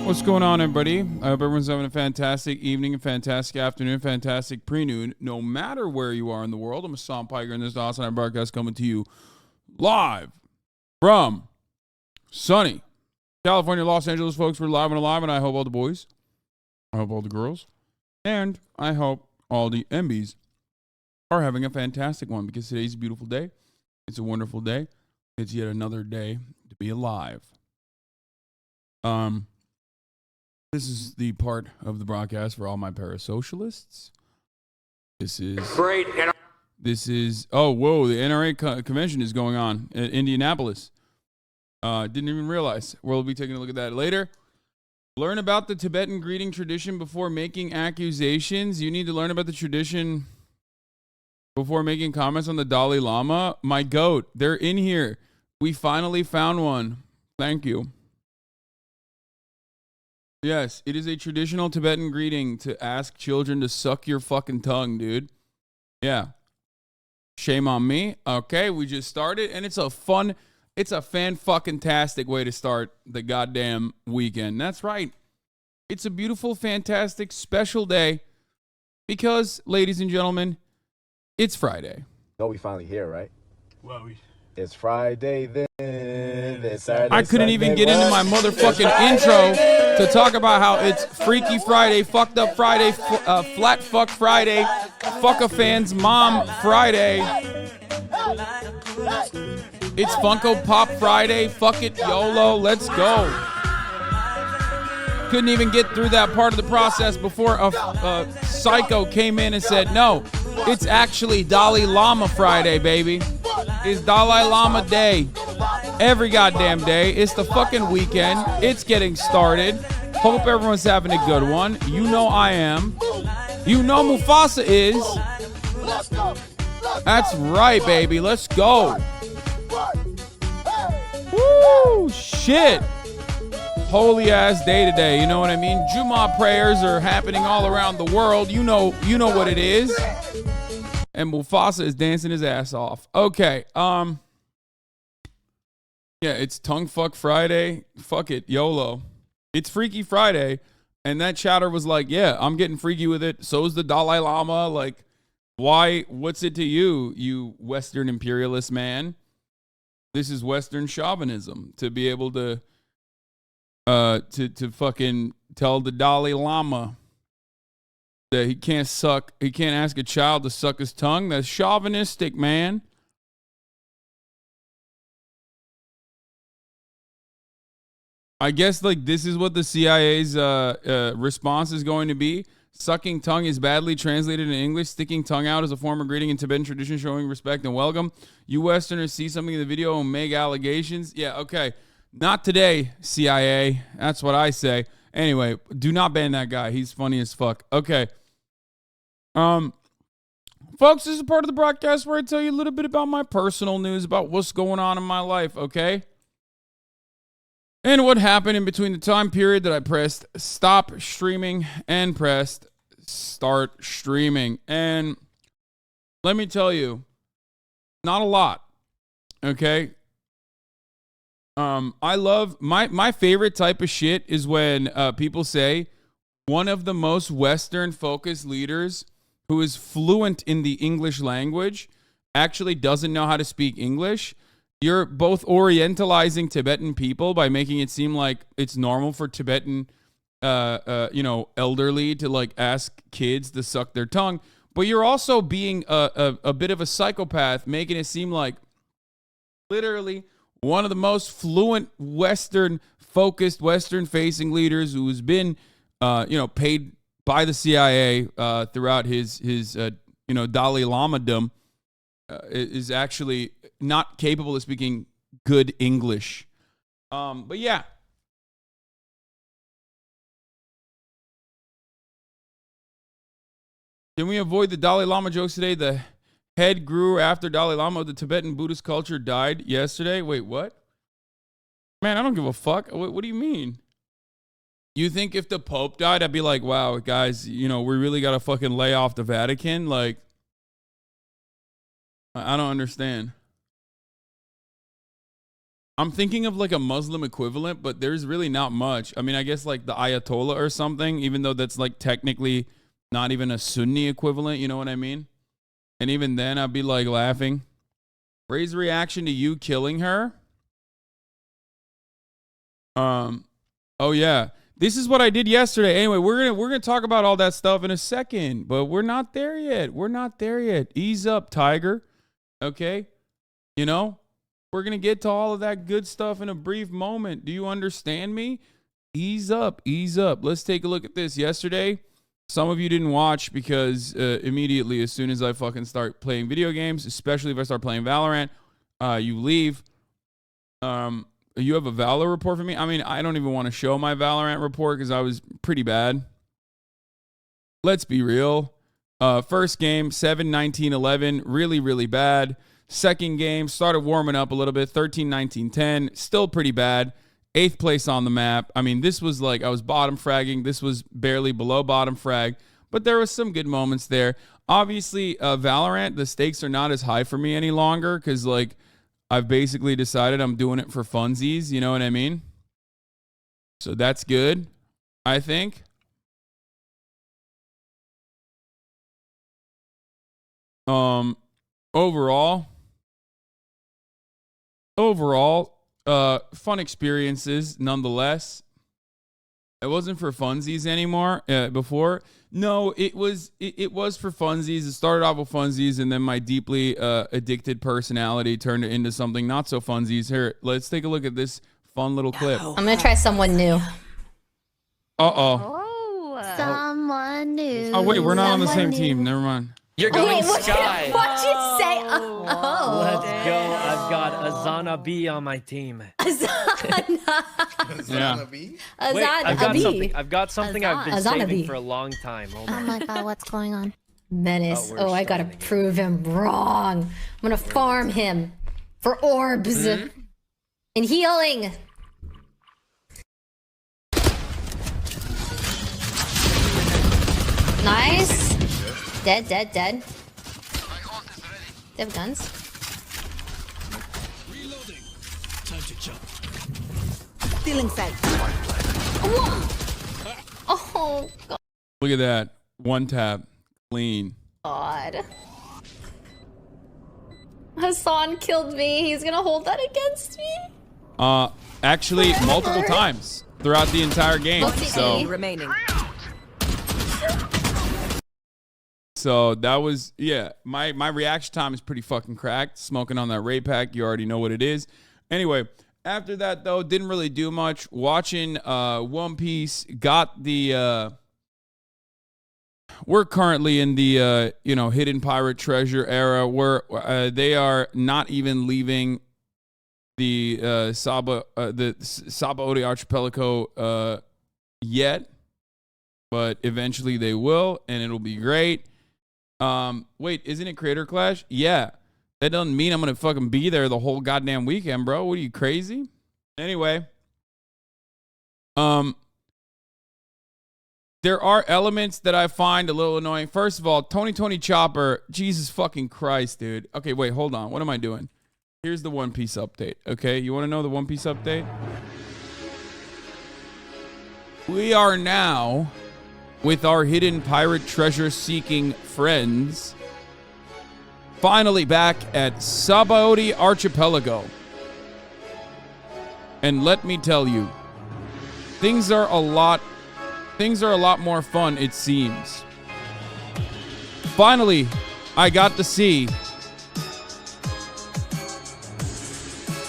What's going on, everybody? I hope everyone's having a fantastic evening, a fantastic afternoon, fantastic pre-noon, no matter where you are in the world. I'm Hassan Piker, and this is the HasanAbi broadcast coming to you live from sunny California, Los Angeles, folks. We're live and alive, and I hope all the boys, I hope all the girls, and I hope all the MBs are having a fantastic one, because today's a beautiful day. It's a wonderful day. It's yet another day to be alive. This is the part of the broadcast for all my parasocialists. This is great. Oh, whoa, the NRA convention is going on at Indianapolis. Didn't even realize. We'll be taking a look at that later. Learn about the Tibetan greeting tradition before making accusations. You need to learn about the tradition before making comments on the Dalai Lama. My goat, they're in here. We finally found one. Thank you. Yes, it is a traditional Tibetan greeting to ask children to suck your fucking tongue, dude. Yeah. Shame on me. Okay, we just started, and it's a fan-fucking-tastic way to start the goddamn weekend. That's right. It's a beautiful, fantastic, special day because, ladies and gentlemen, it's Friday. No, we finally here, right? Well, it's Friday then. It's Saturday. I couldn't even get into my motherfucking intro to talk about how it's Freaky Friday, Fucked Up Friday, Flat Fuck Friday, Fuck a Fan's Mom Friday. It's Funko Pop Friday. Fuck it, YOLO. Let's go. Couldn't even get through that part of the process before a psycho came in and said, no, it's actually Dalai Lama Friday, baby. It's Dalai Lama Day. Every goddamn day. It's the fucking weekend. It's getting started. Hope everyone's having a good one. You know I am. You know Mufasa is. That's right, baby. Let's go. Woo! Shit. Holy ass day today. You know what I mean? Jumu'ah prayers are happening all around the world. You know what it is. And Mufasa is dancing his ass off. Okay. Yeah, it's Tongue Fuck Friday. Fuck it, YOLO. It's Freaky Friday. And that chatter was like, yeah, I'm getting freaky with it. So's the Dalai Lama. Like, why? What's it to you, you Western imperialist man? This is Western chauvinism. To be able to fucking tell the Dalai Lama that he can't ask a child to suck his tongue. That's chauvinistic, man. I guess like this is what the CIA's response is going to be. Sucking tongue is badly translated in English. Sticking tongue out is a form of greeting in Tibetan tradition showing respect and welcome. You Westerners see something in the video and make allegations. Yeah, okay. Not today, CIA. That's what I say. Anyway, do not ban that guy. He's funny as fuck. Okay. Folks, this is a part of the broadcast where I tell you a little bit about my personal news, about what's going on in my life, okay? And what happened in between the time period that I pressed stop streaming and pressed start streaming. And let me tell you, not a lot. Okay. I love my favorite type of shit is when people say one of the most Western focused leaders who is fluent in the English language actually doesn't know how to speak English. You're both orientalizing Tibetan people by making it seem like it's normal for Tibetan, elderly to like ask kids to suck their tongue. But you're also being a bit of a psychopath, making it seem like literally one of the most fluent Western-focused, Western-facing leaders who has been, paid by the CIA throughout his Dalai Lama-dom is actually not capable of speaking good English. But yeah. Can we avoid the Dalai Lama jokes today? The head grew after Dalai Lama. The Tibetan Buddhist culture died yesterday. Wait, what? Man, I don't give a fuck. What do you mean? You think if the Pope died, I'd be like, wow, guys, we really got to fucking lay off the Vatican? Like, I don't understand. I'm thinking of like a Muslim equivalent, but there's really not much. I mean, I guess like the Ayatollah or something, even though that's like technically not even a Sunni equivalent, you know what I mean? And even then, I'd be like laughing. Ray's reaction to you killing her. Oh yeah, this is what I did yesterday. Anyway, we're gonna talk about all that stuff in a second, but we're not there yet. We're not there yet. Ease up, Tiger. Okay, we're gonna get to all of that good stuff in a brief moment. Do you understand me? Ease up, ease up. Let's take a look at this. Yesterday, some of you didn't watch because immediately as soon as I fucking start playing video games, especially if I start playing Valorant, you leave. You have a Valor report for me? I mean, I don't even want to show my Valorant report because I was pretty bad. Let's be real. First game, 7-19-11, really, really bad. Second game, started warming up a little bit, 13-19-10, still pretty bad. 8th place on the map. I mean, this was like I was bottom fragging. This was barely below bottom frag, but there was some good moments there. Obviously, Valorant, the stakes are not as high for me any longer because, like, I've basically decided I'm doing it for funsies. You know what I mean? So that's good, I think. Overall, fun experiences nonetheless. It wasn't for funsies anymore before. No, it was for funsies. It started off with funsies, and then my deeply addicted personality turned it into something not so funsies. Here, let's take a look at this fun little clip. I'm gonna try someone new. Someone new. Oh wait, we're not on the same team. Never mind. You're going What'd Sky. you say? Oh. Let's go. I've got HasanAbi on my team. Yeah. Wait, I've got something I've been saving HasanAbi. for a long time. Hold on. Oh my god, what's going on? Menace. we're Oh, I gotta starting prove him wrong. I'm gonna farm him for orbs and healing. Nice. Dead. They have guns. Feeling safe. Oh Look at that. One tap. Clean. God. Hasan killed me. He's gonna hold that against me. Actually, multiple times throughout the entire game. So remaining. So that was, yeah, my reaction time is pretty fucking cracked. Smoking on that Ray pack, you already know what it is. Anyway, after that, though, didn't really do much. Watching One Piece, got the, we're currently in the, hidden pirate treasure era where they are not even leaving the Sabaody Archipelago yet, but eventually they will, and it'll be great. Wait, isn't it Creator Clash? Yeah. That doesn't mean I'm going to fucking be there the whole goddamn weekend, bro. What are you, crazy? Anyway, There are elements that I find a little annoying. First of all, Tony Chopper, Jesus fucking Christ, dude. Okay, wait, hold on. What am I doing? Here's the One Piece update, okay? You want to know the One Piece update? We are now, with our hidden pirate treasure-seeking friends, finally back at Sabaody Archipelago. And let me tell you, things are a lot more fun, it seems. Finally, I got to see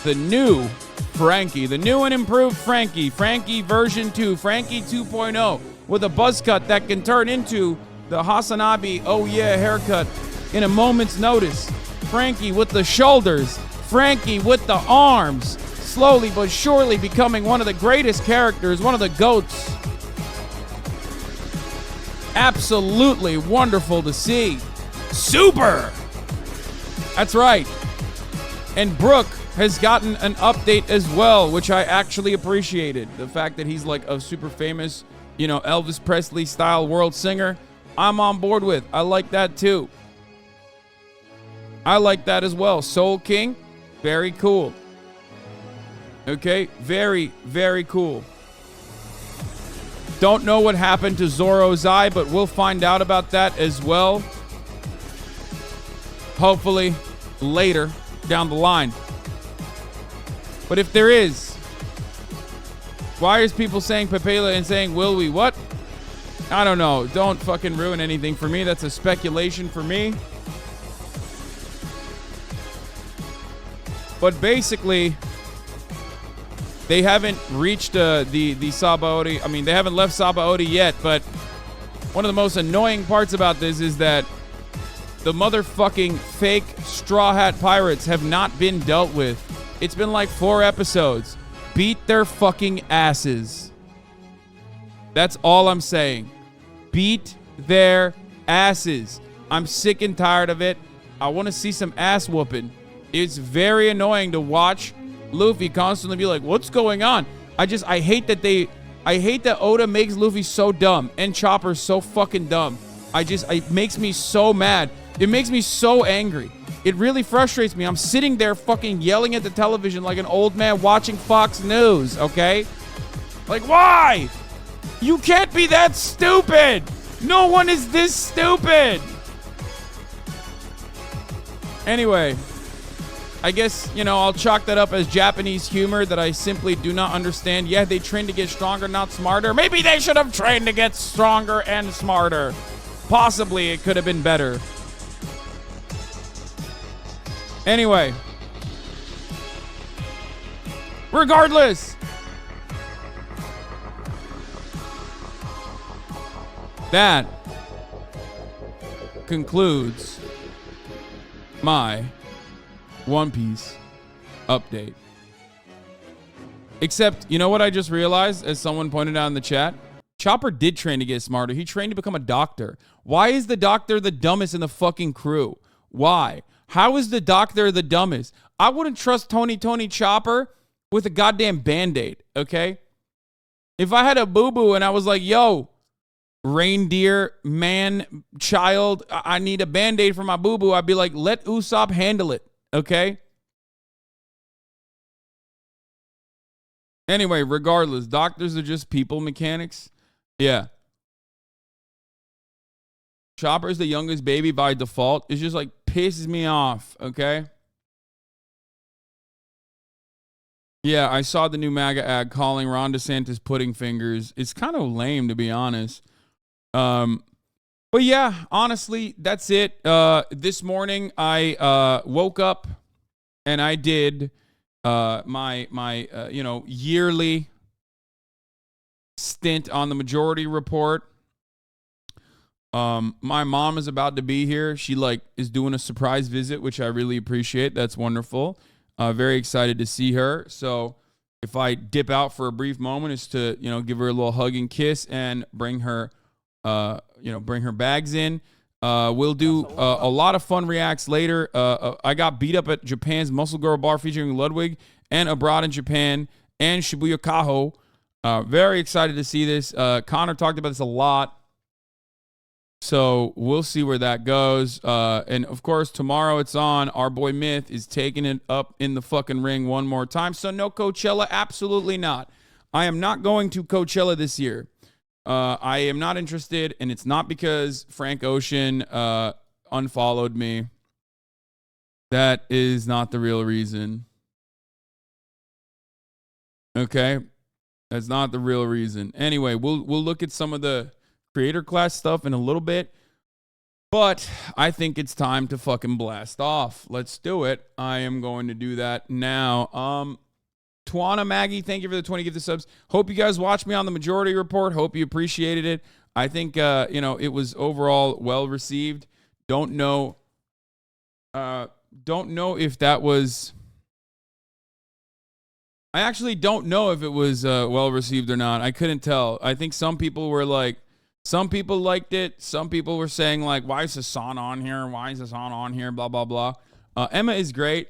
the new Frankie, the new and improved Frankie version 2, Frankie 2.0, with a buzz cut that can turn into the HasanAbi oh yeah haircut in a moment's notice. Frankie with the shoulders, Frankie with the arms, slowly but surely becoming one of the greatest characters, one of the GOATs. Absolutely wonderful to see. Super! That's right. And Brooke has gotten an update as well, which I actually appreciated. The fact that he's like a super famous, Elvis Presley style world singer, I'm on board with. I like that too. I like that as well. Soul King, very cool. Okay, very, very cool. Don't know what happened to Zoro's eye, but we'll find out about that as well. Hopefully later down the line. But if there is, why is people saying Pepela and saying will we what? I don't know. Don't fucking ruin anything for me. That's a speculation for me. But basically, they haven't reached the Sabaody. I mean, they haven't left Sabaody yet, but one of the most annoying parts about this is that the motherfucking fake Straw Hat Pirates have not been dealt with. It's been like 4 episodes. Beat their fucking asses. That's all I'm saying. Beat their asses. I'm sick and tired of it. I want to see some ass whooping. It's very annoying to watch Luffy constantly be like, what's going on? I hate that Oda makes Luffy so dumb and Chopper so fucking dumb. It makes me so mad. It makes me so angry. It really frustrates me. I'm sitting there fucking yelling at the television like an old man watching Fox News, okay? Like, why? You can't be that stupid. No one is this stupid. Anyway, I guess, I'll chalk that up as Japanese humor that I simply do not understand. Yeah, they trained to get stronger, not smarter. Maybe they should have trained to get stronger and smarter. Possibly it could have been better. Anyway. Regardless. That concludes my One Piece update. Except, you know what I just realized, as someone pointed out in the chat? Chopper did train to get smarter. He trained to become a doctor. Why is the doctor the dumbest in the fucking crew? Why? How is the doctor the dumbest? I wouldn't trust Tony Chopper with a goddamn Band-Aid, okay? If I had a boo-boo and I was like, yo, reindeer, man, child, I need a Band-Aid for my boo-boo, I'd be like, let Usopp handle it, okay? Anyway, regardless, doctors are just people mechanics. Yeah. Chopper's the youngest baby by default. It's just like pisses me off, okay? Yeah, I saw the new MAGA ad calling Ron DeSantis pudding fingers. It's kind of lame, to be honest. But yeah, honestly, that's it. This morning, I woke up and I did my yearly stint on the Majority Report. My mom is about to be here. She is doing a surprise visit, which I really appreciate. That's wonderful. Very excited to see her. So if I dip out for a brief moment, it's to, give her a little hug and kiss and bring her bags in. We'll do a lot of fun reacts later. I got beat up at Japan's Muscle Girl Bar featuring Ludwig and Abroad in Japan and Shibuya Kaho. Very excited to see this. Connor talked about this a lot. So we'll see where that goes. And, of course, tomorrow it's on. Our boy Myth is taking it up in the fucking ring one more time. So no Coachella? Absolutely not. I am not going to Coachella this year. I am not interested, and it's not because Frank Ocean unfollowed me. That is not the real reason. Okay? That's not the real reason. Anyway, we'll look at some of the creator class stuff in a little bit. But I think it's time to fucking blast off. Let's do it. I am going to do that now. Twana Maggie, thank you for the 20 gifted subs. Hope you guys watched me on the Majority Report. Hope you appreciated it. I think it was overall well received. Don't know if that was. I actually don't know if it was well received or not. I couldn't tell. I think some people were like, some people liked it. Some people were saying like, why is Hasan on here? Why is Hasan on here? Blah, blah, blah. Emma is great.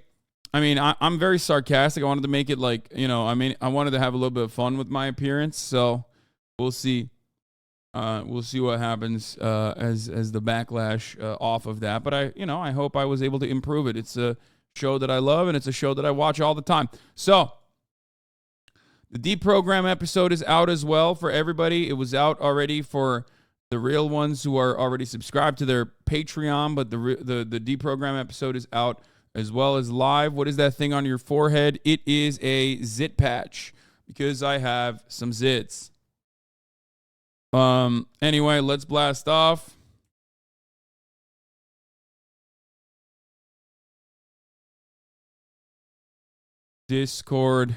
I mean, I'm very sarcastic. I wanted to make it like, I wanted to have a little bit of fun with my appearance. So we'll see. We'll see what happens as the backlash off of that. But I hope I was able to improve it. It's a show that I love, and it's a show that I watch all the time. So the deprogram episode is out as well for everybody. It was out already for the real ones who are already subscribed to their Patreon, but the deprogram episode is out as well as live. What is that thing on your forehead? It is a zit patch because I have some zits. Anyway, let's blast off. Discord,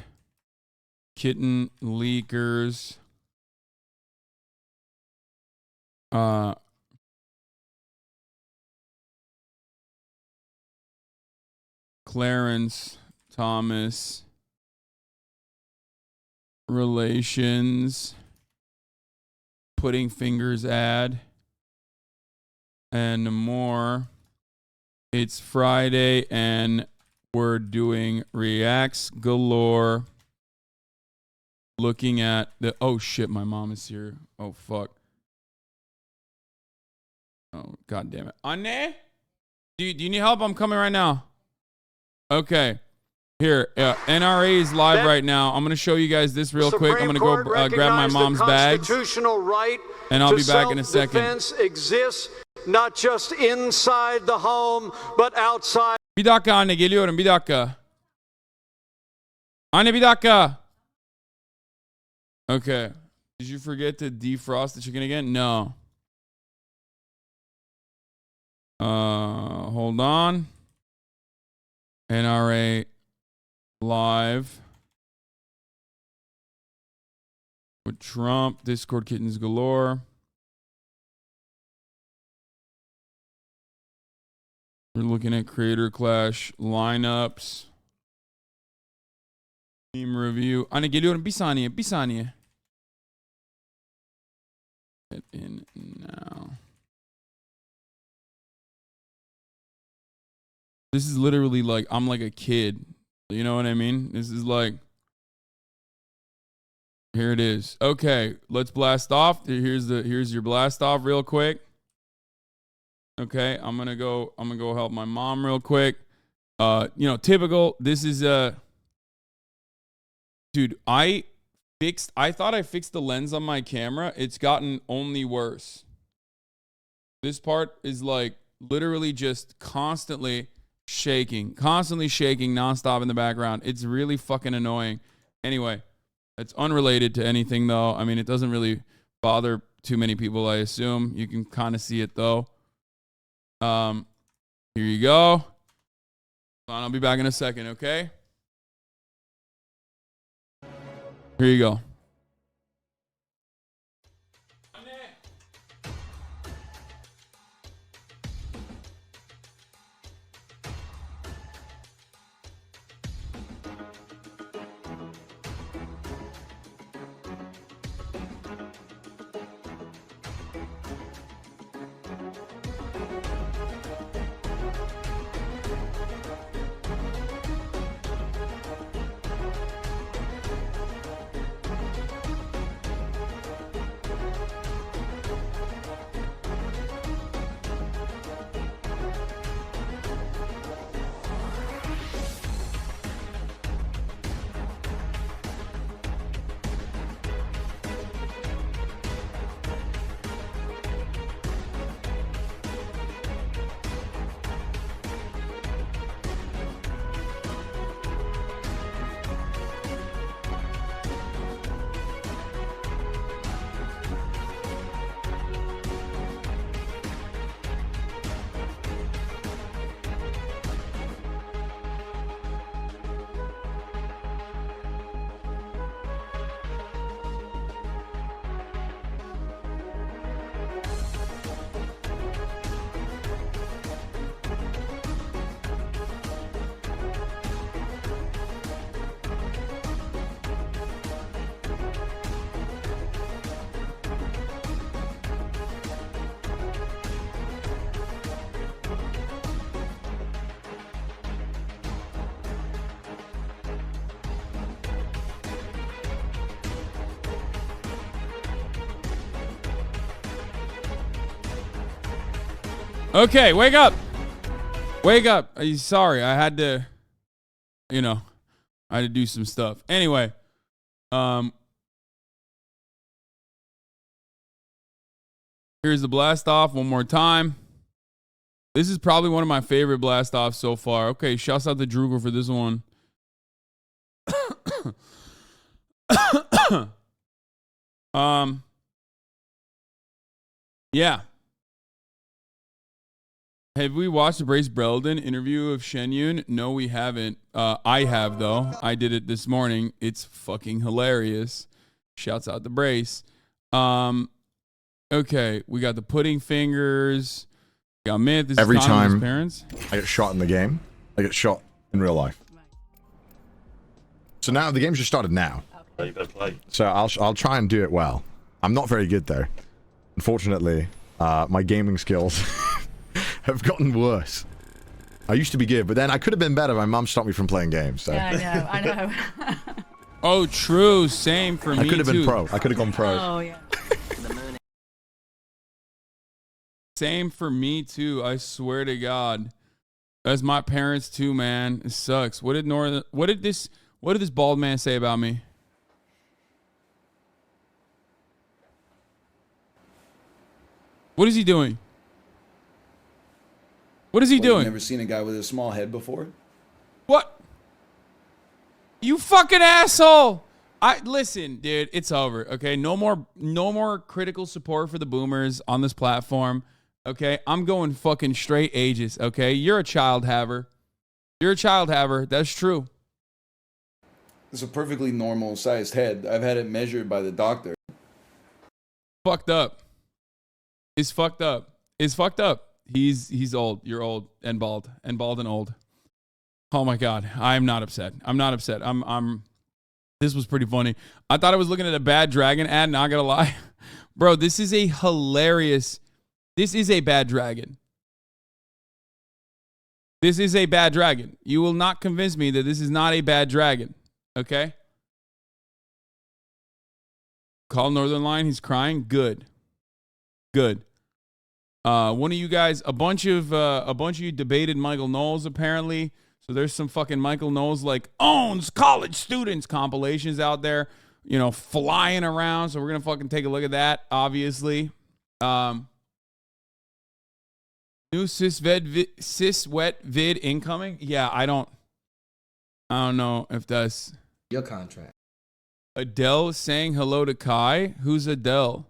kitten leakers. Clarence Thomas relations, putting fingers ad, and more. It's Friday and we're doing reacts galore. Looking at the, oh shit, my mom is here. Oh fuck. Oh god damn it. Anne? Do you need help? I'm coming right now. Okay. Here, NRA is live right now. I'm going to show you guys this real quick. I'm going to go grab my mom's bags. Right, and I'll be back in a second. Self-defense exists not just inside the home, but outside. Bir dakika anne, geliyorum. Bir dakika. Anne, bir dakika. Okay. Did you forget to defrost the chicken again? No. Hold on. NRA live with Trump. Discord kittens galore. We're looking at Creator Clash lineups. Team review. Anne geliyorum. Bir saniye. Bir saniye. Get in now. This is literally like I'm like a kid. You know what I mean? This is like, here it is. Okay, let's blast off. Here's your blast off real quick. Okay, I'm gonna go help my mom real quick. Typical. This is dude, I thought I fixed the lens on my camera. It's gotten only worse. This part is like literally just constantly shaking nonstop in the background. It's really fucking annoying. Anyway, it's unrelated to anything though. I mean, it doesn't really bother too many people, I assume. You can kind of see it though. Here you go. I'll be back in a second, okay? Here you go. Okay, wake up. Wake up. Sorry, I had to, you know, I had to do some stuff. Anyway, here's the blast off one more time. This is probably one of my favorite blast offs so far. Okay, shouts out to Drugel for this one. Yeah. Have we watched the Brace Breldon interview of Shen Yun? No, we haven't. I have, though. I did it this morning. It's fucking hilarious. Shouts out to Brace. Okay, we got the pudding fingers. We got Myth. This Every is time parents. I get shot in the game, I get shot in real life. So now the game's just started now. You better play. So I'll try and do it well. I'm not very good though. Unfortunately, my gaming skills have gotten worse. I used to be good, but then I could have been better. My mum stopped me from playing games. So. Yeah, I know. Oh, true. Same for me, I could have been too. pro. I could have gone pro. Oh, yeah. Same for me, too. I swear to God. That's my parents, too, man. It sucks. What did this bald man say about me? What is he doing? What is he doing? You've never seen a guy with a small head before? What? You fucking asshole! Listen, dude, it's over. Okay, no more critical support for the boomers on this platform. Okay, I'm going fucking straight ages. Okay, you're a child haver. You're a child haver. That's true. It's a perfectly normal sized head. I've had it measured by the doctor. Fucked up. It's fucked up. It's fucked up. He's old. You're old and bald and old. Oh my God. I'm not upset. I'm not upset. This was pretty funny. I thought I was looking at a Bad Dragon ad, not gonna lie. Bro, this is a Bad Dragon. This is a Bad Dragon. You will not convince me that this is not a Bad Dragon. Okay? Call Northern Line. He's crying. Good. One of you guys, a bunch of you debated Michael Knowles apparently. So there's some fucking Michael Knowles like owns college students compilations out there, you know, flying around. So we're gonna fucking take a look at that. Obviously, new ciswet vid incoming. Yeah, I don't know if that's your contract. Adele saying hello to Kai. Who's Adele?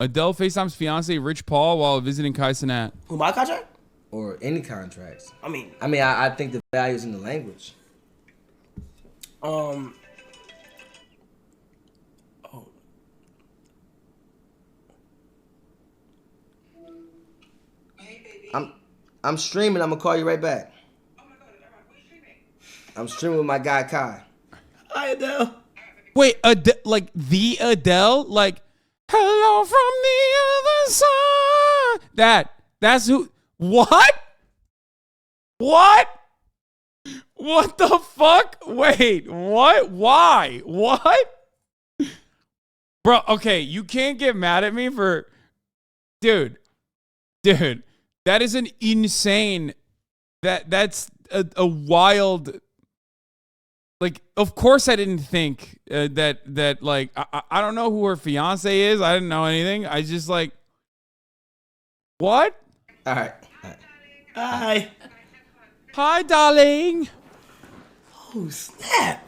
Adele FaceTime's fiance Rich Paul while visiting Kai Cenat. Who, my contract? Or any contracts? I think the value is in the language. I'm streaming. I'm gonna call you right back. I'm streaming with my guy Kai. Hi, Adele. Wait, like the Adele? Like, hello from the other side. That's who. What? What the fuck? Wait, what? Why? What? Bro, okay, you can't get mad at me for... Dude, that is an insane... That's a wild... Like, of course I didn't think that like, I don't know who her fiance is. I didn't know anything. I just like... What? All right. Hi. Hi, darling. Oh, snap.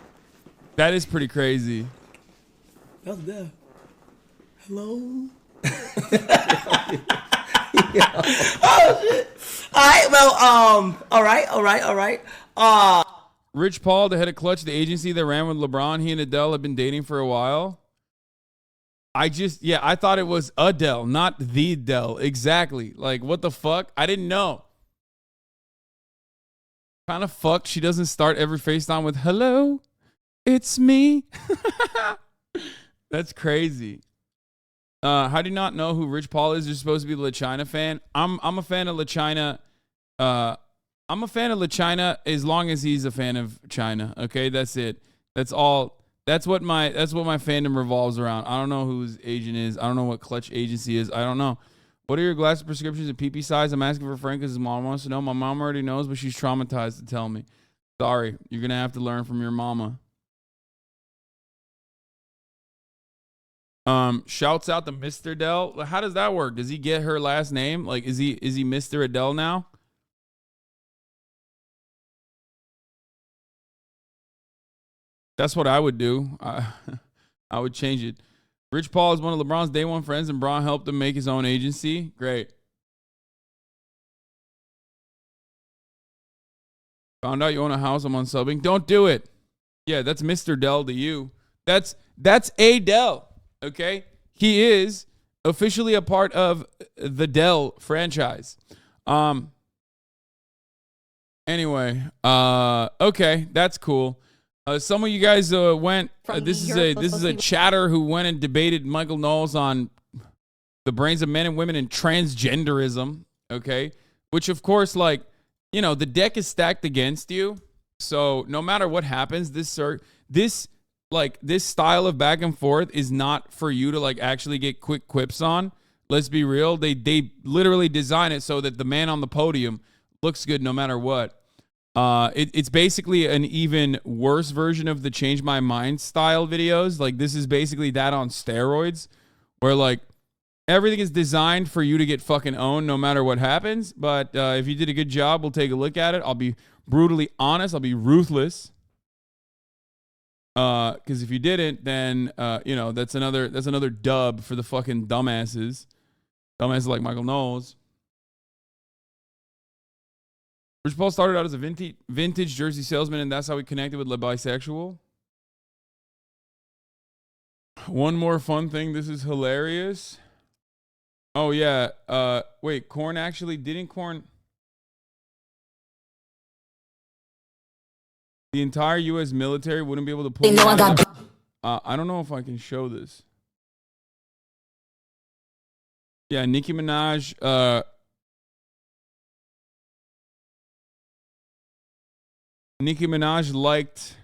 That is pretty crazy. That's there. Hello. Oh, shit. All right. Well, all right. Rich Paul, the head of Clutch, the agency that ran with LeBron, he and Adele have been dating for a while. I thought it was Adele, not the Adele. Exactly. Like, what the fuck? I didn't know. Kind of fucked. She doesn't start every FaceTime with, hello, it's me. That's crazy. How do you not know who Rich Paul is? You're supposed to be a La China fan. I'm a fan of La China. I'm a fan of La China as long as he's a fan of China. Okay, that's it. That's all. That's what my fandom revolves around. I don't know who his agent is. I don't know what Clutch agency is. I don't know. What are your glasses prescriptions and PP size? I'm asking for Frank because his mom wants to know. My mom already knows, but she's traumatized to tell me. Sorry, you're going to have to learn from your mama. Shouts out to Mr. Adele. How does that work? Does he get her last name? Like, is he Mr. Adele now? That's what I would do. I would change it. Rich Paul is one of LeBron's day one friends, and Bron helped him make his own agency. Great. Found out you own a house. I'm unsubbing. Don't do it. Yeah, that's Mr. Dell to you. That's Adele. Okay? He is officially a part of the Dell franchise. Anyway, okay, that's cool. Some of you guys went. This is a chatter who went and debated Michael Knowles on the brains of men and women and transgenderism. Okay, which of course, like, you know, the deck is stacked against you. So no matter what happens, this style of back and forth is not for you to like actually get quick quips on. Let's be real. They literally design it so that the man on the podium looks good no matter what. It's basically an even worse version of the Change My Mind style videos. Like, this is basically that on steroids, where like everything is designed for you to get fucking owned no matter what happens. But if you did a good job, we'll take a look at it. I'll be brutally honest. I'll be ruthless. Because if you didn't, then you know, that's another dub for the fucking dumbasses like Michael Knowles. Rich Paul started out as a vintage jersey salesman, and that's how he connected with Le Bisexual. One more fun thing. This is hilarious. Oh, yeah. Wait, Korn actually didn't Korn... The entire U.S. military wouldn't be able to pull... I don't know if I can show this. Yeah, Nicki Minaj... Nicki Minaj liked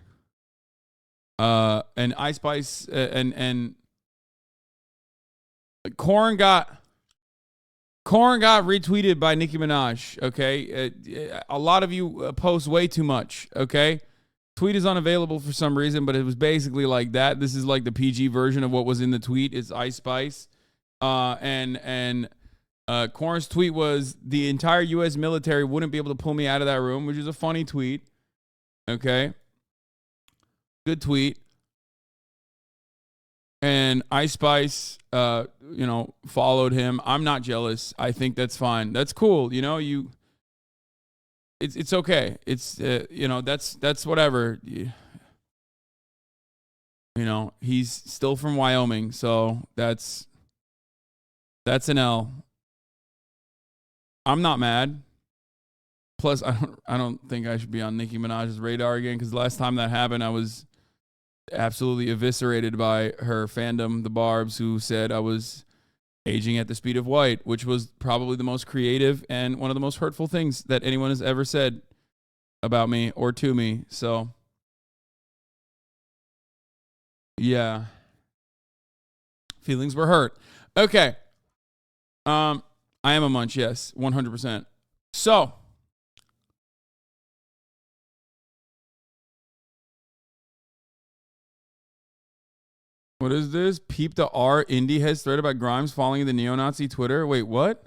and Ice Spice and Korn got retweeted by Nicki Minaj. Okay, a lot of you post way too much. Okay, tweet is unavailable for some reason, but it was basically like that. This is like the PG version of what was in the tweet. It's Ice Spice, and Korn's tweet was the entire U.S. military wouldn't be able to pull me out of that room, which is a funny tweet. Okay. Good tweet. And Ice Spice, you know, followed him. I'm not jealous. I think that's fine. That's cool. You know, it's okay. It's, you know, that's whatever. You know, he's still from Wyoming. So that's an L. I'm not mad. Plus, I don't think I should be on Nicki Minaj's radar again, because the last time that happened, I was absolutely eviscerated by her fandom, the Barbs, who said I was aging at the speed of white, which was probably the most creative and one of the most hurtful things that anyone has ever said about me or to me. So, yeah. Feelings were hurt. Okay. I am a munch, yes, 100%. So, what is this? Peep the R indie heads thread about Grimes following the neo-Nazi Twitter. Wait, what?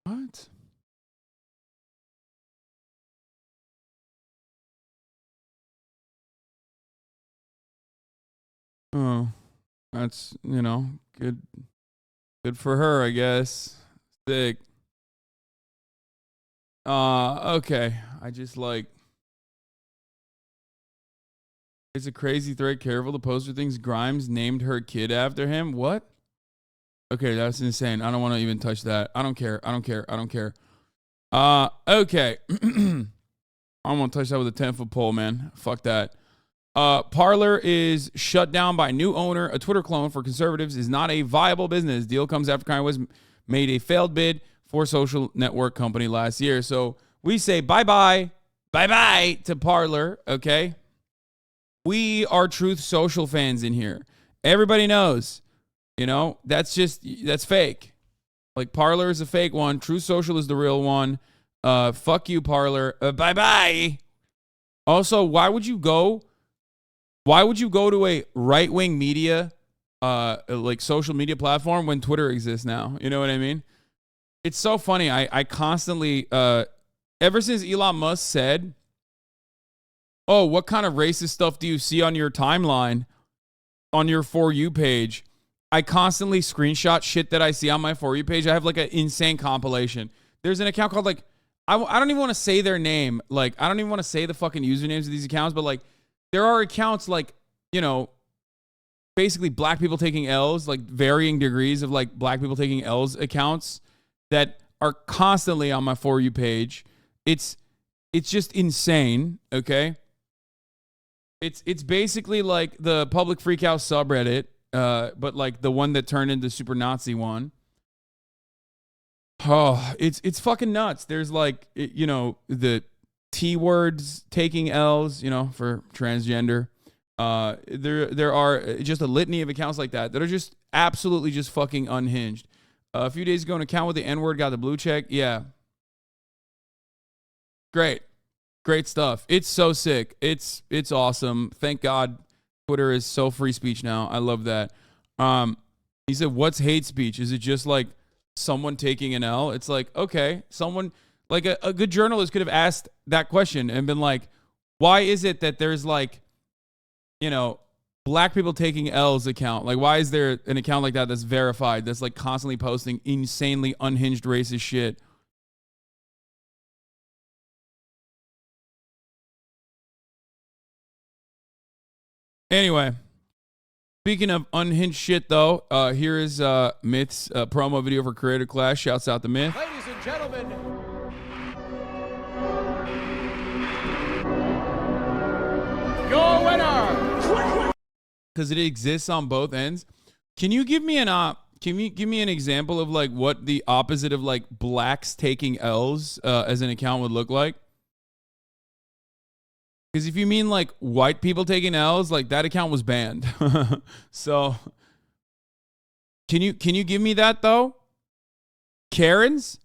What? Oh, that's, you know, good. Good for her, I guess. Sick. Okay. I just like... It's a crazy thread. Careful, the poster thinks Grimes named her kid after him. What? Okay, that's insane. I don't want to even touch that. I don't care. Okay. I'm going to touch that with a 10-foot pole, man. Fuck that. Parler is shut down by new owner. A Twitter clone for conservatives is not a viable business. Deal comes after Kanye West made a failed bid for social network company last year. So We say bye-bye, bye-bye to Parler, okay? We are Truth Social fans in here. Everybody knows, you know, that's fake. Like, Parler is a fake one. Truth Social is the real one. Fuck you, Parler. Bye-bye. Also, why would you go to a right-wing media, like social media platform when Twitter exists now? You know what I mean? It's so funny. I constantly, ever since Elon Musk said, oh, what kind of racist stuff do you see on your timeline, on your For You page? I constantly screenshot shit that I see on my For You page. I have like an insane compilation. There's an account called like, I don't even want to say their name. Like, I don't even want to say the fucking usernames of these accounts, but like, there are accounts like, you know, basically black people taking L's, like varying degrees of like black people taking L's accounts that are constantly on my For You page. It's just insane, okay? It's basically like the public freak out subreddit, but like the one that turned into super Nazi one. Oh, it's fucking nuts. There's like, you know, the T words taking L's, you know, for transgender. There are just a litany of accounts like that are just absolutely just fucking unhinged. A few days ago, an account with the N-word got the blue check. Yeah. Great stuff. It's so sick. It's awesome. Thank God Twitter is so free speech now. I love that. He said, what's hate speech? Is it just like someone taking an L? It's like, okay, someone like a good journalist could have asked that question and been like, why is it that there's like, you know, black people taking L's account? Like, why is there an account like that that's verified, that's like constantly posting insanely unhinged racist shit? Anyway, speaking of unhinged shit, though, here is Myth's promo video for Creator Class. Shouts out to Myth. Ladies and gentlemen, your winner. Because it exists on both ends. Can you give me an example of like what the opposite of like blacks taking L's as an account would look like? Because if you mean like white people taking L's, like that account was banned. So can you give me that though? Karens?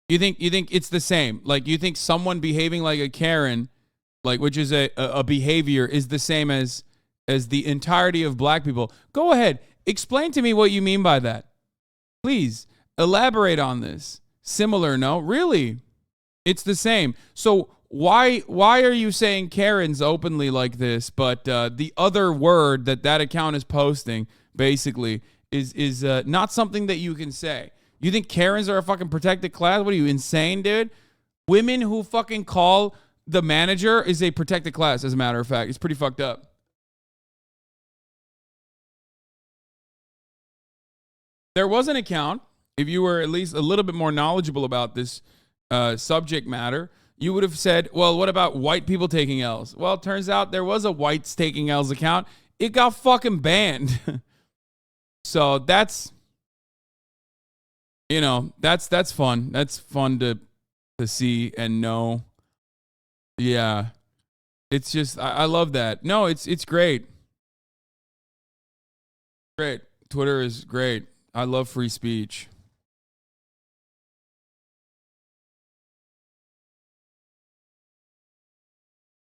You think it's the same? Like you think someone behaving like a Karen, like which is a behavior, is the same as the entirety of black people? Go ahead. Explain to me what you mean by that. Please elaborate on this. Similar, no? Really? It's the same. So why are you saying Karens openly like this, but the other word that account is posting basically is not something that you can say? You think Karens are a fucking protected class? What are you, insane, dude? Women who fucking call the manager is a protected class, as a matter of fact. It's pretty fucked up. There was an account, if you were at least a little bit more knowledgeable about this subject matter, you would have said, well, what about white people taking L's? Well, it turns out there was a whites taking L's account. It got fucking banned. So that's, you know, that's fun. That's fun to see and know. Yeah. It's just, I love that. No, it's great. Great. Twitter is great. I love free speech.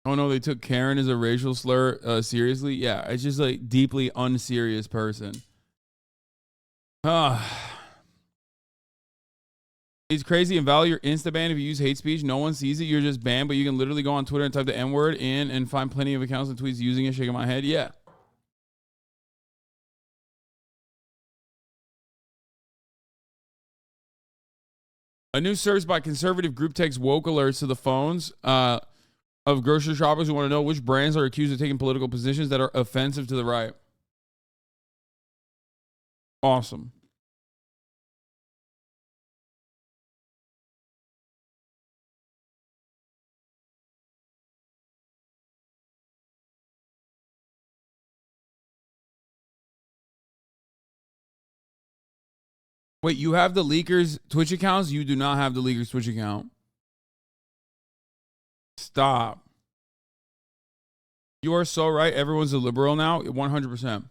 Oh no, they took Karen as a racial slur seriously? Yeah, it's just like deeply unserious person. It's crazy. Invalid your Insta ban if you use hate speech. No one sees it. You're just banned, but you can literally go on Twitter and type the N-word in and find plenty of accounts and tweets using it. Shaking my head. Yeah. A new service by conservative group takes woke alerts to the phones of grocery shoppers who want to know which brands are accused of taking political positions that are offensive to the right. Awesome. Wait, you have the leakers Twitch accounts? You do not have the leakers Twitch account. Stop. You are so right. Everyone's a liberal now. 100%.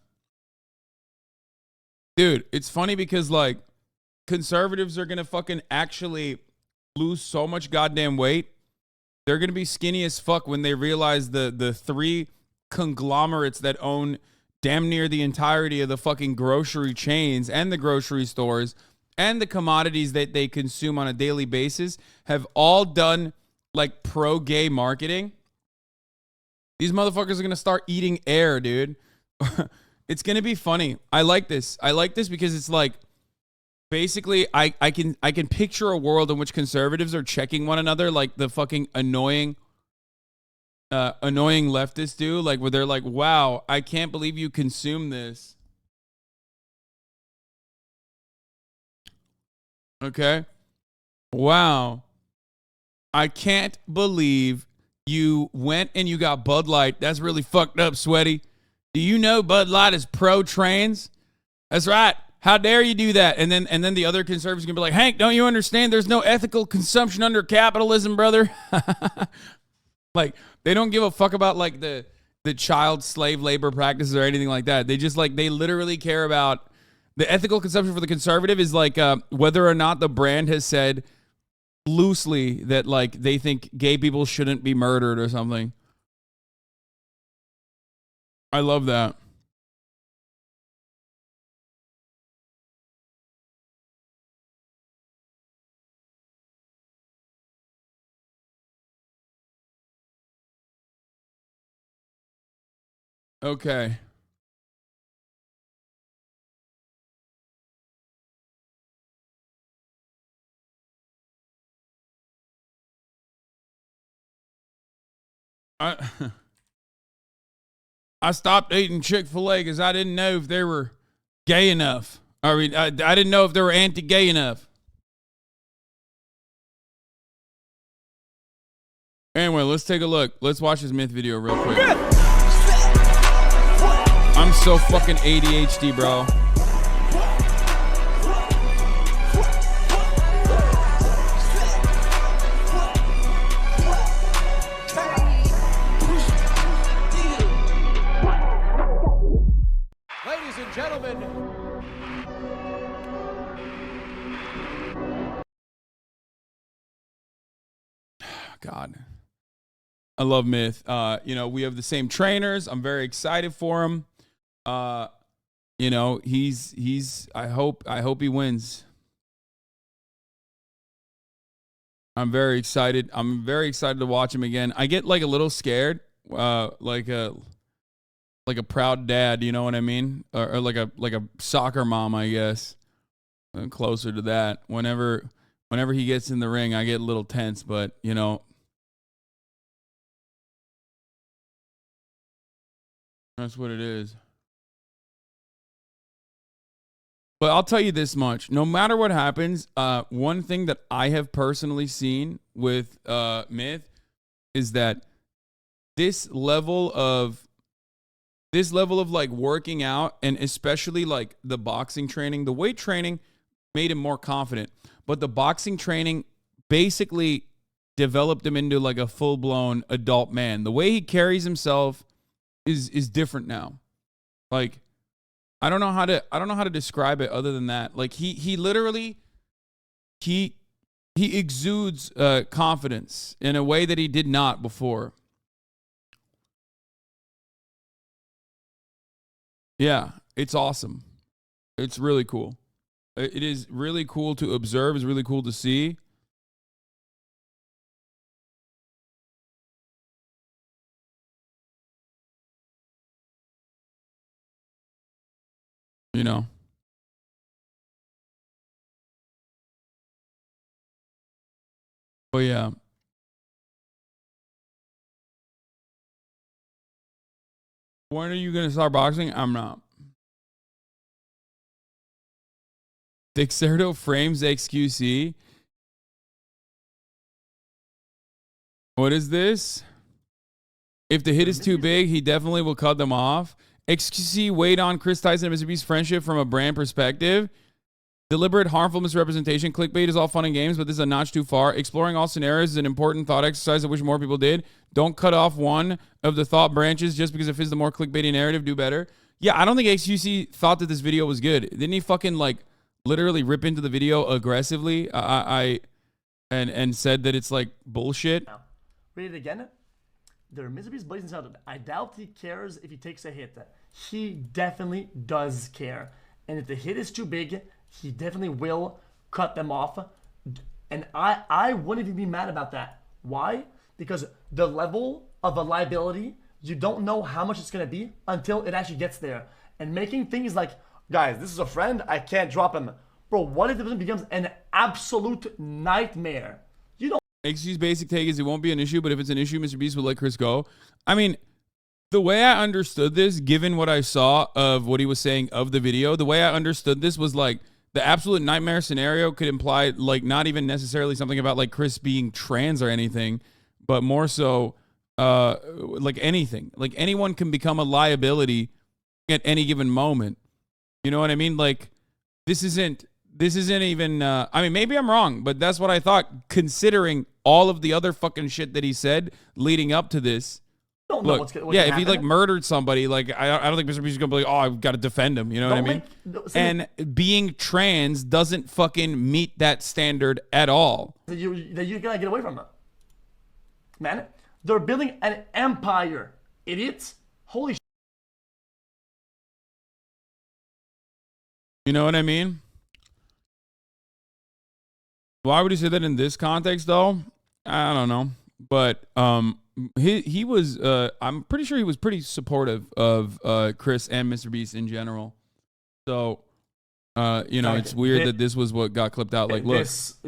Dude, it's funny because, like, conservatives are going to fucking actually lose so much goddamn weight. They're going to be skinny as fuck when they realize the three conglomerates that own damn near the entirety of the fucking grocery chains and the grocery stores and the commodities that they consume on a daily basis have all done like pro-gay marketing. These motherfuckers are going to start eating air, dude. It's going to be funny. I like this. I like this because it's like, basically, I can picture a world in which conservatives are checking one another like the fucking annoying leftists do, like where they're like, wow, I can't believe you consume this. Okay? Wow. I can't believe you went and you got Bud Light. That's really fucked up, Sweaty. Do you know Bud Light is pro-trans? That's right. How dare you do that? And then the other conservatives can be like, Hank, don't you understand? There's no ethical consumption under capitalism, brother. Like, they don't give a fuck about like the child slave labor practices or anything like that. They just like, they literally care about the ethical consumption for the conservative is like whether or not the brand has said loosely that like they think gay people shouldn't be murdered or something. I love that. Okay. I stopped eating Chick-fil-A because I didn't know if they were gay enough. I mean, I didn't know if they were anti-gay enough. Anyway, let's take a look. Let's watch this myth video real quick. I'm so fucking ADHD, bro. Ladies and gentlemen, God. I love Myth. You know, we have the same trainers. I'm very excited for him. You know, he's I hope he wins. I'm very excited. I'm very excited to watch him again. I get like a little scared, like a proud dad, you know what I mean? Or like a soccer mom, I guess. Closer to that. Whenever he gets in the ring, I get a little tense, but you know, that's what it is. But I'll tell you this much. No matter what happens, one thing that I have personally seen with Myth is that this level of like working out, and especially like the boxing training, the weight training made him more confident. But the boxing training basically developed him into like a full-blown adult man. The way he carries himself is different now. Like, I don't know how to describe it other than that. Like he literally he exudes confidence in a way that he did not before. Yeah, it's awesome. It's really cool. It is really cool to observe. It's really cool to see. You know. But yeah. When are you going to start boxing? I'm not. Dexerto frames XQC. What is this? If the hit is too big, he definitely will cut them off. XQC weighed on Chris Tyson and Mr. Beast's friendship from a brand perspective. Deliberate, harmful misrepresentation. Clickbait is all fun and games, but this is a notch too far. Exploring all scenarios is an important thought exercise. I wish more people did. Don't cut off one of the thought branches just because it fits the more clickbaity narrative. Do better. Yeah, I don't think XQC thought that this video was good. Didn't he fucking like literally rip into the video aggressively? And said that it's like bullshit. Read it again. There are miseries blazing out. I doubt he cares if he takes a hit. He definitely does care. And if the hit is too big, he definitely will cut them off. And I wouldn't even be mad about that. Why? Because the level of a liability, you don't know how much it's going to be until it actually gets there. And making things like, guys, this is a friend, I can't drop him. Bro, what if it becomes an absolute nightmare? You don't. XQ's basic take is it won't be an issue, but if it's an issue, Mr. Beast will let Chris go. I mean, the way I understood this, given what I saw of what he was saying of the video, the way I understood this was like the absolute nightmare scenario could imply like not even necessarily something about like Chris being trans or anything, but more so like anything. Like anyone can become a liability at any given moment. You know what I mean? Like this isn't even, I mean, maybe I'm wrong, but that's what I thought, considering all of the other fucking shit that he said leading up to this. Don't know Look, what's if he like murdered somebody, like I don't think Mr. Beast is gonna be like, oh, I've got to defend him. You know what I mean? And being trans doesn't fucking meet that standard at all. That you're gonna get away from it, man. They're building an empire, idiots. Holy. You know what I mean? Why would he say that in this context, though? I don't know, but he was. I'm pretty sure he was pretty supportive of Chris and Mr. Beast in general. So, you know, it's weird that this was what got clipped out. Like, look, listen,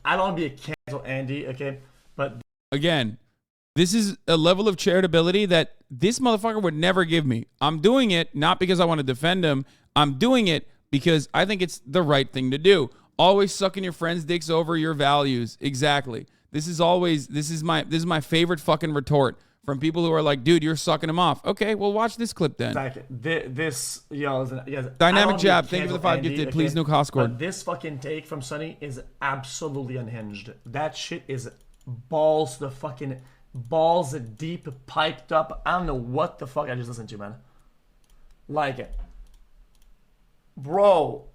I don't want to be a cancel Andy, okay? But again, this is a level of charitability that this motherfucker would never give me. I'm doing it not because I want to defend him. I'm doing it because I think it's the right thing to do. Always sucking your friends' dicks over your values. Exactly. This is my favorite fucking retort from people who are like, dude, you're sucking him off. Okay, well, watch this clip then. Exactly. Dynamic jab. Thank you for the 5 gifted. Okay? Please, no cost scored. But this fucking take from Sonny is absolutely unhinged. That shit is balls deep, piped up. I don't know what the fuck I just listened to, man. Like it. Bro.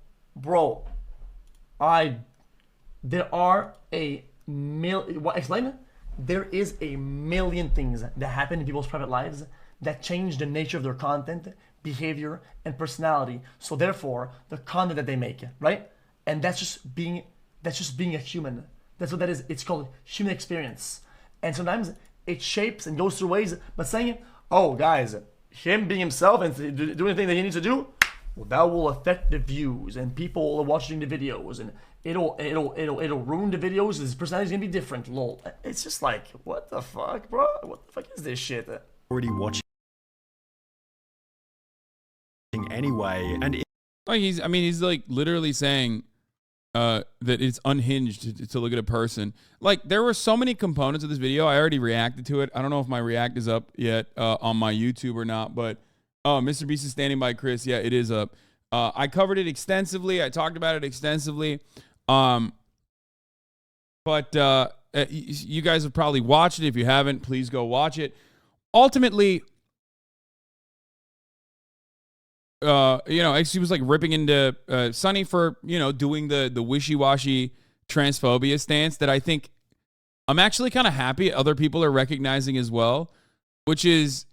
There are a million. What? Explain it. There is a million things that happen in people's private lives that change the nature of their content, behavior, and personality. So therefore, the content that they make, right? And that's just being a human. That's what that is. It's called human experience. And sometimes it shapes and goes through ways. But saying, oh, guys, him being himself and doing the thing that he needs to do, well, that will affect the views and people are watching the videos, and it'll ruin the videos. His personality's gonna be different. Lol. It's just like, what the fuck, bro? What the fuck is this shit? Already watching anyway, and like he's like literally saying that it's unhinged to look at a person. Like there were so many components of this video. I already reacted to it. I don't know if my react is up yet on my YouTube or not, but. Oh, Mr. Beast is standing by Chris. Yeah, it is up. I covered it extensively. I talked about it extensively. But you guys have probably watched it. If you haven't, please go watch it. Ultimately, you know, XC was like ripping into Sonny for, you know, doing the wishy-washy transphobia stance that I think I'm actually kind of happy other people are recognizing as well, which is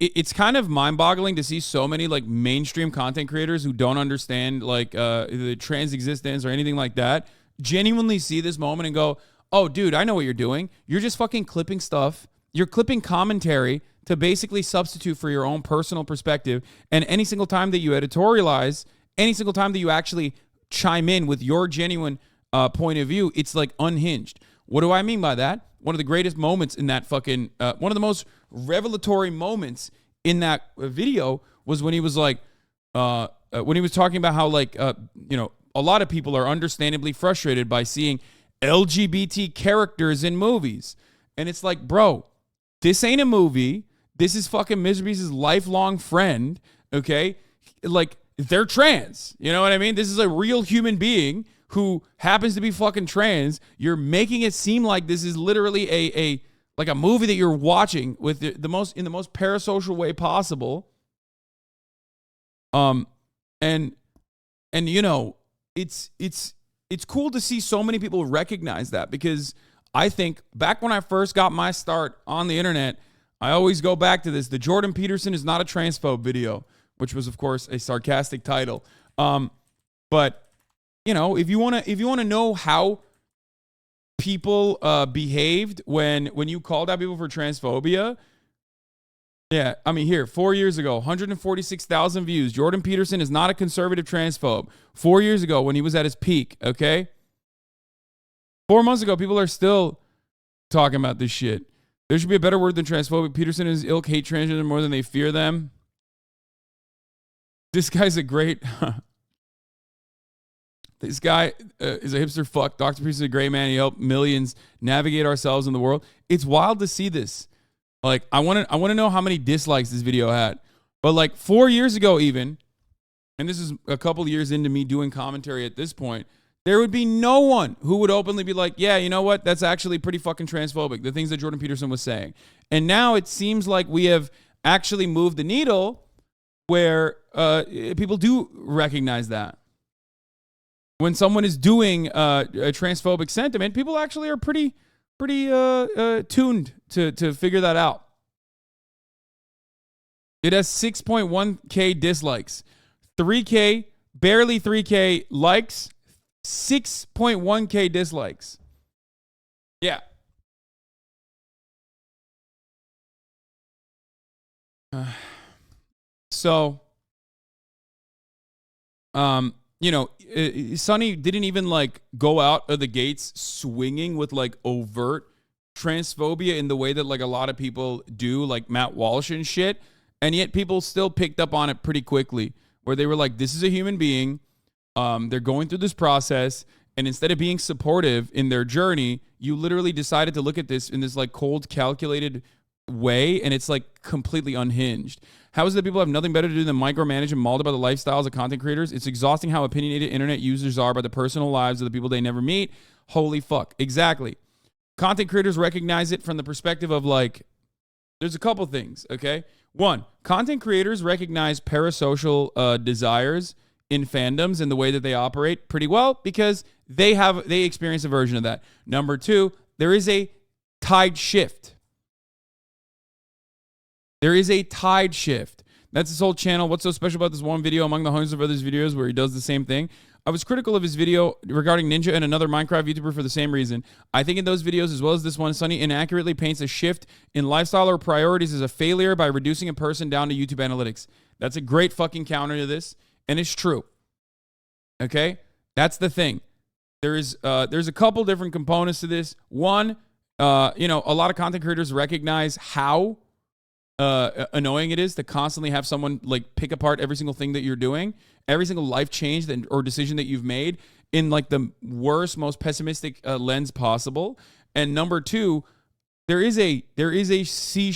it's kind of mind-boggling to see so many like mainstream content creators who don't understand like the trans existence or anything like that genuinely see this moment and go, oh, dude, I know what you're doing. You're just fucking clipping stuff. You're clipping commentary to basically substitute for your own personal perspective. And any single time that you editorialize, any single time that you actually chime in with your genuine point of view, it's like unhinged. What do I mean by that? One of the greatest moments in that fucking, one of the most revelatory moments in that video was when he was like, when he was talking about how like, you know, a lot of people are understandably frustrated by seeing LGBT characters in movies. And it's like, bro, this ain't a movie. This is fucking Mr. Beast's lifelong friend, okay? Like, they're trans. You know what I mean? This is a real human being who happens to be fucking trans. You're making it seem like this is literally a movie that you're watching with the most parasocial way possible. And you know, it's cool to see so many people recognize that, because I think back when I first got my start on the internet, I always go back to this. The Jordan Peterson is not a transphobe video, which was of course a sarcastic title. But you know, if you want to know how people behaved when you called out people for transphobia, yeah, I mean, here, 4 years ago, 146,000 views. Jordan Peterson is not a conservative transphobe. 4 years ago when he was at his peak, okay? 4 months ago, people are still talking about this shit. There should be a better word than transphobic. Peterson and his ilk hate transgender more than they fear them. This guy's a great... This guy is a hipster fuck. Dr. Peterson is a great man. He helped millions navigate ourselves in the world. It's wild to see this. Like, I want to know how many dislikes this video had. But like 4 years ago even, and this is a couple years into me doing commentary at this point, there would be no one who would openly be like, yeah, you know what? That's actually pretty fucking transphobic, the things that Jordan Peterson was saying. And now it seems like we have actually moved the needle where people do recognize that. When someone is doing a transphobic sentiment, people actually are pretty tuned to figure that out. It has 6.1K dislikes, 3K, barely 3K likes, 6.1K dislikes. Yeah. You know, Sonny didn't even like go out of the gates swinging with like overt transphobia in the way that like a lot of people do, like Matt Walsh and shit. And yet people still picked up on it pretty quickly, where they were like, this is a human being. They're going through this process. And instead of being supportive in their journey, you literally decided to look at this in this like cold, calculated way. And it's like completely unhinged. How is it that people have nothing better to do than micromanage and mauled about the lifestyles of content creators? It's exhausting how opinionated internet users are about the personal lives of the people they never meet. Holy fuck. Exactly. Content creators recognize it from the perspective of like, there's a couple things, okay? One, content creators recognize parasocial desires in fandoms and the way that they operate pretty well because they experience a version of that. Number two, there is a tide shift. There is a tide shift. That's his whole channel. What's so special about this one video among the hundreds of others videos where he does the same thing? I was critical of his video regarding Ninja and another Minecraft YouTuber for the same reason. I think in those videos, as well as this one, Sonny inaccurately paints a shift in lifestyle or priorities as a failure by reducing a person down to YouTube analytics. That's a great fucking counter to this, and it's true. Okay? That's the thing. There's a couple different components to this. One, you know, a lot of content creators recognize how annoying it is to constantly have someone like pick apart every single thing that you're doing, every single life change or decision that you've made in like the worst, most pessimistic lens possible. And number two, there is a sea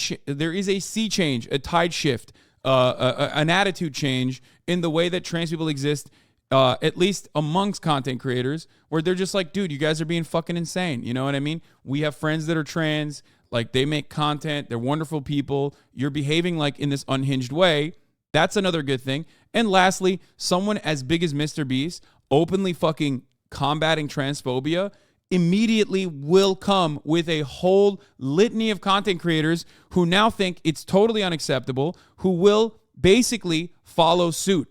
change, a tide shift, an attitude change in the way that trans people exist, at least amongst content creators, where they're just like, dude, you guys are being fucking insane. You know what I mean? We have friends that are trans. Like, they make content. They're wonderful people. You're behaving like in this unhinged way. That's another good thing. And lastly, someone as big as Mr. Beast openly fucking combating transphobia immediately will come with a whole litany of content creators who now think it's totally unacceptable, who will basically follow suit.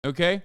Okay?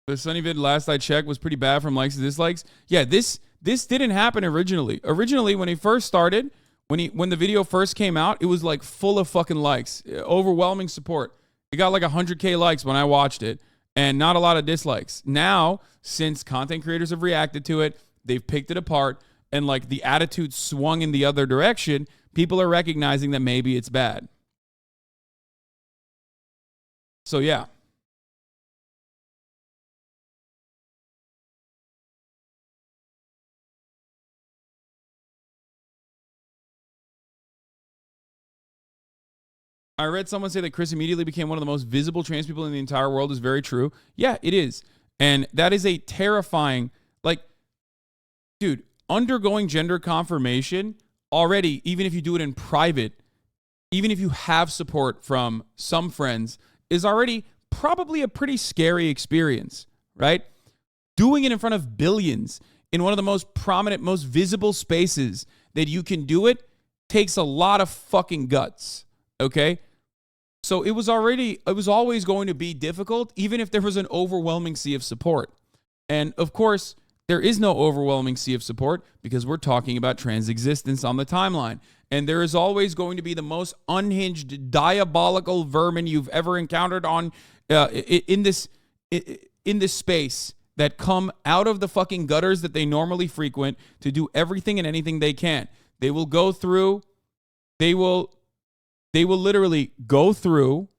The Sunny vid last I checked was pretty bad from likes to dislikes. Yeah, this didn't happen originally. Originally, when he first started, when the video first came out, it was like full of fucking likes, overwhelming support. It got like 100K likes when I watched it, and not a lot of dislikes. Now, since content creators have reacted to it, they've picked it apart, and like the attitude swung in the other direction, people are recognizing that maybe it's bad. So yeah. I read someone say that Chris immediately became one of the most visible trans people in the entire world is very true. Yeah, it is. And that is a terrifying, like, dude, undergoing gender confirmation already, even if you do it in private, even if you have support from some friends, is already probably a pretty scary experience, right? Doing it in front of billions in one of the most prominent, most visible spaces that you can do it takes a lot of fucking guts, okay? So it was always going to be difficult, even if there was an overwhelming sea of support. And of course, there is no overwhelming sea of support because we're talking about trans existence on the timeline. And there is always going to be the most unhinged, diabolical vermin you've ever encountered on in this space that come out of the fucking gutters that they normally frequent to do everything and anything they can. They will go through, they will literally go through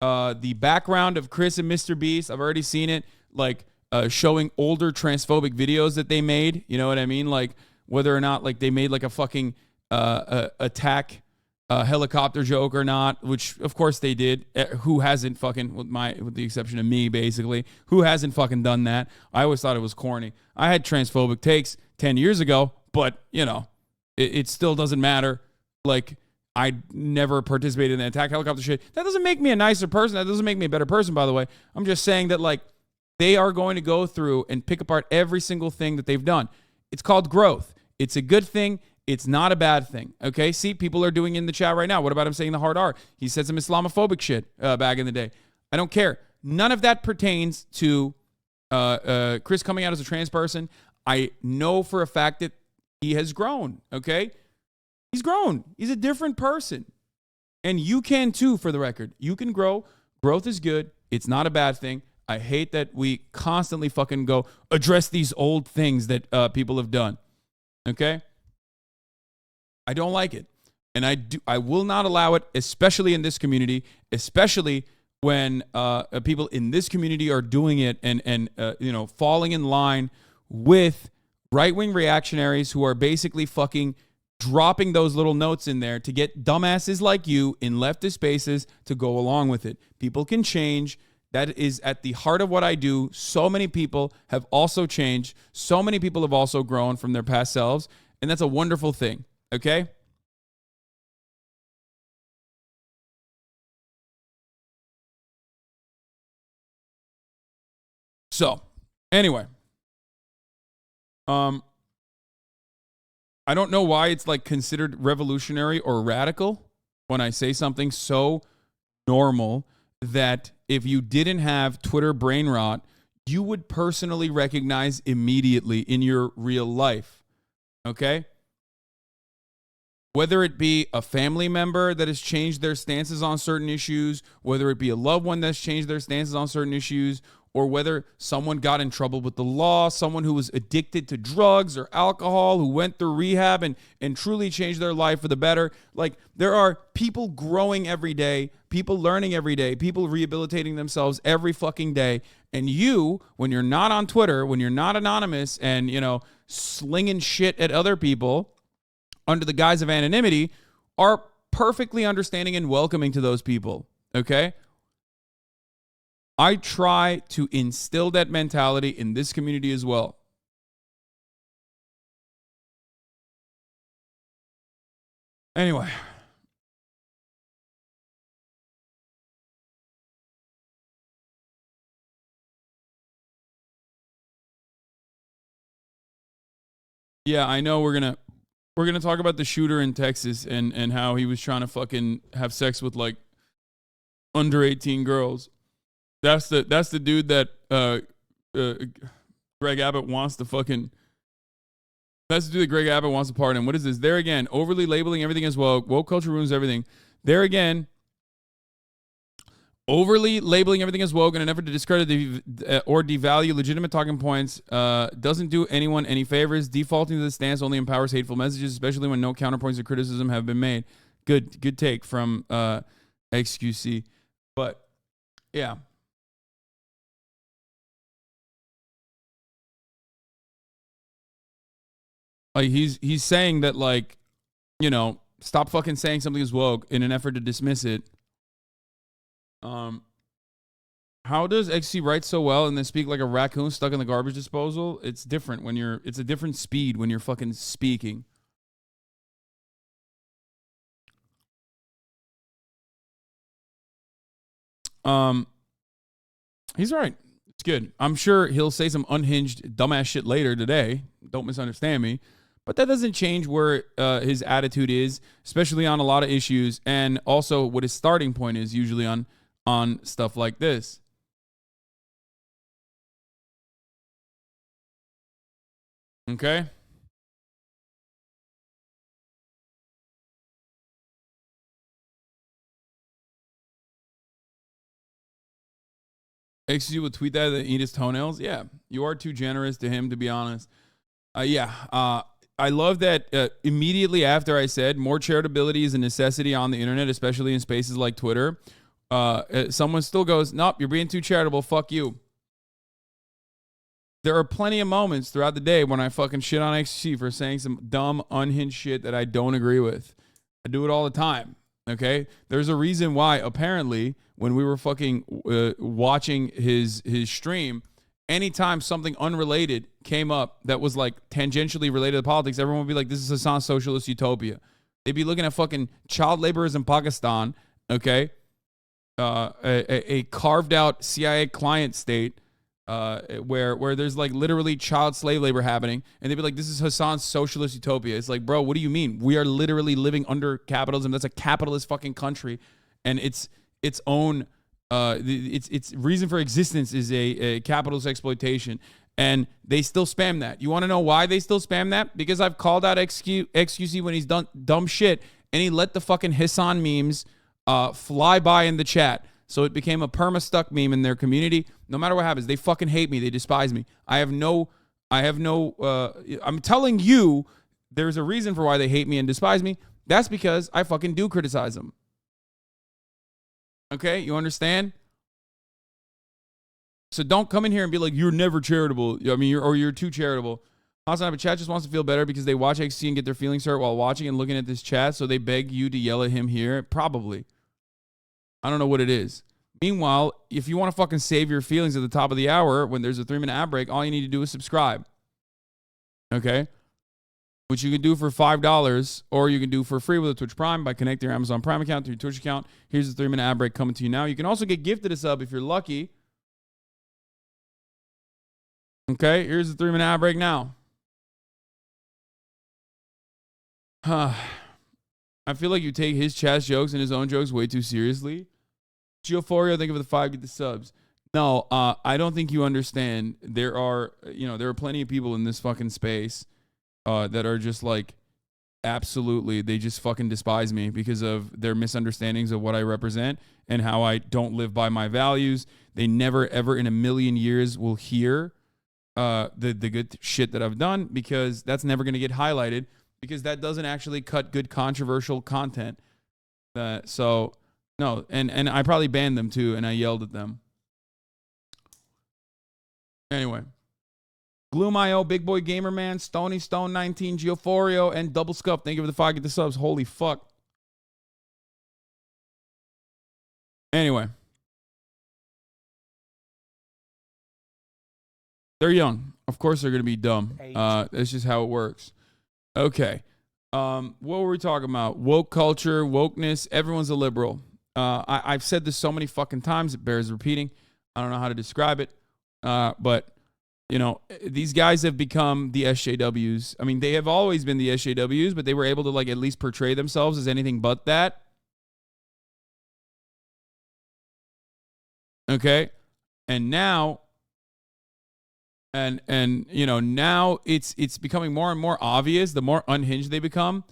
the background of Chris and Mr. Beast. I've already seen it, like showing older transphobic videos that they made. You know what I mean? Like whether or not like they made like a fucking attack helicopter joke or not, which of course they did. Who hasn't fucking, with the exception of me, basically, who hasn't fucking done that? I always thought it was corny. I had transphobic takes 10 years ago, but you know, it still doesn't matter. Like, I never participated in the attack helicopter shit. That doesn't make me a nicer person. That doesn't make me a better person, by the way. I'm just saying that, like, they are going to go through and pick apart every single thing that they've done. It's called growth. It's a good thing. It's not a bad thing, okay? See, people are doing in the chat right now. What about him saying the hard R? He said some Islamophobic shit back in the day. I don't care. None of that pertains to Chris coming out as a trans person. I know for a fact that he has grown, okay? He's grown. He's a different person. And you can too, for the record. You can grow. Growth is good. It's not a bad thing. I hate that we constantly fucking go address these old things that people have done, okay? I don't like it. And I will not allow it, especially in this community, especially when people in this community are doing it and you know, falling in line with right-wing reactionaries who are basically fucking dropping those little notes in there to get dumbasses like you in leftist spaces to go along with it. People can change. That is at the heart of what I do. So many people have also changed. So many people have also grown from their past selves. And that's a wonderful thing. Okay? So, anyway. I don't know why it's like considered revolutionary or radical when I say something so normal that if you didn't have Twitter brain rot, you would personally recognize immediately in your real life. Okay? Whether it be a family member that has changed their stances on certain issues, whether it be a loved one that's changed their stances on certain issues, or whether someone got in trouble with the law, someone who was addicted to drugs or alcohol, who went through rehab and truly changed their life for the better. Like, there are people growing every day, people learning every day, people rehabilitating themselves every fucking day. And you, when you're not on Twitter, when you're not anonymous and, you know, slinging shit at other people under the guise of anonymity, are perfectly understanding and welcoming to those people, okay? I try to instill that mentality in this community as well. Anyway. Yeah, I know we're gonna talk about the shooter in Texas and how he was trying to fucking have sex with like under 18 girls. That's the dude that Greg Abbott wants to fucking. That's the dude that Greg Abbott wants to pardon. What is this? There again, overly labeling everything as woke. Woke culture ruins everything. There again, overly labeling everything as woke in an effort to discredit or devalue legitimate talking points doesn't do anyone any favors. Defaulting to this stance only empowers hateful messages, especially when no counterpoints of criticism have been made. Good take from XQC. But yeah. Like he's saying that, like, you know, stop fucking saying something is woke in an effort to dismiss it. How does XC write so well and then speak like a raccoon stuck in the garbage disposal? It's different when it's a different speed when you're fucking speaking. He's right. It's good. I'm sure he'll say some unhinged dumbass shit later today. Don't misunderstand me. But that doesn't change where his attitude is, especially on a lot of issues, and also what his starting point is usually on stuff like this. Okay? XU would tweet that and eat his toenails. Yeah, you are too generous to him, to be honest. I love that immediately after I said more charitability is a necessity on the internet, especially in spaces like Twitter, someone still goes, nope, you're being too charitable. Fuck you. There are plenty of moments throughout the day when I fucking shit on XC for saying some dumb, unhinged shit that I don't agree with. I do it all the time. Okay? There's a reason why, apparently, when we were fucking watching his stream, anytime something unrelated came up that was like tangentially related to politics, everyone would be like, this is Hasan's socialist utopia. They'd be looking at fucking child laborers in Pakistan, okay? A carved out CIA client state where there's like literally child slave labor happening, and they'd be like, this is Hasan's socialist utopia. It's like, bro, what do you mean? We are literally living under capitalism. That's a capitalist fucking country, and its own its reason for existence is a capitalist exploitation, and they still spam that. You want to know why they still spam that? Because I've called out XQC when he's done dumb shit, and he let the fucking Hasan memes fly by in the chat. So it became a perma-stuck meme in their community. No matter what happens, they fucking hate me. They despise me. I'm telling you, there's a reason for why they hate me and despise me. That's because I fucking do criticize them. Okay, you understand? So don't come in here and be like, you're never charitable. I mean, you're too charitable. HasanAbi chat just wants to feel better because they watch XC and get their feelings hurt while watching and looking at this chat, so they beg you to yell at him here. Probably. I don't know what it is. Meanwhile, if you want to fucking save your feelings at the top of the hour when there's a 3-minute ad break, all you need to do is subscribe. Okay? Which you can do for $5, or you can do for free with a Twitch Prime by connecting your Amazon Prime account to your Twitch account. Here's the 3-minute ad break coming to you now. You can also get gifted a sub if you're lucky. Okay, here's the 3-minute ad break now. I feel like you take his chat's jokes and his own jokes way too seriously. Geophoria, think of the 5, get the subs. No, I don't think you understand. There are plenty of people in this fucking space that are just like, absolutely, they just fucking despise me because of their misunderstandings of what I represent and how I don't live by my values. They never, ever in a million years will hear the good shit that I've done, because that's never going to get highlighted, because that doesn't actually cut good controversial content. So, no, and I probably banned them too, and I yelled at them. Anyway. Gloom.io, Big Boy Gamer Man, Stony Stone 19, Geophorio, and Double Scuff. Thank you for the 5, get the subs. Holy fuck. Anyway. They're young. Of course they're going to be dumb. That's just how it works. Okay. What were we talking about? Woke culture, wokeness. Everyone's a liberal. I've said this so many fucking times, it bears repeating. I don't know how to describe it. But, you know, these guys have become the SJWs. I mean, they have always been the SJWs, but they were able to, like, at least portray themselves as anything but that. Okay? And now... And you know, now it's becoming more and more obvious. The more unhinged they become,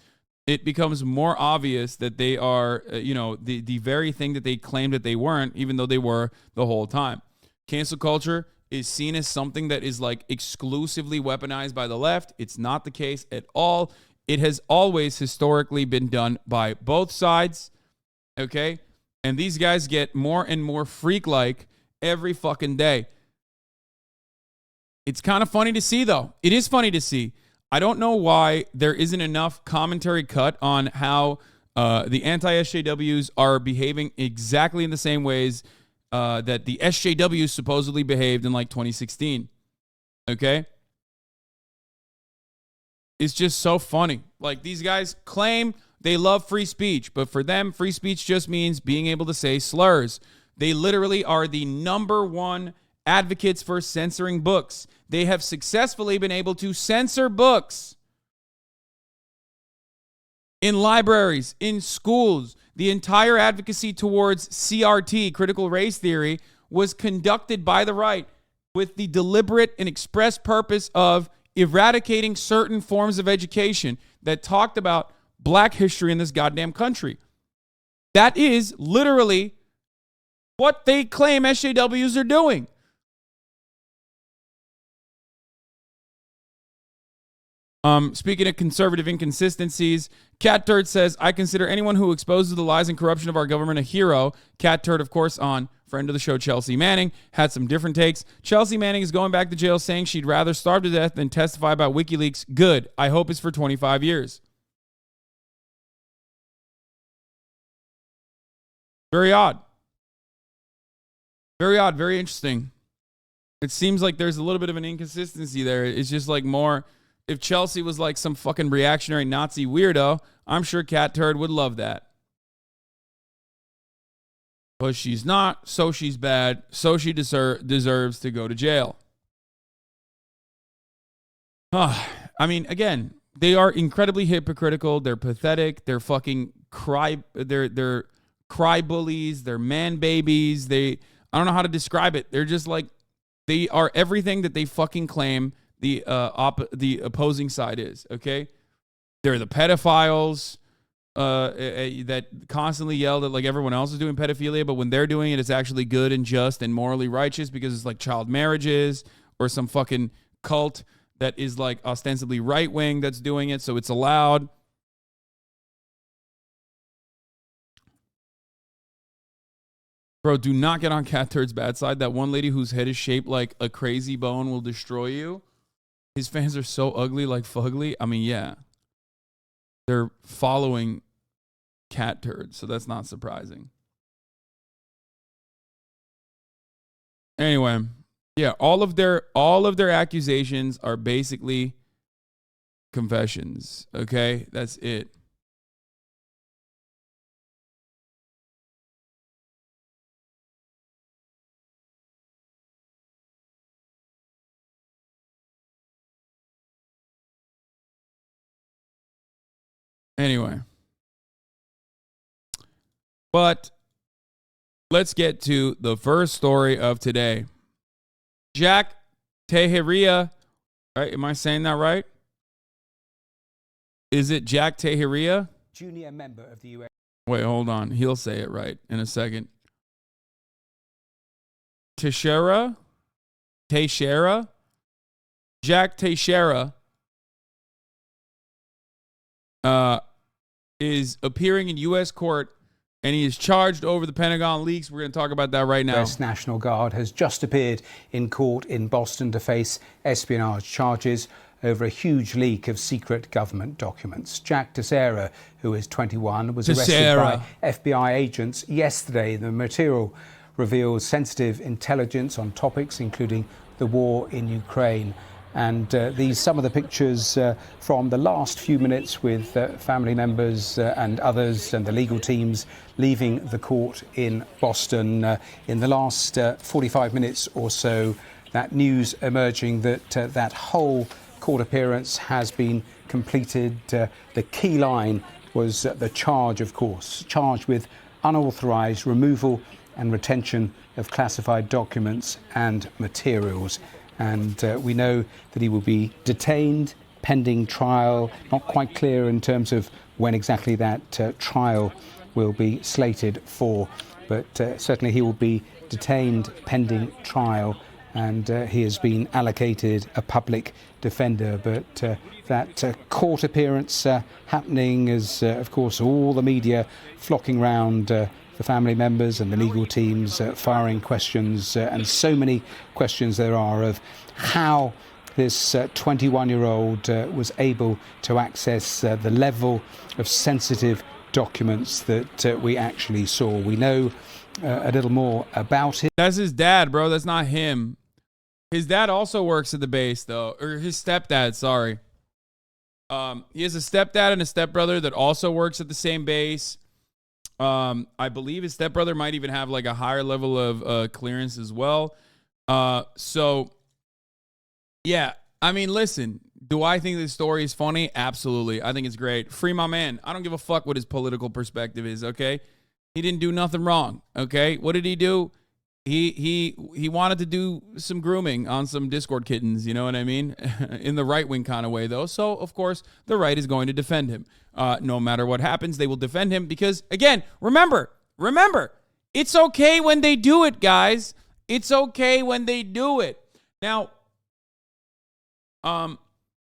it becomes more obvious that they are, the very thing that they claimed that they weren't, even though they were the whole time. Cancel culture is seen as something that is like exclusively weaponized by the left. It's not the case at all. It has always historically been done by both sides. Okay? And these guys get more and more freak-like every fucking day. It's kind of funny to see, though. It is funny to see. I don't know why there isn't enough commentary cut on how The anti-SJWs are behaving exactly in the same ways that the SJWs supposedly behaved in like 2016. Okay? It's just so funny. Like, these guys claim they love free speech, but for them, free speech just means being able to say slurs. They literally are the #1 advocates for censoring books. They have successfully been able to censor books in libraries, in schools. The entire advocacy towards CRT, critical race theory, was conducted by the right with the deliberate and express purpose of eradicating certain forms of education that talked about black history in this goddamn country. That is literally what they claim SJWs are doing. Speaking of conservative inconsistencies, Cat Turd says, I consider anyone who exposes the lies and corruption of our government a hero. Cat Turd, of course, on friend of the show, Chelsea Manning, had some different takes. Chelsea Manning is going back to jail saying she'd rather starve to death than testify about WikiLeaks. Good. I hope it's for 25 years. Very odd. Very odd. Very interesting. It seems like there's a little bit of an inconsistency there. It's just like more... If Chelsea was like some fucking reactionary Nazi weirdo, I'm sure Cat Turd would love that. But she's not, so she's bad, so she deserves to go to jail. I mean, again, they are incredibly hypocritical. They're pathetic. They're fucking they're cry bullies. They're man babies. I don't know how to describe it. They're just like, they are everything that they fucking claim the opposing side is, okay? They're the pedophiles that constantly yell that like everyone else is doing pedophilia, but when they're doing it, it's actually good and just and morally righteous because it's like child marriages or some fucking cult that is like ostensibly right-wing that's doing it, so it's allowed. Bro, do not get on Cat Turd's bad side. That one lady whose head is shaped like a crazy bone will destroy you. His fans are so ugly, like fugly. I mean, yeah. They're following Cat Turd, so that's not surprising. Anyway, yeah, all of their accusations are basically confessions, okay? That's it. Anyway, but let's get to the first story of today. Jack Teixeira, right? Am I saying that right? Is it Jack Teixeira? Junior member of the UN. Wait, hold on. He'll say it right in a second. Teixeira? Jack Teixeira is appearing in U.S. court, and he is charged over the Pentagon leaks. We're going to talk about that right now. U.S. National Guard has just appeared in court in Boston to face espionage charges over a huge leak of secret government documents. Jack Teixeira, who is 21, was arrested by FBI agents yesterday. The material reveals sensitive intelligence on topics including the war in Ukraine. And these some of the pictures from the last few minutes with family members and others and the legal teams leaving the court in Boston. In the last 45 minutes or so, that news emerging that that whole court appearance has been completed. The key line was the charge, of course, charged with unauthorized removal and retention of classified documents and materials. And we know that he will be detained pending trial. Not quite clear in terms of when exactly that trial will be slated for, but certainly he will be detained pending trial, and he has been allocated a public defender. But that court appearance happening as, of course, all the media flocking round the family members and the legal teams firing questions, and so many questions there are of how this 21-year-old was able to access the level of sensitive documents that we actually saw. We know a little more about it. That's his dad, bro. That's not him. His dad also works at the base, though. Or his stepdad, sorry. He has a stepdad and a stepbrother that also works at the same base. I believe his stepbrother might even have like a higher level of clearance as well. So, yeah. I mean, listen. Do I think this story is funny? Absolutely. I think it's great. Free my man. I don't give a fuck what his political perspective is, okay? He didn't do nothing wrong, okay? What did he do? He wanted to do some grooming on some Discord kittens, you know what I mean? In the right-wing kind of way, though. So, of course, the right is going to defend him. No matter what happens, they will defend him because, again, remember, it's okay when they do it, guys. It's okay when they do it. Now,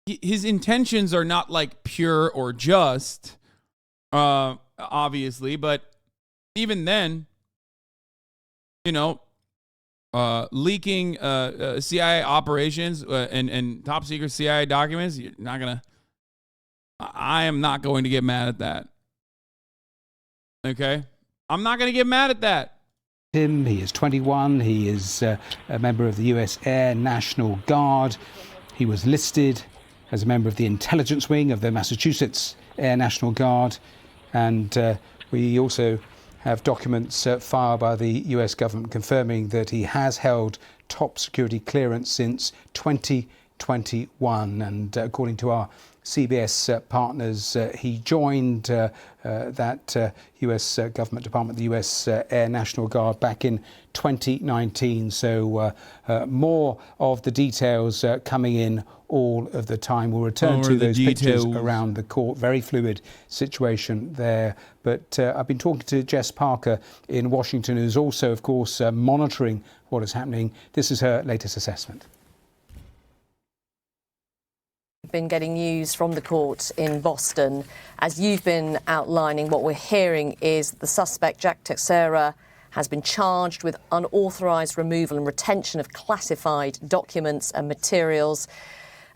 his intentions are not like pure or just, obviously, but even then, you know, leaking CIA operations and top secret CIA documents, you're not gonna. I am not going to get mad at that. Okay, I'm not going to get mad at that. He is 21. He is a member of the U.S. Air National Guard. He was listed as a member of the intelligence wing of the Massachusetts Air National Guard. And we also have documents filed by the US government confirming that he has held top security clearance since 2021. And according to our CBS partners, he joined that US government department, the US Air National Guard, back in 2019. So more of the details coming in all of the time. We'll return to those pictures around the court. Very fluid situation there. But I've been talking to Jess Parker in Washington, who's also, of course, monitoring what is happening. This is her latest assessment. Been getting news from the court in Boston. As you've been outlining, what we're hearing is the suspect, Jack Teixeira, has been charged with unauthorized removal and retention of classified documents and materials.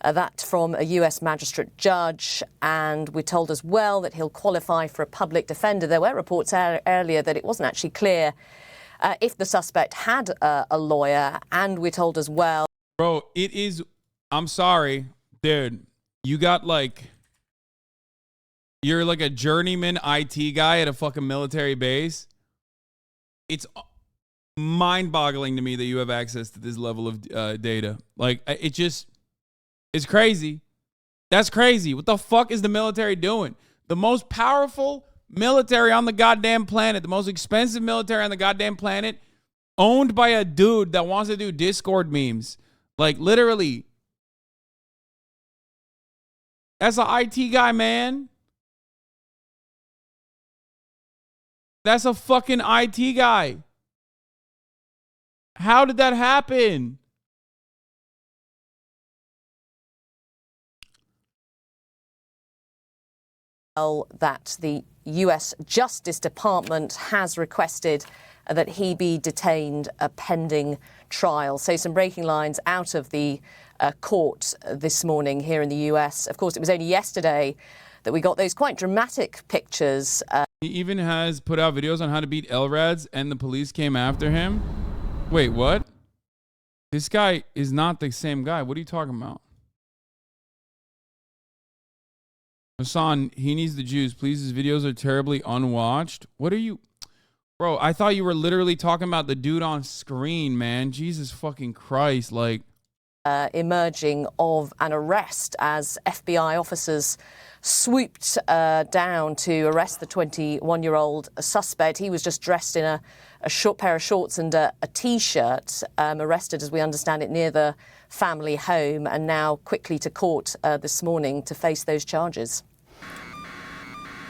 That from a US magistrate judge, and we're told as well that he'll qualify for a public defender. There were reports earlier that it wasn't actually clear if the suspect had a lawyer, and we're told as well. Bro, it is, I'm sorry, dude, you got like, you're like a journeyman IT guy at a fucking military base. It's mind-boggling to me that you have access to this level of data. Like, it just... It's crazy. That's crazy. What the fuck is the military doing? The most powerful military on the goddamn planet, the most expensive military on the goddamn planet, owned by a dude that wants to do Discord memes. Like, literally. That's an IT guy, man. That's a fucking IT guy. How did that happen? That the US Justice Department has requested that he be detained pending trial. So some breaking lines out of the court this morning here in the US. Of course, it was only yesterday that we got those quite dramatic pictures. He even has put out videos on how to beat LRADs, and the police came after him. Wait, what? This guy is not the same guy. What are you talking about? Hasan, he needs the juice. Please, his videos are terribly unwatched. What are you... Bro, I thought you were literally talking about the dude on screen, man. Jesus fucking Christ, like... Emerging of an arrest as FBI officers swooped down to arrest the 21-year-old suspect. He was just dressed in a short pair of shorts and a T-shirt, arrested, as we understand it, near the family home, and now quickly to court this morning to face those charges.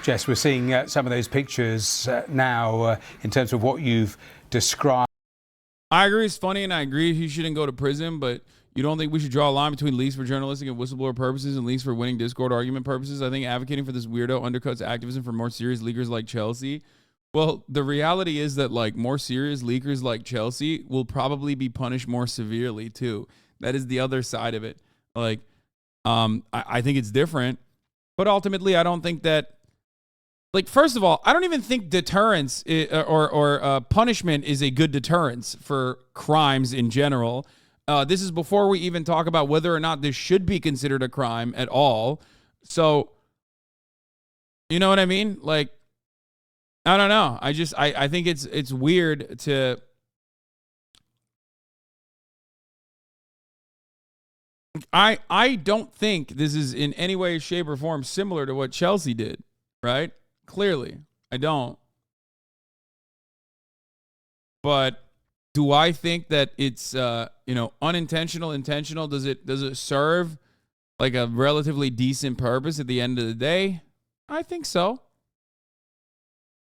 Jess, we're seeing some of those pictures now in terms of what you've described. I agree it's funny, and I agree he shouldn't go to prison, but you don't think we should draw a line between leaks for journalistic and whistleblower purposes and leaks for winning Discord argument purposes? I think advocating for this weirdo undercuts activism for more serious leakers like Chelsea. Well, the reality is that, like, more serious leakers like Chelsea will probably be punished more severely, too. That is the other side of it. Like, I think it's different. But ultimately, I don't think that Like, first of all, I don't even think deterrence or punishment is a good deterrence for crimes in general. This is before we even talk about whether or not this should be considered a crime at all. So, you know what I mean? Like, I don't know. I think it's weird to... I don't think this is in any way, shape, or form similar to what Chelsea did, right? Clearly, I don't. But do I think that it's unintentional, intentional? Does it serve like a relatively decent purpose at the end of the day? I think so.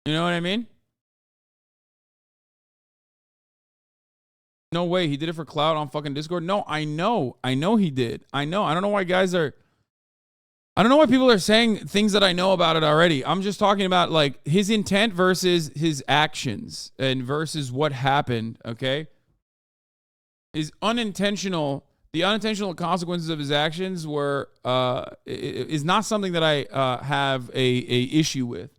You know what I mean? No way. He did it for clout on fucking Discord. No, I know he did. I know. I don't know why I don't know why people are saying things that I know about it already. I'm just talking about like his intent versus his actions and versus what happened, okay? The unintentional consequences of his actions is not something that I have a issue with.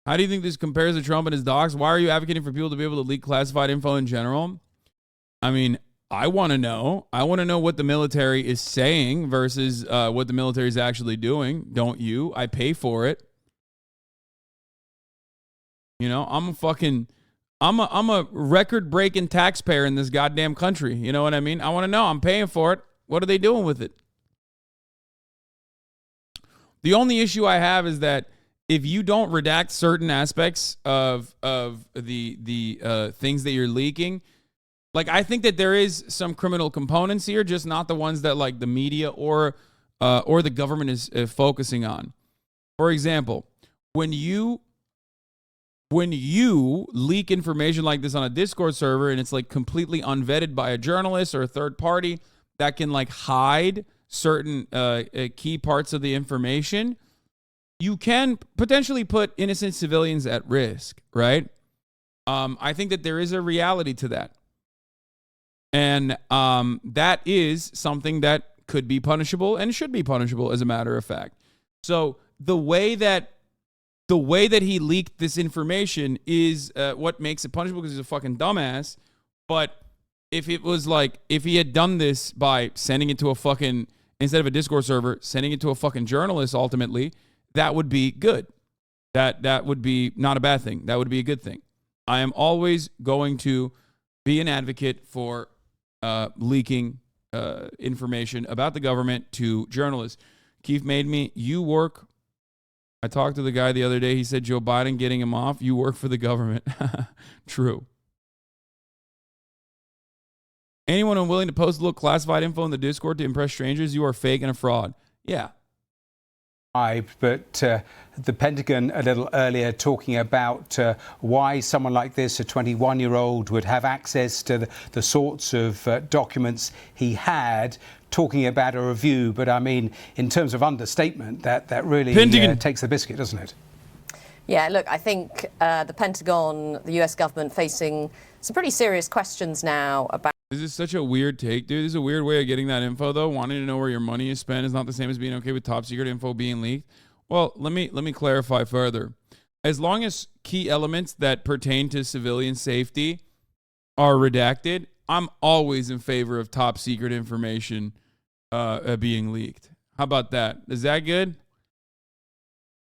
How do you think this compares to Trump and his docs? Why are you advocating for people to be able to leak classified info in general? I mean, I want to know. I want to know what the military is saying versus what the military is actually doing. Don't you? I pay for it. You know, I'm a record-breaking taxpayer in this goddamn country. You know what I mean? I want to know. I'm paying for it. What are they doing with it? The only issue I have is that if you don't redact certain aspects of the things that you're leaking, like I think that there is some criminal components here, just not the ones that like the media or the government is focusing on. For example, when you leak information like this on a Discord server and it's like completely unvetted by a journalist or a third party that can like hide certain key parts of the information, you can potentially put innocent civilians at risk, right? I think that there is a reality to that. And that is something that could be punishable and should be punishable, as a matter of fact. So the way that he leaked this information is what makes it punishable, because he's a fucking dumbass. But if it was like, if he had done this by sending it to a fucking, instead of a Discord server, sending it to a fucking journalist ultimately, that would be good. That would be not a bad thing. That would be a good thing. I am always going to be an advocate for leaking information about the government to journalists. Keith made me, you work. I talked to the guy the other day. He said, Joe Biden getting him off. You work for the government. True. Anyone unwilling to post a little classified info in the Discord to impress strangers, you are fake and a fraud. Yeah. But the Pentagon a little earlier talking about why someone like this, a 21-year-old, would have access to the sorts of documents he had, talking about a review. But I mean, in terms of understatement, that really takes the biscuit, doesn't it? Yeah, look, I think the Pentagon, the US government, facing some pretty serious questions now about... This is such a weird take, dude. This is a weird way of getting that info, though. Wanting to know where your money is spent is not the same as being okay with top secret info being leaked. Well, let me clarify further. As long as key elements that pertain to civilian safety are redacted, I'm always in favor of top secret information being leaked. How about that? Is that good?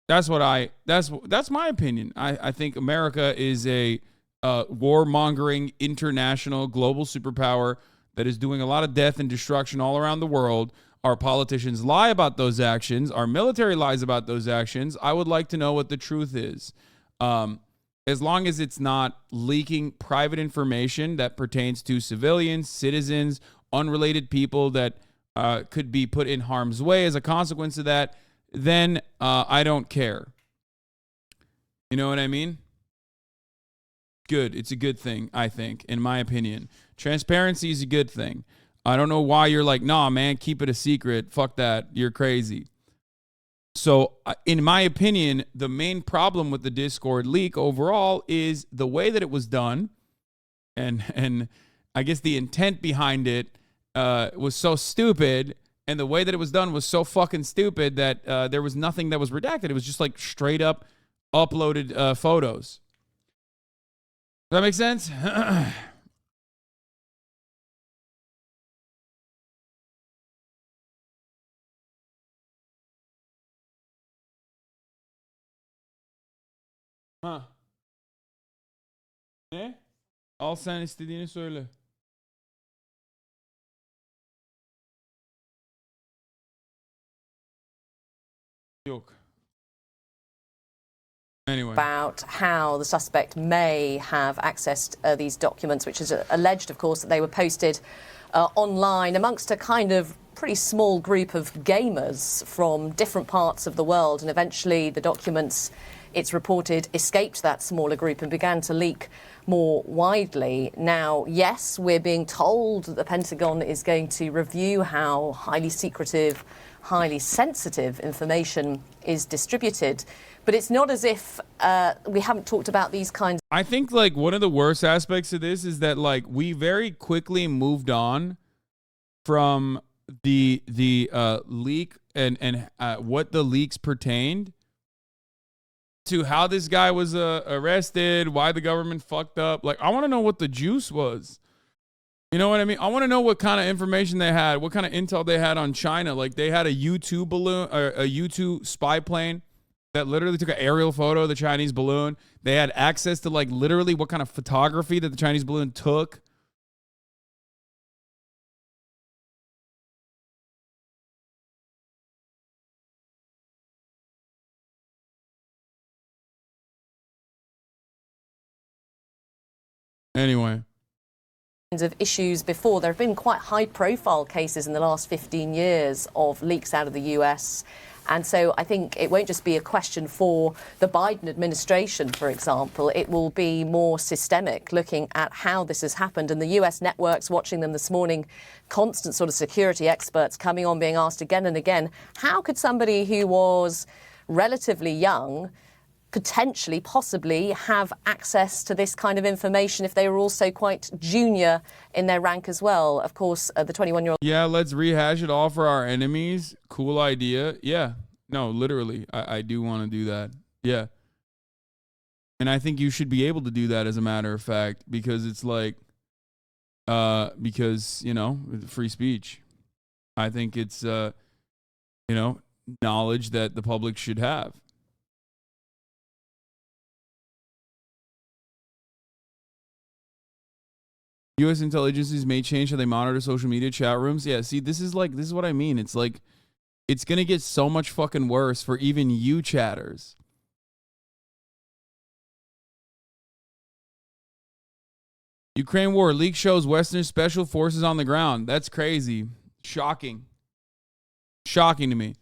That's my opinion. I think America is a warmongering international global superpower that is doing a lot of death and destruction all around the world. Our politicians lie about those actions. Our military lies about those actions. I would like to know what the truth is. As long as it's not leaking private information that pertains to civilians, citizens, unrelated people that could be put in harm's way as a consequence of that, then I don't care. You know what I mean? Good. It's a good thing, I think, in my opinion. Transparency is a good thing. I don't know why you're like, nah, man, keep it a secret. Fuck that. You're crazy. So, in my opinion, the main problem with the Discord leak overall is the way that it was done. And I guess the intent behind it was so stupid, and the way that it was done was so fucking stupid that there was nothing that was redacted. It was just like straight up uploaded photos. Does that make sense? Ha. Ne? Al sen istediğini söyle. Yok. Anyway. About how the suspect may have accessed these documents, which is alleged, of course, that they were posted online amongst a kind of pretty small group of gamers from different parts of the world. And eventually the documents, it's reported, escaped that smaller group and began to leak more widely. Now, yes, we're being told that the Pentagon is going to review how highly secretive, highly sensitive information is distributed. But it's not as if we haven't talked about these kinds. I think like one of the worst aspects of this is that like we very quickly moved on from the leak and what the leaks pertained to how this guy was arrested, why the government fucked up. Like, I want to know what the juice was. You know what I mean? I want to know what kind of information they had, what kind of intel they had on China. Like, they had a U-2 balloon, a U-2 spy plane that literally took an aerial photo of the Chinese balloon. They had access to, like, literally what kind of photography that the Chinese balloon took. Anyway. Of issues before. There have been quite high-profile cases in the last 15 years of leaks out of the US. And so I think it won't just be a question for the Biden administration, for example. It will be more systemic, looking at how this has happened. And the US networks, watching them this morning, constant sort of security experts coming on, being asked again and again, how could somebody who was relatively young potentially, possibly have access to this kind of information if they were also quite junior in their rank as well? Of course, the 21-year-old. Yeah, let's rehash it all for our enemies. Cool idea. Yeah. No, literally, I do want to do that. Yeah. And I think you should be able to do that, as a matter of fact, because it's like, because, you know, free speech. I think it's, you know, knowledge that the public should have. U.S. intelligence agencies may change how they monitor social media chat rooms. Yeah, see, this is what I mean. It's like, it's going to get so much fucking worse for even you chatters. Ukraine war. Leak shows Western special forces on the ground. That's crazy. Shocking. Shocking to me.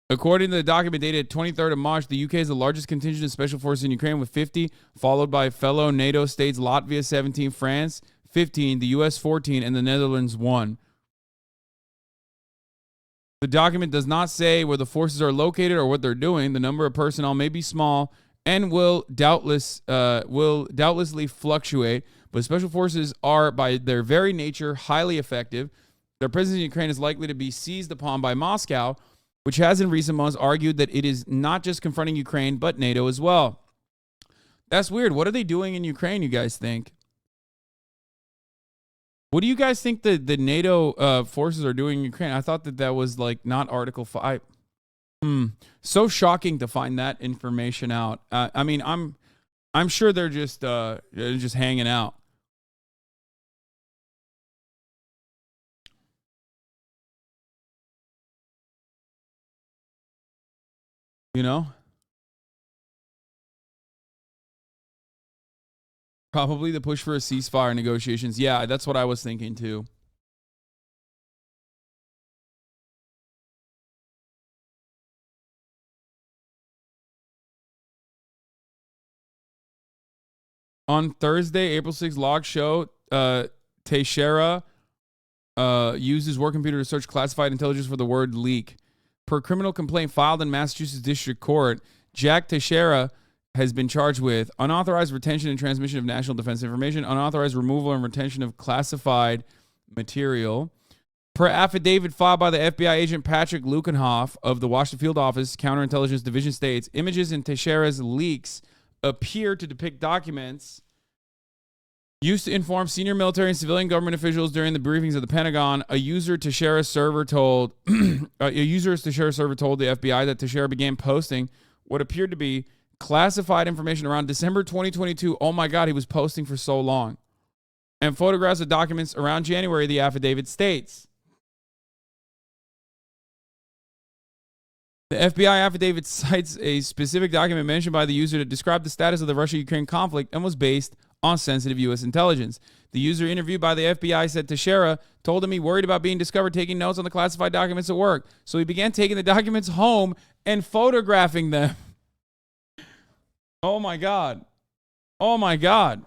According to the document dated 23rd of March, the UK is the largest contingent of special forces in Ukraine with 50, followed by fellow NATO states Latvia 17, France 15, the US 14, and the Netherlands 1. The document does not say where the forces are located or what they're doing. The number of personnel may be small and will doubtlessly fluctuate, but special forces are, by their very nature, highly effective. Their presence in Ukraine is likely to be seized upon by Moscow, which has in recent months argued that it is not just confronting Ukraine, but NATO as well. That's weird. What are they doing in Ukraine, you guys think? What do you guys think the NATO forces are doing in Ukraine? I thought that was like not Article 5. So shocking to find that information out. I mean, I'm sure they're just hanging out. You know? Probably the push for a ceasefire negotiations. Yeah, that's what I was thinking too. On Thursday, April 6th, logs show Teixeira used his work computer to search classified intelligence for the word leak. Per criminal complaint filed in Massachusetts District Court, Jack Teixeira has been charged with unauthorized retention and transmission of national defense information, unauthorized removal and retention of classified material. Per affidavit filed by the FBI agent Patrick Lukenhoff of the Washington Field Office Counterintelligence Division states, images in Teixeira's leaks appear to depict documents used to inform senior military and civilian government officials during the briefings of the Pentagon. A user Teixeira server told the FBI that Teixeira began posting what appeared to be classified information around December 2022. Oh my God, he was posting for so long. And photographs of documents around January, the affidavit states. The FBI affidavit cites a specific document mentioned by the user that described the status of the Russia-Ukraine conflict and was based on sensitive U.S. intelligence. The user interviewed by the FBI said Teixeira told him he worried about being discovered taking notes on the classified documents at work. So he began taking the documents home and photographing them. Oh my God. Oh my God.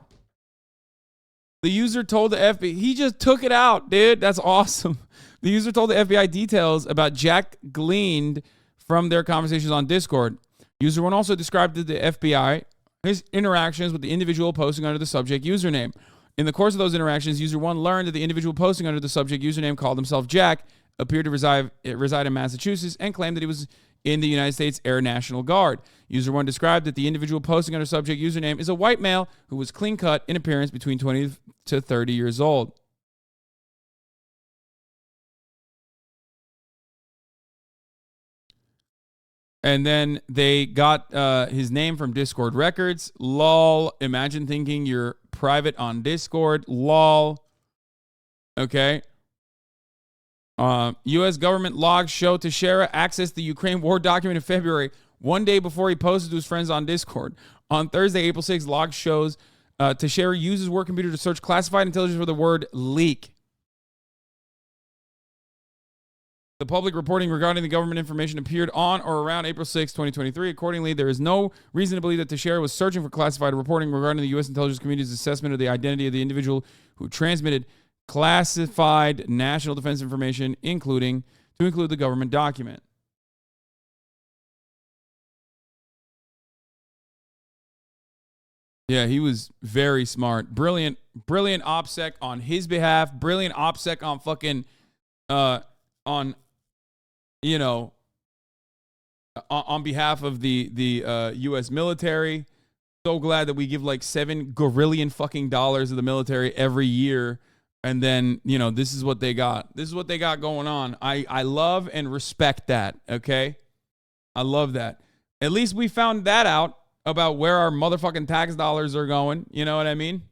The user told the FBI, he just took it out, dude. That's awesome. The user told the FBI details about Jack gleaned from their conversations on Discord. User 1 also described to the FBI his interactions with the individual posting under the subject username. In the course of those interactions, user 1 learned that the individual posting under the subject username called himself Jack appeared to reside in Massachusetts and claimed that he was in the United States Air National Guard. User 1 described that the individual posting under subject username is a white male who was clean-cut in appearance between 20 to 30 years old. And then they got his name from Discord records. Lol. Imagine thinking you're private on Discord. Lol. Okay. U.S. government logs show Teixeira accessed the Ukraine war document in February, one day before he posted to his friends on Discord. On Thursday, April 6th, log shows Teixeira used his work computer to search classified intelligence for the word leak. The public reporting regarding the government information appeared on or around April 6, 2023. Accordingly, there is no reason to believe that Teixeira was searching for classified reporting regarding the U.S. intelligence community's assessment of the identity of the individual who transmitted classified national defense information, to include the government document. Yeah, he was very smart. Brilliant OPSEC on his behalf. Brilliant OPSEC on fucking, on behalf of the U.S. military. So glad that we give like $7 gorillion fucking dollars to the military every year. And then, this is what they got. This is what they got going on. I love and respect that, okay? I love that. At least we found that out about where our motherfucking tax dollars are going. You know what I mean?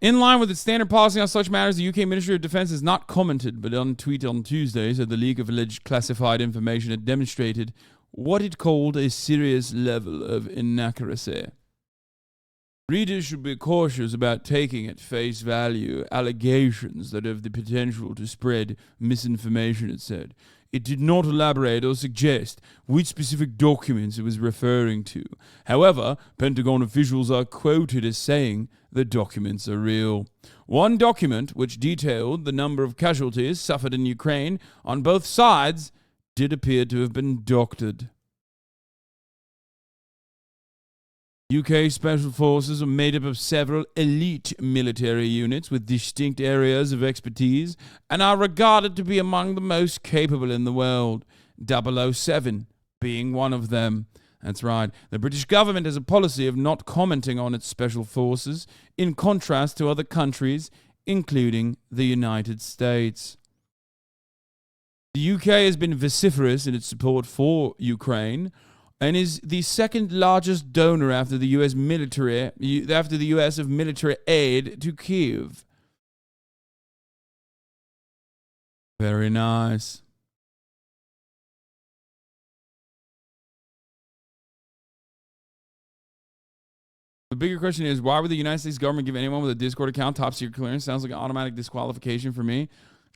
In line with its standard policy on such matters, the UK Ministry of Defence has not commented, but on a tweet on Tuesday said the leak of alleged classified information had demonstrated what it called a serious level of inaccuracy. Readers should be cautious about taking at face value allegations that have the potential to spread misinformation, it said. It did not elaborate or suggest which specific documents it was referring to. However, Pentagon officials are quoted as saying the documents are real. One document, which detailed the number of casualties suffered in Ukraine on both sides, did appear to have been doctored. UK Special Forces are made up of several elite military units with distinct areas of expertise and are regarded to be among the most capable in the world, 007 being one of them. That's right. The British government has a policy of not commenting on its special forces, in contrast to other countries, including the United States. The UK has been vociferous in its support for Ukraine, and is the second largest donor after the U.S. of military aid to Kyiv. Very nice. The bigger question is, why would the United States government give anyone with a Discord account top secret clearance? Sounds like an automatic disqualification for me.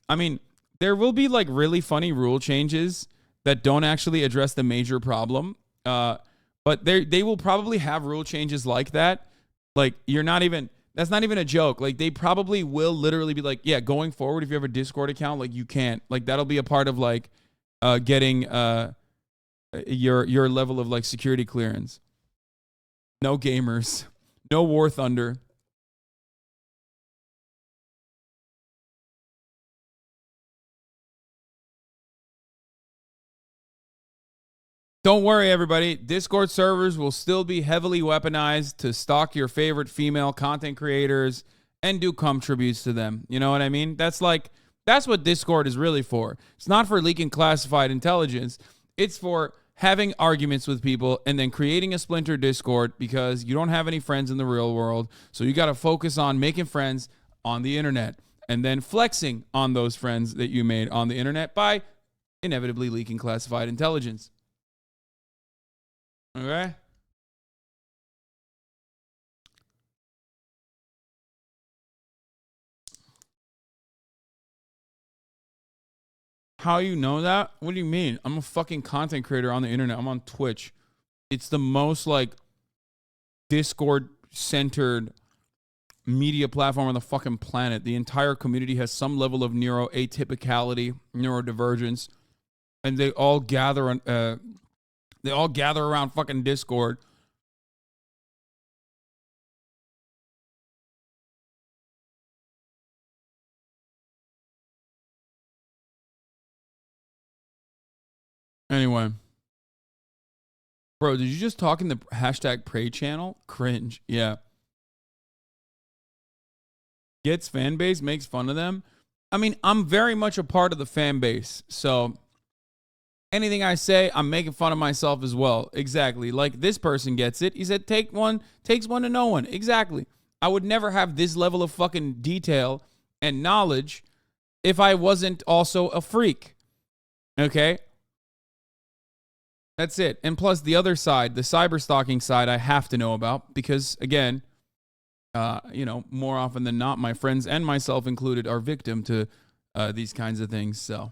I mean, there will be like really funny rule changes that don't actually address the major problem. But they will probably have rule changes like that. Like, you're not even, That's not even a joke. Like, they probably will literally be like, yeah, going forward, if you have a Discord account, like, you can't. Like, that'll be a part of, like, getting your level of, like, security clearance. No gamers. No War Thunder. Don't worry, everybody. Discord servers will still be heavily weaponized to stalk your favorite female content creators and do cum tributes to them. You know what I mean? That's what Discord is really for. It's not for leaking classified intelligence. It's for having arguments with people and then creating a splinter Discord because you don't have any friends in the real world. So you got to focus on making friends on the internet and then flexing on those friends that you made on the internet by inevitably leaking classified intelligence. Okay. How you know that? What do you mean? I'm a fucking content creator on the internet. I'm on Twitch. It's the most like Discord centered media platform on the fucking planet. The entire community has some level of neuroatypicality, neurodivergence, and they all gather on they all gather around fucking Discord. Anyway. Bro, did you just talk in the hashtag Pray channel? Cringe. Yeah. Gets fan base, makes fun of them. I mean, I'm very much a part of the fan base, so anything I say, I'm making fun of myself as well. Exactly. Like this person gets it. He said, takes one to know one. Exactly. I would never have this level of fucking detail and knowledge if I wasn't also a freak. Okay? That's it. And plus the other side, the cyber stalking side, I have to know about because, again, more often than not, my friends and myself included are victim to these kinds of things, so.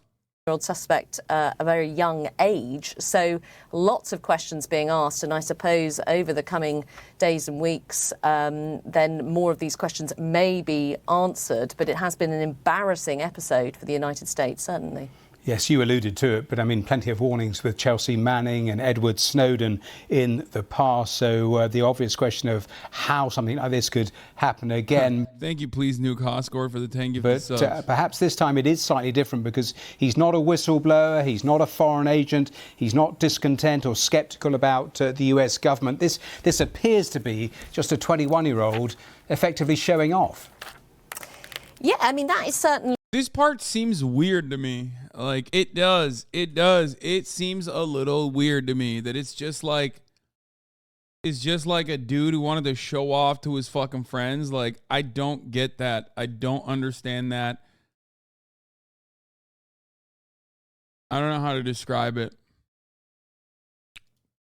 Suspect a very young age, so lots of questions being asked, and I suppose over the coming days and weeks then more of these questions may be answered, but it has been an embarrassing episode for the United States, certainly. Yes, you alluded to it, but I mean, plenty of warnings with Chelsea Manning and Edward Snowden in the past. So the obvious question of how something like this could happen again. Thank you, please, Nuke Hoscore, for the 10 gifted subs. But perhaps this time it is slightly different because he's not a whistleblower, he's not a foreign agent, he's not discontent or sceptical about the US government. This appears to be just a 21-year-old effectively showing off. Yeah, I mean, that is certainly... This part seems weird to me. Like, it does. It seems a little weird to me that it's just like a dude who wanted to show off to his fucking friends. Like, I don't get that. I don't understand that. I don't know how to describe it.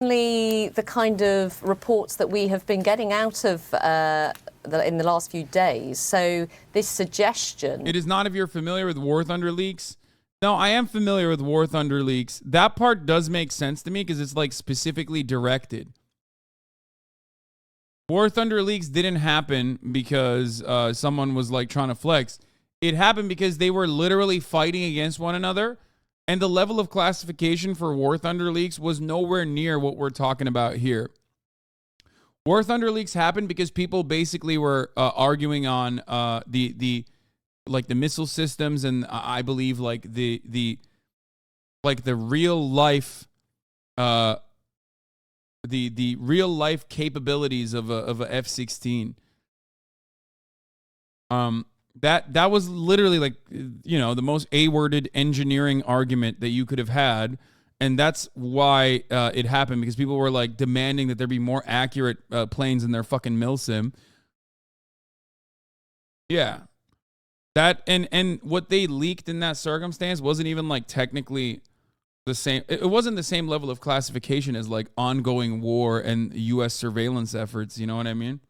The kind of reports that we have been getting out of in the last few days. So this suggestion... It is not if you're familiar with War Thunder leaks. No, I am familiar with War Thunder leaks. That part does make sense to me because it's like specifically directed. War Thunder leaks didn't happen because someone was like trying to flex. It happened because they were literally fighting against one another. And the level of classification for War Thunder leaks was nowhere near what we're talking about here. War Thunder leaks happened because people basically were arguing on the missile systems and I believe like the real life the real life capabilities of a F-16. That was literally like, the most A-worded engineering argument that you could have had. And that's why it happened, because people were like demanding that there be more accurate planes in their fucking milsim. Yeah. That and what they leaked in that circumstance wasn't even like technically the same. It wasn't the same level of classification as like ongoing war and U.S. surveillance efforts. You know what I mean?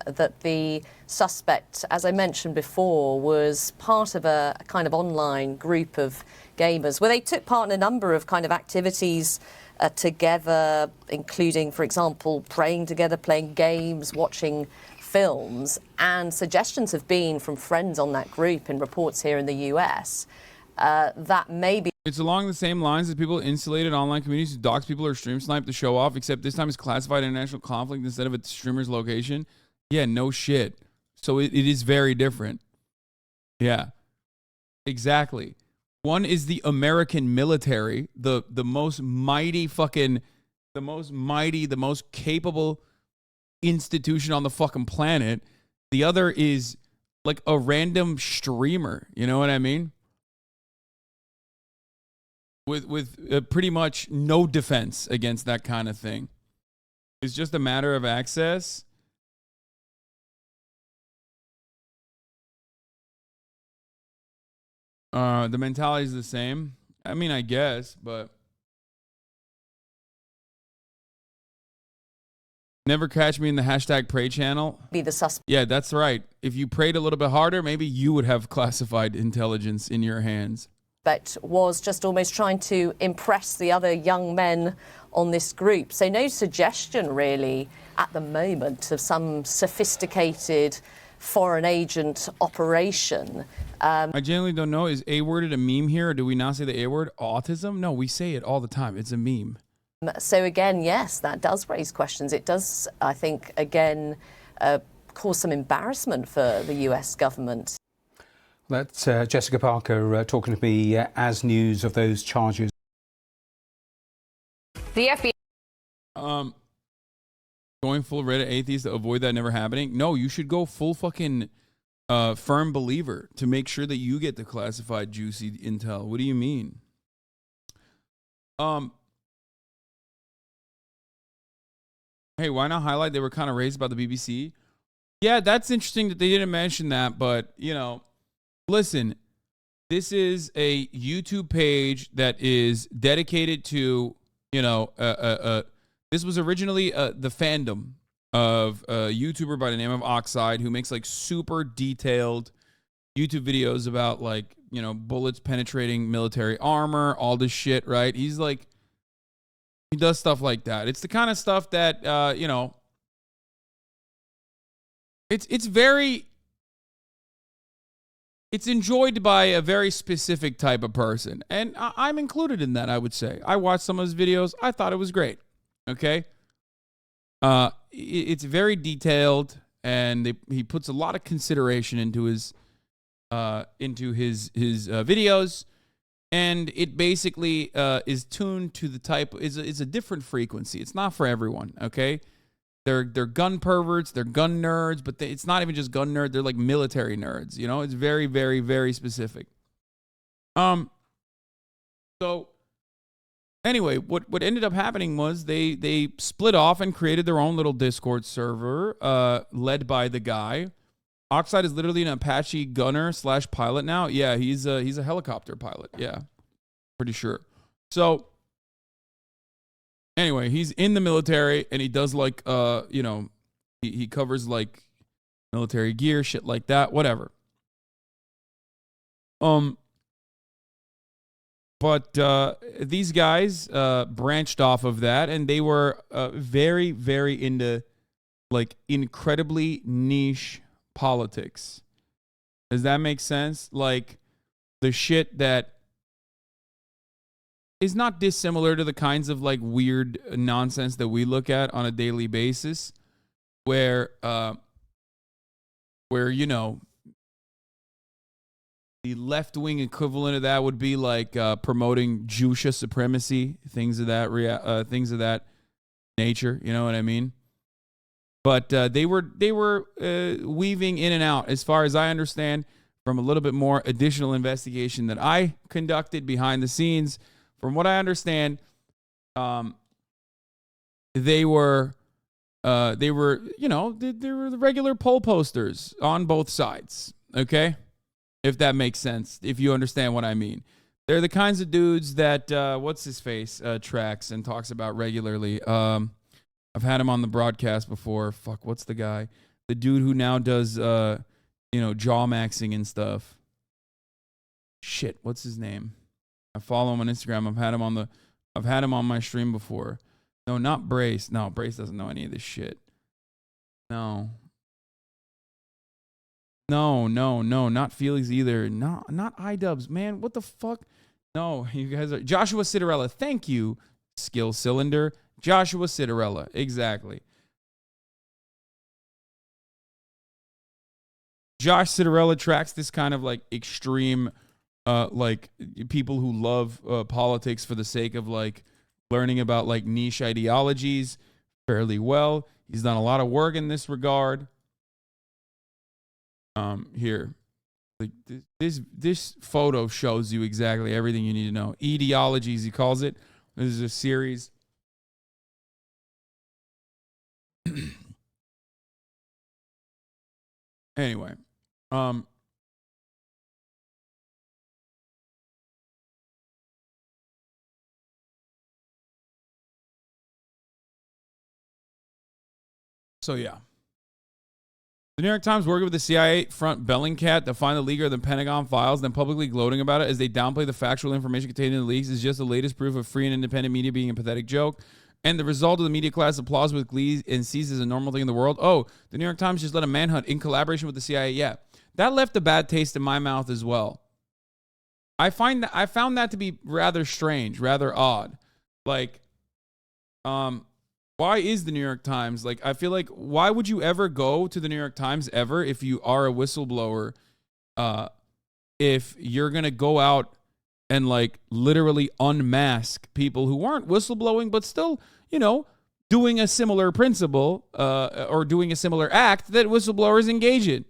That the suspect, as I mentioned before, was part of a kind of online group of gamers where they took part in a number of kind of activities together, including, for example, praying together, playing games, watching films. And suggestions have been from friends on that group in reports here in the US that maybe it's along the same lines as people insulated online communities who dox people or stream snipe to show off, except this time it's classified international conflict instead of a streamer's location. Yeah, no shit. So it is very different. Yeah, exactly. One is the American military, the most mighty fucking, the most capable institution on the fucking planet. The other is like a random streamer. You know what I mean? With pretty much no defense against that kind of thing. It's just a matter of access. The mentality is the same. I mean, I guess, but never catch me in the hashtag pray channel. Be the suspect. Yeah, that's right. If you prayed a little bit harder, maybe you would have classified intelligence in your hands. But was just almost trying to impress the other young men on this group. So no suggestion really at the moment of some sophisticated foreign agent operation. I genuinely don't know. Is A-worded a meme here, or do we not say the A-word? Autism? No, we say it all the time. It's a meme. So again, yes, that does raise questions. It does, I think, again, cause some embarrassment for the US government. That's Jessica Parker talking to me as news of those charges. The FBI. Going full Reddit atheist to avoid that never happening? No, you should go full fucking firm believer to make sure that you get the classified juicy intel. What do you mean? Hey, why not highlight they were kind of raised by the BBC? Yeah, that's interesting that they didn't mention that, but, you know, listen, this is a YouTube page that is dedicated to, you know, this was originally the fandom of a YouTuber by the name of Oxide, who makes like super detailed YouTube videos about like, you know, bullets penetrating military armor, all this shit, right? He's like, he does stuff like that. It's the kind of stuff that, you know, it's enjoyed by a very specific type of person. And I'm included in that, I would say. I watched some of his videos. I thought it was great. Okay? It's very detailed, and he puts a lot of consideration into his videos. And it basically is tuned to the type, is a different frequency. It's not for everyone, okay? They're gun perverts, they're gun nerds, but it's not even just gun nerd. They're like military nerds, you know? It's very, very, very specific. So anyway, what ended up happening was they split off and created their own little Discord server, led by the guy. Oxide is literally an Apache gunner / pilot now. Yeah, he's a helicopter pilot. Yeah, pretty sure. So anyway, he's in the military, and he does like, you know, he covers like military gear, shit like that, whatever. But these guys branched off of that, and they were very, very into like incredibly niche politics. Does that make sense? Like the shit that is not dissimilar to the kinds of like weird nonsense that we look at on a daily basis, where you know, the left-wing equivalent of that would be like promoting Jewish supremacy, things of that nature. You know what I mean? But they were weaving in and out, as far as I understand, from a little bit more additional investigation that I conducted behind the scenes. From what I understand, they were you know, they were the regular poll posters on both sides. Okay, if that makes sense, if you understand what I mean. They're the kinds of dudes that what's his face tracks and talks about regularly. I've had him on the broadcast before. Fuck, what's the guy? The dude who now does, you know, jaw maxing and stuff. Shit, what's his name? I follow him on Instagram. I've had him on the I've had him on my stream before. No, not Brace. No, Brace doesn't know any of this shit. No. No, not Felix either. Not iDubbbz, man. What the fuck? No, you guys are Joshua Citarella. Thank you, Skill Cylinder. Joshua Citarella. Exactly. Josh Citarella tracks this kind of like extreme, like people who love politics for the sake of like learning about like niche ideologies fairly well. He's done a lot of work in this regard. Here, like this photo shows you exactly everything you need to know. Etiologies, he calls it. This is a series. Anyway, so yeah. The New York Times working with the CIA front Bellingcat to find the leaker of the Pentagon files, then publicly gloating about it as they downplay the factual information contained in the leaks is just the latest proof of free and independent media being a pathetic joke. And the result of the media class applauds with glee and sees as a normal thing in the world. Oh, the New York Times just led a manhunt in collaboration with the CIA. Yeah, that left a bad taste in my mouth as well. I found that to be rather strange, rather odd. Like, why is the New York Times, like, I feel like, why would you ever go to the New York Times ever if you are a whistleblower, if you're going to go out and, like, literally unmask people who aren't whistleblowing, but still, you know, doing a similar principle, or doing a similar act that whistleblowers engage in.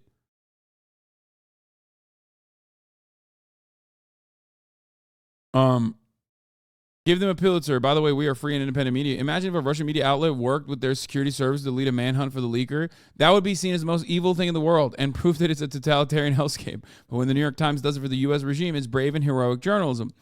Give them a Pulitzer. By the way, we are free and independent media. Imagine if a Russian media outlet worked with their security service to lead a manhunt for the leaker. That would be seen as the most evil thing in the world and proof that it's a totalitarian hellscape. But when the New York Times does it for the U.S. regime, it's brave and heroic journalism.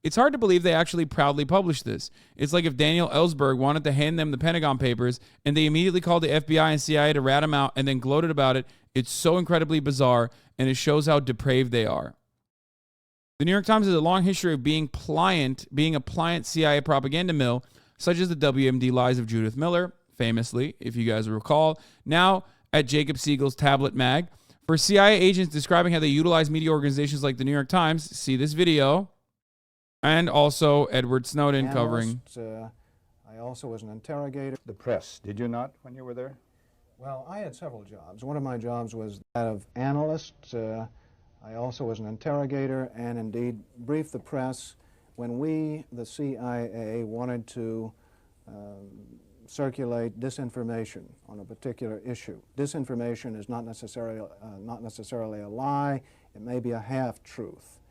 It's hard to believe they actually proudly published this. It's like if Daniel Ellsberg wanted to hand them the Pentagon Papers and they immediately called the FBI and CIA to rat him out and then gloated about it. It's so incredibly bizarre, and it shows how depraved they are. The New York Times has a long history of being a pliant CIA propaganda mill, such as the WMD lies of Judith Miller, famously, if you guys recall, now at Jacob Siegel's Tablet Mag. For CIA agents describing how they utilize media organizations like the New York Times, see this video, and also Edward Snowden covering. I also was an interrogator. The press, did you not when you were there? Well, I had several jobs. One of my jobs was that of analyst. I also was an interrogator and indeed briefed the press when we, the CIA, wanted to circulate disinformation on a particular issue. Disinformation is not necessarily a lie. It may be a half-truth.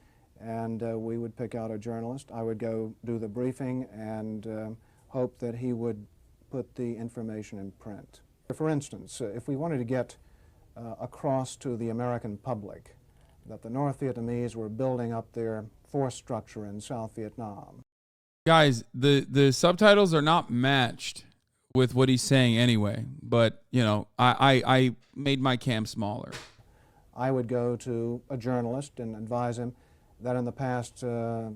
And we would pick out a journalist. I would go do the briefing and hope that he would put the information in print. For instance, if we wanted to get across to the American public that the North Vietnamese were building up their force structure in South Vietnam. Guys, the subtitles are not matched with what he's saying anyway, but, you know, I made my cam smaller. I would go to a journalist and advise him that in the past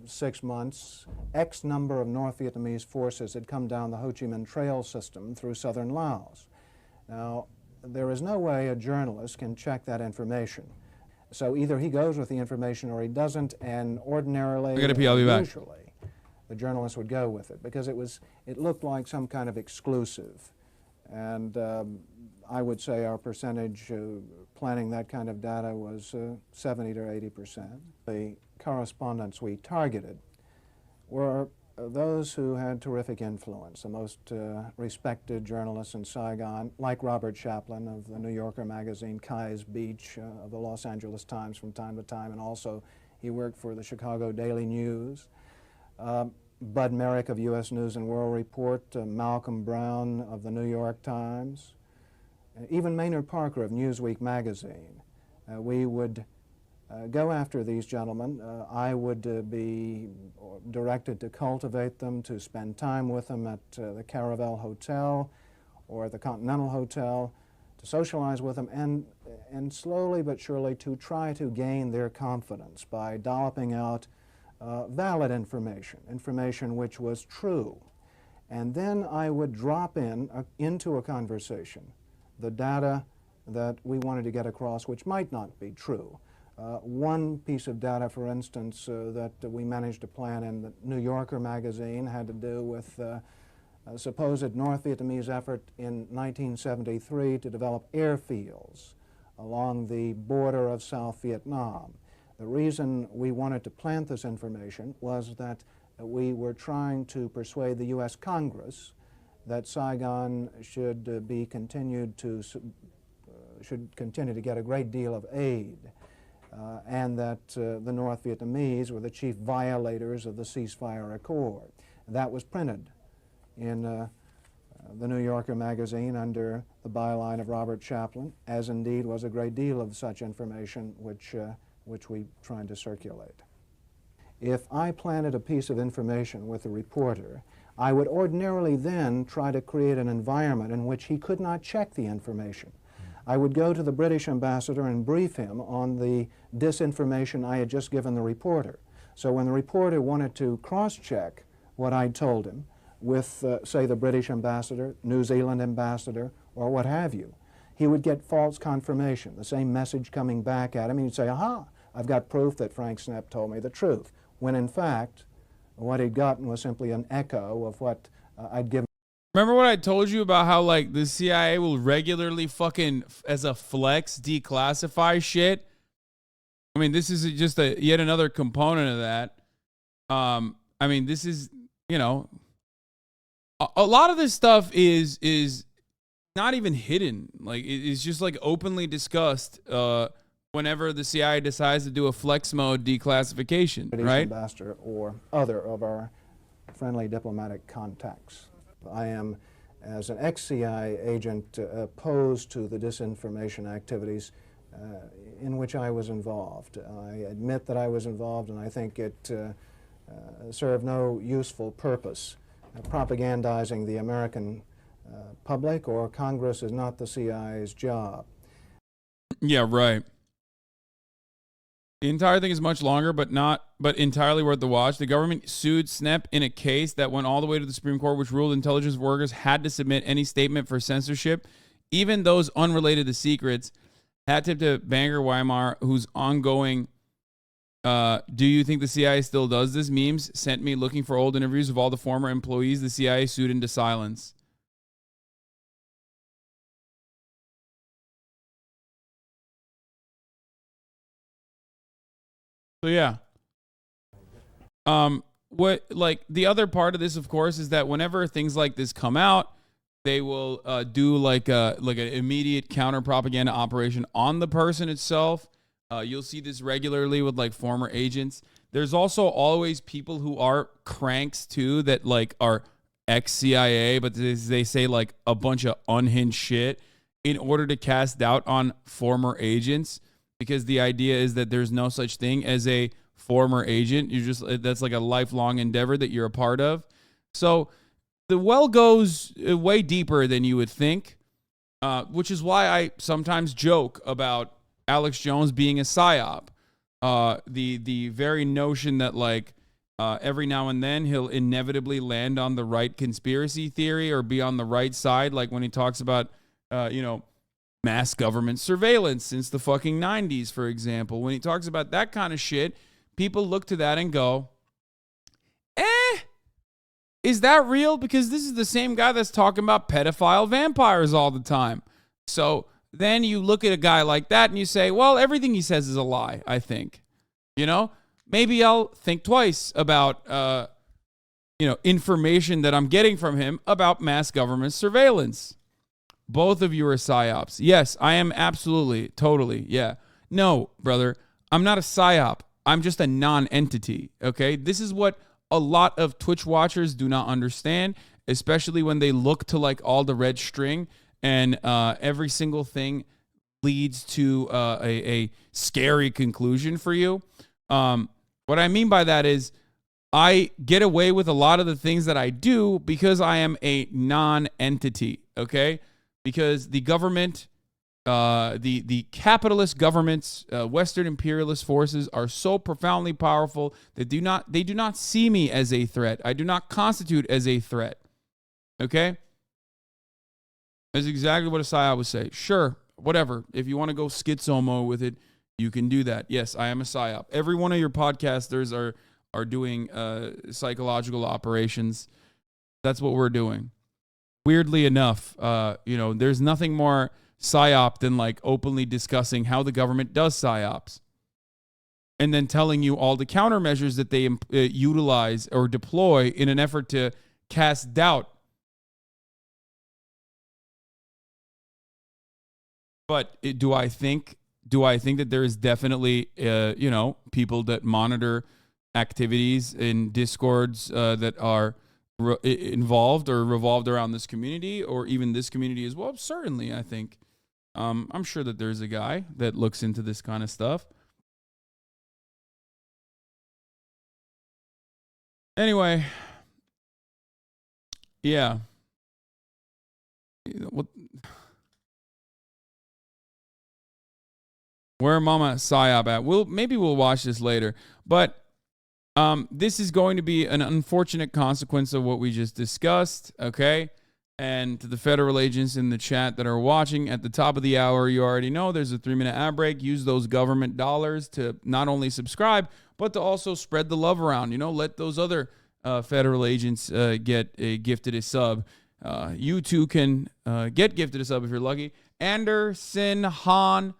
6 months, X number of North Vietnamese forces had come down the Ho Chi Minh Trail system through southern Laos. Now, there is no way a journalist can check that information. So either he goes with the information or he doesn't, and ordinarily, usually, the journalist would go with it because it looked like some kind of exclusive. And I would say our percentage planning that kind of data was 70 to 80%. The correspondents we targeted were those who had terrific influence, the most respected journalists in Saigon, like Robert Chaplin of the New Yorker magazine, Kai's Beach of the Los Angeles Times from time to time, and also he worked for the Chicago Daily News. Bud Merrick of U.S. News and World Report, Malcolm Brown of the New York Times, even Maynard Parker of Newsweek magazine. We would go after these gentlemen. I would be directed to cultivate them, to spend time with them at the Caravel Hotel or the Continental Hotel, to socialize with them, and slowly but surely to try to gain their confidence by dolloping out valid information, information which was true. And then I would drop into a conversation the data that we wanted to get across, which might not be true. One piece of data, for instance, that we managed to plant in the New Yorker magazine had to do with a supposed North Vietnamese effort in 1973 to develop airfields along the border of South Vietnam. The reason we wanted to plant this information was that we were trying to persuade the U.S. Congress that Saigon should be continued to should continue to get a great deal of aid, and that the North Vietnamese were the chief violators of the ceasefire accord. That was printed in the New Yorker magazine under the byline of Robert Chaplin, as indeed was a great deal of such information which we tried to circulate. If I planted a piece of information with a reporter, I would ordinarily then try to create an environment in which he could not check the information. I would go to the British ambassador and brief him on the disinformation I had just given the reporter. So when the reporter wanted to cross-check what I'd told him with, say, the British ambassador, New Zealand ambassador, or what have you, he would get false confirmation, the same message coming back at him, and he'd say, aha, I've got proof that Frank Snepp told me the truth, when in fact, what he'd gotten was simply an echo of what I'd given. Remember what I told you about how, like, the CIA will regularly fucking, as a flex, declassify shit? I mean, this is just yet another component of that. I mean, this is, you know, a lot of this stuff is not even hidden. Like, it's just, like, openly discussed whenever the CIA decides to do a flex mode declassification, British right? ambassador or other of our friendly diplomatic contacts. I am, as an ex-CIA agent, opposed to the disinformation activities in which I was involved. I admit that I was involved, and I think it served no useful purpose. Propagandizing the American public or Congress is not the CIA's job. Yeah, right. The entire thing is much longer, but entirely worth the watch. The government sued Snepp in a case that went all the way to the Supreme Court, which ruled intelligence workers had to submit any statement for censorship, even those unrelated to secrets. Hat tip to Banger Weimar, whose ongoing do you think the CIA still does this memes sent me looking for old interviews of all the former employees the CIA sued into silence. So yeah. What, like, the other part of this, of course, is that whenever things like this come out, they will do like an immediate counter propaganda operation on the person itself. You'll see this regularly with, like, former agents. There's also always people who are cranks too that, like, are ex-CIA, but they say, like, a bunch of unhinged shit in order to cast doubt on former agents, because the idea is that there's no such thing as a former agent. That's like a lifelong endeavor that you're a part of. So the well goes way deeper than you would think, which is why I sometimes joke about Alex Jones being a psyop. The very notion that, like, every now and then he'll inevitably land on the right conspiracy theory or be on the right side, like when he talks about, mass government surveillance since the fucking 90s, for example. When he talks about that kind of shit, people look to that and go, is that real? Because this is the same guy that's talking about pedophile vampires all the time. So then you look at a guy like that and you say, well, everything he says is a lie, I think. Maybe I'll think twice about, information that I'm getting from him about mass government surveillance. Both of you are psyops. Yes, I am absolutely, totally, yeah. No, brother, I'm not a psyop. I'm just a non-entity, okay? This is what a lot of Twitch watchers do not understand, especially when they look to, like, all the red string and every single thing leads to a scary conclusion for you. What I mean by that is I get away with a lot of the things that I do because I am a non-entity, okay? Because the government the capitalist governments, Western imperialist forces are so profoundly powerful that they do not see me as a threat. I do not constitute as a threat. Okay? That's exactly what a psyop would say. Sure, whatever. If you want to go schizomo with it, you can do that. Yes, I am a psyop. Every one of your podcasters are doing psychological operations. That's what we're doing. Weirdly enough, there's nothing more psyop than like openly discussing how the government does psyops and then telling you all the countermeasures that they utilize or deploy in an effort to cast doubt. But do I think that there is definitely people that monitor activities in Discords that are involved or revolved around this community or even this community as well? Certainly, I think. I'm sure that there's a guy that looks into this kind of stuff. Anyway, yeah. Where Mama Psyop at? Maybe we'll watch this later. But this is going to be an unfortunate consequence of what we just discussed, okay? And to the federal agents in the chat that are watching, at the top of the hour, you already know there's a 3-minute ad break. Use those government dollars to not only subscribe, but to also spread the love around. Let those other federal agents get gifted a sub. You too can get gifted a sub if you're lucky. Anderson Hahn,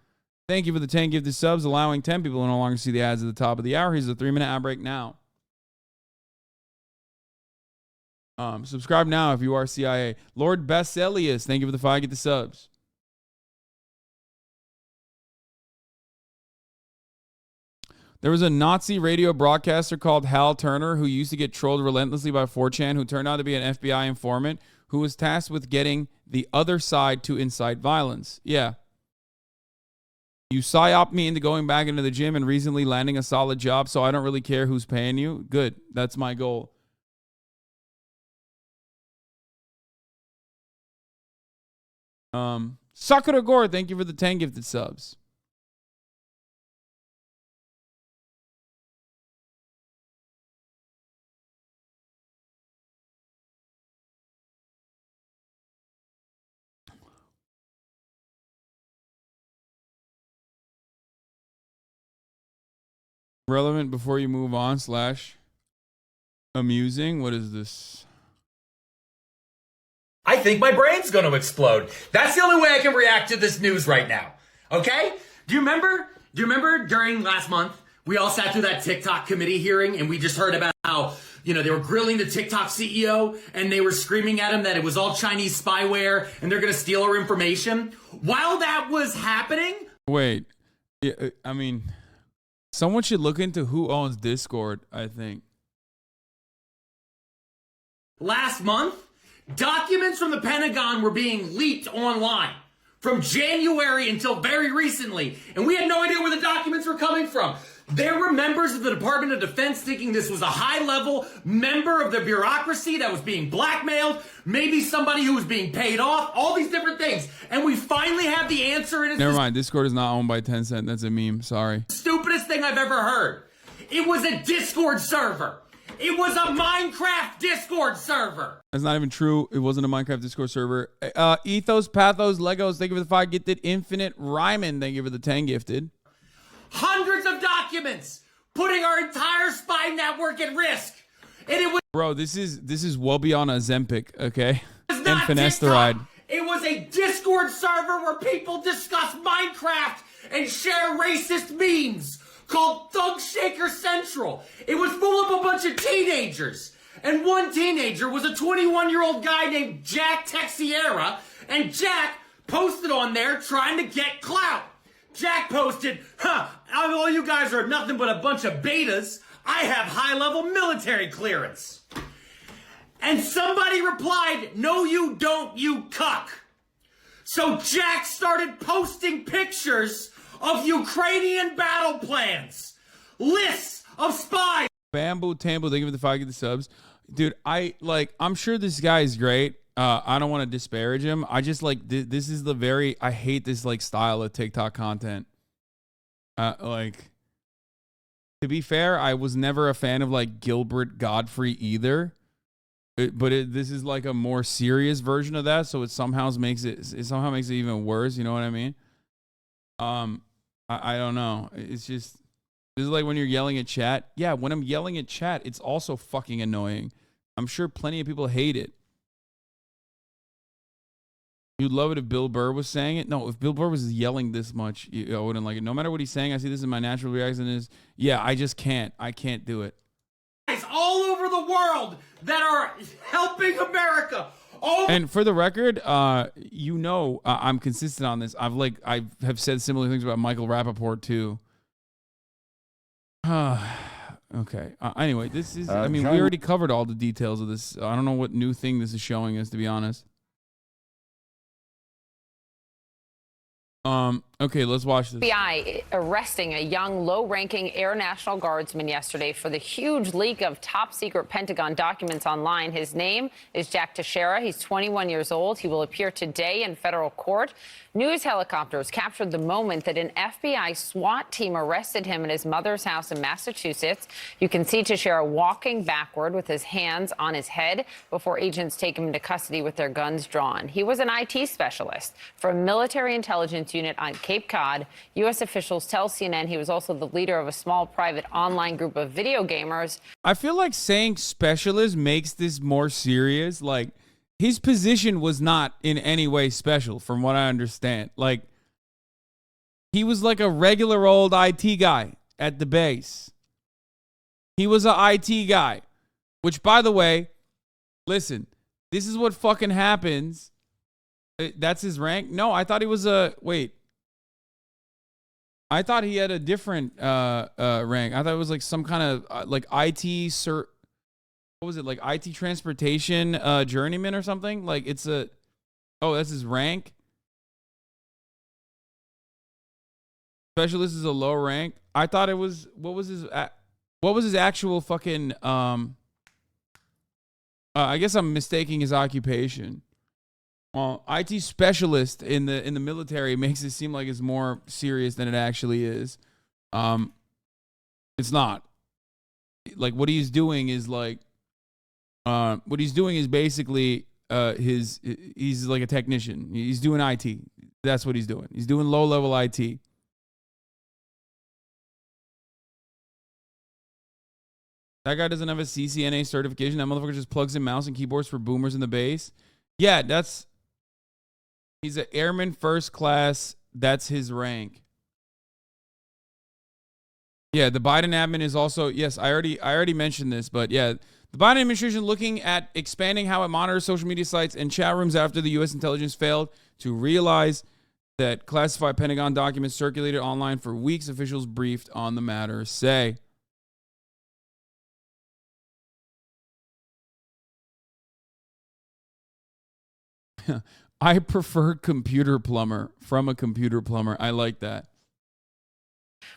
thank you for the 10 gifted subs, allowing 10 people to no longer see the ads at the top of the hour. Here's a 3-minute ad break now. Subscribe now if you are CIA. Lord Baselius, thank you for the 5 get the subs. There was a Nazi radio broadcaster called Hal Turner who used to get trolled relentlessly by 4chan, who turned out to be an FBI informant who was tasked with getting the other side to incite violence. Yeah. You psyop me into going back into the gym and recently landing a solid job, so I don't really care who's paying you. Good. That's my goal. Sakura Gore, thank you for the 10 gifted subs. Relevant before you move on / amusing. What is this? I think my brain's going to explode. That's the only way I can react to this news right now. Okay? Do you remember during last month, we all sat through that TikTok committee hearing and we just heard about how, they were grilling the TikTok CEO and they were screaming at him that it was all Chinese spyware and they're going to steal our information. While that was happening... Wait. I mean, someone should look into who owns Discord, I think. Last month, documents from the Pentagon were being leaked online from January until very recently, and we had no idea where the documents were coming from. There were members of the Department of Defense thinking this was a high-level member of the bureaucracy that was being blackmailed, maybe somebody who was being paid off, all these different things. And we finally have the answer. And it's never mind, Discord is not owned by Tencent. That's a meme, sorry. Stupidest thing I've ever heard. It was a Discord server. It was a Minecraft Discord server. That's not even true. It wasn't a Minecraft Discord server. Ethos, Pathos, Legos, thank you for the 5 gifted. Infinite Ryman, thank you for the 10 gifted. Hundreds of documents putting our entire spy network at risk. And it was... Bro, this is well beyond Ozempic, okay? It was not and finasteride. It was a Discord server where people discuss Minecraft and share racist memes called Thug Shaker Central. It was full of a bunch of teenagers. And one teenager was a 21-year-old guy named Jack Teixeira, and Jack posted on there trying to get clout. Jack posted, all you guys are nothing but a bunch of betas. I have high-level military clearance. And somebody replied, no you don't, you cuck. So Jack started posting pictures of Ukrainian battle plans, lists of spies. Bamboo Tambo, thank you for the 5 get the subs. Dude, I'm sure this guy is great. I don't want to disparage him. I just like this is the very I hate this like style of TikTok content. Like, to be fair, I was never a fan of like Gilbert Godfrey either. This is like a more serious version of that, so it somehow makes it even worse. You know what I mean? I don't know. It's just this is like when you're yelling at chat. Yeah, when I'm yelling at chat, it's also fucking annoying. I'm sure plenty of people hate it. You'd love it if Bill Burr was saying it. No, if Bill Burr was yelling this much, I wouldn't like it. No matter what he's saying, I see this in my natural reaction is, yeah, I just can't. I can't do it. All over the world that are helping America. And for the record, I'm consistent on this. I have said similar things about Michael Rappaport too. Okay. Anyway, this is. I mean, we already covered all the details of this. I don't know what new thing this is showing us, to be honest. Okay, let's watch this. FBI arresting a young, low-ranking Air National Guardsman yesterday for the huge leak of top-secret Pentagon documents online. His name is Jack Teixeira. He's 21 years old. He will appear today in federal court. News helicopters captured the moment that an FBI SWAT team arrested him at his mother's house in Massachusetts. You can see Teixeira walking backward with his hands on his head before agents take him into custody with their guns drawn. He was an IT specialist for a military intelligence unit on Cape Cod. U.S. officials tell CNN he was also the leader of a small private online group of video gamers. I feel like saying specialist makes this more serious. Like, his position was not in any way special, from what I understand. Like, he was like a regular old IT guy at the base. He was an IT guy, which, by the way, listen, this is what fucking happens. That's his rank? No, I thought he was I thought he had a different rank. I thought it was like some kind of like IT what was it, like IT transportation journeyman or something? Like it's that's his rank. Specialist is a low rank. I thought it was what was his actual fucking I guess I'm mistaking his occupation. Well, IT specialist in the military makes it seem like it's more serious than it actually is. It's not. Like what he's doing is like basically he's like a technician. He's doing IT. That's what he's doing. He's doing low-level IT. That guy doesn't have a CCNA certification. That motherfucker just plugs in mouse and keyboards for boomers in the base. Yeah, he's an airman first class. That's his rank. Yeah, the Biden admin is also, yes, I already mentioned this, but yeah, the Biden administration looking at expanding how it monitors social media sites and chat rooms after the U.S. intelligence failed to realize that classified Pentagon documents circulated online for weeks. Officials briefed on the matter say. I prefer computer plumber from a computer plumber. I like that.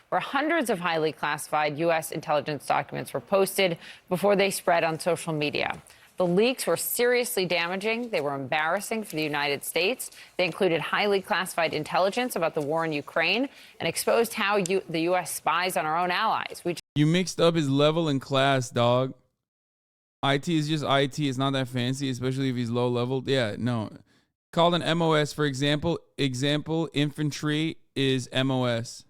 Where hundreds of highly classified U.S. intelligence documents were posted before they spread on social media. The leaks were seriously damaging. They were embarrassing for the United States. They included highly classified intelligence about the war in Ukraine and exposed how the U.S. spies on our own allies. You mixed up his level and class, dog. IT is just IT. It's not that fancy, especially if he's low level. Yeah, no. Called an MOS, for example. Infantry is MOS.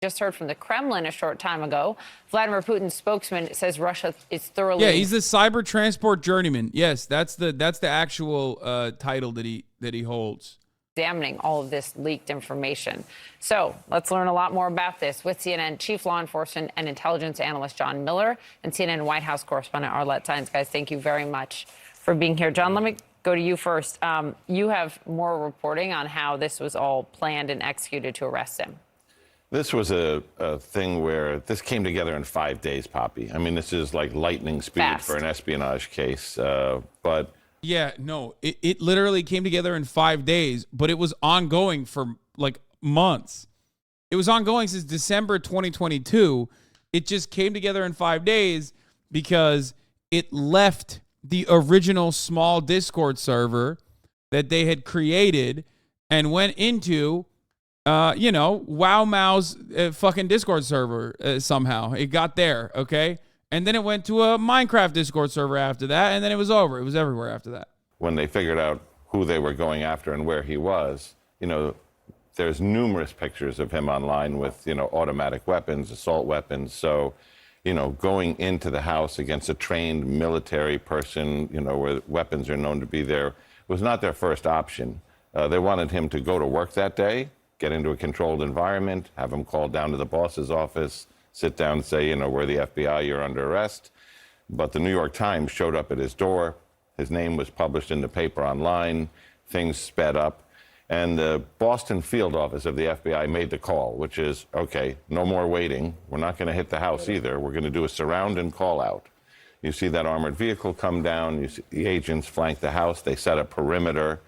Just heard from the Kremlin a short time ago. Vladimir Putin's spokesman says Russia is thoroughly. Yeah, he's the cyber transport journeyman. Yes, that's the actual title that he holds. Examining all of this leaked information. So let's learn a lot more about this with CNN Chief Law Enforcement and Intelligence Analyst John Miller and CNN White House correspondent Arlette Saenz. Guys, thank you very much for being here. John, let me go to you first. You have more reporting on how this was all planned and executed to arrest him. This was a thing where this came together in 5 days, Poppy. I mean, this is like lightning speed Fast. For an espionage case. But yeah, no, it literally came together in 5 days, but it was ongoing for like months. It was ongoing since December 2022. It just came together in 5 days because it left the original small Discord server that they had created and went into, Wow Mao's fucking Discord server somehow. It got there, okay? And then it went to a Minecraft Discord server after that, and then it was over. It was everywhere after that. When they figured out who they were going after and where he was, there's numerous pictures of him online with, automatic weapons, assault weapons. So, going into the house against a trained military person, where weapons are known to be there, was not their first option. They wanted him to go to work that day, get into a controlled environment, have him called down to the boss's office, sit down and say, we're the FBI, you're under arrest. But the New York Times showed up at his door. His name was published in the paper online. Things sped up. And the Boston field office of the FBI made the call, which is, okay, no more waiting. We're not going to hit the house either. We're going to do a surround and call out. You see that armored vehicle come down. You see the agents flank the house. They set a perimeter.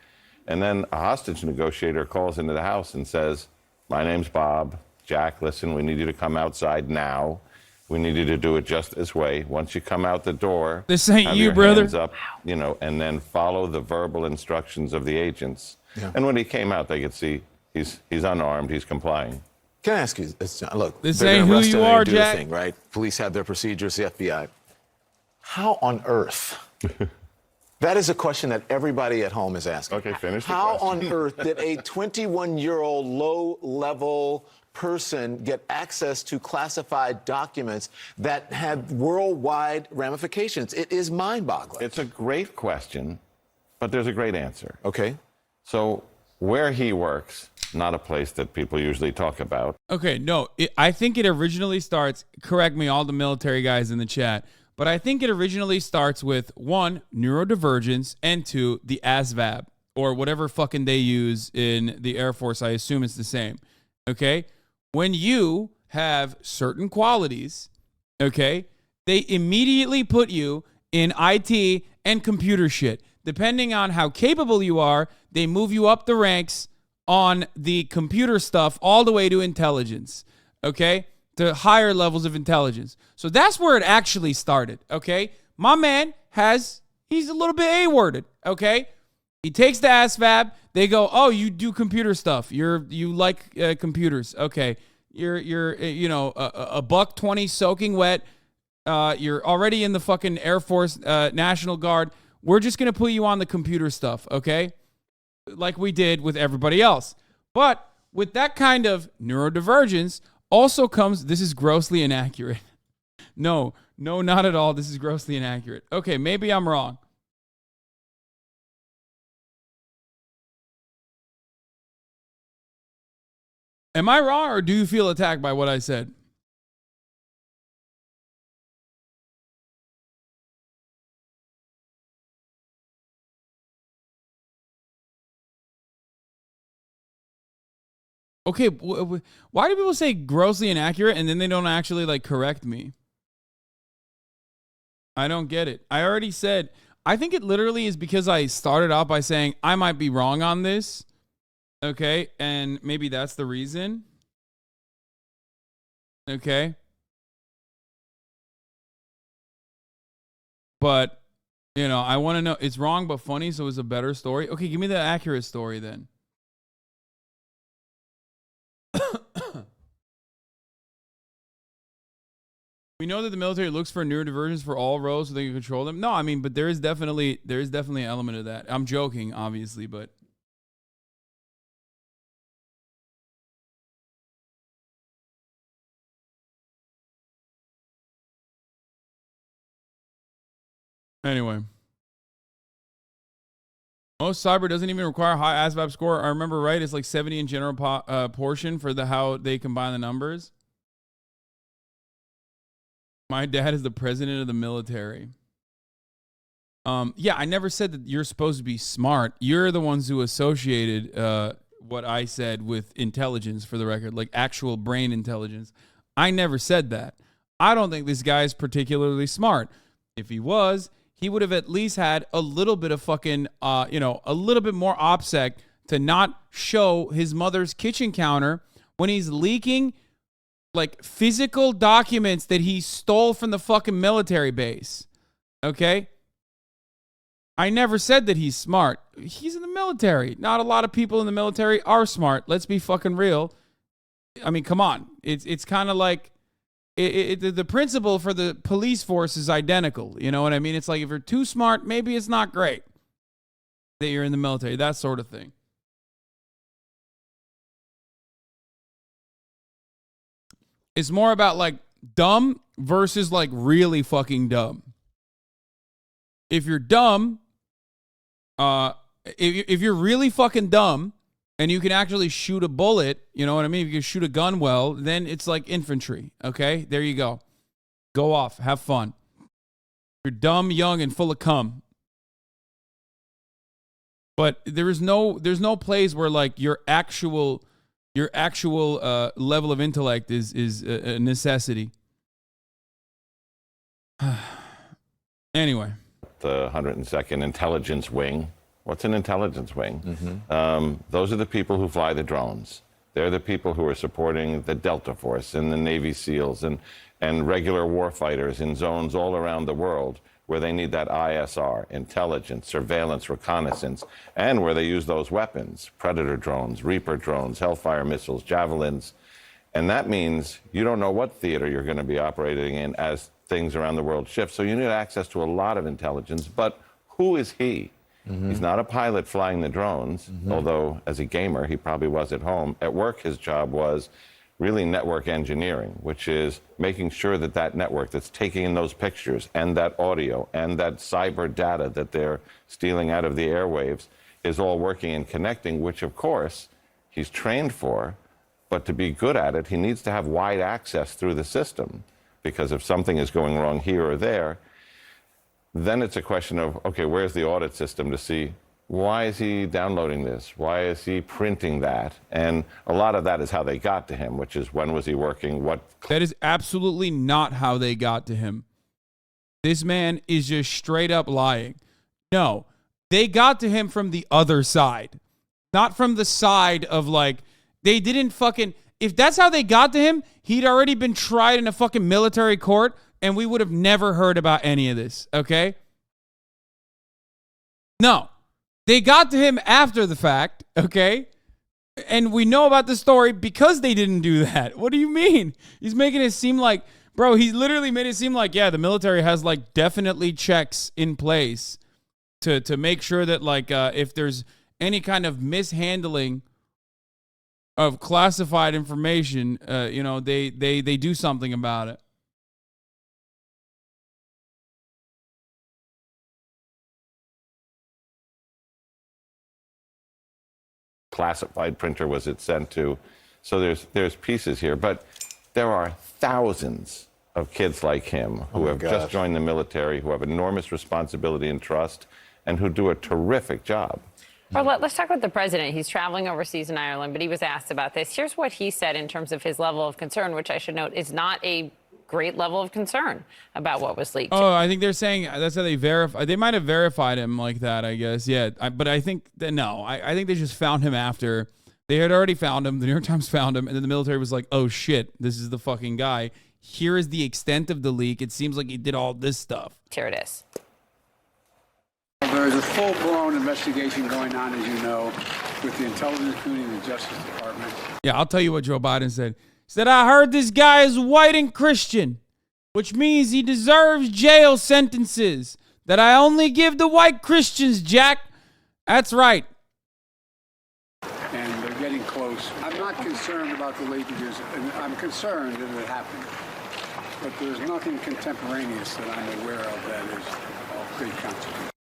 And then a hostage negotiator calls into the house and says, my name's Bob. Jack, listen, we need you to come outside now. We need you to do it just this way. Once you come out the door, this ain't have you, your brother. hands up, and then follow the verbal instructions of the agents. Yeah. And when he came out, they could see he's unarmed, he's complying. Can I ask you, look, this they're ain't gonna who arrest you him, are, do the Jack. thing, right? Police have their procedures, the FBI. How on earth? That is a question that everybody at home is asking. Okay, finish the How question. on earth did a 21-year-old low-level person get access to classified documents that had worldwide ramifications? It is mind-boggling. It's a great question, but there's a great answer. Okay. So where he works, not a place that people usually talk about. Okay, no, I think it originally starts, correct me, all the military guys in the chat, but I think it originally starts with 1, neurodivergence, and 2, the ASVAB, or whatever fucking they use in the Air Force. I assume it's the same, okay? When you have certain qualities, okay, they immediately put you in IT and computer shit. Depending on how capable you are, they move you up the ranks on the computer stuff all the way to intelligence, okay? To higher levels of intelligence. So that's where it actually started, okay? My man he's a little bit A-worded, okay? He takes the ASVAB. They go, oh, you do computer stuff. You like computers. Okay. You're a $120 soaking wet. You're already in the fucking Air Force, National Guard. We're just going to put you on the computer stuff, okay? Like we did with everybody else. But with that kind of neurodivergence also comes, this is grossly inaccurate. No, not at all. This is grossly inaccurate. Okay, maybe I'm wrong. Am I wrong, or do you feel attacked by what I said? Okay, why do people say grossly inaccurate and then they don't actually like correct me? I don't get it. I already said, I think it literally is because I started out by saying I might be wrong on this. Okay, and maybe that's the reason. Okay. But, I want to know, it's wrong but funny, so it's a better story. Okay, give me the accurate story then. We know that the military looks for neurodivergence for all roles so they can control them. No, I mean, but there is definitely an element of that. I'm joking, obviously, but anyway. Most cyber doesn't even require high ASVAB score. I remember right, it's like 70 in general portion for how they combine the numbers. My dad is the president of the military. Yeah, I never said that you're supposed to be smart. You're the ones who associated what I said with intelligence, for the record, like actual brain intelligence. I never said that. I don't think this guy is particularly smart. If he was, he would have at least had a little bit of fucking, a little bit more OPSEC to not show his mother's kitchen counter when he's leaking like physical documents that he stole from the fucking military base. Okay? I never said that he's smart. He's in the military. Not a lot of people in the military are smart. Let's be fucking real. I mean, come on. It's kind of like the principle for the police force is identical. You know what I mean? It's like if you're too smart, maybe it's not great that you're in the military. That sort of thing. It's more about like dumb versus like really fucking dumb. If you're dumb, if you're really fucking dumb and you can actually shoot a bullet, you know what I mean? If you can shoot a gun well, then it's like infantry. Okay, there you go. Go off, have fun. You're dumb, young, and full of cum. But there's no place where like your actual level of intellect is a necessity. Anyway. The 102nd Intelligence Wing. What's an intelligence wing? Those are the people who fly the drones. They're the people who are supporting the Delta Force and the Navy SEALs and regular warfighters in zones all around the world where they need that ISR, intelligence, surveillance, reconnaissance, and where they use those weapons, Predator drones, Reaper drones, Hellfire missiles, Javelins. And that means you don't know what theater you're going to be operating in as things around the world shift. So you need access to a lot of intelligence. But who is he? He's not a pilot flying the drones, although as a gamer, he probably was at home. At work, his job was really network engineering, which is making sure that that network that's taking in those pictures and that audio and that cyber data that they're stealing out of the airwaves is all working and connecting, which of course he's trained for. But to be good at it, he needs to have wide access through the system, because if something is going wrong here or there, then it's a question of, okay, where's the audit system to see why is he downloading this? Why is he printing that? And a lot of that is how they got to him, which is when was he working? What? That is absolutely not how they got to him. This man is just straight up lying. No, they got to him from the other side, not from the side of like, they didn't fucking, if that's how they got to him, he'd already been tried in a fucking military court and we would have never heard about any of this, okay? No. They got to him after the fact, okay? And we know about the story because they didn't do that. What do you mean? He's making it seem like, bro, he literally made it seem like, yeah, the military has like definitely checks in place to make sure that like if there's any kind of mishandling of classified information, you know, they do something about it. Classified printer was it sent to? So there's pieces here, but there are thousands of kids like him who have just joined the military, who have enormous responsibility and trust, and who do a terrific job. Well, let's talk about the president. He's traveling overseas in Ireland, but he was asked about this. Here's what he said in terms of his level of concern, which I should note is not a great level of concern about what was leaked. Oh, I think they're saying that's how they verify. They might have verified him like that, I guess. Yeah, but I think that no. I think they just found him after. They had already found him. The New York Times found him, and then the military was like, oh, shit, this is the fucking guy. Here is the extent of the leak. It seems like he did all this stuff. Here it is. There is a full-blown investigation going on, as you know, with the intelligence community and the Justice Department. Yeah, I'll tell you what Joe Biden said. He said, I heard this guy is white and Christian, which means he deserves jail sentences that I only give to white Christians, Jack. That's right. And they're getting close. I'm not concerned about the leakages, and I'm concerned that it happened. But there's nothing contemporaneous that I'm aware of that is of great consequence.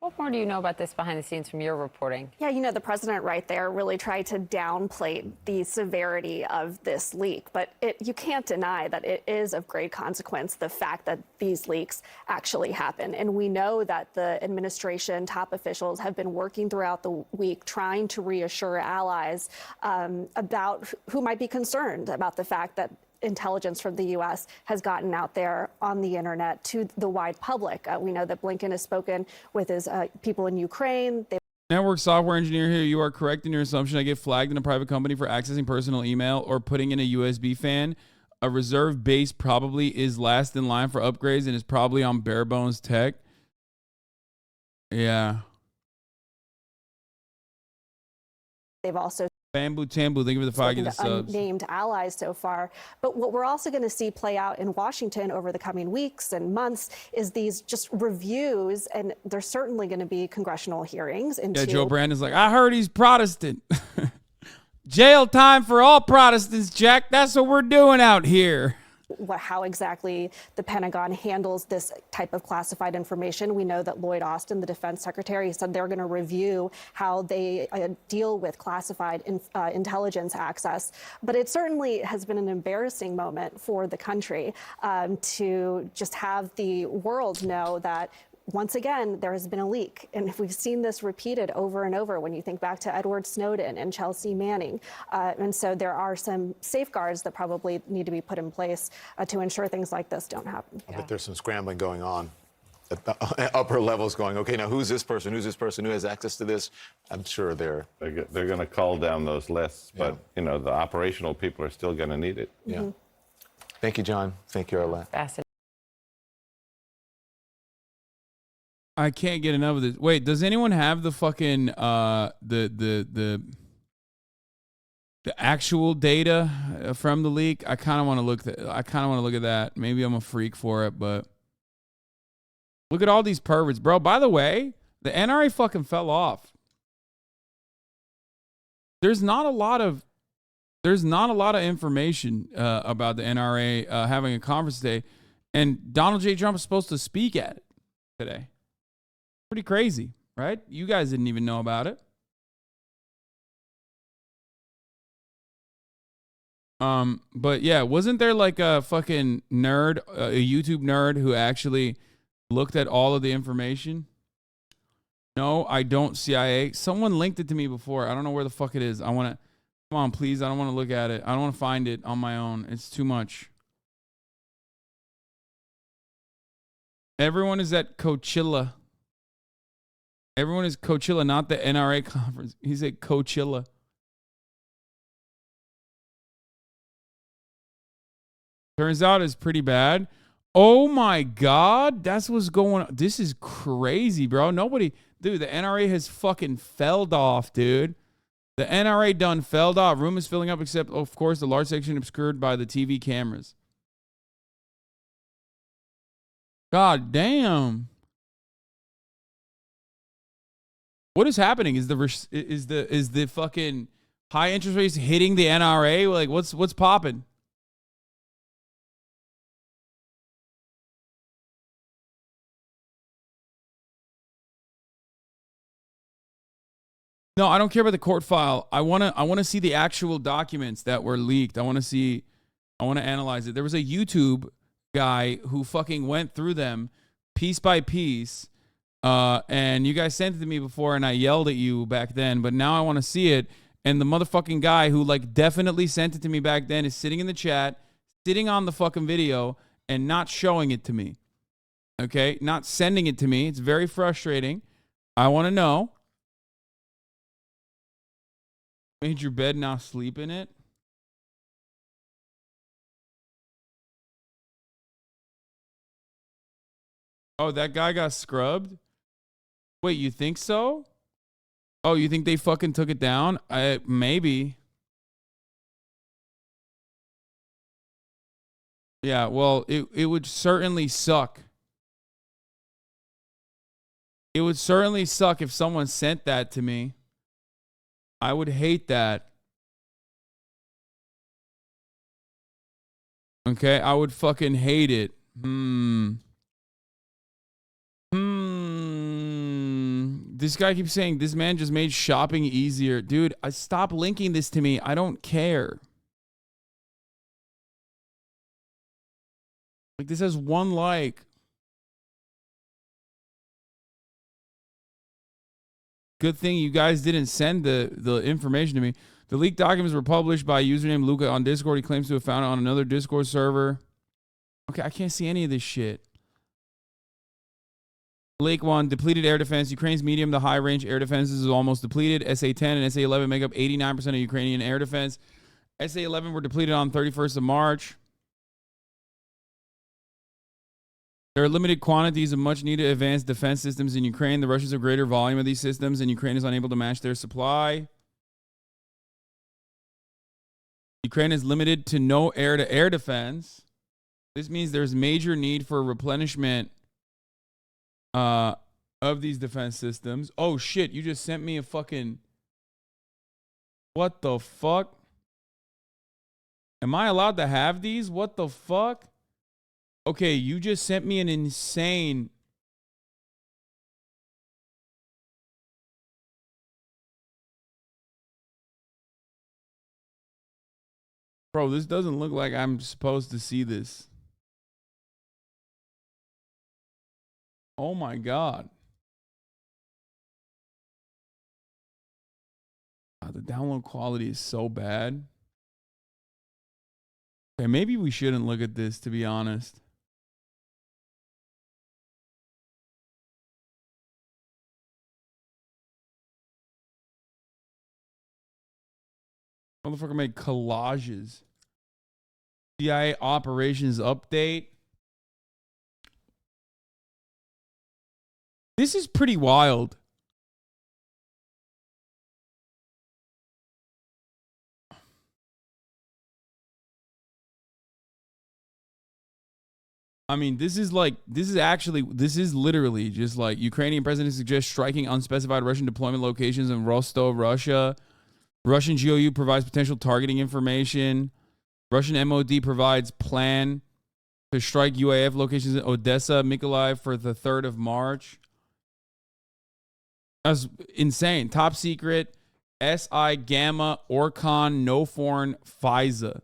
What more do you know about this behind the scenes from your reporting? Yeah, you know, the president right there really tried to downplay the severity of this leak, but you can't deny that it is of great consequence, the fact that these leaks actually happen. And we know that the administration top officials have been working throughout the week trying to reassure allies about who might be concerned about the fact that intelligence from the U.S. has gotten out there on the internet to the wide public. We know that Blinken has spoken with his people in Ukraine. Network software engineer here. You are correct in your assumption. I get flagged in a private company for accessing personal email or putting in a USB fan. A reserve base probably is last in line for upgrades and is probably on bare bones tech. Yeah. They've also Bamboo Tambu, thank you for the 5 spoken get the to subs. unnamed allies so far. But what we're also going to see play out in Washington over the coming weeks and months is these just reviews, and there's certainly going to be congressional hearings into. Yeah, Joe Brandon's like, I heard he's Protestant. Jail time for all Protestants, Jack. That's what we're doing out here. How exactly the Pentagon handles this type of classified information. We know that Lloyd Austin, the defense secretary, said they're going to review how they deal with classified intelligence access. But it certainly has been an embarrassing moment for the country to just have the world know that once again, there has been a leak. And we've seen this repeated over and over when you think back to Edward Snowden and Chelsea Manning. And so there are some safeguards that probably need to be put in place to ensure things like this don't happen. I bet there's some scrambling going on at the upper levels going, okay, now who's this person? Who's this person? Who has access to this? I'm sure they're going to call down those lists, but, you know, the operational people are still going to need it. Yeah. Thank you, John. Thank you, Arlette. I can't get enough of this. Wait, does anyone have the fucking the actual data from the leak? I kind of want to look at that. Maybe I'm a freak for it, but look at all these perverts, bro. By the way, the NRA fucking fell off. There's not a lot of information about the NRA having a conference today, and Donald J. Trump is supposed to speak at it today. Pretty crazy, right? You guys didn't even know about it. But yeah, wasn't there like a fucking nerd, a YouTube nerd who actually looked at all of the information? No, I don't, CIA. Someone linked it to me before. I don't know where the fuck it is. I want to, come on, please. I don't want to look at it. I don't want to find it on my own. It's too much. Everyone is at Coachella. Everyone is Coachella, not the NRA conference. He's at Coachella. Turns out it's pretty bad. Oh my God. That's what's going on. This is crazy, bro. Dude, the NRA has fucking felled off, dude. The NRA done felled off. Room is filling up, except, of course, the large section obscured by the TV cameras. God damn. What is happening? Is the fucking high interest rates hitting the NRA? Like, what's popping? No, I don't care about the court file. I wanna see the actual documents that were leaked. I wanna analyze it. There was a YouTube guy who fucking went through them piece by piece. And you guys sent it to me before, and I yelled at you back then, but now I want to see it. And the motherfucking guy who like definitely sent it to me back then is sitting in the chat, sitting on the fucking video, and not showing it to me. Okay, not sending it to me. It's very frustrating. I want to know. Made your bed, now sleep in it. Oh, that guy got scrubbed? Wait, you think so? Oh, you think they fucking took it down? Maybe. Yeah, well, it would certainly suck. It would certainly suck if someone sent that to me. I would hate that. Okay, I would fucking hate it. This guy keeps saying this man just made shopping easier. Dude, stop linking this to me. I don't care. Like, this has 1 like. Good thing you guys didn't send the information to me. The leaked documents were published by a user named Luca on Discord. He claims to have found it on another Discord server. Okay, I can't see any of this shit. Lake 1, depleted air defense. Ukraine's medium to high range air defenses is almost depleted. SA-10 and SA-11 make up 89% of Ukrainian air defense. SA-11 were depleted on 31st of March. There are limited quantities of much needed advanced defense systems in Ukraine. The Russians have greater volume of these systems, and Ukraine is unable to match their supply. Ukraine is limited to no air-to-air defense. This means there's major need for replenishment of these defense systems. Oh, shit. You just sent me a fucking... What the fuck? Am I allowed to have these? What the fuck? Okay, you just sent me an insane... Bro, this doesn't look like I'm supposed to see this. Oh my God. The download quality is so bad. Okay, maybe we shouldn't look at this, to be honest. Motherfucker made collages. CIA operations update. This is pretty wild. I mean, this is literally just like Ukrainian president suggests striking unspecified Russian deployment locations in Rostov, Russia. Russian GOU provides potential targeting information. Russian MOD provides plan to strike UAF locations in Odessa, Mykolaiv for the 3rd of March. That's insane. Top secret, SI Gamma, Orcon, No Foreign, FISA.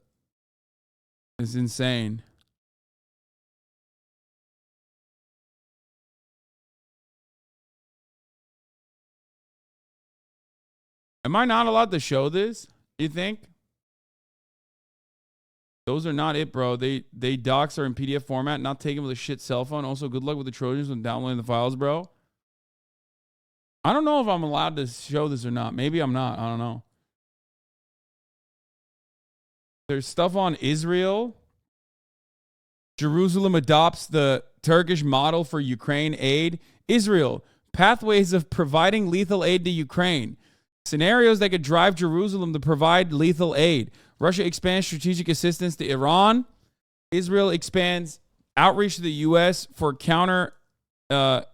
It's insane. Am I not allowed to show this? You think? Those are not it, bro. They docs are in PDF format, not taken with a shit cell phone. Also, good luck with the Trojans when downloading the files, bro. I don't know if I'm allowed to show this or not. Maybe I'm not. I don't know. There's stuff on Israel. Jerusalem adopts the Turkish model for Ukraine aid. Israel, pathways of providing lethal aid to Ukraine. Scenarios that could drive Jerusalem to provide lethal aid. Russia expands strategic assistance to Iran. Israel expands outreach to the U.S. for counter Iran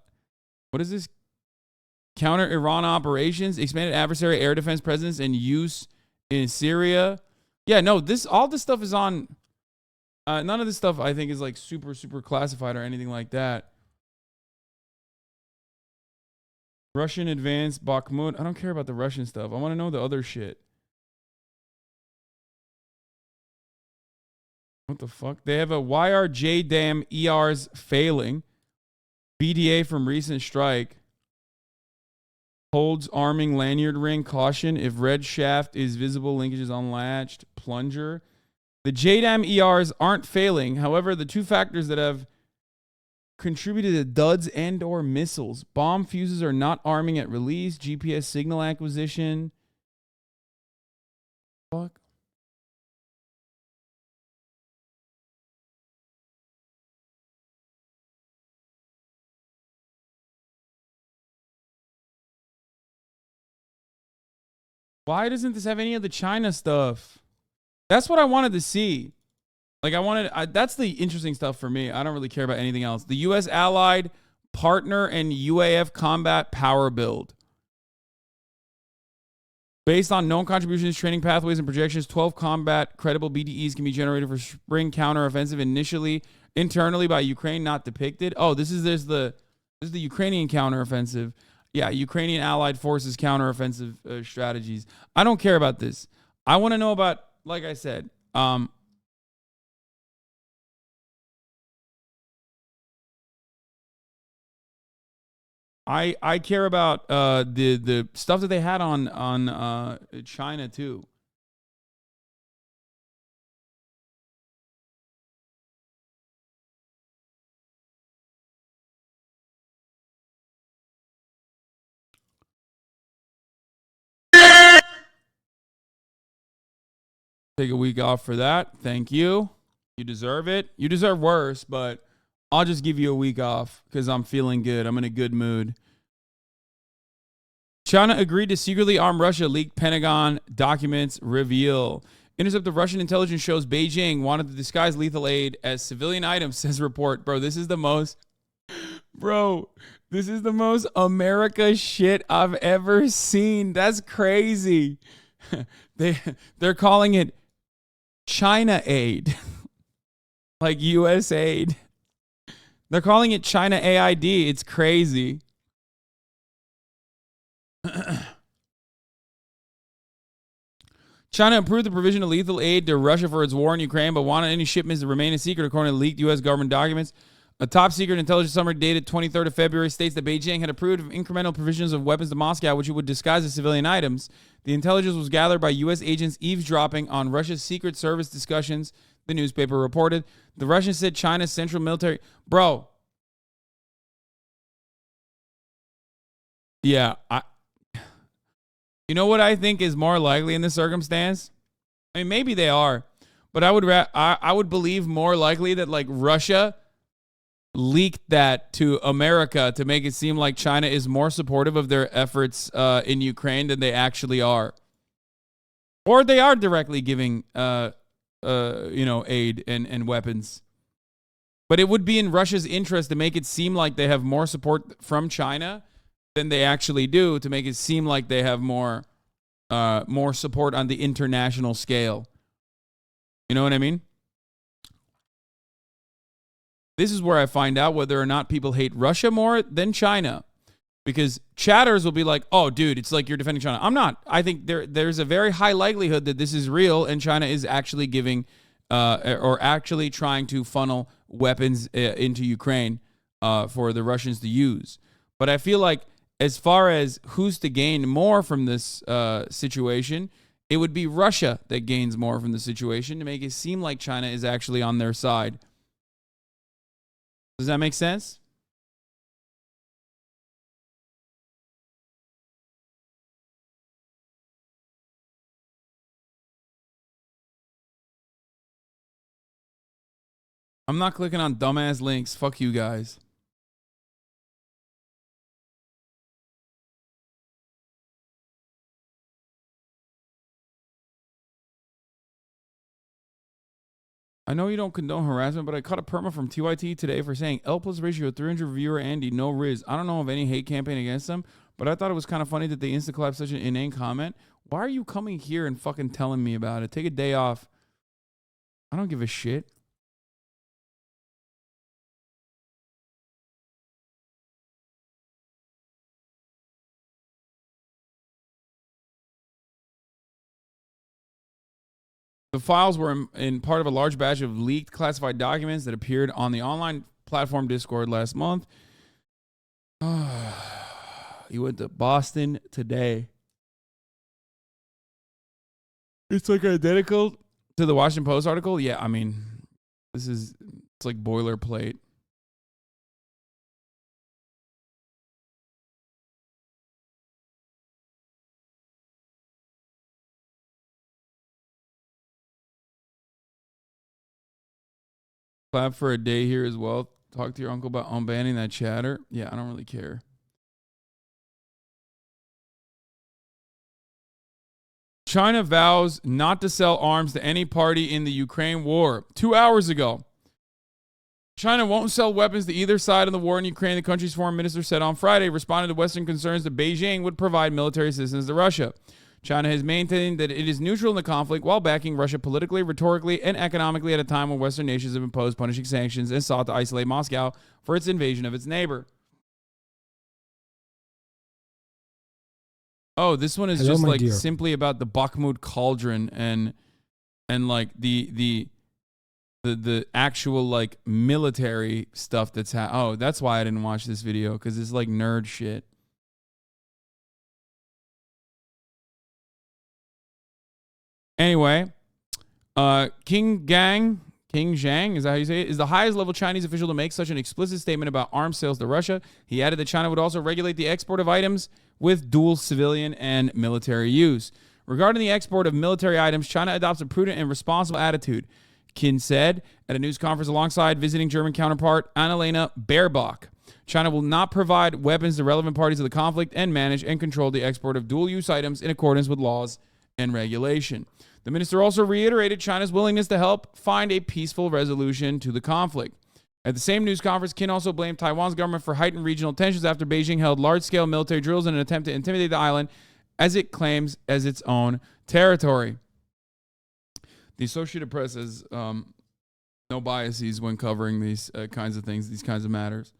operations. Expanded adversary air defense presence and use in Syria. Yeah, no, all this stuff is on. None of this stuff I think is like super, super classified or anything like that. Russian advanced Bakhmut. I don't care about the Russian stuff. I want to know the other shit. What the fuck? They have a YRJ dam ERs failing. BDA from recent strike. Holds arming lanyard ring. Caution if red shaft is visible. Linkage is unlatched. Plunger. The JDAM ERs aren't failing. However, the two factors that have contributed to duds and or missiles. Bomb fuses are not arming at release. GPS signal acquisition. Fuck. Why doesn't this have any of the China stuff? That's what I wanted to see. Like that's the interesting stuff for me. I don't really care about anything else. The U.S. allied partner and UAF combat power build. Based on known contributions, training pathways, and projections, 12 combat credible BDEs can be generated for spring counteroffensive internally by Ukraine, not depicted. Oh, this is the Ukrainian counteroffensive. Yeah, Ukrainian allied forces counteroffensive strategies. I don't care about this. I want to know about, like I said, I care about the stuff that they had on China too. Take a week off for that. Thank you. You deserve it. You deserve worse, but I'll just give you a week off because I'm feeling good. I'm in a good mood. China agreed to secretly arm Russia, leaked Pentagon documents reveal. Intercept of Russian intelligence shows Beijing wanted to disguise lethal aid as civilian items, says report. Bro, this is the most America shit I've ever seen. That's crazy. They're calling it China aid. Like US aid. They're calling it China AID. It's crazy. China approved the provision of lethal aid to Russia for its war in Ukraine, but wanted any shipments to remain a secret, according to leaked U.S. government documents. A top-secret intelligence summary dated 23rd of February states that Beijing had approved of incremental provisions of weapons to Moscow, which it would disguise as civilian items. The intelligence was gathered by U.S. agents eavesdropping on Russia's Secret Service discussions, the newspaper reported. The Russians said China's central military... Bro. Yeah, you know what I think is more likely in this circumstance? I mean, maybe they are, but I would believe more likely that like Russia leaked that to America to make it seem like China is more supportive of their efforts in Ukraine than they actually are, or they are directly giving aid and weapons. But it would be in Russia's interest to make it seem like they have more support from China than they actually do, to make it seem like they have more support on the international scale. You know what I mean? This is where I find out whether or not people hate Russia more than China. Because chatters will be like, oh, dude, it's like you're defending China. I'm not. I think there's a very high likelihood that this is real and China is actually giving or actually trying to funnel weapons into Ukraine for the Russians to use. But I feel like as far as who's to gain more from this situation, it would be Russia that gains more from the situation to make it seem like China is actually on their side. Does that make sense? I'm not clicking on dumbass links. Fuck you guys. I know you don't condone harassment, but I caught a perma from TYT today for saying L plus ratio 300 viewer Andy, no Rizz. I don't know of any hate campaign against them, but I thought it was kind of funny that they insta-collapsed such an inane comment. Why are you coming here and fucking telling me about it? Take a day off. I don't give a shit. The files were in part of a large batch of leaked classified documents that appeared on the online platform Discord last month. He went to Boston today. It's like identical to the Washington Post article. Yeah, I mean, it's like boilerplate. Clap for a day here as well. Talk to your uncle about unbanning that chatter. Yeah, I don't really care. China vows not to sell arms to any party in the Ukraine war. 2 hours ago, China won't sell weapons to either side of the war in Ukraine, the country's foreign minister said on Friday, responding to Western concerns that Beijing would provide military assistance to Russia. China has maintained that it is neutral in the conflict while backing Russia politically, rhetorically, and economically at a time when Western nations have imposed punishing sanctions and sought to isolate Moscow for its invasion of its neighbor. Oh, this one is just like simply about the Bakhmut cauldron and like the actual like military stuff that's oh, that's why I didn't watch this video, because it's like nerd shit. Anyway, King Zhang, is that how you say it, is the highest level Chinese official to make such an explicit statement about arms sales to Russia. He added that China would also regulate the export of items with dual civilian and military use. Regarding the export of military items, China adopts a prudent and responsible attitude. Kin said at a news conference alongside visiting German counterpart Annalena Baerbock. China will not provide weapons to relevant parties of the conflict and manage and control the export of dual-use items in accordance with laws and regulation. The minister also reiterated China's willingness to help find a peaceful resolution to the conflict. At the same news conference, Kin also blamed Taiwan's government for heightened regional tensions after Beijing held large-scale military drills in an attempt to intimidate the island as it claims as its own territory. The Associated Press has no biases when covering these kinds of things, these kinds of matters.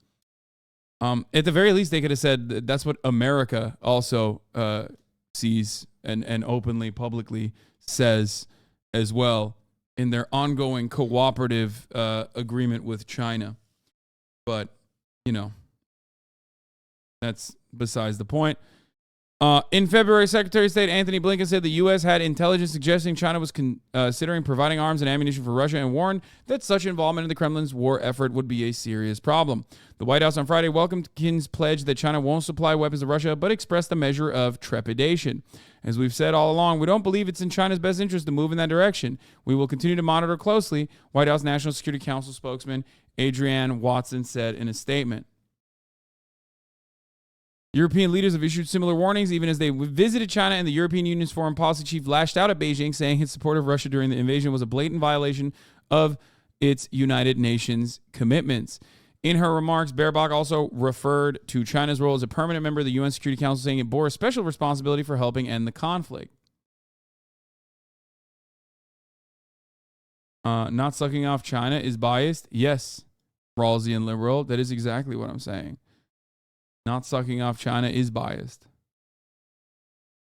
At the very least, they could have said that's what America also sees and openly, publicly says as well in their ongoing cooperative agreement with China. But, you know, that's besides the point. In February, Secretary of State Anthony Blinken said the U.S. had intelligence suggesting China was considering providing arms and ammunition for Russia and warned that such involvement in the Kremlin's war effort would be a serious problem. The White House on Friday welcomed Kin's pledge that China won't supply weapons to Russia, but expressed a measure of trepidation. As we've said all along, we don't believe it's in China's best interest to move in that direction. We will continue to monitor closely, White House National Security Council spokesman Adrienne Watson said in a statement. European leaders have issued similar warnings even as they visited China, and the European Union's foreign policy chief lashed out at Beijing, saying his support of Russia during the invasion was a blatant violation of its United Nations commitments. In her remarks, Baerbock also referred to China's role as a permanent member of the UN Security Council, saying it bore a special responsibility for helping end the conflict. Not sucking off China is biased? Yes, Rawlsian liberal. That is exactly what I'm saying. Not sucking off China is biased.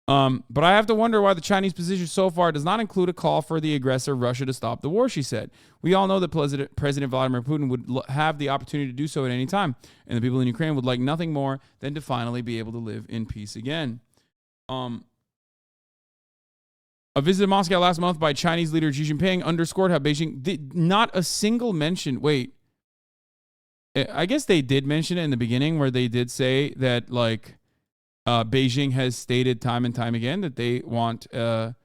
But I have to wonder why the Chinese position so far does not include a call for the aggressor Russia to stop the war, she said. We all know that President Vladimir Putin would have the opportunity to do so at any time, and the people in Ukraine would like nothing more than to finally be able to live in peace again. A visit to Moscow last month by Chinese leader Xi Jinping underscored how Beijing did not a single mention. Wait. I guess they did mention it in the beginning where they did say that, like, Beijing has stated time and time again that they want to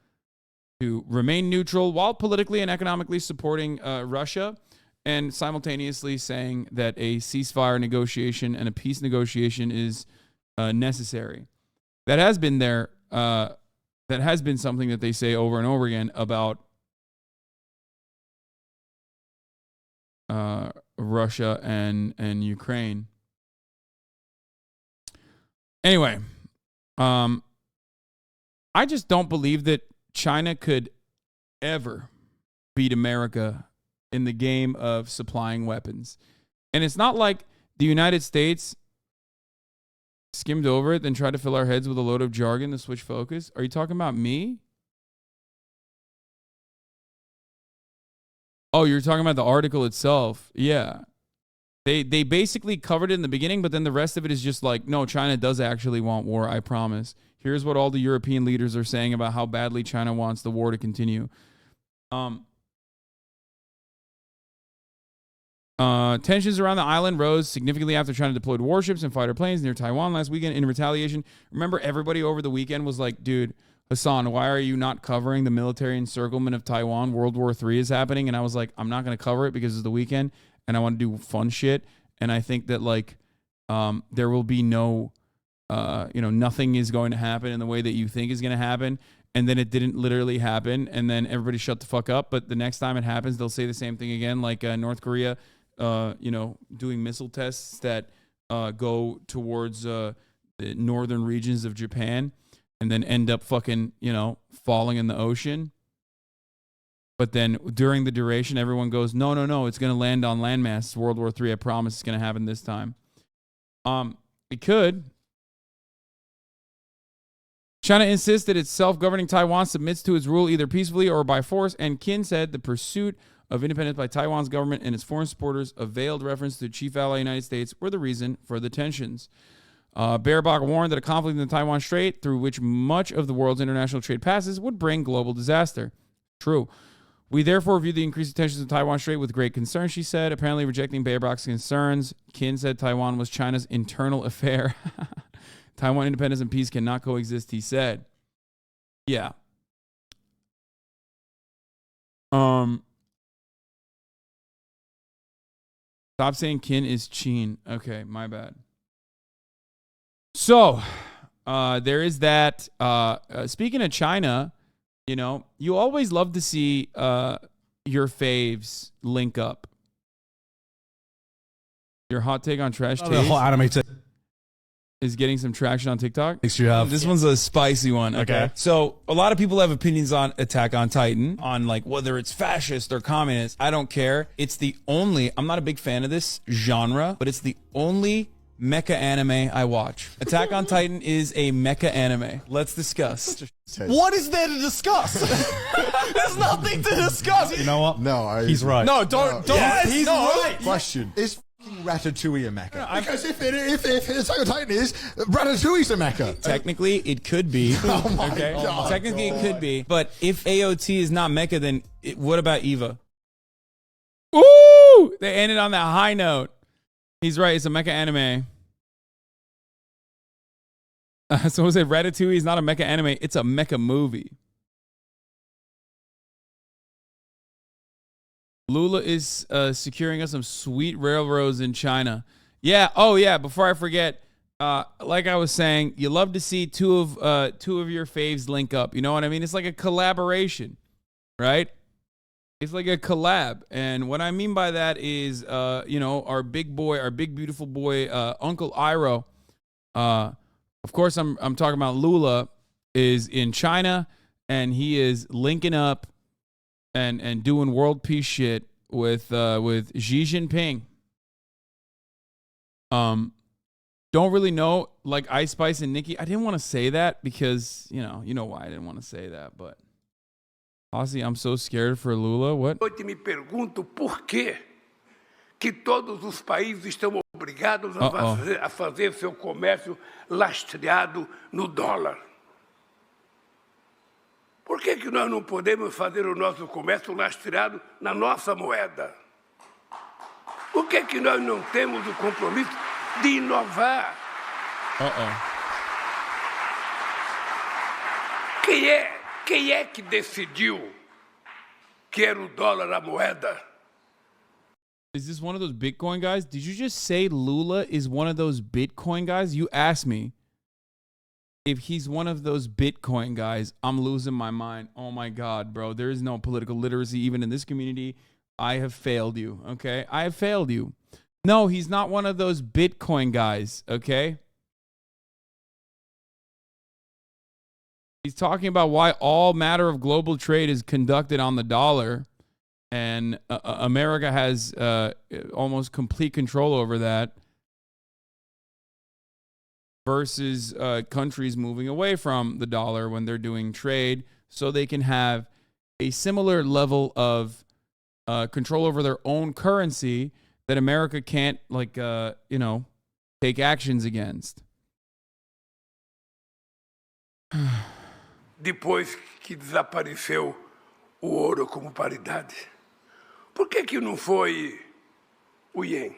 remain neutral while politically and economically supporting Russia, and simultaneously saying that a ceasefire negotiation and a peace negotiation is necessary. That has been there. That has been something that they say over and over again about Russia and Ukraine. Anyway, I just don't believe that China could ever beat America in the game of supplying weapons. And it's not like the United States skimmed over it and tried to fill our heads with a load of jargon to switch focus. Are you talking about me? Oh, you're talking about the article itself. Yeah. They basically covered it in the beginning, but then the rest of it is just like, no, China does actually want war, I promise. Here's what all the European leaders are saying about how badly China wants the war to continue. Tensions around the island rose significantly after China deployed warships and fighter planes near Taiwan last weekend in retaliation. Remember, everybody over the weekend was like, dude, Hasan, why are you not covering the military encirclement of Taiwan? World War III is happening. And I was like, I'm not going to cover it because it's the weekend and I want to do fun shit. And I think that, like, there will be no, nothing is going to happen in the way that you think is going to happen. And then it didn't literally happen. And then everybody shut the fuck up. But the next time it happens, they'll say the same thing again, like North Korea, doing missile tests that go towards the northern regions of Japan and then end up fucking, falling in the ocean. But then during the duration, everyone goes, no, it's going to land on landmass. It's World War III. I promise it's going to happen this time. It could. China insists that its self-governing Taiwan submits to its rule either peacefully or by force, and Kin said the pursuit of independence by Taiwan's government and its foreign supporters, a veiled reference to chief ally United States, were the reason for the tensions. Baerbock warned that a conflict in the Taiwan Strait, through which much of the world's international trade passes, would bring global disaster. True. We therefore view the increased tensions in Taiwan Strait with great concern, she said, apparently rejecting Baerbock's concerns. Kin said Taiwan was China's internal affair. Taiwan independence and peace cannot coexist, he said. Yeah. Stop saying kin is chin. Okay, my bad. So, there is that. Speaking of China, you know, you always love to see your faves link up. Your hot take on trash The whole anime take is getting some traction on TikTok. you have. This one's a spicy one. Okay. So a lot of people have opinions on Attack on Titan, on like whether it's fascist or communist. I don't care. It's the only, I'm not a big fan of this genre, but it's the only mecha anime I watch. Attack on Titan is a mecha anime. Let's discuss. What is there to discuss? There's nothing to discuss. You know what? No, he's right. No, don't. Yes, he's right. Question. Is Ratatouille a mecha? Because if Attack on Titan is, Ratatouille's a mecha. Technically, it could be. Oh my okay? God. Technically, it could be. But if AOT is not mecha, then what about Eva? Ooh! They ended on that high note. He's right. It's a mecha anime. So was it Ratatouille is not a mecha anime. It's a mecha movie. Lula is securing us some sweet railroads in China. Yeah. Oh, yeah. Before I forget, like I was saying, you love to see two of your faves link up. You know what I mean? It's like a collaboration, right? It's like a collab. And what I mean by that is, you know, our big beautiful boy, Uncle Iroh. Of course, I'm talking about Lula is in China, and he is linking up and doing world peace shit with Xi Jinping. Don't really know, like Ice Spice and Nicki. I didn't want to say that because you know why I didn't want to say that, but Ozzy, I'm so scared for Lula. What? Eu me pergunto por que todos os países estão obrigados a fazer seu comércio lastreado no dólar. Por que nós não podemos fazer o nosso comércio lastreado na nossa moeda? Por que nós não temos o compromisso de inovar? Quem é que decidiu que era o dólar a moeda? Is this one of those Bitcoin guys? Did you just say Lula is one of those Bitcoin guys? You asked me if he's one of those Bitcoin guys. I'm losing my mind. Oh my God, bro. There is no political literacy even in this community. I have failed you, okay? I have failed you. No, he's not one of those Bitcoin guys, okay? He's talking about why all matter of global trade is conducted on the dollar, and America has almost complete control over that versus countries moving away from the dollar when they're doing trade so they can have a similar level of control over their own currency that America can't, like, you know, take actions against. Depois que desapareceu o ouro como paridade, por que não foi o ien?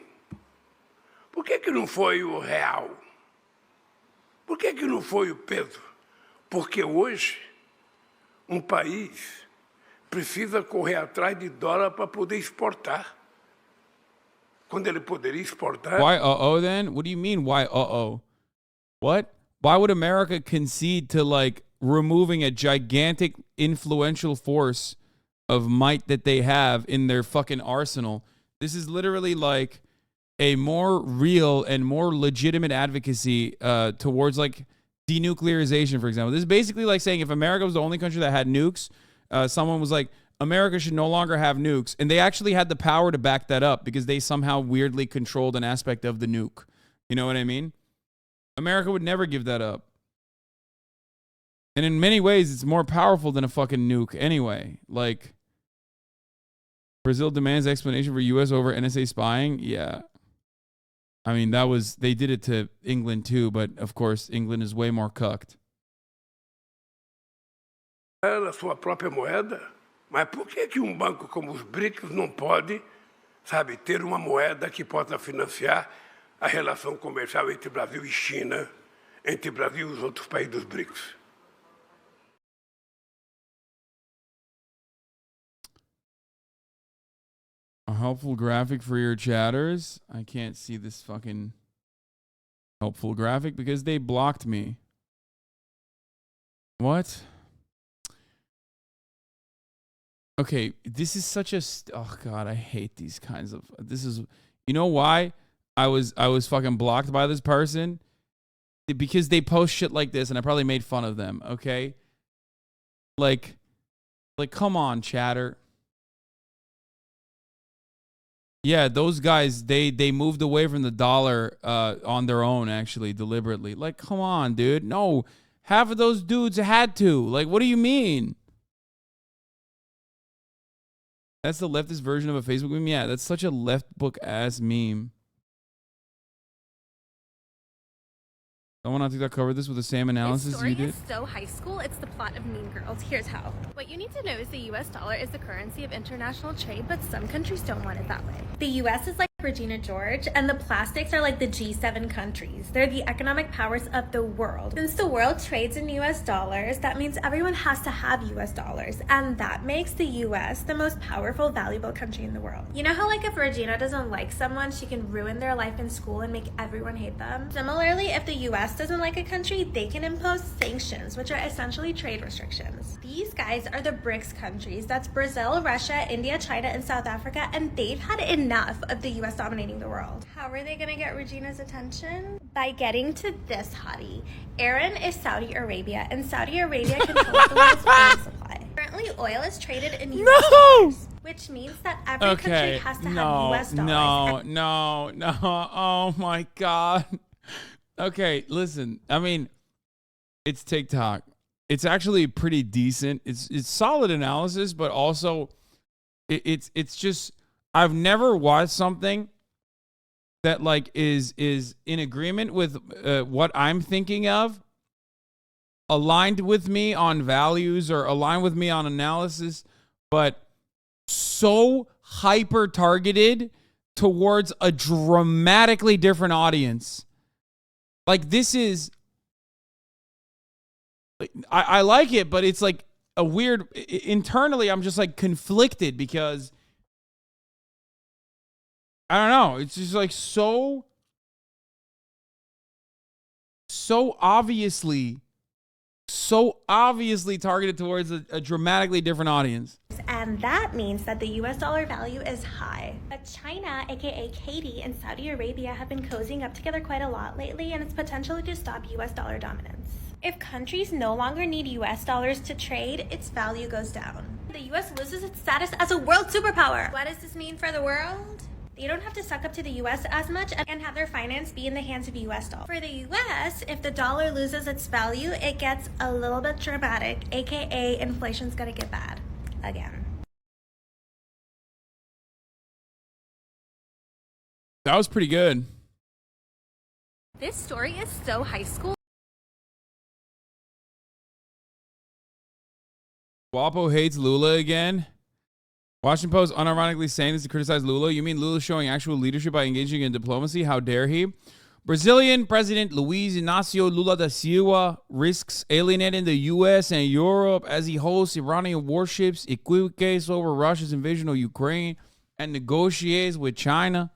Por que não foi o real? Por que não foi o peso? Porque hoje país precisa correr atrás de dólar para poder exportar. Quando ele poderia exportar. Why then? What do you mean why What? Why would America concede to, like, removing a gigantic influential force of might that they have in their fucking arsenal? This is literally like a more real and more legitimate advocacy towards, like, denuclearization, for example. This is basically like saying if America was the only country that had nukes, someone was like, America should no longer have nukes. And they actually had the power to back that up because they somehow weirdly controlled an aspect of the nuke. You know what I mean? America would never give that up. And in many ways, it's more powerful than a fucking nuke anyway. Like, Brazil demands explanation for U.S. over NSA spying? Yeah. I mean, they did it to England too, but of course, England is way more cucked. A sua própria moeda? Mas por que banco como os BRICS não pode, sabe, ter uma moeda que possa financiar a relação comercial entre Brasil e China, entre Brasil e os outros países dos BRICS? Helpful graphic for your chatters. I can't see this fucking helpful graphic because they blocked me. What? Okay, this is such a oh god, I hate these kinds of this is you know why I was fucking blocked by this person? Because they post shit like this and I probably made fun of them, okay? Like come on, chatter. Yeah, those guys, they moved away from the dollar on their own, actually, deliberately. Like, come on, dude. No, half of those dudes had to. Like, what do you mean? That's the leftist version of a Facebook meme? Yeah, that's such a left book ass meme. Someone on TikTok covered this with the same analysis you did. This story is so high school, it's the plot of Mean Girls. Here's how. What you need to know is the US dollar is the currency of international trade, but some countries don't want it that way. The US is like Regina George, and the plastics are like the G7 countries. They're the economic powers of the world. Since the world trades in US dollars, that means everyone has to have US dollars, and that makes the US the most powerful, valuable country in the world. You know how like if Regina doesn't like someone, she can ruin their life in school and make everyone hate them? Similarly, if the US doesn't like a country, they can impose sanctions, which are essentially trade restrictions. These guys are the BRICS countries. That's Brazil, Russia, India, China, and South Africa, and they've had enough of the US dominating the world. How are they gonna get Regina's attention? By getting to this hottie. Iran is Saudi Arabia, and Saudi Arabia controls the world's oil supply. Currently, oil is traded in US dollars, which means that every country has to have US dollars. No. Oh my God. Okay, listen. I mean, it's TikTok. It's actually pretty decent. It's solid analysis, but also it's just I've never watched something that like is in agreement with what I'm thinking of, aligned with me on values or aligned with me on analysis, but so hyper targeted towards a dramatically different audience. Like this is, I like it, but it's like a weird, internally I'm just like conflicted because I don't know. It's just like so obviously targeted towards a dramatically different audience. And that means that the US dollar value is high. But China, aka Katie, and Saudi Arabia have been cozying up together quite a lot lately, and it's potentially to stop US dollar dominance. If countries no longer need US dollars to trade, its value goes down. The US loses its status as a world superpower. What does this mean for the world? They don't have to suck up to the US as much and have their finance be in the hands of US dollars. For the US, if the dollar loses its value, it gets a little bit dramatic, aka inflation's gonna get bad again. That was pretty good. This story is so high school. Wapo hates Lula again. Washington Post unironically saying this to criticize Lula. You mean Lula showing actual leadership by engaging in diplomacy? How dare he? Brazilian President Luiz Inácio Lula da Silva risks alienating the U.S. and Europe as he hosts Iranian warships, equivocates over Russia's invasion of Ukraine, and negotiates with China.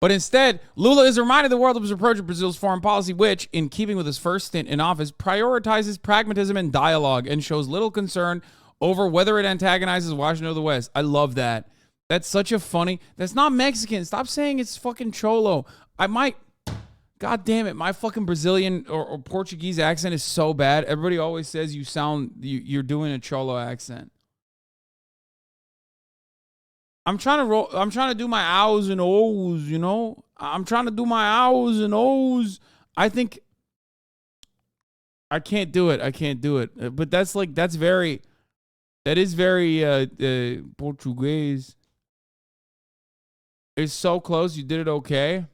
But instead, Lula is reminding the world of his approach to Brazil's foreign policy, which, in keeping with his first stint in office, prioritizes pragmatism and dialogue and shows little concern over whether it antagonizes Washington or the West. I love that. That's such a funny... That's not Mexican. Stop saying it's fucking Cholo. I might... God damn it. My fucking Brazilian or Portuguese accent is so bad. Everybody always says you sound... You're doing a Cholo accent. I'm trying to do my O's and O's, you know? I'm trying to do my O's and O's. I think... I can't do it. But that's like... That's very... That is very Portuguese. It's so close. You did it okay.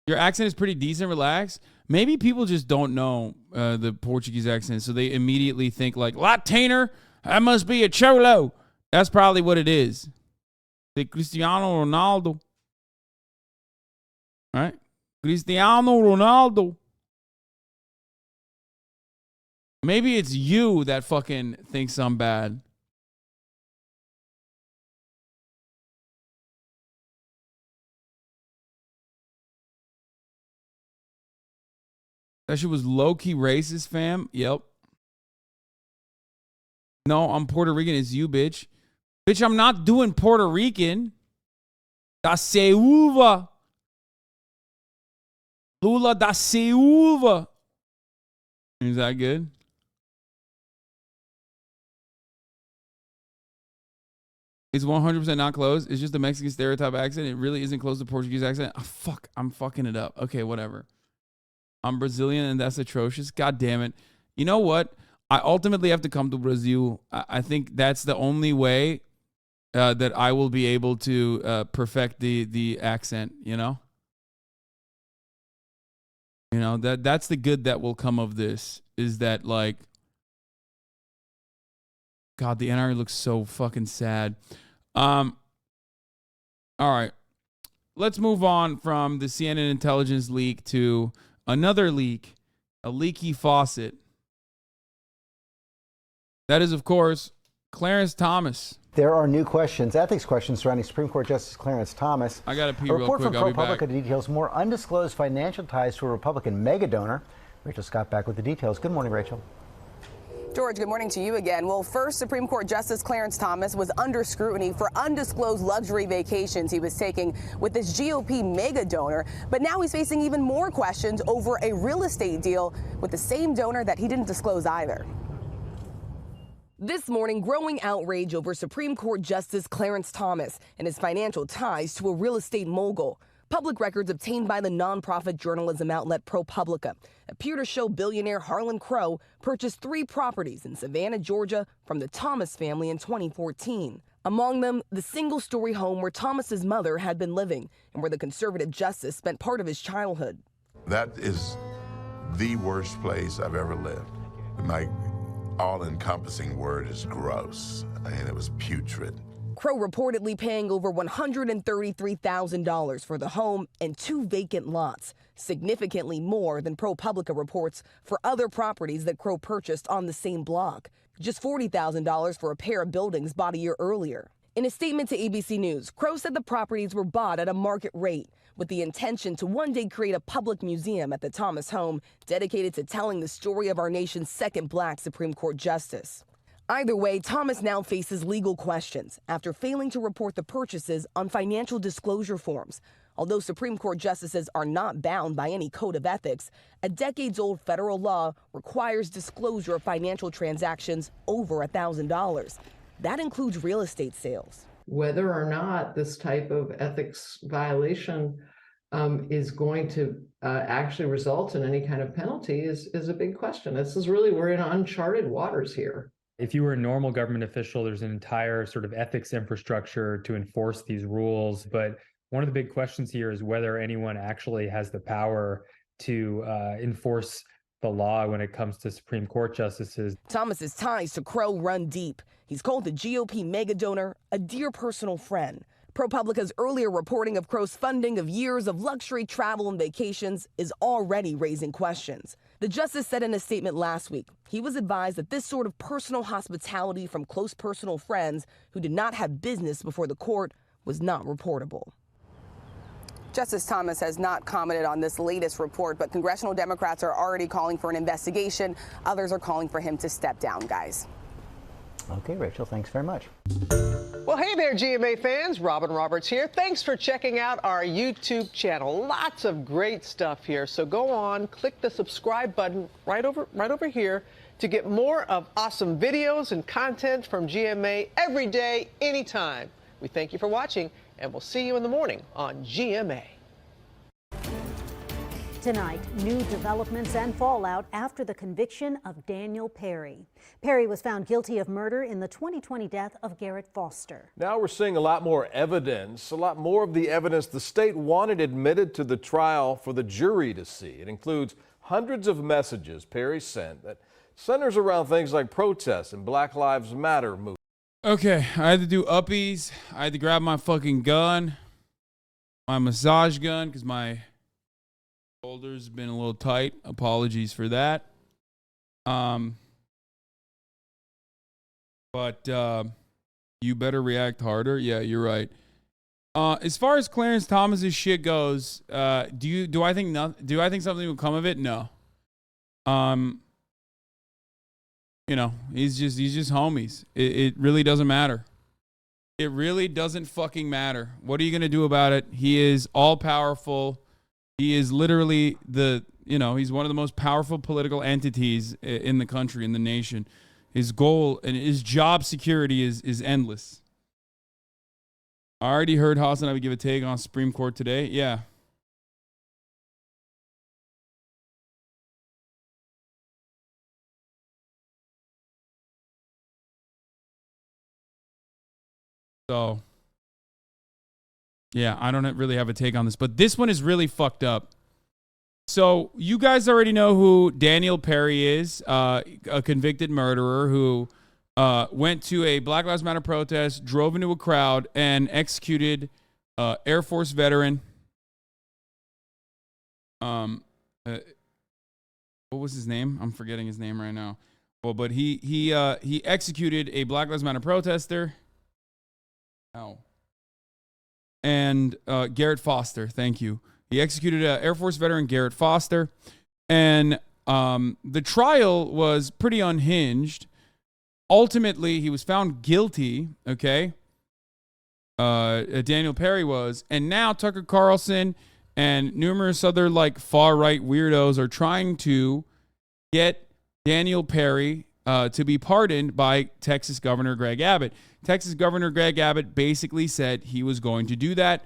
Your accent is pretty decent, relax. Maybe people just don't know the Portuguese accent, so they immediately think like, Latiner, that must be a Cholo. That's probably what it is. The Cristiano Ronaldo. Right? Cristiano Ronaldo. Maybe it's you that fucking thinks I'm bad. That shit was low-key racist, fam. Yep. No, I'm Puerto Rican. It's you, bitch. Bitch, I'm not doing Puerto Rican. Da Silva. Lula da Silva. Is that good? It's 100% not close. It's just a Mexican stereotype accent. It really isn't close to Portuguese accent. Oh, fuck. I'm fucking it up. Okay, whatever. I'm Brazilian and that's atrocious. God damn it. You know what? I ultimately have to come to Brazil. I think that's the only way that I will be able to perfect the accent, you know? You know, that's the good that will come of this, is that, like, God, the NRA looks so fucking sad. All right. Let's move on from the CNN intelligence leak to another leak, a leaky faucet. That is, of course, Clarence Thomas. There are new questions, ethics questions surrounding Supreme Court Justice Clarence Thomas. I got to pee real real quick. A report I'll from be back. ProPublica details more undisclosed financial ties to a Republican mega donor. Rachel Scott back with the details. Good morning, Rachel. George, good morning to you again. Well, first, Supreme Court Justice Clarence Thomas was under scrutiny for undisclosed luxury vacations he was taking with this GOP mega donor. But now he's facing even more questions over a real estate deal with the same donor that he didn't disclose either. This morning, growing outrage over Supreme Court Justice Clarence Thomas and his financial ties to a real estate mogul. Public records obtained by the nonprofit journalism outlet ProPublica appear to show billionaire Harlan Crow purchased 3 properties in Savannah, Georgia from the Thomas family in 2014. Among them, the single-story home where Thomas's mother had been living and where the conservative justice spent part of his childhood. That is the worst place I've ever lived. My all-encompassing word is gross. I mean, it was putrid. Crow reportedly paying over $133,000 for the home and 2 vacant lots, significantly more than ProPublica reports for other properties that Crow purchased on the same block. Just $40,000 for a pair of buildings bought a year earlier. In a statement to ABC News, Crow said the properties were bought at a market rate with the intention to one day create a public museum at the Thomas home dedicated to telling the story of our nation's second black Supreme Court justice. Either way, Thomas now faces legal questions after failing to report the purchases on financial disclosure forms. Although Supreme Court justices are not bound by any code of ethics, a decades-old federal law requires disclosure of financial transactions over $1,000. That includes real estate sales. Whether or not this type of ethics violation is going to actually result in any kind of penalty is a big question. This is really, we're in uncharted waters here. If you were a normal government official, there's an entire sort of ethics infrastructure to enforce these rules. But one of the big questions here is whether anyone actually has the power to enforce the law when it comes to Supreme Court justices. Thomas's ties to Crow run deep. He's called the GOP mega donor a dear personal friend. ProPublica's earlier reporting of Crow's funding of years of luxury travel and vacations is already raising questions. The justice said in a statement last week he was advised that this sort of personal hospitality from close personal friends who did not have business before the court was not reportable. Justice Thomas has not commented on this latest report, but congressional Democrats are already calling for an investigation. Others are calling for him to step down, guys. Okay, Rachel, thanks very much. Well, hey there, GMA fans. Robin Roberts here. Thanks for checking out our YouTube channel. Lots of great stuff here. So go on, click the subscribe button right over here to get more of awesome videos and content from GMA every day, anytime. We thank you for watching, and we'll see you in the morning on GMA. Tonight, new developments and fallout after the conviction of Daniel Perry. Perry was found guilty of murder in the 2020 death of Garrett Foster. Now we're seeing a lot more evidence, a lot more of the evidence the state wanted admitted to the trial for the jury to see. It includes hundreds of messages Perry sent that centers around things like protests and Black Lives Matter movements. Okay, I had to do uppies. I had to grab my fucking gun, my massage gun, because my Shoulder's been a little tight. Apologies for that. But you better react harder. Yeah, you're right. As far as Clarence Thomas's shit goes, do I think something will come of it? No. You know, he's just homies. It really doesn't matter. It really doesn't fucking matter. What are you gonna do about it? He is all powerful. He is literally he's one of the most powerful political entities in the country, in the nation. His goal and his job security is endless. I already heard HasanAbi give a take on Supreme Court today. Yeah. So, yeah, I don't really have a take on this, but this one is really fucked up. So, you guys already know who Daniel Perry is, a convicted murderer who went to a Black Lives Matter protest, drove into a crowd, and executed Air Force veteran. What was his name? I'm forgetting his name right now. Well, but he executed a Black Lives Matter protester. Oh. And Garrett Foster, thank you. He executed Air Force veteran Garrett Foster. And the trial was pretty unhinged. Ultimately, he was found guilty, okay? Daniel Perry was. And now Tucker Carlson and numerous other far-right weirdos are trying to get Daniel Perry to be pardoned by Texas Governor Greg Abbott. Texas Governor Greg Abbott basically said he was going to do that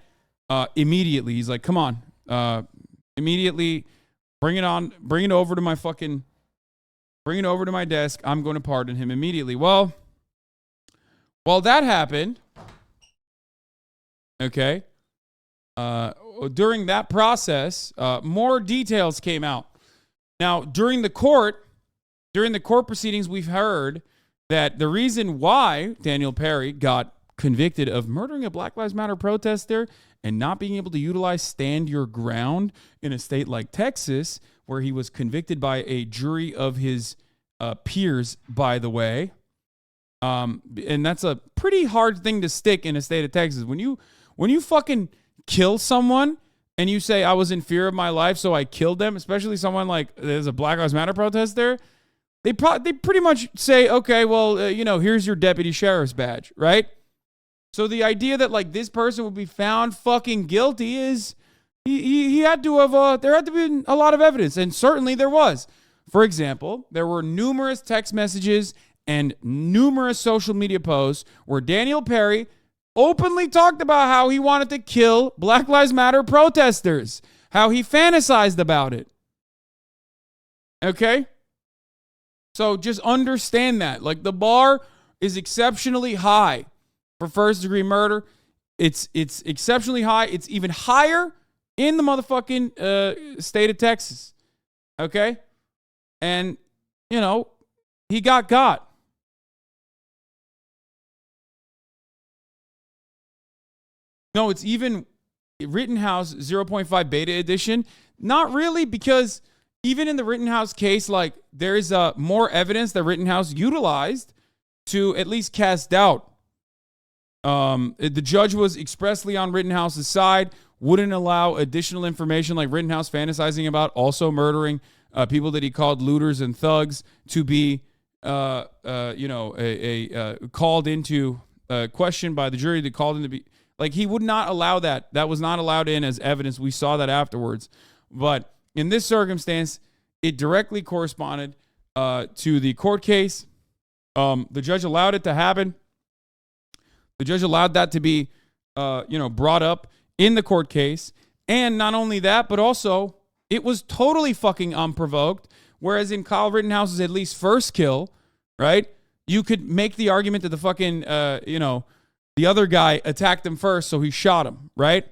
immediately. He's like, come on, immediately bring it over to my desk. I'm going to pardon him immediately. Well, while that happened, okay, during that process, more details came out. Now, during the court proceedings, we've heard that the reason why Daniel Perry got convicted of murdering a Black Lives Matter protester and not being able to utilize stand your ground in a state like Texas, where he was convicted by a jury of his peers, by the way. And that's a pretty hard thing to stick in a state of Texas. When you fucking kill someone and you say, I was in fear of my life, so I killed them, especially someone like there's a Black Lives Matter protester, they pretty much say, okay, well, here's your deputy sheriff's badge, right? So the idea that this person would be found fucking guilty is he had to have there had to be a lot of evidence, and certainly there was. For example, there were numerous text messages and numerous social media posts where Daniel Perry openly talked about how he wanted to kill Black Lives Matter protesters, how he fantasized about it. Okay? So just understand that. The bar is exceptionally high for first-degree murder. It's exceptionally high. It's even higher in the motherfucking state of Texas. Okay? And, he got. No, it's even Rittenhouse 0.5 beta edition. Not really, because even in the Rittenhouse case, there is more evidence that Rittenhouse utilized to at least cast doubt. The judge was expressly on Rittenhouse's side, wouldn't allow additional information like Rittenhouse fantasizing about also murdering people that he called looters and thugs to be, called into question by the jury. That called into be he would not allow that. That was not allowed in as evidence. We saw that afterwards. But in this circumstance, it directly corresponded to the court case. The judge allowed it to happen. The judge allowed that to be, brought up in the court case. And not only that, but also it was totally fucking unprovoked. Whereas in Kyle Rittenhouse's at least first kill, right? You could make the argument that the fucking, the other guy attacked him first, so he shot him, right?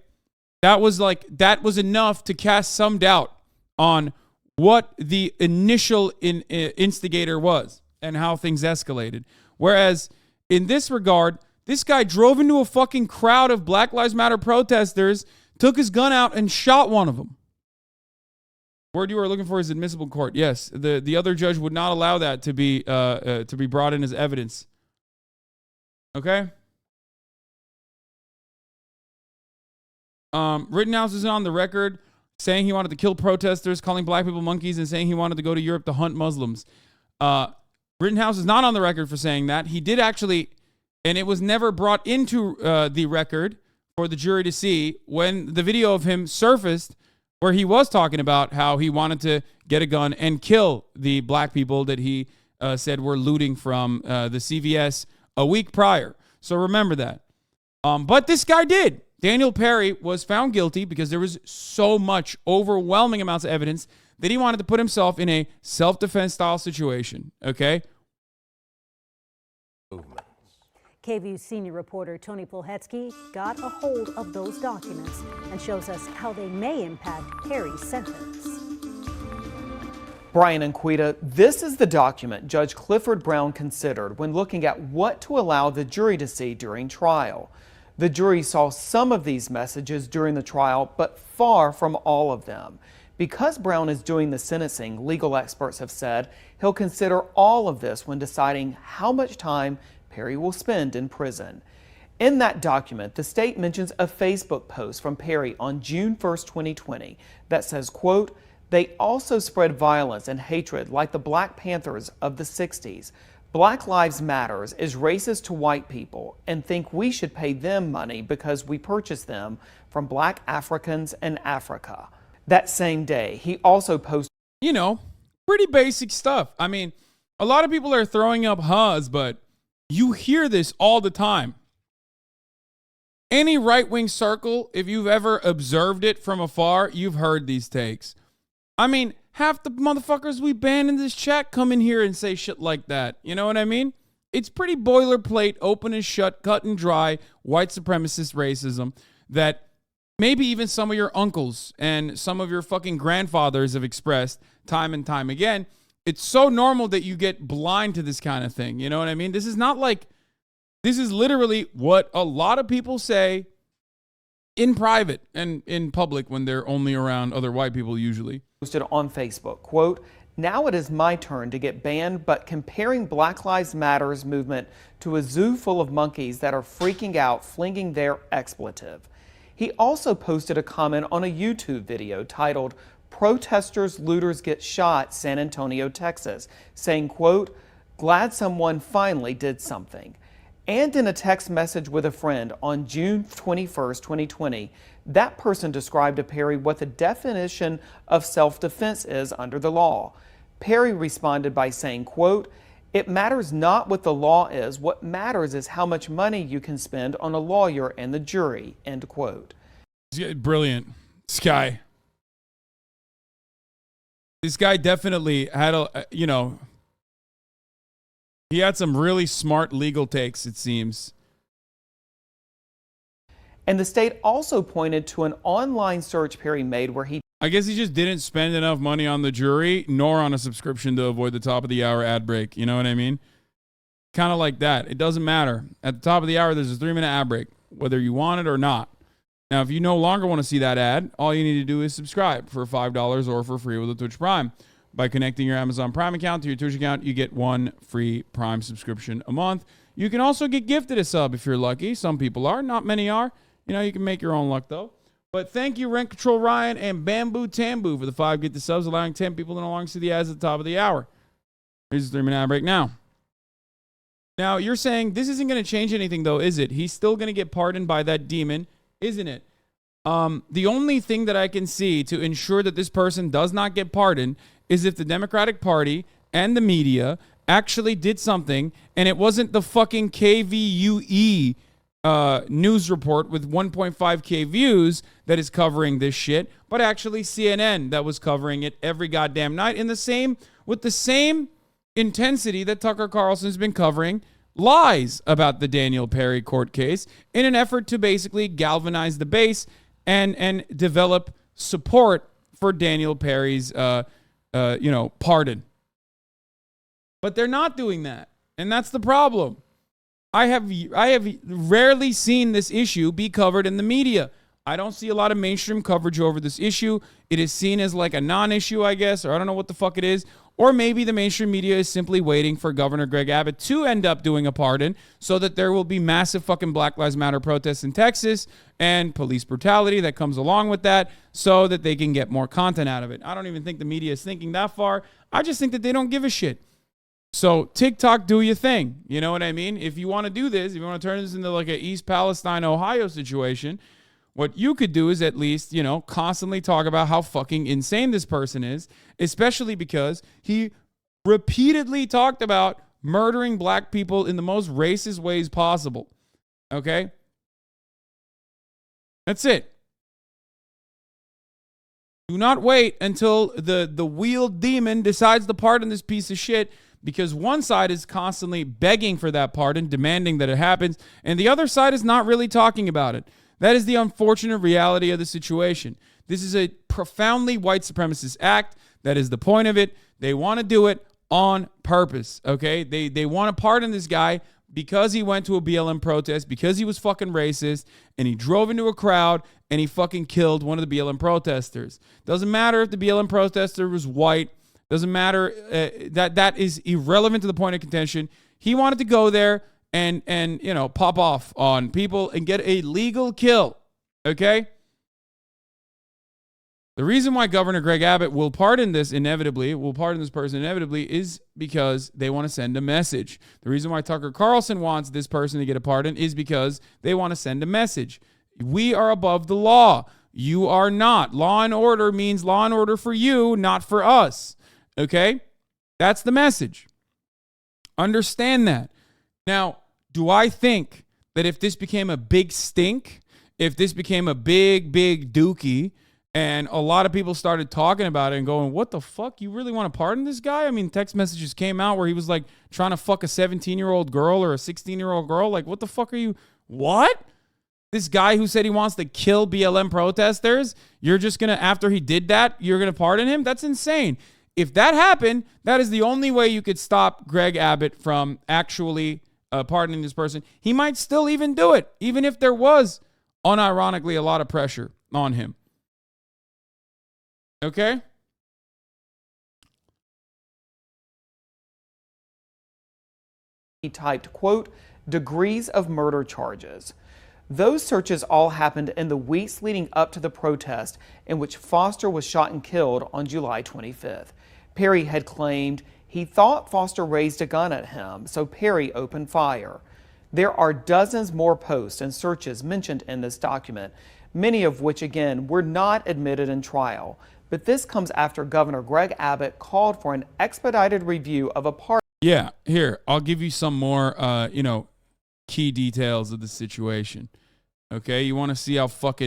That was enough to cast some doubt on what the initial instigator was and how things escalated. Whereas in this regard, this guy drove into a fucking crowd of Black Lives Matter protesters, took his gun out and shot one of them. word you are looking for is admissible in court. Yes, the other judge would not allow that to be brought in as evidence. Okay. Rittenhouse is on the record saying he wanted to kill protesters, calling black people monkeys, and saying he wanted to go to Europe to hunt Muslims. Rittenhouse is not on the record for saying that. He did actually, and it was never brought into the record for the jury to see when the video of him surfaced where he was talking about how he wanted to get a gun and kill the black people that he said were looting from the CVS a week prior. So remember that. But this guy did. Daniel Perry was found guilty because there was so much overwhelming amounts of evidence that he wanted to put himself in a self-defense style situation. Okay? KVUE senior reporter Tony Polhetsky got a hold of those documents and shows us how they may impact Perry's sentence. Brian and Quita, this is the document Judge Clifford Brown considered when looking at what to allow the jury to see during trial. The jury saw some of these messages during the trial, but far from all of them. Because Brown is doing the sentencing, legal experts have said he'll consider all of this when deciding how much time Perry will spend in prison. In that document, the state mentions a Facebook post from Perry on June 1st, 2020 that says, quote, "They also spread violence and hatred like the Black Panthers of the 60s. Black Lives Matters is racist to white people and think we should pay them money because we purchased them from Black Africans in Africa." That same day, he also posted, you know, pretty basic stuff. I mean, a lot of people are throwing up huhs, but you hear this all the time. Any right-wing circle, if you've ever observed it from afar, you've heard these takes. I mean, half the motherfuckers we ban in this chat come in here and say shit like that. You know what I mean? It's pretty boilerplate, open and shut, cut and dry, white supremacist racism that maybe even some of your uncles and some of your fucking grandfathers have expressed time and time again. It's so normal that you get blind to this kind of thing. You know what I mean? This is not like, this is literally what a lot of people say in private and in public when they're only around other white people usually. Posted on Facebook, quote, "Now it is my turn to get banned, but comparing Black Lives Matters movement to a zoo full of monkeys that are freaking out, flinging their expletive." He also posted a comment on a YouTube video titled, "Protesters, Looters Get Shot, San Antonio, Texas," saying, quote, "Glad someone finally did something." And in a text message with a friend on June 21st, 2020, that person described to Perry what the definition of self-defense is under the law. Perry responded by saying, quote, "It matters not what the law is. What matters is how much money you can spend on a lawyer and the jury," end quote. Brilliant. This guy definitely had he had some really smart legal takes, it seems. And the state also pointed to an online search Perry made where I guess he just didn't spend enough money on the jury nor on a subscription to avoid the top of the hour ad break. You know what I mean? Kind of like that. It doesn't matter. At the top of the hour, there's a 3-minute ad break, whether you want it or not. Now, if you no longer want to see that ad, all you need to do is subscribe for $5 or for free with a Twitch Prime. By connecting your Amazon Prime account to your Twitch account, you get 1 free Prime subscription a month. You can also get gifted a sub if you're lucky. Some people are, not many are. You know, you can make your own luck, though. But thank you, Rent Control Ryan and Bamboo Tamboo for the 5 get the subs, allowing 10 people to no longer see the ads at the top of the hour. Here's the 3-minute ad break now. Now, you're saying this isn't going to change anything, though, is it? He's still going to get pardoned by that demon, isn't it? The only thing that I can see to ensure that this person does not get pardoned is if the Democratic Party and the media actually did something and it wasn't the fucking KVUE news report with 1.5K views that is covering this shit, but actually CNN that was covering it every goddamn night with the same intensity that Tucker Carlson's been covering lies about the Daniel Perry court case in an effort to basically galvanize the base and develop support for Daniel Perry's pardon. But they're not doing that, and that's the problem. I have rarely seen this issue be covered in the media. I don't see a lot of mainstream coverage over this issue. It is seen as like a non-issue, I guess, or I don't know what the fuck it is. Or maybe the mainstream media is simply waiting for Governor Greg Abbott to end up doing a pardon so that there will be massive fucking Black Lives Matter protests in Texas and police brutality that comes along with that so that they can get more content out of it. I don't even think the media is thinking that far. I just think that they don't give a shit. So TikTok, do your thing. You know what I mean? If you want to do this, if you want to turn this into like a East Palestine, Ohio situation, what you could do is at least, you know, constantly talk about how fucking insane this person is, especially because he repeatedly talked about murdering black people in the most racist ways possible. Okay? That's it. Do not wait until the wheeled demon decides to pardon this piece of shit, because one side is constantly begging for that pardon, demanding that it happens, and the other side is not really talking about it. That is the unfortunate reality of the situation. This is a profoundly white supremacist act. That is the point of it. They want to do it on purpose, okay? They want to pardon this guy because he went to a BLM protest, because he was fucking racist, and he drove into a crowd, and he fucking killed one of the BLM protesters. Doesn't matter if the BLM protester was white. Doesn't matter. That is irrelevant to the point of contention. He wanted to go there and you know, pop off on people and get a legal kill, okay? The reason why Governor Greg Abbott will pardon this person inevitably is because they want to send a message. The reason why Tucker Carlson wants this person to get a pardon is because they want to send a message. We are above the law. You are not. Law and order means law and order for you, not for us, okay? That's the message. Understand that. Now, do I think that if this became a big stink, if this became a big dookie, and a lot of people started talking about it and going, what the fuck? You really want to pardon this guy? I mean, text messages came out where he was like trying to fuck a 17-year-old girl or a 16-year-old girl. Like, what the fuck are you? What? This guy who said he wants to kill BLM protesters, you're just going to, after he did that, you're going to pardon him? That's insane. If that happened, that is the only way you could stop Greg Abbott from actually pardoning this person. He might still even do it, even if there was, unironically, a lot of pressure on him. Okay? He typed, quote, degrees of murder charges. Those searches all happened in the weeks leading up to the protest in which Foster was shot and killed on July 25th. Perry had claimed he thought Foster raised a gun at him, so Perry opened fire. There are dozens more posts and searches mentioned in this document, many of which, again, were not admitted in trial. But this comes after Governor Greg Abbott called for an expedited review of a pardon. Yeah, here, I'll give you some more, key details of the situation. Okay, you want to see how fucked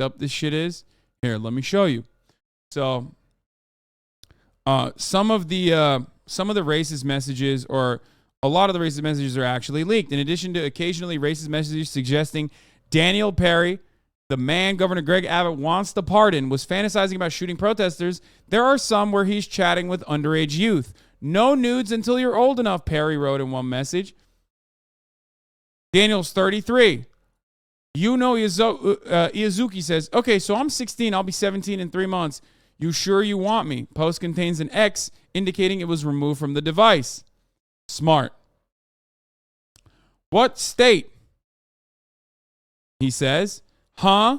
up this shit is? Here, let me show you. So, some of the racist messages, or a lot of the racist messages, are actually leaked. In addition to occasionally racist messages suggesting Daniel Perry, the man Governor Greg Abbott wants to pardon, was fantasizing about shooting protesters, there are some where he's chatting with underage youth. No nudes until you're old enough, Perry wrote in one message. Daniel's 33. Iazuki says, okay, so I'm 16. I'll be 17 in 3 months. You sure you want me? Post contains an X indicating it was removed from the device. Smart. What state? He says. Huh?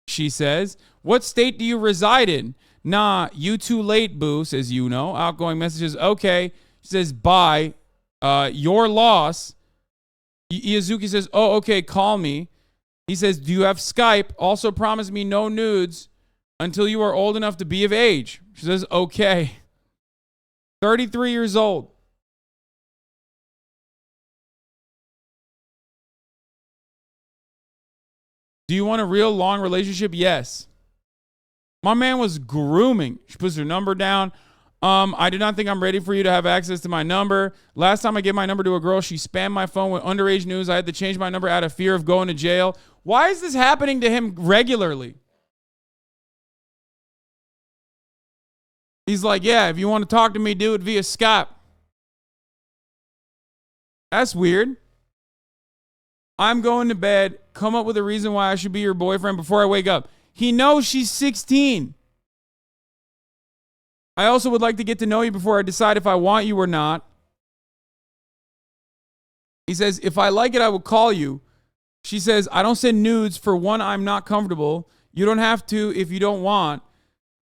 She says. What state do you reside in? Nah, you too late, boo, says you know. Outgoing messages, okay. She says, bye. Your loss. Iazuki says, oh, okay, call me. He says, do you have Skype? Also promise me no nudes until you are old enough to be of age. She says, okay. 33 years old. Do you want a real long relationship? Yes. My man was grooming. She puts her number down. I do not think I'm ready for you to have access to my number. Last time I gave my number to a girl, she spammed my phone with underage news. I had to change my number out of fear of going to jail. Why is this happening to him regularly? He's like, yeah, if you want to talk to me, do it via Skype. That's weird. I'm going to bed. Come up with a reason why I should be your boyfriend before I wake up. He knows she's 16. I also would like to get to know you before I decide if I want you or not. He says, if I like it, I will call you. She says, I don't send nudes. For one, I'm not comfortable. You don't have to if you don't want.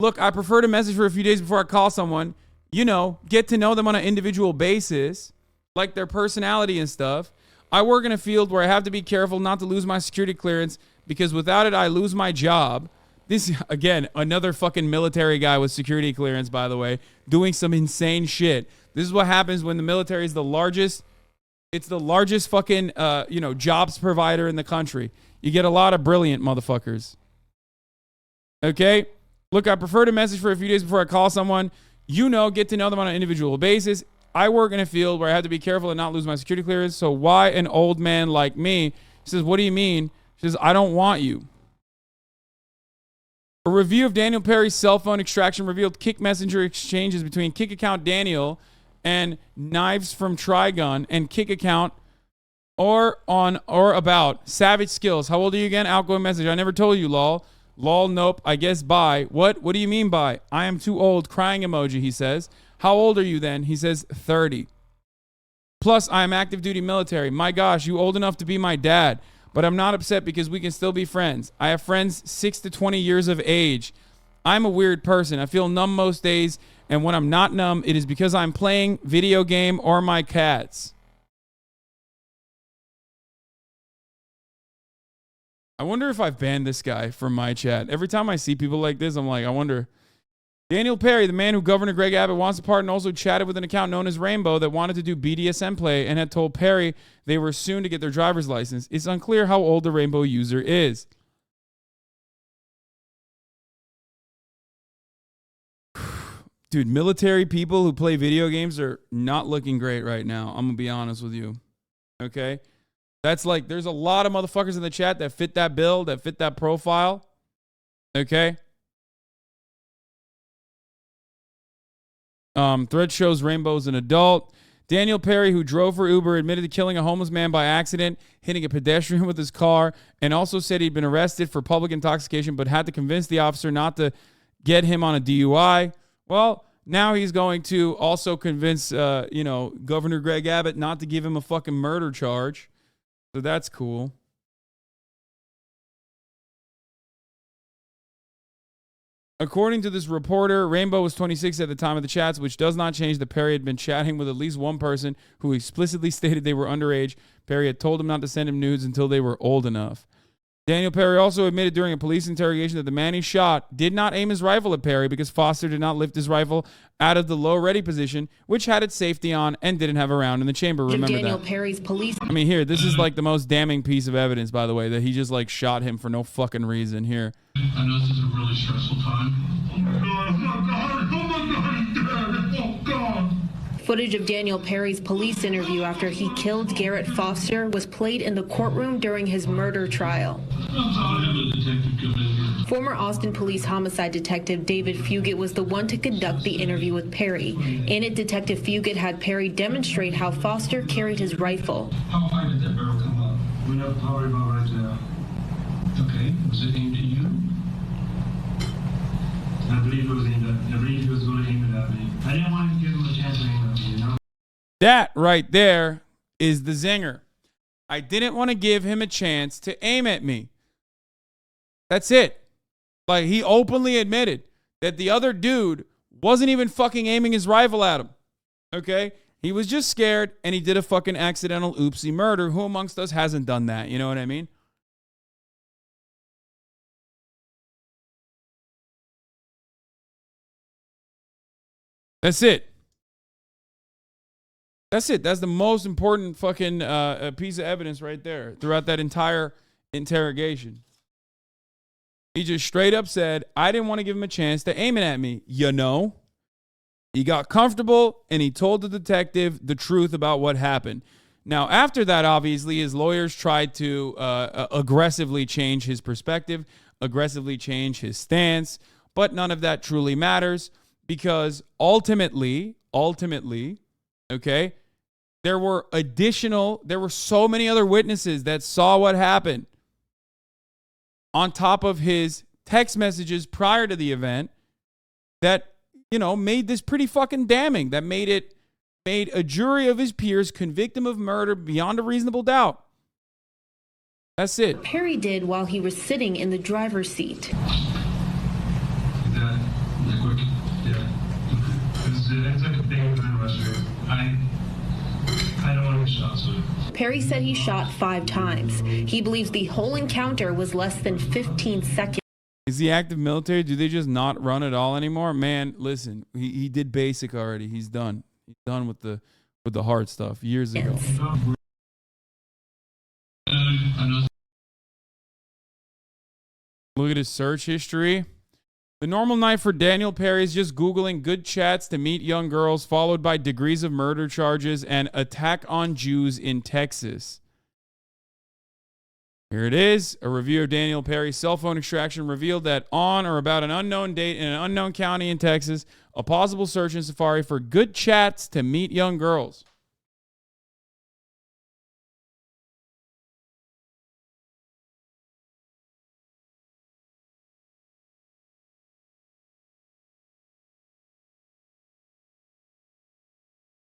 Look, I prefer to message for a few days before I call someone. You know, get to know them on an individual basis, like their personality and stuff. I work in a field where I have to be careful not to lose my security clearance because without it, I lose my job. This, again, another fucking military guy with security clearance, by the way, doing some insane shit. This is what happens when the military is the largest. It's the largest fucking, jobs provider in the country. You get a lot of brilliant motherfuckers. Okay? Look, I prefer to message for a few days before I call someone. You know, get to know them on an individual basis. I work in a field where I have to be careful and not lose my security clearance. So why an old man like me? He says, what do you mean? She says, I don't want you. A review of Daniel Perry's cell phone extraction revealed Kick Messenger exchanges between Kick account Daniel and Knives from Trigun and Kick account or on or about Savage Skills. How old are you again? Outgoing message. I never told you, lol. Lol, nope. I guess bye. What? What do you mean by? I am too old. Crying emoji, he says. How old are you then? He says 30. Plus, I am active duty military. My gosh, you old enough to be my dad. But I'm not upset because we can still be friends. I have friends 6 to 20 years of age. I'm a weird person. I feel numb most days, and when I'm not numb, it is because I'm playing video game or my cats. I wonder if I've banned this guy from my chat. Every time I see people like this, I'm like, I wonder. Daniel Perry, the man who Governor Greg Abbott wants to pardon, also chatted with an account known as Rainbow that wanted to do BDSM play and had told Perry they were soon to get their driver's license. It's unclear how old the Rainbow user is. Dude, military people who play video games are not looking great right now. I'm going to be honest with you. Okay? That's like, there's a lot of motherfuckers in the chat that fit that bill, that fit that profile. Okay? Thread shows Rainbow's an adult. Daniel Perry, who drove for Uber, admitted to killing a homeless man by accident, hitting a pedestrian with his car, and also said he'd been arrested for public intoxication, but had to convince the officer not to get him on a DUI. Well, now he's going to also convince, Governor Greg Abbott not to give him a fucking murder charge. So that's cool. According to this reporter, Rainbow was 26 at the time of the chats, which does not change that Perry had been chatting with at least one person who explicitly stated they were underage. Perry had told him not to send him nudes until they were old enough. Daniel Perry also admitted during a police interrogation that the man he shot did not aim his rifle at Perry because Foster did not lift his rifle out of the low ready position, which had its safety on and didn't have a round in the chamber. Remember Daniel that. Perry's police. I mean, here, this is like the most damning piece of evidence, by the way, that he just like shot him for no fucking reason. Here. I know this is a really stressful time. Oh my God, oh my God, oh my God, he's dead. Oh God. Footage of Daniel Perry's police interview after he killed Garrett Foster was played in the courtroom during his murder trial. Former Austin Police homicide detective David Fugit was the one to conduct the interview with Perry. In it, Detective Fugit had Perry demonstrate how Foster carried his rifle. How high did that barrel come up? We're not worried about right now. Okay, was it aimed at you? I believe it was aimed at me. I believe he was going to aim it at me. I didn't want to give him a chance to aim at me, you know? That right there is the zinger. I didn't want to give him a chance to aim at me. That's it. Like, he openly admitted that the other dude wasn't even fucking aiming his rifle at him. Okay? He was just scared, and he did a fucking accidental oopsie murder. Who amongst us hasn't done that? You know what I mean? That's it. That's it. That's the most important fucking piece of evidence right there throughout that entire interrogation. He just straight up said, I didn't want to give him a chance to aim it at me. You know? He got comfortable and he told the detective the truth about what happened. Now, after that, obviously, his lawyers tried to aggressively change his perspective, aggressively change his stance, but none of that truly matters because ultimately, okay, There were so many other witnesses that saw what happened on top of his text messages prior to the event that, made this pretty fucking damning. That made a jury of his peers convict him of murder beyond a reasonable doubt. That's it. Perry did while he was sitting in the driver's seat. I don't want to get shot, so. Perry said he shot 5 times. He believes the whole encounter was less than 15 seconds. Is he active military? Do they just not run at all anymore? Man, listen, he did basic already. He's done. He's done with the hard stuff years ago. Look at his search history. The normal night for Daniel Perry is just Googling good chats to meet young girls, followed by degrees of murder charges and attack on Jews in Texas. Here it is. A review of Daniel Perry's cell phone extraction revealed that on or about an unknown date in an unknown county in Texas, a possible search in Safari for good chats to meet young girls.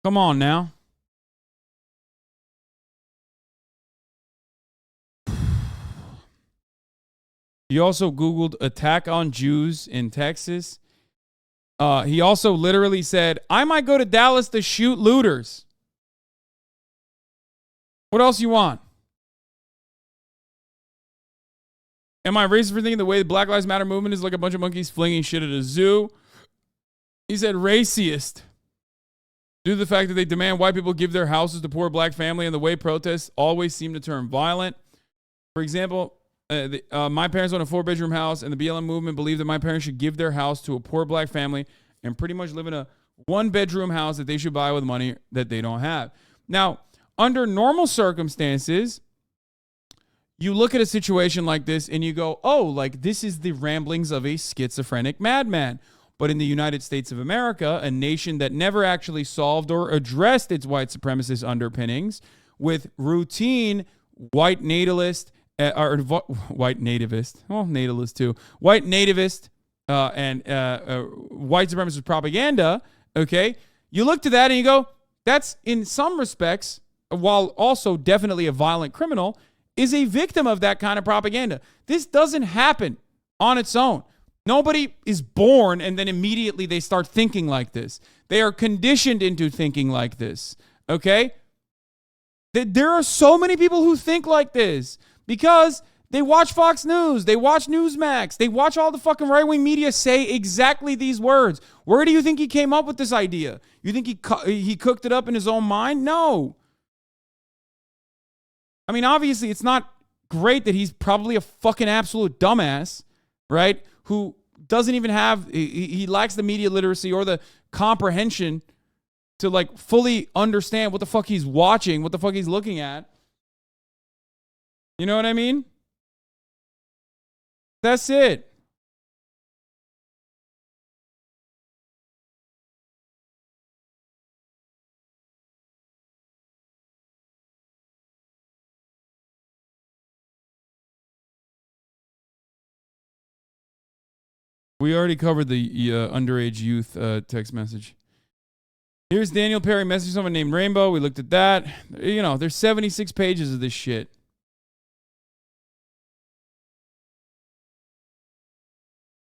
Come on now. He also Googled attack on Jews in Texas. He also literally said, I might go to Dallas to shoot looters. What else you want? Am I racist for thinking the way the Black Lives Matter movement is like a bunch of monkeys flinging shit at a zoo? He said racist. Due to the fact that they demand white people give their houses to poor black family and the way protests always seem to turn violent. For example, my parents own a 4-bedroom house, and the BLM movement believed that my parents should give their house to a poor black family and pretty much live in a 1-bedroom house that they should buy with money that they don't have. Now, under normal circumstances, you look at a situation like this and you go, oh, like this is the ramblings of a schizophrenic madman. But in the United States of America, a nation that never actually solved or addressed its white supremacist underpinnings with routine white nativist, white nativist, well, natalist too, white nativist and white supremacist propaganda, okay? You look to that and you go, that's in some respects, while also definitely a violent criminal, is a victim of that kind of propaganda. This doesn't happen on its own. Nobody is born and then immediately they start thinking like this. They are conditioned into thinking like this, okay? There are so many people who think like this because they watch Fox News, they watch Newsmax, they watch all the fucking right-wing media say exactly these words. Where do you think he came up with this idea? You think he cooked it up in his own mind? No. I mean, obviously, it's not great that he's probably a fucking absolute dumbass, right? Who doesn't even have, he lacks the media literacy or the comprehension to like fully understand what the fuck he's watching, what the fuck he's looking at. You know what I mean? That's it. We already covered the underage youth text message. Here's Daniel Perry messaging someone named Rainbow. We looked at that. You know, there's 76 pages of this shit.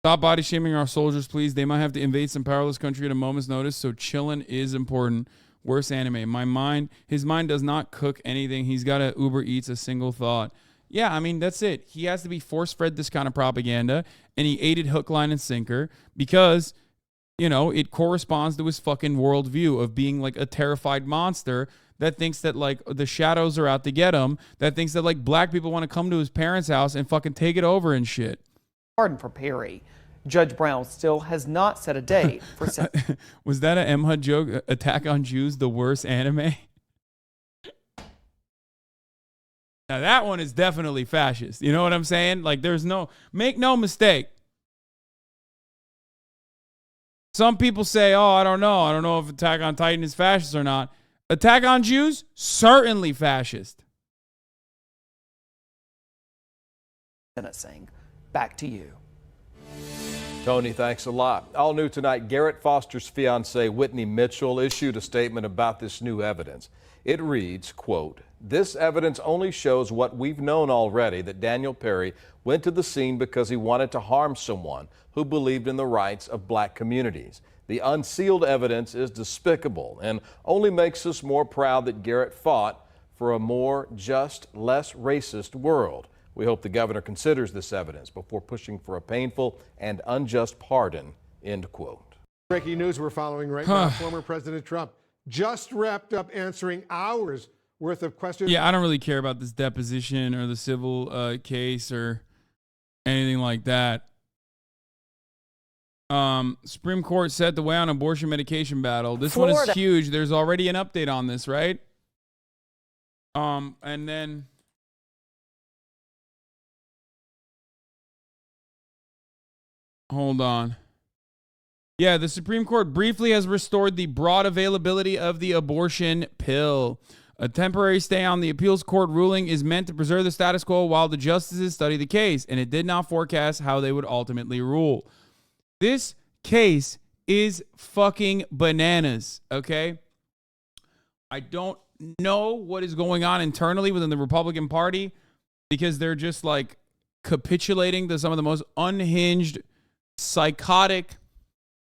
Stop body shaming our soldiers, please. They might have to invade some powerless country at a moment's notice, so chillin' is important. Worse anime. His mind does not cook anything. He's got to Uber Eats a single thought. Yeah, I mean, that's it. He has to be force-fed this kind of propaganda, and he ate it hook, line, and sinker because, you know, it corresponds to his fucking worldview of being like a terrified monster that thinks that like the shadows are out to get him, that thinks that like black people want to come to his parents' house and fucking take it over and shit. Pardon for Perry. Judge Brown still has not set a date for Was that an M HUD joke? Attack on Jews, the worst anime? Now that one is definitely fascist. You know what I'm saying? Like make no mistake. Some people say, oh, I don't know if Attack on Titan is fascist or not. Attack on Jews? Certainly fascist. Menacing. Back to you. Tony, thanks a lot. All new tonight, Garrett Foster's fiancee, Whitney Mitchell, issued a statement about this new evidence. It reads, quote, "This evidence only shows what we've known already, that Daniel Perry went to the scene because he wanted to harm someone who believed in the rights of black communities. The unsealed evidence is despicable and only makes us more proud that Garrett fought for a more just, less racist world. We hope the governor considers this evidence before pushing for a painful and unjust pardon," end quote. Breaking news we're following right now. Former President Trump just wrapped up answering hours worth of questions. Yeah, I don't really care about this deposition or the civil case or anything like that. Supreme Court set the way on abortion medication battle. This one is huge. There's already an update on this, right? And then hold on. Yeah, the Supreme Court briefly has restored the broad availability of the abortion pill. A temporary stay on the appeals court ruling is meant to preserve the status quo while the justices study the case, and it did not forecast how they would ultimately rule. This case is fucking bananas, okay? I don't know what is going on internally within the Republican Party because they're just like capitulating to some of the most unhinged, psychotic,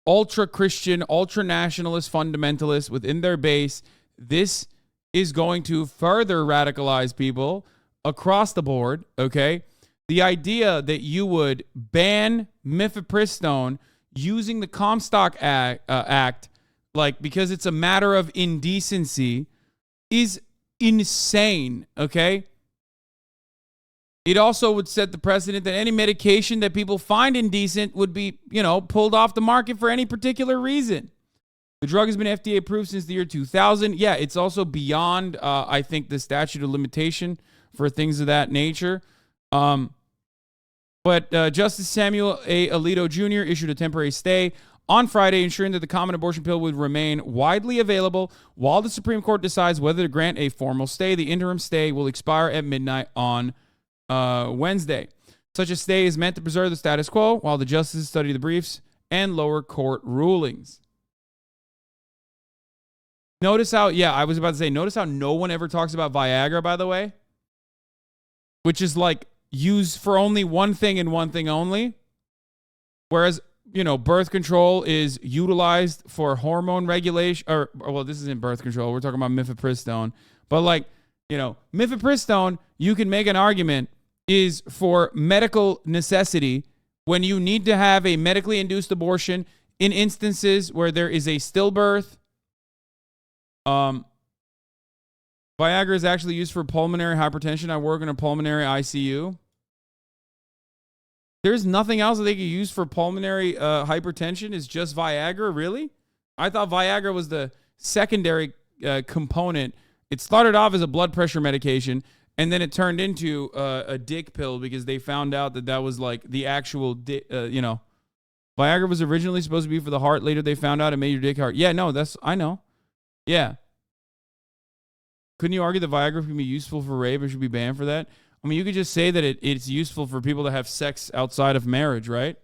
ultra-Christian, ultra-nationalist fundamentalists within their base. This is going to further radicalize people across the board, okay? The idea that you would ban mifepristone using the Comstock Act, like, because it's a matter of indecency, is insane, okay? It also would set the precedent that any medication that people find indecent would be, pulled off the market for any particular reason. The drug has been FDA approved since the year 2000. Yeah, it's also beyond, I think, the statute of limitation for things of that nature. But Justice Samuel A. Alito Jr. issued a temporary stay on Friday, ensuring that the common abortion pill would remain widely available while the Supreme Court decides whether to grant a formal stay. The interim stay will expire at midnight on Wednesday. Such a stay is meant to preserve the status quo while the justices study the briefs and lower court rulings. Notice how, notice how no one ever talks about Viagra, by the way, which is like used for only one thing and one thing only. Whereas, birth control is utilized for hormone regulation, this isn't birth control. We're talking about mifepristone. But mifepristone, you can make an argument, is for medical necessity when you need to have a medically induced abortion in instances where there is a stillbirth. Viagra is actually used for pulmonary hypertension. I work in a pulmonary ICU. There's nothing else that they could use for pulmonary hypertension. Is just Viagra, really? I thought Viagra was the secondary component. It started off as a blood pressure medication, and then it turned into a dick pill because they found out that was like the actual, Viagra was originally supposed to be for the heart. Later, they found out it made your dick hard. Yeah, no, I know. Yeah. Couldn't you argue that Viagra can be useful for rape and should be banned for that? I mean, you could just say that it's useful for people to have sex outside of marriage, right?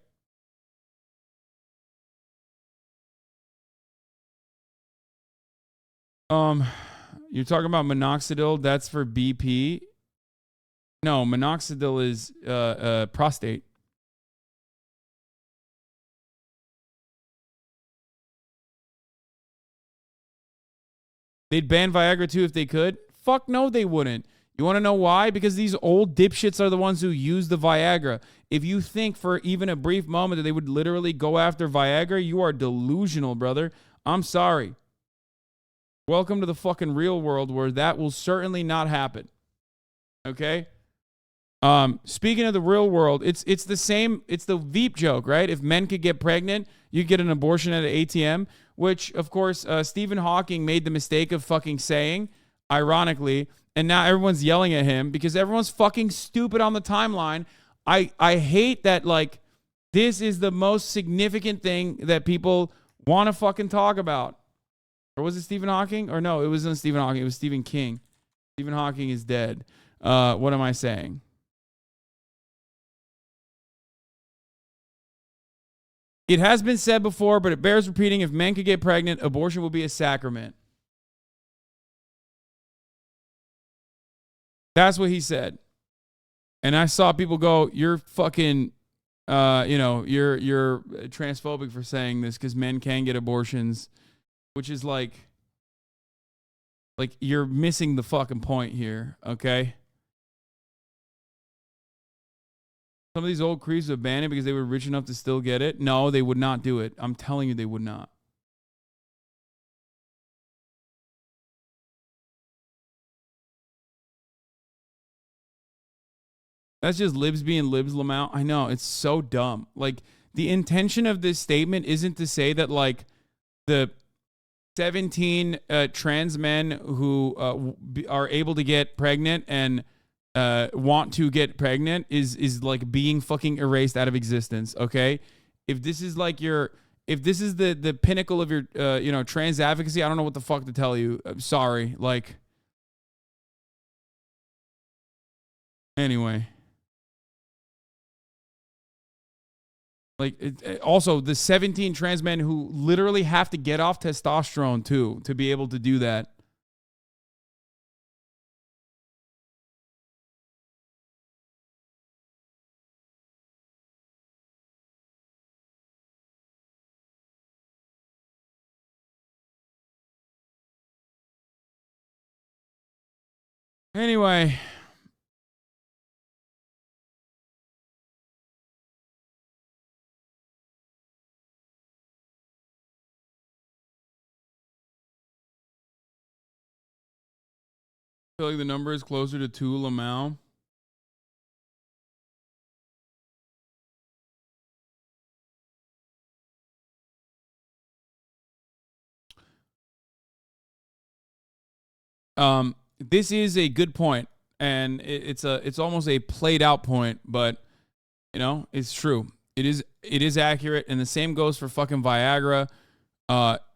You're talking about minoxidil. That's for BP. No, minoxidil is prostate. They'd ban Viagra too if they could. Fuck no, they wouldn't. You want to know why? Because these old dipshits are the ones who use the Viagra. If you think for even a brief moment that they would literally go after Viagra, you are delusional, brother. I'm sorry. Welcome to the fucking real world where that will certainly not happen. Okay? Speaking of the real world, it's the same, it's the Veep joke, right? If men could get pregnant, you get an abortion at an ATM, which, of course, Stephen Hawking made the mistake of fucking saying, ironically, and now everyone's yelling at him because everyone's fucking stupid on the timeline. I hate that, this is the most significant thing that people want to fucking talk about. Or was it Stephen Hawking? Or no, it wasn't Stephen Hawking. It was Stephen King. Stephen Hawking is dead. What am I saying? It has been said before, but it bears repeating. If men could get pregnant, abortion will be a sacrament. That's what he said. And I saw people go, you're fucking, you're transphobic for saying this because men can get abortions, which is like you're missing the fucking point here, okay? Some of these old creeps would ban it because they were rich enough to still get it. No, they would not do it. I'm telling you, they would not. That's just libs being libs, LMAO. I know, it's so dumb. Like, the intention of this statement isn't to say that, like, the 17 trans men who are able to get pregnant and want to get pregnant is like being fucking erased out of existence, okay? If this is like if this is the pinnacle of your trans advocacy, I don't know what the fuck to tell you. I'm sorry. Like, anyway. Like, also the 17 trans men who literally have to get off testosterone too to be able to do that. Anyway. I feel like the number is closer to 2, LMAO. This is a good point, and it's almost a played out point, but it's true. It is accurate, and the same goes for fucking Viagra.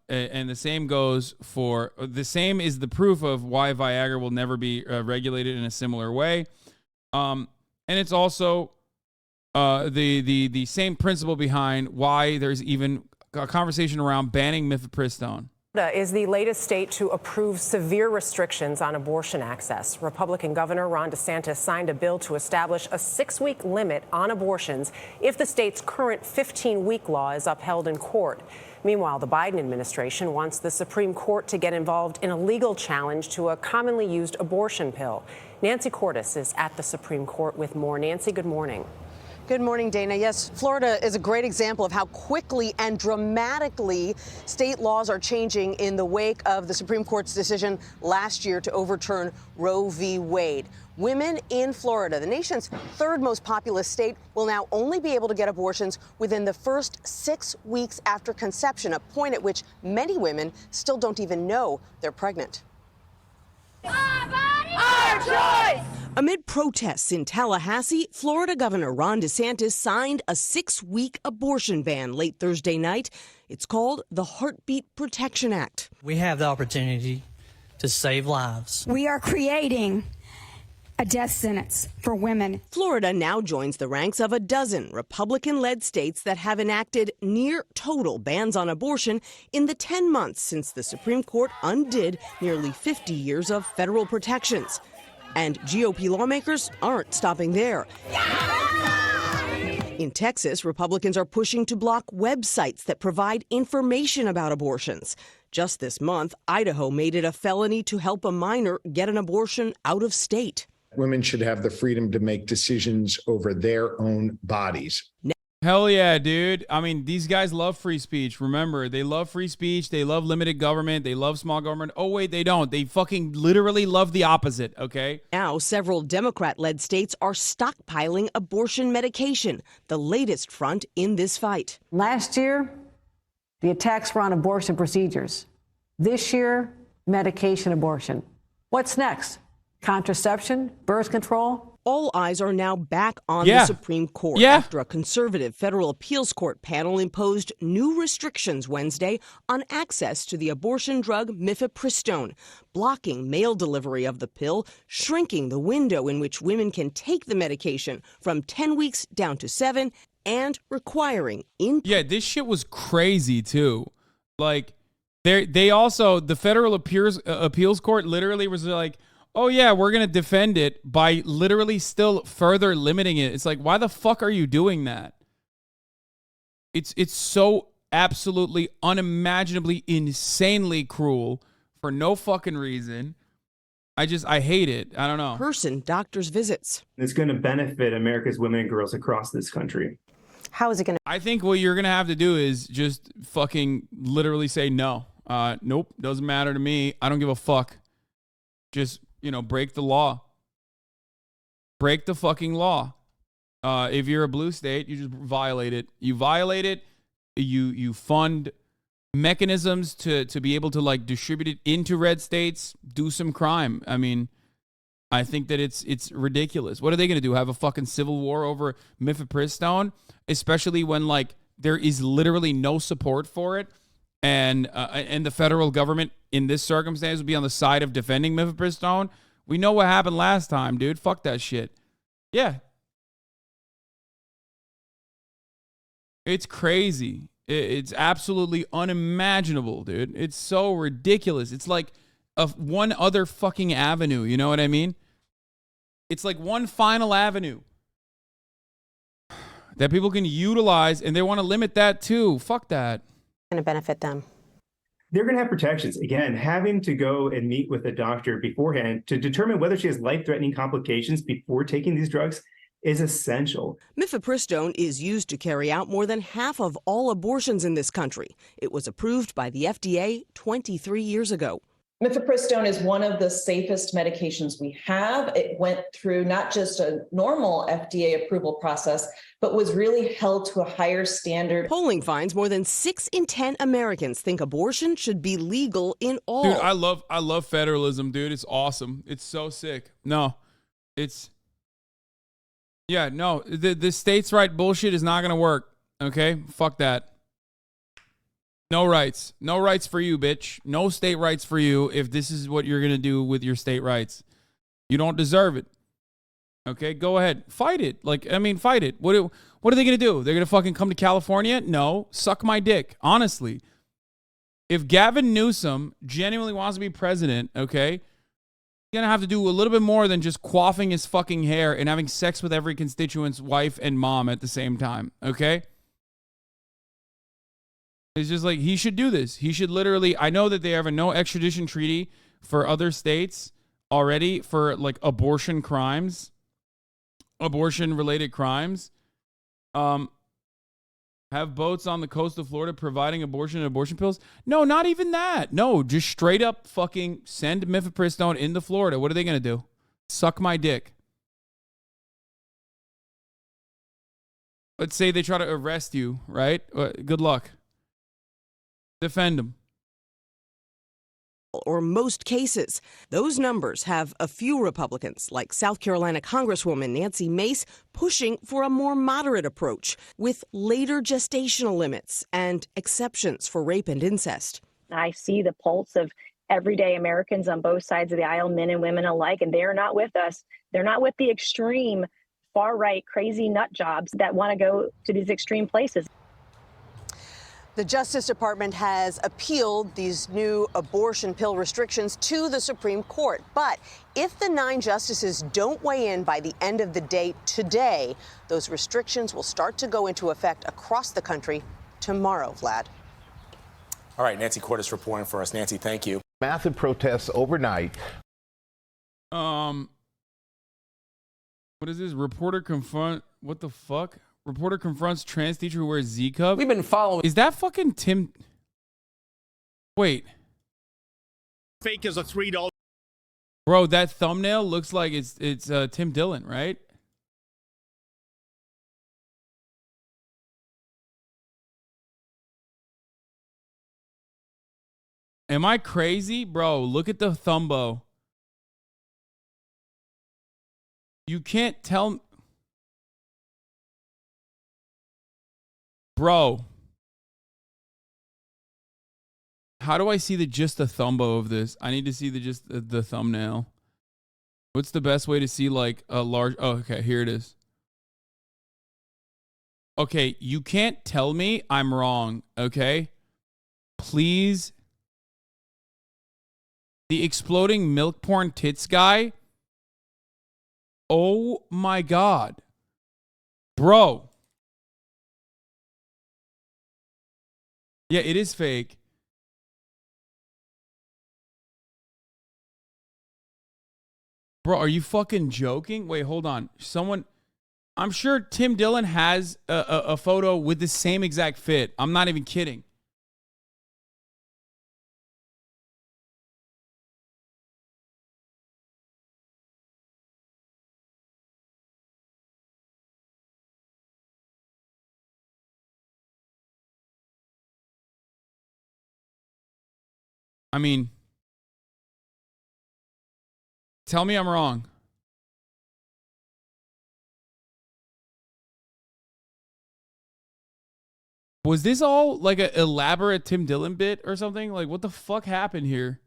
And the same goes for the same is the proof of why Viagra will never be regulated in a similar way. And it's also the same principle behind why there's even a conversation around banning mifepristone. Is the latest state to approve severe restrictions on abortion access. Republican Governor Ron DeSantis signed a bill to establish a 6-week limit on abortions if the state's current 15-week law is upheld in court. Meanwhile, the Biden administration wants the Supreme Court to get involved in a legal challenge to a commonly used abortion pill. Nancy Cordes is at the Supreme Court with more. Nancy, good morning. Good morning, Dana. Yes, Florida is a great example of how quickly and dramatically state laws are changing in the wake of the Supreme Court's decision last year to overturn Roe v. Wade. Women in Florida, the nation's third most populous state, will now only be able to get abortions within the first 6 weeks after conception, a point at which many women still don't even know they're pregnant. Our body, our choice! Amid protests in Tallahassee, Florida Governor Ron DeSantis signed a 6-week abortion ban late Thursday night. It's called the Heartbeat Protection Act. We have the opportunity to save lives. We are creating a death sentence for women. Florida now joins the ranks of a dozen Republican-led states that have enacted near total bans on abortion in the 10 months since the Supreme Court undid nearly 50 years of federal protections. And GOP lawmakers aren't stopping there. In Texas, Republicans are pushing to block websites that provide information about abortions. Just this month, Idaho made it a felony to help a minor get an abortion out of state. Women should have the freedom to make decisions over their own bodies. Hell yeah, dude. I mean, these guys love free speech. Remember, they love free speech. They love limited government. They love small government. Oh, wait, they don't. They fucking literally love the opposite, okay? Now, several Democrat-led states are stockpiling abortion medication, the latest front in this fight. Last year, the attacks were on abortion procedures. This year, medication abortion. What's next? Contraception, birth control? All eyes are now back on Yeah. the Supreme Court Yeah. after a conservative federal appeals court panel imposed new restrictions Wednesday on access to the abortion drug mifepristone, blocking mail delivery of the pill, shrinking the window in which women can take the medication from 10 weeks down to 7, and requiring Yeah, this shit was crazy too. Like, they also, the federal appeals court literally was like, oh yeah, we're gonna defend it by literally still further limiting it. It's like, why the fuck are you doing that? It's so absolutely unimaginably insanely cruel for no fucking reason. I hate it. I don't know. person doctor's visits. It's going to benefit America's women and girls across this country. How is it going to? I think what you're gonna have to do is just fucking literally say no. Nope, doesn't matter to me. I don't give a fuck. Just, break the law. Break the fucking law. If you're a blue state, you just violate it. You violate it. You fund mechanisms to be able to like distribute it into red states. Do some crime. I mean, I think that it's ridiculous. What are they gonna do? Have a fucking civil war over mifepristone? Especially when like there is literally no support for it. And the federal government in this circumstance would be on the side of defending mifepristone. We know what happened last time, dude. Fuck that shit. Yeah. It's crazy. It's absolutely unimaginable, dude. It's so ridiculous. It's like one other fucking avenue. You know what I mean? It's like one final avenue that people can utilize, and they want to limit that too. Fuck that. Going to benefit them. They're going to have protections. Again, having to go and meet with a doctor beforehand to determine whether she has life-threatening complications before taking these drugs is essential. Mifepristone is used to carry out more than half of all abortions in this country. It was approved by the FDA 23 years ago. Mifepristone is one of the safest medications we have. It went through not just a normal FDA approval process, but was really held to a higher standard. Polling finds more than 6 in 10 Americans think abortion should be legal in all. Dude, I love federalism, dude. It's awesome. It's so sick. No, it's... Yeah, no, the states' right bullshit is not going to work, okay? Fuck that. No rights. No rights for you, bitch. No state rights for you if this is what you're going to do with your state rights. You don't deserve it. Okay, go ahead. Fight it. Fight it. What are they going to do? They're going to fucking come to California? No. Suck my dick. Honestly. If Gavin Newsom genuinely wants to be president, okay, he's going to have to do a little bit more than just quaffing his fucking hair and having sex with every constituent's wife and mom at the same time, okay? It's just like, he should do this. He should literally, I know that they have a no extradition treaty for other states already for like abortion crimes, abortion related crimes. Have boats on the coast of Florida providing abortion and abortion pills? No, not even that. No, just straight up fucking send mifepristone into Florida. What are they going to do? Suck my dick. Let's say they try to arrest you, right? Good luck. Defend them. Or most cases. Those numbers have a few Republicans, like South Carolina Congresswoman Nancy Mace, pushing for a more moderate approach with later gestational limits and exceptions for rape and incest. I see the pulse of everyday Americans on both sides of the aisle, men and women alike, and they are not with us. They're not with the extreme, far-right, crazy nut jobs that want to go to these extreme places. The Justice Department has appealed these new abortion pill restrictions to the Supreme Court. But if the 9 justices don't weigh in by the end of the day today, those restrictions will start to go into effect across the country tomorrow, Vlad. All right, Nancy Cordes reporting for us. Nancy, thank you. Massive protests overnight. What is this? Reporter confront... What the fuck? Reporter confronts trans teacher who wears Z-cup. We've been following. Is that fucking Tim? Wait. Fake as a $3. Bro, that thumbnail looks like it's Tim Dillon, right? Am I crazy? Bro, look at the thumbo. You can't tell... Bro. How do I see just the thumbo of this? I need to see the thumbnail. What's the best way to see like a large... Oh, okay, here it is. Okay, you can't tell me I'm wrong, okay? Please. The exploding milk porn tits guy. Oh my God. Bro. Yeah, it is fake. Bro, are you fucking joking? Wait, hold on. Someone... I'm sure Tim Dillon has a photo with the same exact fit. I'm not even kidding. I mean, tell me I'm wrong. Was this all like an elaborate Tim Dillon bit or something? Like, what the fuck happened here?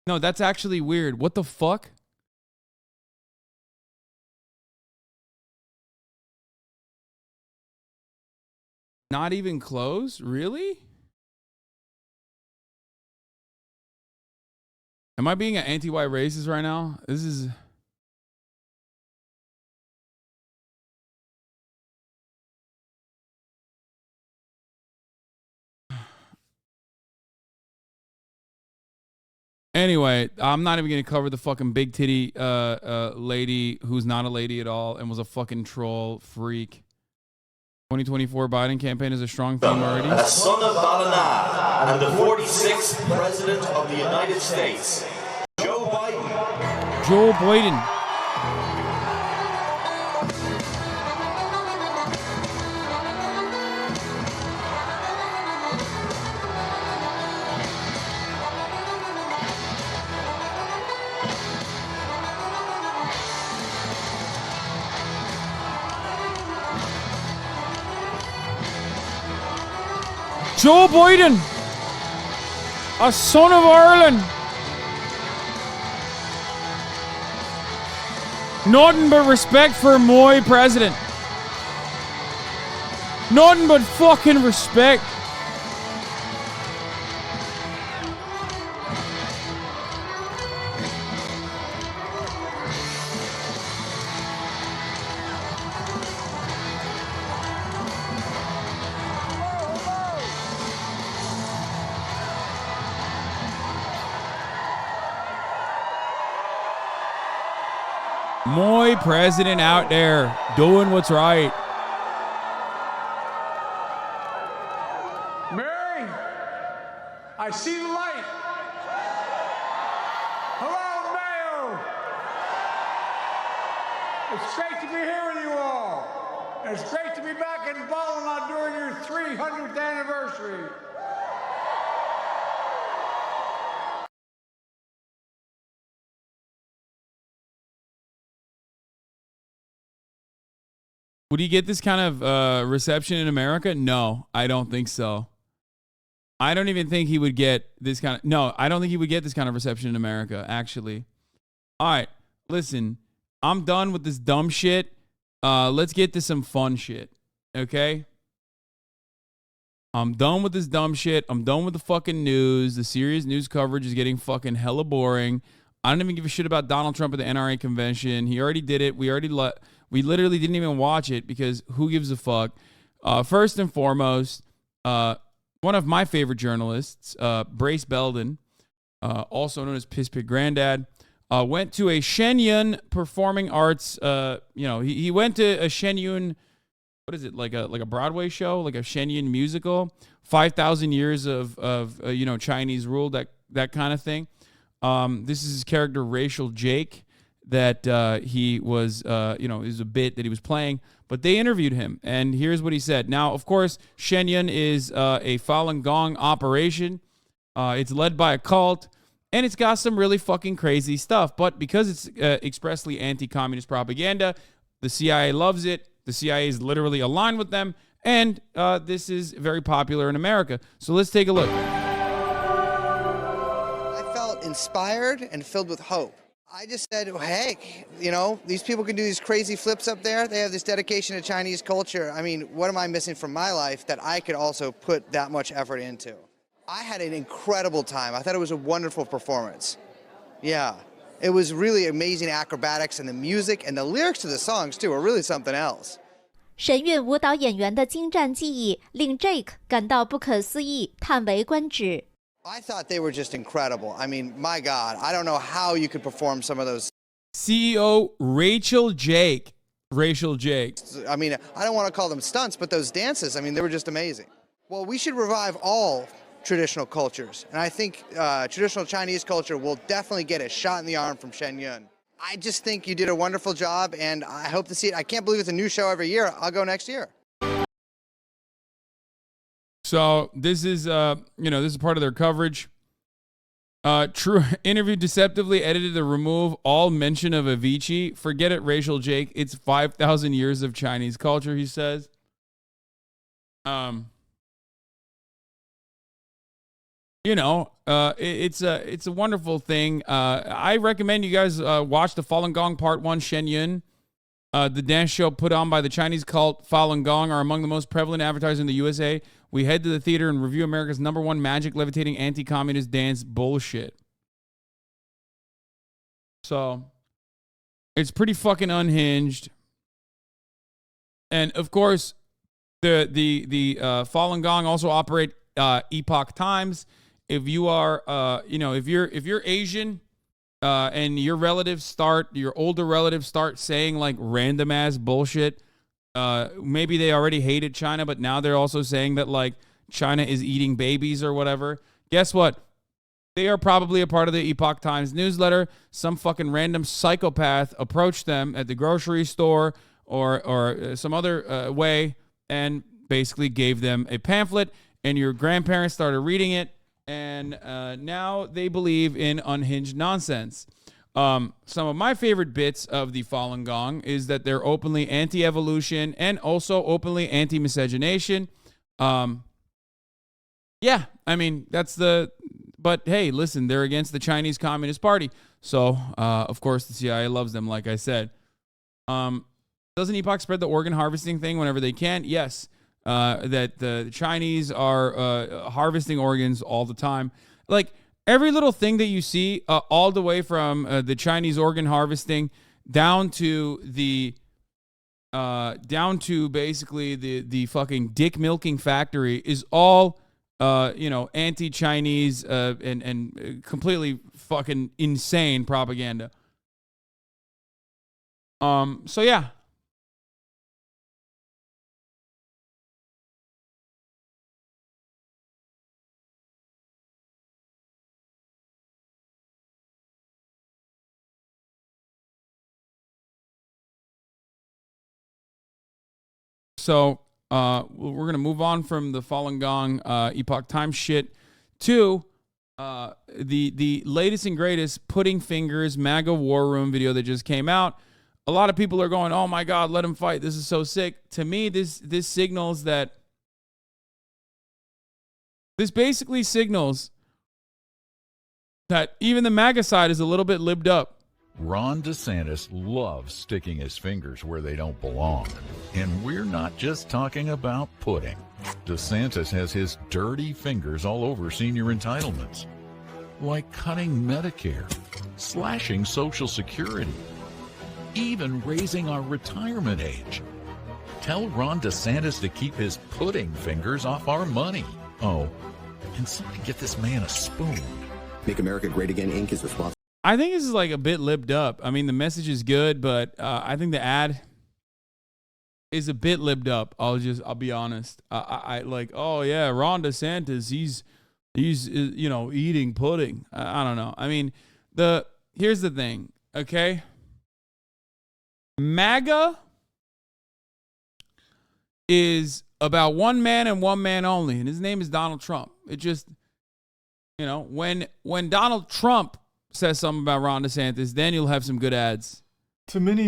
No, that's actually weird. What the fuck? Not even close? Really? Am I being an anti-white racist right now? This is... Anyway, I'm not even going to cover the fucking big titty lady who's not a lady at all and was a fucking troll freak. 2024 Biden campaign is a strong theme already. Son of Dalai and the 46th President of the United States, Joe Biden. Joe Biden. Joe Biden, a son of Ireland. Nothing but respect for my president. Nothing but fucking respect. My president out there doing what's right. Mary, I see the light. Hello, Mayo. It's great to be here with you all. And it's great to be back in Baltimore during your 300th anniversary. Would he get this kind of reception in America? No, I don't think so. I don't even think he would get this kind of... No, I don't think he would get this kind of reception in America, actually. All right, listen. I'm done with this dumb shit. Let's get to some fun shit, okay? I'm done with this dumb shit. I'm done with the fucking news. The serious news coverage is getting fucking hella boring. I don't even give a shit about Donald Trump at the NRA convention. He already did it. We literally didn't even watch it because who gives a fuck? First and foremost, one of my favorite journalists, Brace Belden, also known as Piss Pig Granddad, went to a Shenyun Performing Arts. He went to a Shenyun. What is it, like a Broadway show, like a Shenyun musical? 5,000 years of Chinese rule, that kind of thing. This is his character, Racial Jake. That he was, is a bit that he was playing. But they interviewed him, and here's what he said. Now, of course, Shenyun is a Falun Gong operation. It's led by a cult, And it's got some really fucking crazy stuff. But because it's expressly anti-communist propaganda, the CIA loves it. The CIA is literally aligned with them. And this is very popular in America. So let's take a look. I felt inspired and filled with hope. I just said, hey, you know, these people can do these crazy flips up there. They have this dedication to Chinese culture. I mean, what am I missing from my life that I could also put that much effort into? I had an incredible time. I thought it was a wonderful performance. Yeah, it was really amazing acrobatics, and the music and the lyrics to the songs, too, are really something else. 神韵舞蹈演员的精湛技艺令 Jake 感到不可思议，叹为观止。I thought they were just incredible. I mean, my God, I don't know how you could perform some of those. CEO Rachel Jake. I mean, I don't want to call them stunts, but those dances, I mean, they were just amazing. Well, we should revive all traditional cultures. And I think traditional Chinese culture will definitely get a shot in the arm from Shen Yun. I just think you did a wonderful job, and I hope to see it. I can't believe it's a new show every year. I'll go next year. So this is, this is part of their coverage. True interview deceptively edited to remove all mention of Avicii. Forget it, Rachel Jake. It's 5,000 years of Chinese culture, he says. It's a wonderful thing. I recommend you guys watch the Falun Gong Part 1 Shen Yun. The dance show put on by the Chinese cult Falun Gong are among the most prevalent advertisers in the USA. We head to the theater and review America's #1 magic levitating anti-communist dance bullshit. So, it's pretty fucking unhinged. And of course, the Falun Gong also operate Epoch Times. If you are, if you're Asian, and your older relatives start saying like random ass bullshit. Maybe they already hated China, but now they're also saying that like China is eating babies or whatever. Guess what? They are probably a part of the Epoch Times newsletter. Some fucking random psychopath approached them at the grocery store or some other way and basically gave them a pamphlet, and your grandparents started reading it, and now they believe in unhinged nonsense. Some of my favorite bits of the Falun Gong is that they're openly anti-evolution and also openly anti-miscegenation. Yeah, I mean, but hey, listen, they're against the Chinese Communist Party. So, of course, the CIA loves them, like I said. Doesn't Epoch spread the organ harvesting thing whenever they can? Yes. That the Chinese are harvesting organs all the time. Like, every little thing that you see, all the way from the Chinese organ harvesting down to basically the fucking dick milking factory is all anti-Chinese and completely fucking insane propaganda. So yeah. So we're going to move on from the Falun Gong Epoch Times shit to the latest and greatest Putting Fingers MAGA War Room video that just came out. A lot of people are going, oh my God, let him fight. This is so sick. To me, this signals that this basically signals that even the MAGA side is a little bit libbed up. Ron DeSantis loves sticking his fingers where they don't belong. And we're not just talking about pudding. DeSantis has his dirty fingers all over senior entitlements, like cutting Medicare, slashing Social Security, even raising our retirement age. Tell Ron DeSantis to keep his pudding fingers off our money. Oh, and somebody get this man a spoon. Make America Great Again, Inc. is responsible. I think this is like a bit libbed up. I mean, the message is good, but I think the ad is a bit libbed up. I'll be honest. I like, oh yeah, Ron DeSantis, he's eating pudding. I don't know. I mean, here's the thing, okay? MAGA is about one man and one man only, and his name is Donald Trump. You know, when Donald Trump says something about Ron DeSantis, then you'll have some good ads. To many.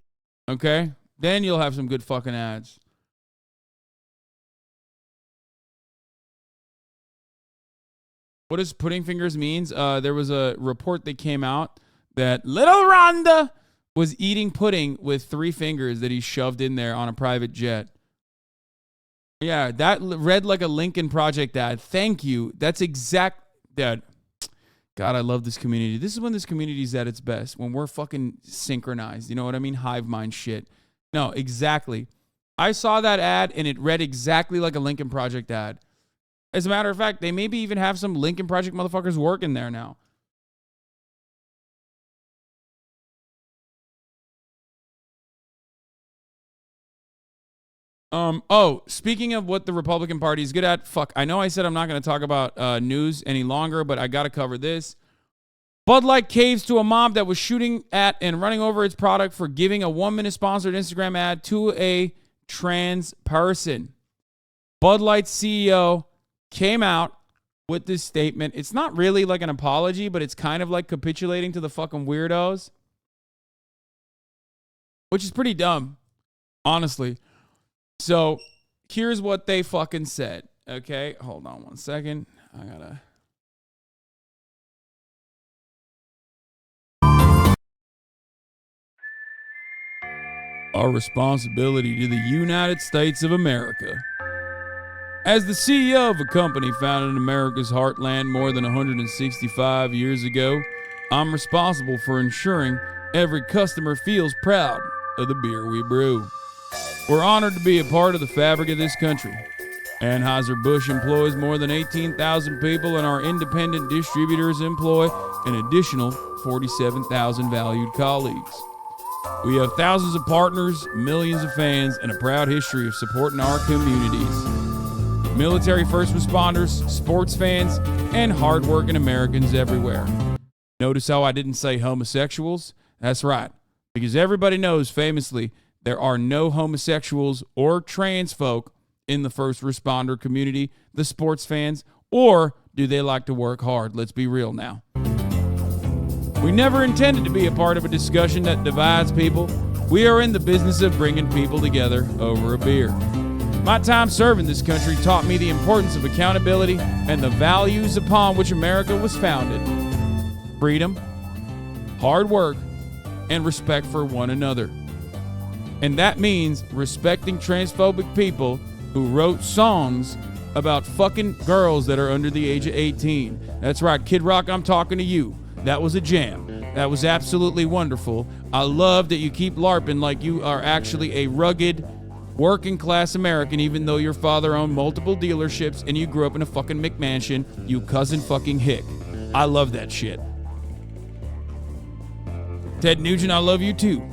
Okay? Then you'll have some good fucking ads. What does putting fingers means? There was a report that came out that little Rhonda was eating pudding with 3 fingers that he shoved in there on a private jet. Yeah, that read like a Lincoln Project ad. Thank you. That's exact. Dad. God, I love this community. This is when this community is at its best. When we're fucking synchronized. You know what I mean? Hive mind shit. No, exactly. I saw that ad and it read exactly like a Lincoln Project ad. As a matter of fact, they maybe even have some Lincoln Project motherfuckers working there now. Oh, speaking of what the Republican Party is good at, fuck, I know I said I'm not going to talk about news any longer, but I got to cover this. Bud Light caves to a mob that was shooting at and running over its product for giving a 1-minute sponsored Instagram ad to a trans person. Bud Light's CEO came out with this statement. It's not really like an apology, but it's kind of like capitulating to the fucking weirdos, which is pretty dumb, honestly. So here's what they fucking said. Okay, hold on one second. I gotta. Our responsibility to the United States of America. As the CEO of a company founded in America's heartland more than 165 years ago, I'm responsible for ensuring every customer feels proud of the beer we brew. We're honored to be a part of the fabric of this country. Anheuser-Busch employs more than 18,000 people, and our independent distributors employ an additional 47,000 valued colleagues. We have thousands of partners, millions of fans, and a proud history of supporting our communities. Military first responders, sports fans, and hardworking Americans everywhere. Notice how I didn't say homosexuals? That's right, because everybody knows famously there are no homosexuals or trans folk in the first responder community, the sports fans, or do they like to work hard? Let's be real now. We never intended to be a part of a discussion that divides people. We are in the business of bringing people together over a beer. My time serving this country taught me the importance of accountability and the values upon which America was founded. Freedom, hard work, and respect for one another. And that means respecting transphobic people who wrote songs about fucking girls that are under the age of 18. That's right, Kid Rock, I'm talking to you. That was a jam. That was absolutely wonderful. I love that you keep LARPing like you are actually a rugged, working class American, even though your father owned multiple dealerships and you grew up in a fucking McMansion, you cousin fucking hick. I love that shit. Ted Nugent, I love you too.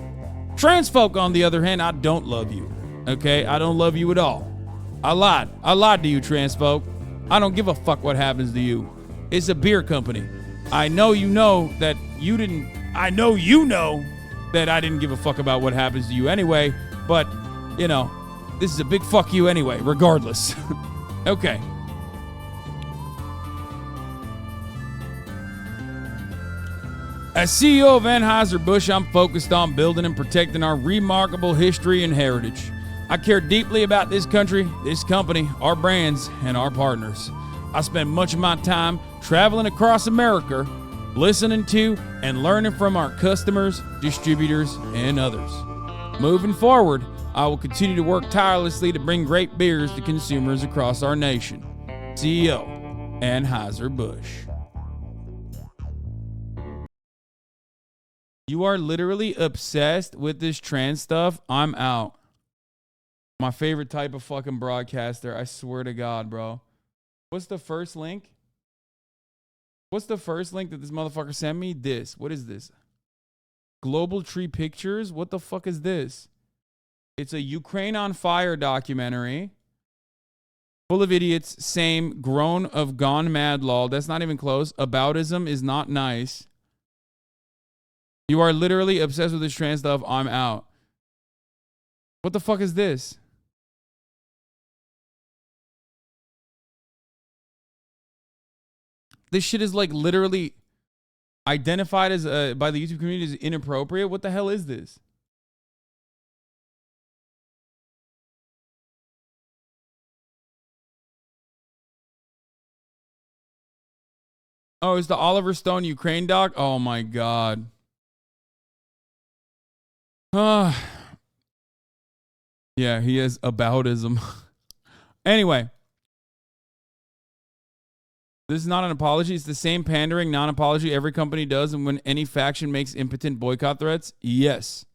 Trans folk, on the other hand, I don't love you. Okay? I don't love you at all. I lied. I lied to you, trans folk. I don't give a fuck what happens to you. It's a beer company. I know you know that you didn't. I know you know that I didn't give a fuck about what happens to you anyway, but, you know, this is a big fuck you anyway, regardless. Okay. As CEO of Anheuser-Busch, I'm focused on building and protecting our remarkable history and heritage. I care deeply about this country, this company, our brands, and our partners. I spend much of my time traveling across America, listening to and learning from our customers, distributors, and others. Moving forward, I will continue to work tirelessly to bring great beers to consumers across our nation. CEO, Anheuser-Busch. You are literally obsessed with this trans stuff? I'm out. My favorite type of fucking broadcaster. I swear to God, bro. What's the first link? What's the first link that this motherfucker sent me? This. What is this? Global Tree Pictures? What the fuck is this? It's a Ukraine on Fire documentary. Full of idiots. Same. Grown of gone mad lol. That's not even close. Aboutism is not nice. You are literally obsessed with this trans stuff. I'm out. What the fuck is this? this shit is like literally identified as by the YouTube community as inappropriate. What the hell is this? Oh, it's the Oliver Stone Ukraine doc? Oh my God. Yeah, he has aboutism. Anyway. This is not an apology. It's the same pandering, non-apology every company does, and when any faction makes impotent boycott threats? Yes.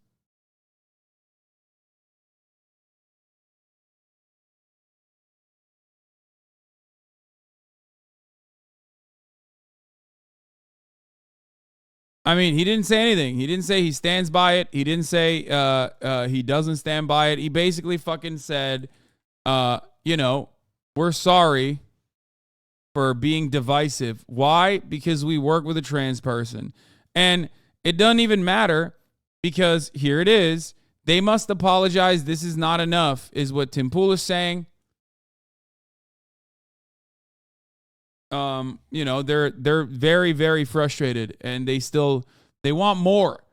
I mean, he didn't say anything. He didn't say he stands by it. He didn't say he doesn't stand by it. He basically fucking said, you know, we're sorry for being divisive. Why? Because we work with a trans person. And it doesn't even matter because here it is. They must apologize. This is not enough, is what Tim Pool is saying. You know, they're very, very frustrated and they want more.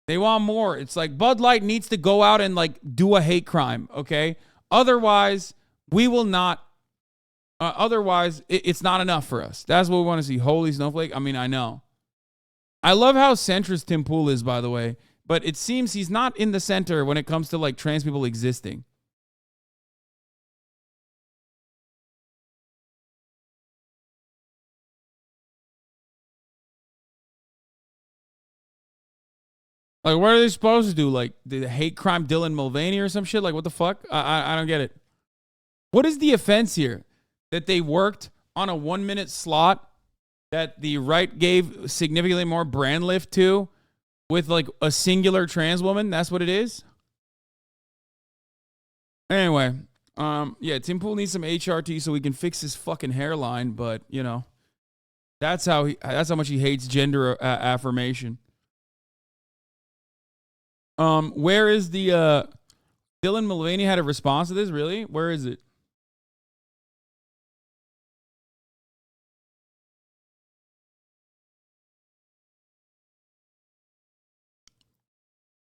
They want more. It's like Bud Light needs to go out and like do a hate crime. Okay. Otherwise we will not, it's not enough for us. That's what we want to see. Holy snowflake. I mean, I know. I love how centrist Tim Pool is, by the way, but it seems he's not in the center when it comes to like trans people existing. Like, what are they supposed to do? Like, the hate crime Dylan Mulvaney or some shit? Like, what the fuck? I don't get it. What is the offense here? That they worked on a 1 minute slot that the right gave significantly more brand lift to with, like, a singular trans woman? That's what it is? Anyway, yeah, Tim Pool needs some HRT so he can fix his fucking hairline, but, you know, that's how much he hates gender affirmation. Where is the Dylan Mulvaney had a response to this? Really? Where is it?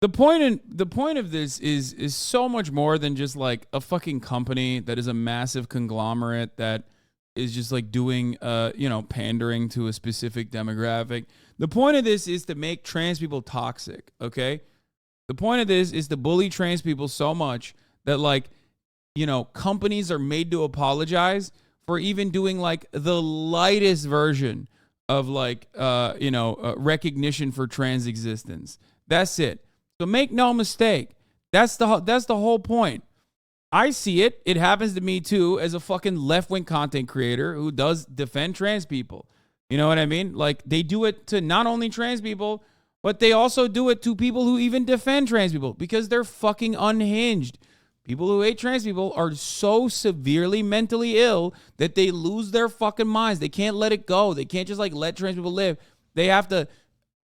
The point of this is so much more than just like a fucking company that is a massive conglomerate that is just like doing you know, pandering to a specific demographic. The point of this is to make trans people toxic, okay? The point of this is to bully trans people so much that, like, you know, companies are made to apologize for even doing, like, the lightest version of, like, you know, recognition for trans existence. That's it. So make no mistake. That's the whole point. I see it. It happens to me, too, as a fucking left-wing content creator who does defend trans people. You know what I mean? Like, they do it to not only trans people, but they also do it to people who even defend trans people because they're fucking unhinged. People who hate trans people are so severely mentally ill that they lose their fucking minds. They can't let it go. They can't just like let trans people live. They have to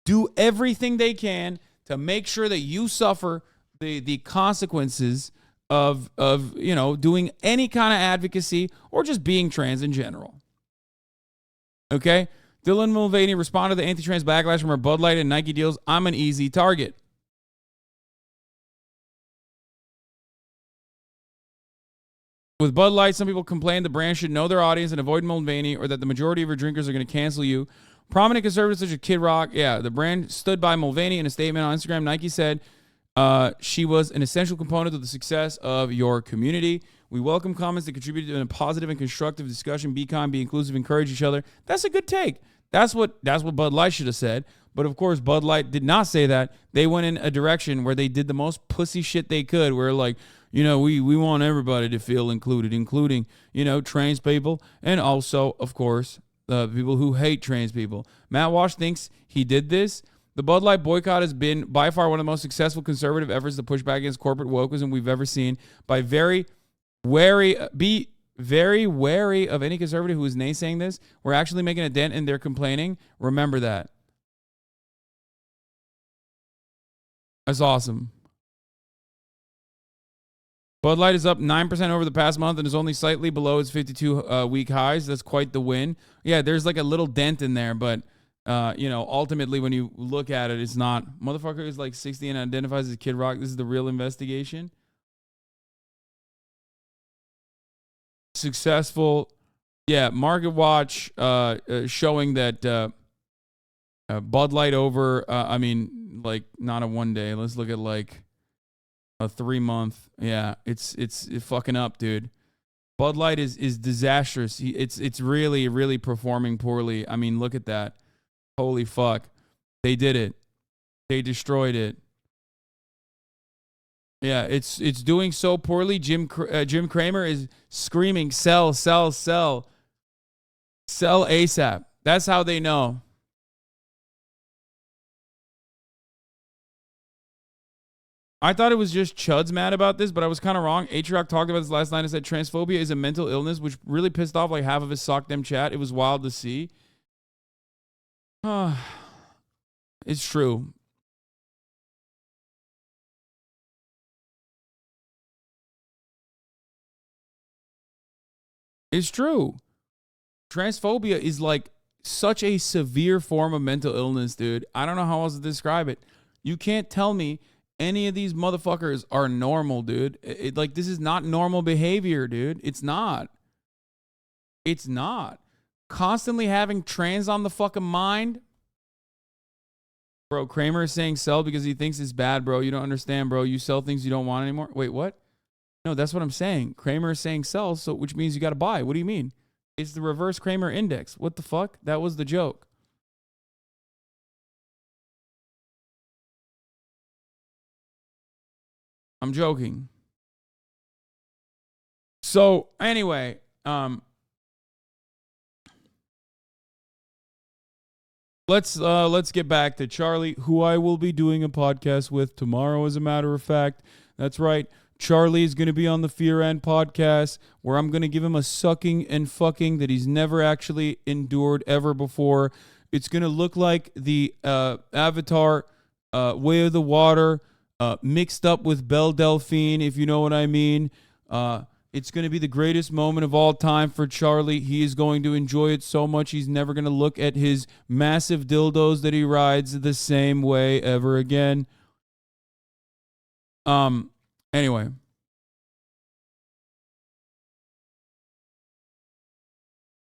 do everything they can to make sure that you suffer the consequences of you know, doing any kind of advocacy or just being trans in general. Okay? Dylan Mulvaney responded to the anti-trans backlash from her Bud Light and Nike deals. I'm an easy target. With Bud Light, some people complain the brand should know their audience and avoid Mulvaney, or that the majority of her drinkers are going to cancel you. Prominent conservatives such as Kid Rock, yeah, the brand stood by Mulvaney in a statement on Instagram. Nike said she was an essential component of the success of your community. We welcome comments that contribute to a positive and constructive discussion. Be kind, be inclusive, encourage each other. That's a good take. That's what Bud Light should have said. But of course, Bud Light did not say that. They went in a direction where they did the most pussy shit they could, where like, you know, we want everybody to feel included, including, you know, trans people and also, of course, people who hate trans people. Matt Walsh thinks he did this. The Bud Light boycott has been by far one of the most successful conservative efforts to push back against corporate wokeism we've ever seen. Be very wary of any conservative who is naysaying this. We're actually making a dent in their complaining. Remember that. That's awesome. Bud Light is up 9% over the past month and is only slightly below its 52-week highs. That's quite the win. Yeah, there's like a little dent in there, but, ultimately when you look at it, it's not. Motherfucker is like 60 and identifies as Kid Rock. This is the real investigation. Successful. Yeah, Market Watch showing that Bud Light over, not a 1 day. Let's look at like a 3 month. Yeah, it's fucking up, dude. Bud Light is disastrous. It's really, really performing poorly. I mean, look at that. Holy fuck. They did it. They destroyed it. Yeah, it's doing so poorly. Jim Cramer is screaming, sell, sell, sell. Sell ASAP. That's how they know. I thought it was just Chuds mad about this, but I was kind of wrong. Atriok talked about this last night and said transphobia is a mental illness, which really pissed off like half of his Sock Dem chat. It was wild to see. It's true. It's true. Transphobia is like such a severe form of mental illness, dude. I don't know how else to describe it. You can't tell me any of these motherfuckers are normal, dude. This is not normal behavior, dude. It's not. It's not. Constantly having trans on the fucking mind. Bro, Kramer is saying sell because he thinks it's bad, bro. You don't understand, bro. You sell things you don't want anymore. Wait, what? No, that's what I'm saying. Kramer is saying sell, so which means you got to buy. What do you mean? It's the reverse Kramer index. What the fuck? That was the joke. I'm joking. So anyway, let's get back to Charlie, who I will be doing a podcast with tomorrow, as a matter of fact. That's right. Charlie is going to be on the Fear End podcast, where I'm going to give him a sucking and fucking that he's never actually endured ever before. It's going to look like the Avatar Way of the Water mixed up with Belle Delphine, if you know what I mean. It's going to be the greatest moment of all time for Charlie. He is going to enjoy it so much he's never going to look at his massive dildos that he rides the same way ever again. Anyway.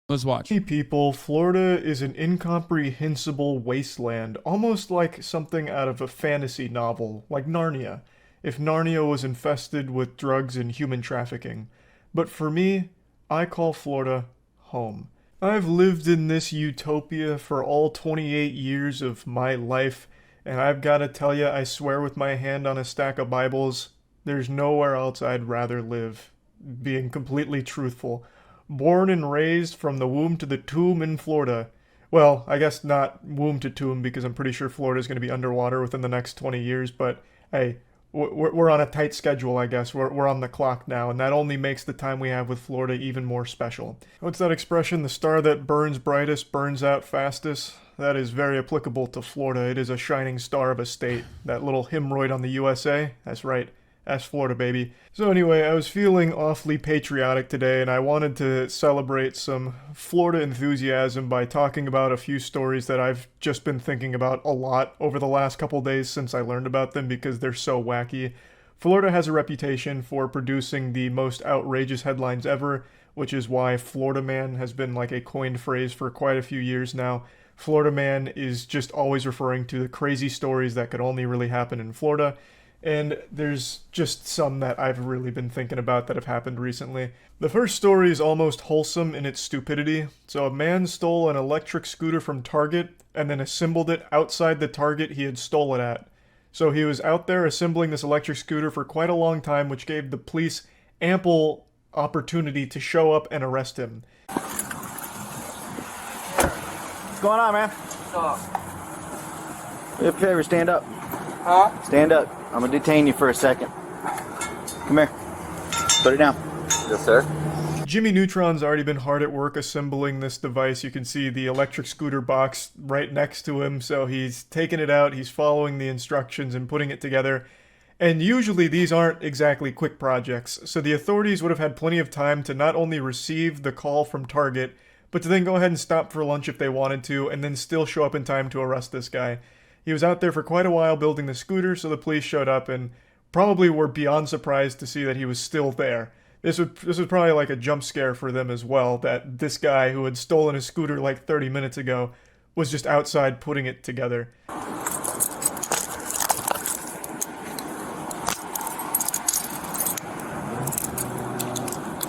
Let's watch. Hey people, Florida is an incomprehensible wasteland, almost like something out of a fantasy novel, like Narnia, if Narnia was infested with drugs and human trafficking. But for me, I call Florida home. I've lived in this utopia for all 28 years of my life, and I've got to tell you, I swear with my hand on a stack of Bibles, there's nowhere else I'd rather live, being completely truthful. Born and raised from the womb to the tomb in Florida. Well, I guess not womb to tomb, because I'm pretty sure Florida's going to be underwater within the next 20 years, but hey, we're on a tight schedule, I guess. We're on the clock now, and that only makes the time we have with Florida even more special. What's that expression? The star that burns brightest burns out fastest? That is very applicable to Florida. It is a shining star of a state. That little hemorrhoid on the USA? That's right. That's Florida, baby. So anyway, I was feeling awfully patriotic today, and I wanted to celebrate some Florida enthusiasm by talking about a few stories that I've just been thinking about a lot over the last couple days since I learned about them, because they're so wacky. Florida has a reputation for producing the most outrageous headlines ever, which is why Florida Man has been like a coined phrase for quite a few years now. Florida Man is just always referring to the crazy stories that could only really happen in Florida. And there's just some that I've really been thinking about that have happened recently. The first story is almost wholesome in its stupidity. So a man stole an electric scooter from Target and then assembled it outside the Target he had stole it at. So he was out there assembling this electric scooter for quite a long time, which gave the police ample opportunity to show up and arrest him. What's going on, man? Do me a favor, stand up. Huh? Stand up. I'm gonna detain you for a second. Come here. Put it down. Yes, sir. Jimmy Neutron's already been hard at work assembling this device. You can see the electric scooter box right next to him. So he's taking it out, he's following the instructions and putting it together. And usually these aren't exactly quick projects, so the authorities would have had plenty of time to not only receive the call from Target, but to then go ahead and stop for lunch if they wanted to, and then still show up in time to arrest this guy. He was out there for quite a while building the scooter, so the police showed up and probably were beyond surprised to see that he was still there. This was probably like a jump scare for them as well, that this guy who had stolen a scooter like 30 minutes ago was just outside putting it together.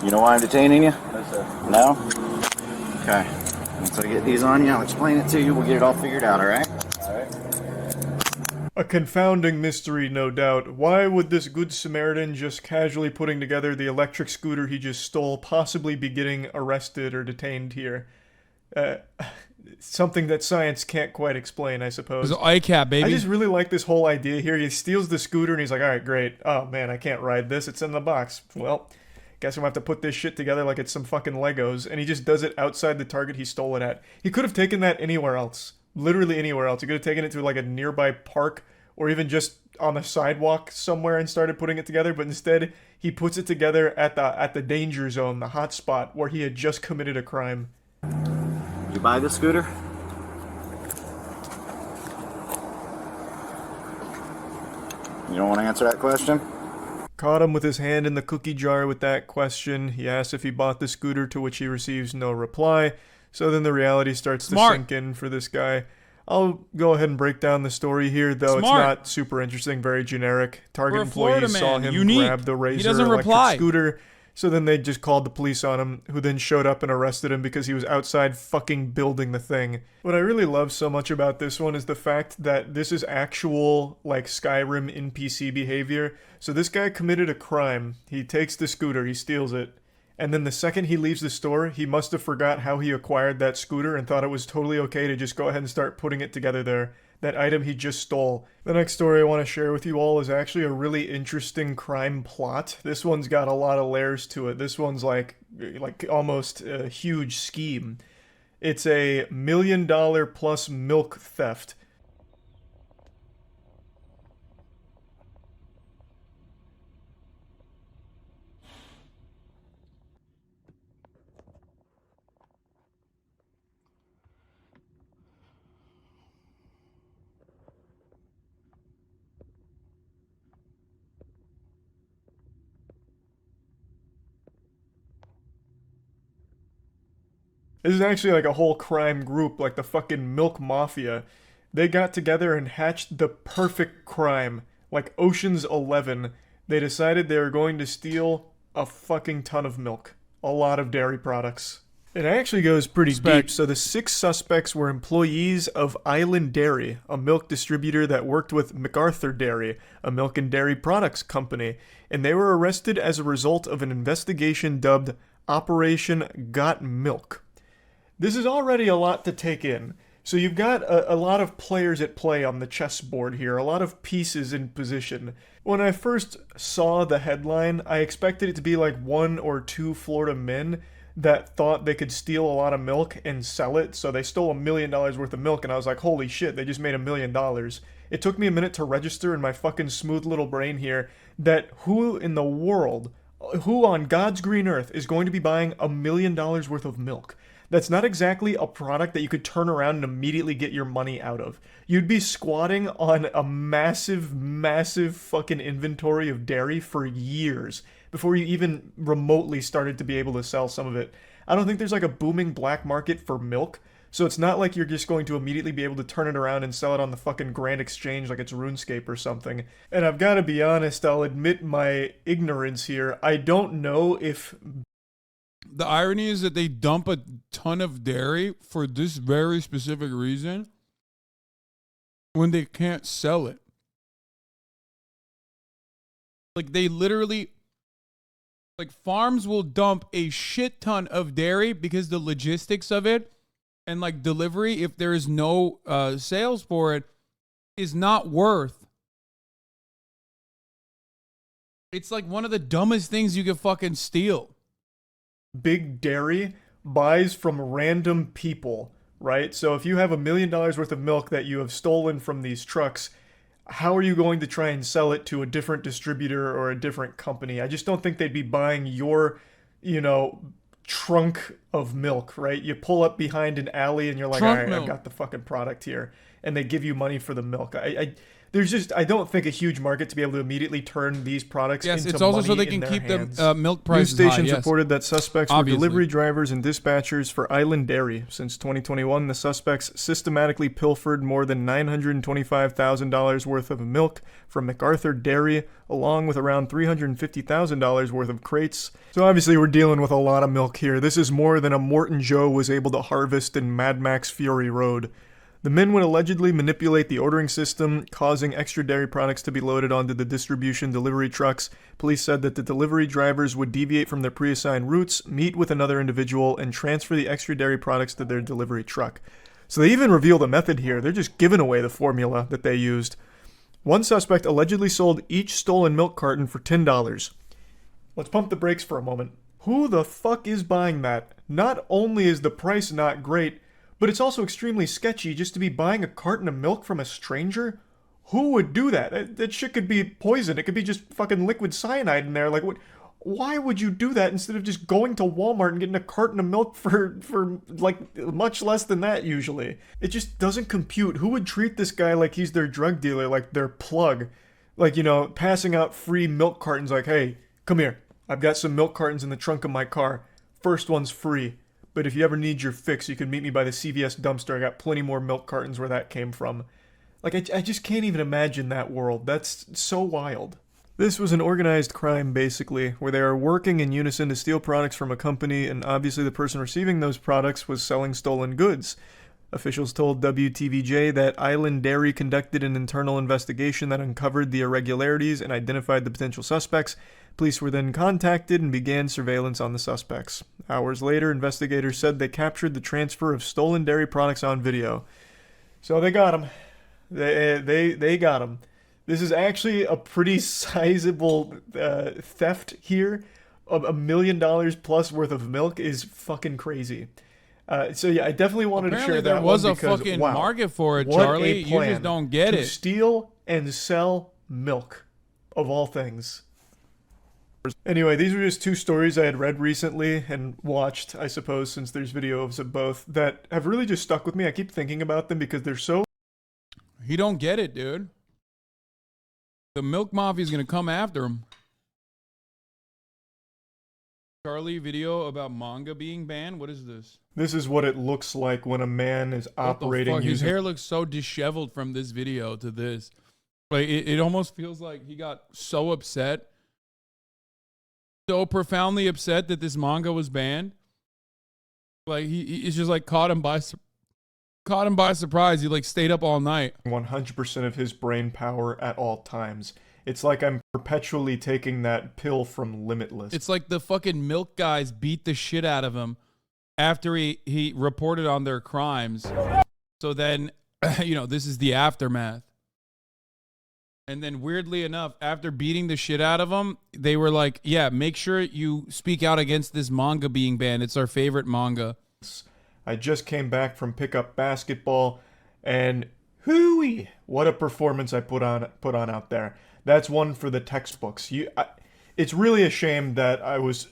You know why I'm detaining you? No? Okay. Once I get these on you, I'll explain it to you. We'll get it all figured out, alright? Alright. A confounding mystery, no doubt. Why would this good Samaritan just casually putting together the electric scooter he just stole possibly be getting arrested or detained here? Something that science can't quite explain, I suppose. It's an ICAP, baby. I just really like this whole idea here. He steals the scooter and he's like, alright, great. Oh man, I can't ride this. It's in the box. Well, guess I'm gonna have to put this shit together like it's some fucking Legos. And he just does it outside the Target he stole it at. He could have taken that anywhere else. Literally anywhere else. He could have taken it to like a nearby park or even just on the sidewalk somewhere and started putting it together, but instead he puts it together at the danger zone, the hot spot where he had just committed a crime. You buy the scooter? You don't want to answer that question? Caught him with his hand in the cookie jar with that question. He asks if he bought the scooter, to which he receives no reply. So then the reality starts to sink in for this guy. I'll go ahead and break down the story here, though it's not super interesting, very generic. Target employees saw him grab the Razor electric scooter, so then they just called the police on him, who then showed up and arrested him because he was outside fucking building the thing. What I really love so much about this one is the fact that this is actual, like, Skyrim NPC behavior. So this guy committed a crime. He takes the scooter, he steals it. And then the second he leaves the store, he must have forgot how he acquired that scooter and thought it was totally okay to just go ahead and start putting it together there. That item he just stole. The next story I want to share with you all is actually a really interesting crime plot. This one's got a lot of layers to it. This one's like almost a huge scheme. It's a $1 million plus milk theft. This is actually like a whole crime group, like the fucking Milk Mafia. They got together and hatched the perfect crime, like Ocean's 11. They decided they were going to steal a fucking ton of milk. A lot of dairy products. It actually goes pretty deep. So the 6 suspects were employees of Island Dairy, a milk distributor that worked with MacArthur Dairy, a milk and dairy products company, and they were arrested as a result of an investigation dubbed Operation Got Milk. This is already a lot to take in. So you've got a lot of players at play on the chessboard here, a lot of pieces in position. When I first saw the headline, I expected it to be like 1 or 2 Florida men that thought they could steal a lot of milk and sell it. So they stole $1 million worth of milk, and I was like, holy shit, they just made $1 million. It took me a minute to register in my fucking smooth little brain here that who in the world, who on God's green earth is going to be buying $1 million worth of milk? That's not exactly a product that you could turn around and immediately get your money out of. You'd be squatting on a massive, massive fucking inventory of dairy for years before you even remotely started to be able to sell some of it. I don't think there's like a booming black market for milk, so it's not like you're just going to immediately be able to turn it around and sell it on the fucking Grand Exchange like it's RuneScape or something. And I've got to be honest, I'll admit my ignorance here. I don't know if... The irony is that they dump a ton of dairy for this very specific reason when they can't sell it. Like, they literally, like, farms will dump a shit ton of dairy because the logistics of it and, like, delivery, if there is no sales for it, is not worth. It's like one of the dumbest things you could fucking steal. Big dairy buys from random people, right? So if you have $1 million worth of milk that you have stolen from these trucks, how are you going to try and sell it to a different distributor or a different company? I just don't think they'd be buying your, you know, trunk of milk, right? You pull up behind an alley and you're like, all right, I've got the fucking product here. And they give you money for the milk. I don't think a huge market to be able to immediately turn these products into money. Yes, it's also so they in can their keep hands. the milk prices News stations high, reported that suspects were delivery drivers and dispatchers for Island Dairy. Since 2021, the suspects systematically pilfered more than $925,000 worth of milk from MacArthur Dairy, along with around $350,000 worth of crates. So obviously we're dealing with a lot of milk here. This is more than a Morton Joe was able to harvest in Mad Max Fury Road. The men would allegedly manipulate the ordering system, causing extra dairy products to be loaded onto the distribution delivery trucks. Police said that the delivery drivers would deviate from their pre-assigned routes, meet with another individual, and transfer the extra dairy products to their delivery truck. So they even reveal the method here. They're just giving away the formula that they used. One suspect allegedly sold each stolen milk carton for $10. Let's pump the brakes for a moment. Who the fuck is buying that? Not only is the price not great, but it's also extremely sketchy just to be buying a carton of milk from a stranger. Who would do that? That shit could be poison. It could be just fucking liquid cyanide in there. Like, what? Why would you do that instead of just going to Walmart and getting a carton of milk for like much less than that usually? It just doesn't compute. Who would treat this guy like he's their drug dealer, like their plug? Like, you know, passing out free milk cartons like, hey, come here. I've got some milk cartons in the trunk of my car. First one's free. But if you ever need your fix, you can meet me by the CVS dumpster. I got plenty more milk cartons where that came from. Like, I just can't even imagine that world. That's so wild. This was an organized crime, basically, where they are working in unison to steal products from a company, and obviously the person receiving those products was selling stolen goods. Officials told WTVJ that Island Dairy conducted an internal investigation that uncovered the irregularities and identified the potential suspects. Police were then contacted and began surveillance on the suspects. Hours later, investigators said they captured the transfer of stolen dairy products on video. So they got him. They got him. This is actually a pretty sizable theft here. $1 million plus worth of milk is fucking crazy. So yeah, I definitely wanted to share that there was one a because, fucking wow, market for it, what Charlie. a plan You just don't get to it. Steal and sell milk, of all things. Anyway, these are just two stories I had read recently and watched, I suppose, since there's videos of both, that have really just stuck with me. I keep thinking about them because they're so... He don't get it, dude. The milk mafia is going to come after him. Charlie, video about manga being banned? What is this? This is what it looks like when a man is operating What the fuck? His using... hair looks so disheveled from this video to this. Like, it almost feels like he got so upset. So profoundly upset that this manga was banned. Like, he's just like caught him by surprise. He like stayed up all night. 100% of his brain power at all times. It's like I'm perpetually taking that pill from Limitless. It's like the fucking milk guys beat the shit out of him after he reported on their crimes. So then, you know, this is the aftermath. And then weirdly enough, after beating the shit out of him, they were like, yeah, make sure you speak out against this manga being banned. It's our favorite manga. I just came back from pickup basketball, and hooey, what a performance I put on out there. That's one for the textbooks. It's really a shame that I was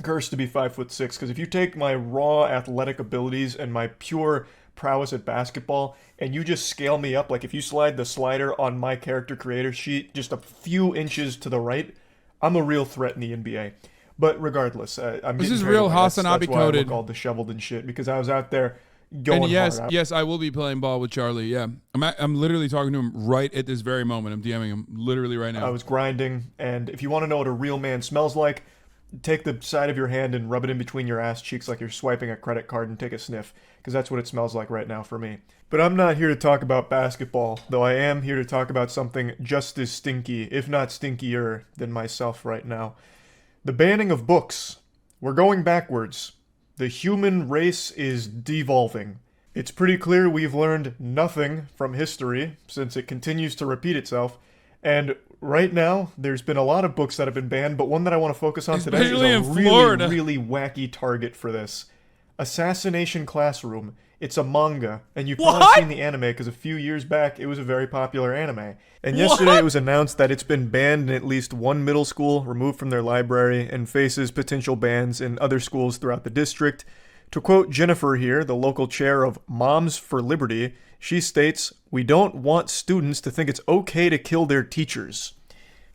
cursed to be 5'6", because if you take my raw athletic abilities and my pure prowess at basketball, and you just scale me up, like if you slide the slider on my character creator sheet just a few inches to the right, I'm a real threat in the NBA. But regardless, I'm this getting is carried real away. HasanAbi That's why I coded. look all disheveled and shit, because I was out there going and yes, hard. yes, I will be playing ball with Charlie. Yeah, I'm literally talking to him right at this very moment. I'm DMing him literally right now. I was grinding, and if you want to know what a real man smells like, take the side of your hand and rub it in between your ass cheeks like you're swiping a credit card and take a sniff, because that's what it smells like right now for me. But I'm not here to talk about basketball, though I am here to talk about something just as stinky, if not stinkier, than myself right now. The banning of books. We're going backwards. The human race is devolving. It's pretty clear we've learned nothing from history, since it continues to repeat itself, and right now, there's been a lot of books that have been banned, but one that I want to focus on today is a really, really wacky target for this. Assassination Classroom. It's a manga, and you've probably seen the anime because a few years back it was a very popular anime. And yesterday it was announced that it's been banned in at least one middle school, removed from their library, and faces potential bans in other schools throughout the district. To quote Jennifer here, the local chair of Moms for Liberty, she states, "We don't want students to think it's okay to kill their teachers."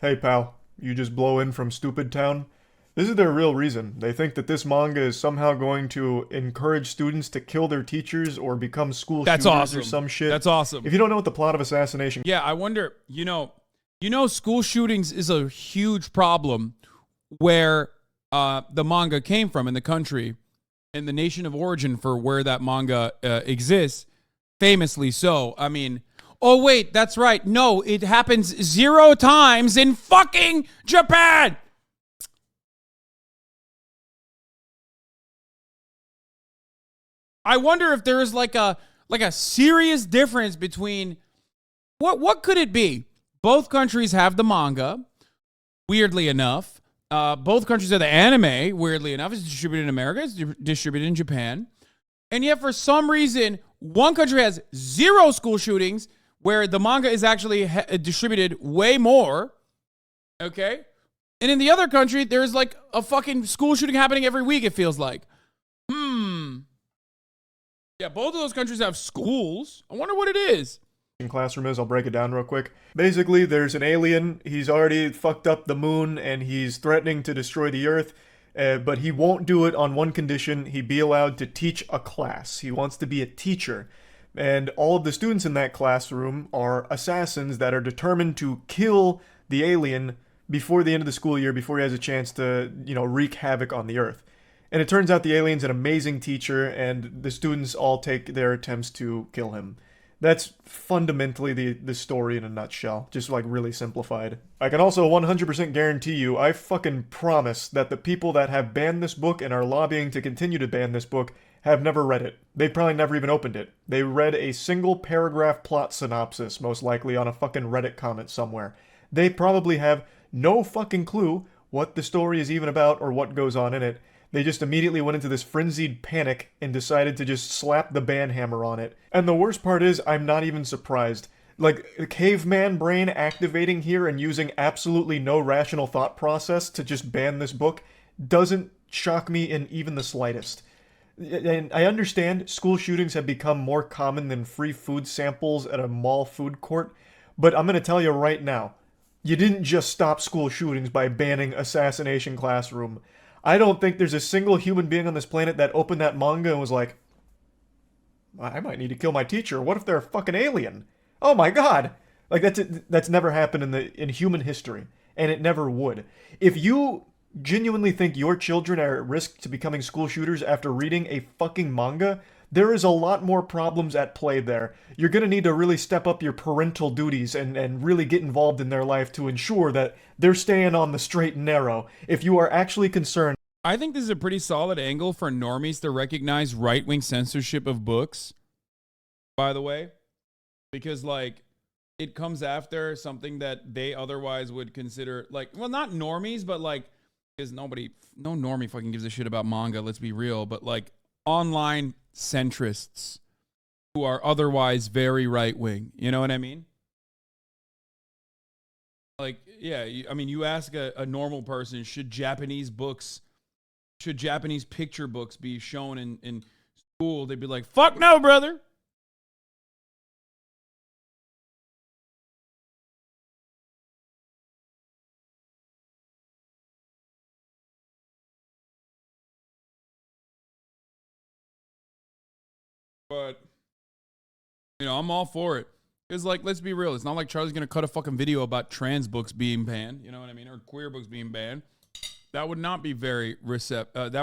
Hey pal, you just blow in from Stupid Town? This is their real reason. They think that this manga is somehow going to encourage students to kill their teachers or become school shooters or some shit. That's awesome. If you don't know what the plot of Assassination... Yeah, I wonder, you know, school shootings is a huge problem where the manga came from in the country and the nation of origin for where that manga exists, famously so. I mean, oh wait, that's right. No, it happens 0 times in fucking Japan. I wonder if there is like a serious difference between what could it be? Both countries have the manga, weirdly enough. Both countries have the anime, weirdly enough. It's distributed in America, it's distributed in Japan. And yet for some reason, one country has 0 school shootings where the manga is actually distributed way more. Okay? And in the other country, there's like a fucking school shooting happening every week, it feels like. Yeah, both of those countries have schools. I wonder what it is. Classroom is, I'll break it down real quick. Basically, there's an alien. He's already fucked up the moon and he's threatening to destroy the Earth. But he won't do it on one condition. He be allowed to teach a class. He wants to be a teacher. And all of the students in that classroom are assassins that are determined to kill the alien before the end of the school year, before he has a chance to, wreak havoc on the Earth. And it turns out the alien's an amazing teacher, and the students all take their attempts to kill him. That's fundamentally the story in a nutshell, just like really simplified. I can also 100% guarantee you, I fucking promise that the people that have banned this book and are lobbying to continue to ban this book have never read it. They probably never even opened it. They read a single paragraph plot synopsis, most likely on a fucking Reddit comment somewhere. They probably have no fucking clue what the story is even about or what goes on in it. They just immediately went into this frenzied panic and decided to just slap the ban hammer on it. And the worst part is, I'm not even surprised. Like, the caveman brain activating here and using absolutely no rational thought process to just ban this book doesn't shock me in even the slightest. And I understand school shootings have become more common than free food samples at a mall food court, but I'm going to tell you right now, you didn't just stop school shootings by banning Assassination Classroom. I don't think there's a single human being on this planet that opened that manga and was like, I might need to kill my teacher. What if they're a fucking alien? Oh my god! Like, that's never happened in human history, and it never would. If you genuinely think your children are at risk to becoming school shooters after reading a fucking manga, there is a lot more problems at play there. You're gonna need to really step up your parental duties and really get involved in their life to ensure that they're staying on the straight and narrow. If you are actually concerned... I think this is a pretty solid angle for normies to recognize right-wing censorship of books, by the way. Because, like, it comes after something that they otherwise would consider, like, well, not normies, but, like, because no normie fucking gives a shit about manga, let's be real, but, like, online centrists who are otherwise very right-wing. You know what I mean? Like, yeah, I mean, you ask a normal person, should Japanese picture books be shown in school? They'd be like, fuck no, brother. But, I'm all for it. Because, like, let's be real. It's not like Charlie's going to cut a fucking video about trans books being banned. You know what I mean? Or queer books being banned. That would not be that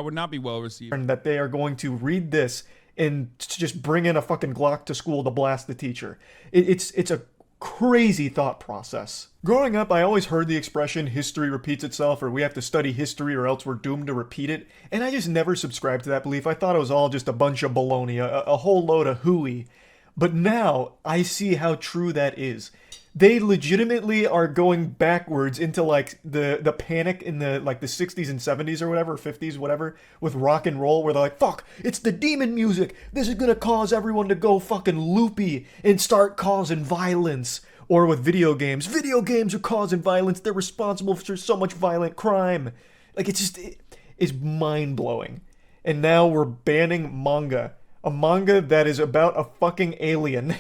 would not be well received. And that they are going to read this and just bring in a fucking Glock to school to blast the teacher. It's a crazy thought process. Growing up, I always heard the expression, history repeats itself, or we have to study history or else we're doomed to repeat it. And I just never subscribed to that belief. I thought it was all just a bunch of baloney, a whole load of hooey. But now, I see how true that is. they legitimately are going backwards into like the panic in the like the 60s and 70s or whatever, 50s, whatever, with rock and roll, where they're like, fuck, it's the demon music. This is gonna cause everyone to go fucking loopy and start causing violence. Or with video games are causing violence. They're responsible for so much violent crime. Like, it's mind-blowing. And now we're banning manga. A manga that is about a fucking alien.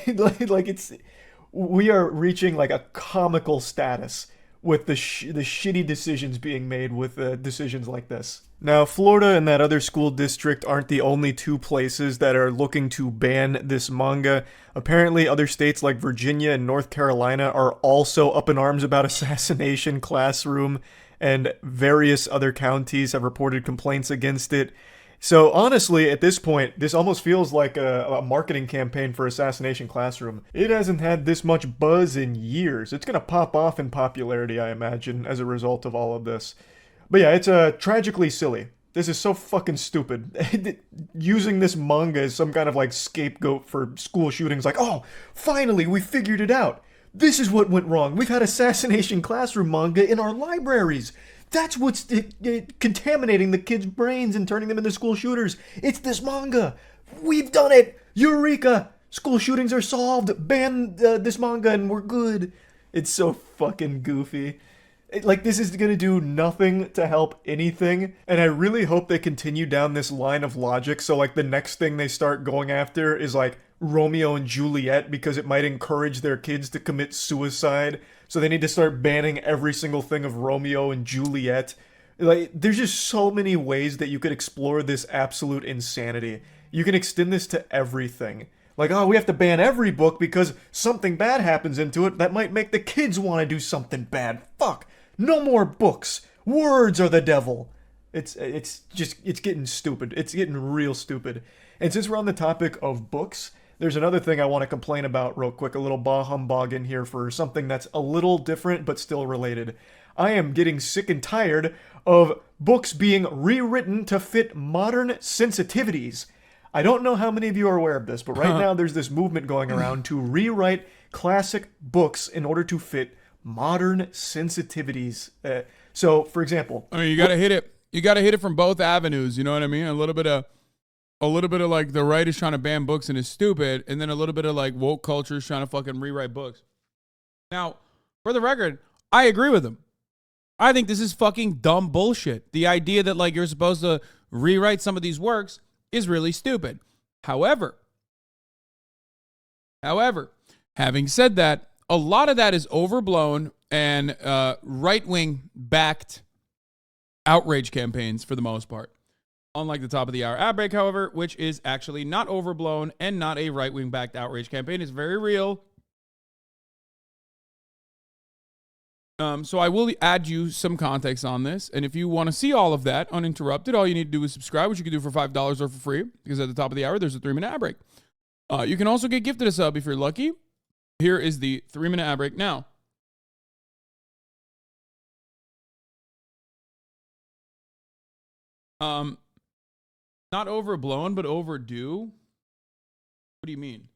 We are reaching like a comical status with the shitty decisions being made with decisions like this. Now, Florida and that other school district aren't the only two places that are looking to ban this manga. Apparently, other states like Virginia and North Carolina are also up in arms about Assassination Classroom, and various other counties have reported complaints against it. So honestly, at this point, this almost feels like a marketing campaign for Assassination Classroom. It hasn't had this much buzz in years. It's gonna pop off in popularity, I imagine, as a result of all of this. But yeah, it's tragically silly. This is so fucking stupid. Using this manga as some kind of like scapegoat for school shootings, like, oh, finally, we figured it out. This is what went wrong. We've had Assassination Classroom manga in our libraries. That's what's contaminating the kids' brains and turning them into school shooters. It's this manga. We've done it. Eureka. School shootings are solved. Ban this manga and we're good. It's so fucking goofy. Like, this is gonna do nothing to help anything, and I really hope they continue down this line of logic, so like the next thing they start going after is like Romeo and Juliet, because it might encourage their kids to commit suicide, so they need to start banning every single thing of Romeo and Juliet. Like, there's just so many ways that you could explore this absolute insanity. You can extend this to everything. Like, oh, we have to ban every book because something bad happens into it that might make the kids want to do something bad. Fuck! No more books. Words are the devil. It's getting stupid. It's getting real stupid. And since we're on the topic of books, there's another thing I want to complain about real quick. A little bah humbug in here for something that's a little different but still related. I am getting sick and tired of books being rewritten to fit modern sensitivities. I don't know how many of you are aware of this, but right now there's this movement going around to rewrite classic books in order to fit modern sensitivities. So, for example, I mean, you gotta hit it. You gotta hit it from both avenues. You know what I mean? A little bit of like the right is trying to ban books and is stupid, and then a little bit of like woke culture is trying to fucking rewrite books. Now, for the record, I agree with them. I think this is fucking dumb bullshit. The idea that like you're supposed to rewrite some of these works is really stupid. However, having said that, a lot of that is overblown and right-wing backed outrage campaigns for the most part. Unlike the top of the hour ad break, however, which is actually not overblown and not a right-wing backed outrage campaign. It's very real. So I will add you some context on this. And if you want to see all of that uninterrupted, all you need to do is subscribe, which you can do for $5 or for free, because at the top of the hour, there's a 3-minute ad break. You can also get gifted a sub if you're lucky. Here is the 3-minute ad break now. Not overblown, but overdue. What do you mean?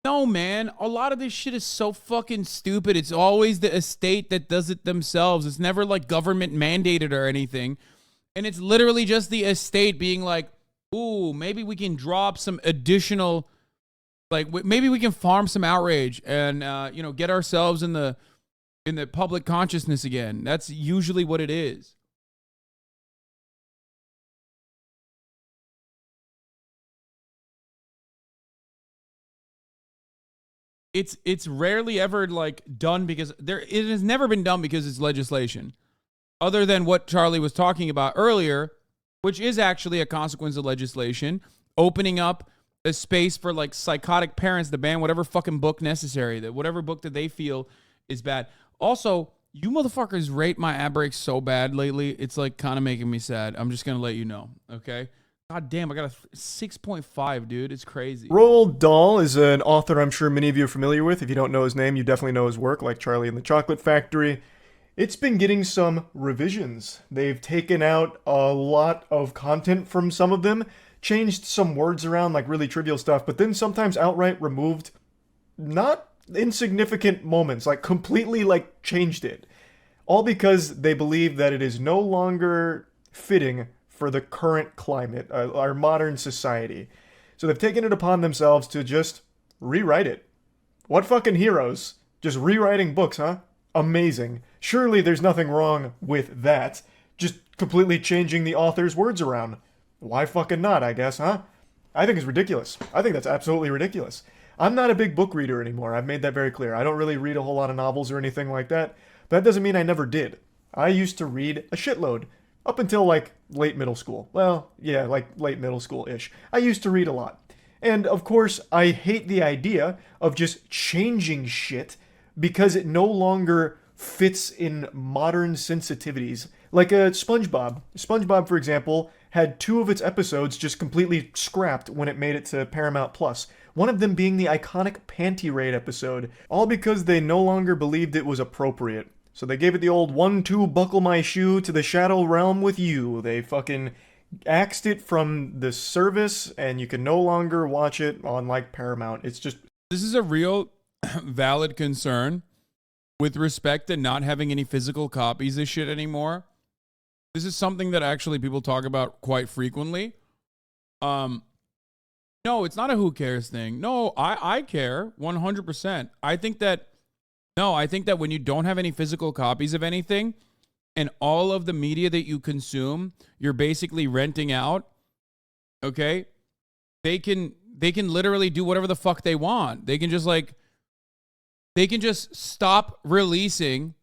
No, man. A lot of this shit is so fucking stupid. It's always the estate that does it themselves. It's never like government mandated or anything. And it's literally just the estate being like, ooh, maybe we can drop some additional, like maybe we can farm some outrage and, get ourselves in the public consciousness again. That's usually what it is. It's rarely ever like done because it has never been done because it's legislation. Other than what Charlie was talking about earlier, which is actually a consequence of legislation, opening up a space for like psychotic parents to ban whatever fucking book necessary, that whatever book that they feel is bad. Also, you motherfuckers rate my ad breaks so bad lately. It's like kind of making me sad. I'm just going to let you know. Okay. God damn, I got a 6.5, dude. It's crazy. Roald Dahl is an author I'm sure many of you are familiar with. If you don't know his name, you definitely know his work, like Charlie and the Chocolate Factory. It's been getting some revisions. They've taken out a lot of content from some of them, changed some words around, like really trivial stuff, but then sometimes outright removed not insignificant moments, like completely like changed it. All because they believe that it is no longer fitting for the current climate, our modern society. So they've taken it upon themselves to just rewrite it. What fucking heroes? Just rewriting books, huh? Amazing. Surely there's nothing wrong with that. Just completely changing the author's words around. Why fucking not, I guess, huh? I think it's ridiculous. I think that's absolutely ridiculous. I'm not a big book reader anymore. I've made that very clear. I don't really read a whole lot of novels or anything like that. But that doesn't mean I never did. I used to read a shitload. Up until like late middle school. Well, yeah, like late middle school-ish. I used to read a lot. And of course, I hate the idea of just changing shit because it no longer fits in modern sensitivities. Like SpongeBob. SpongeBob, for example, had 2 of its episodes just completely scrapped when it made it to Paramount Plus. One of them being the iconic Panty Raid episode, all because they no longer believed it was appropriate. So they gave it the old 1-2 buckle my shoe to the shadow realm with you. They fucking axed it from the service, and you can no longer watch it on like Paramount. It's just... This is a real valid concern with respect to not having any physical copies of shit anymore. This is something that actually people talk about quite frequently. No, it's not a who cares thing. No, I care 100%. I think that when you don't have any physical copies of anything and all of the media that you consume, you're basically renting out, okay? They can literally do whatever the fuck they want. They can just stop releasing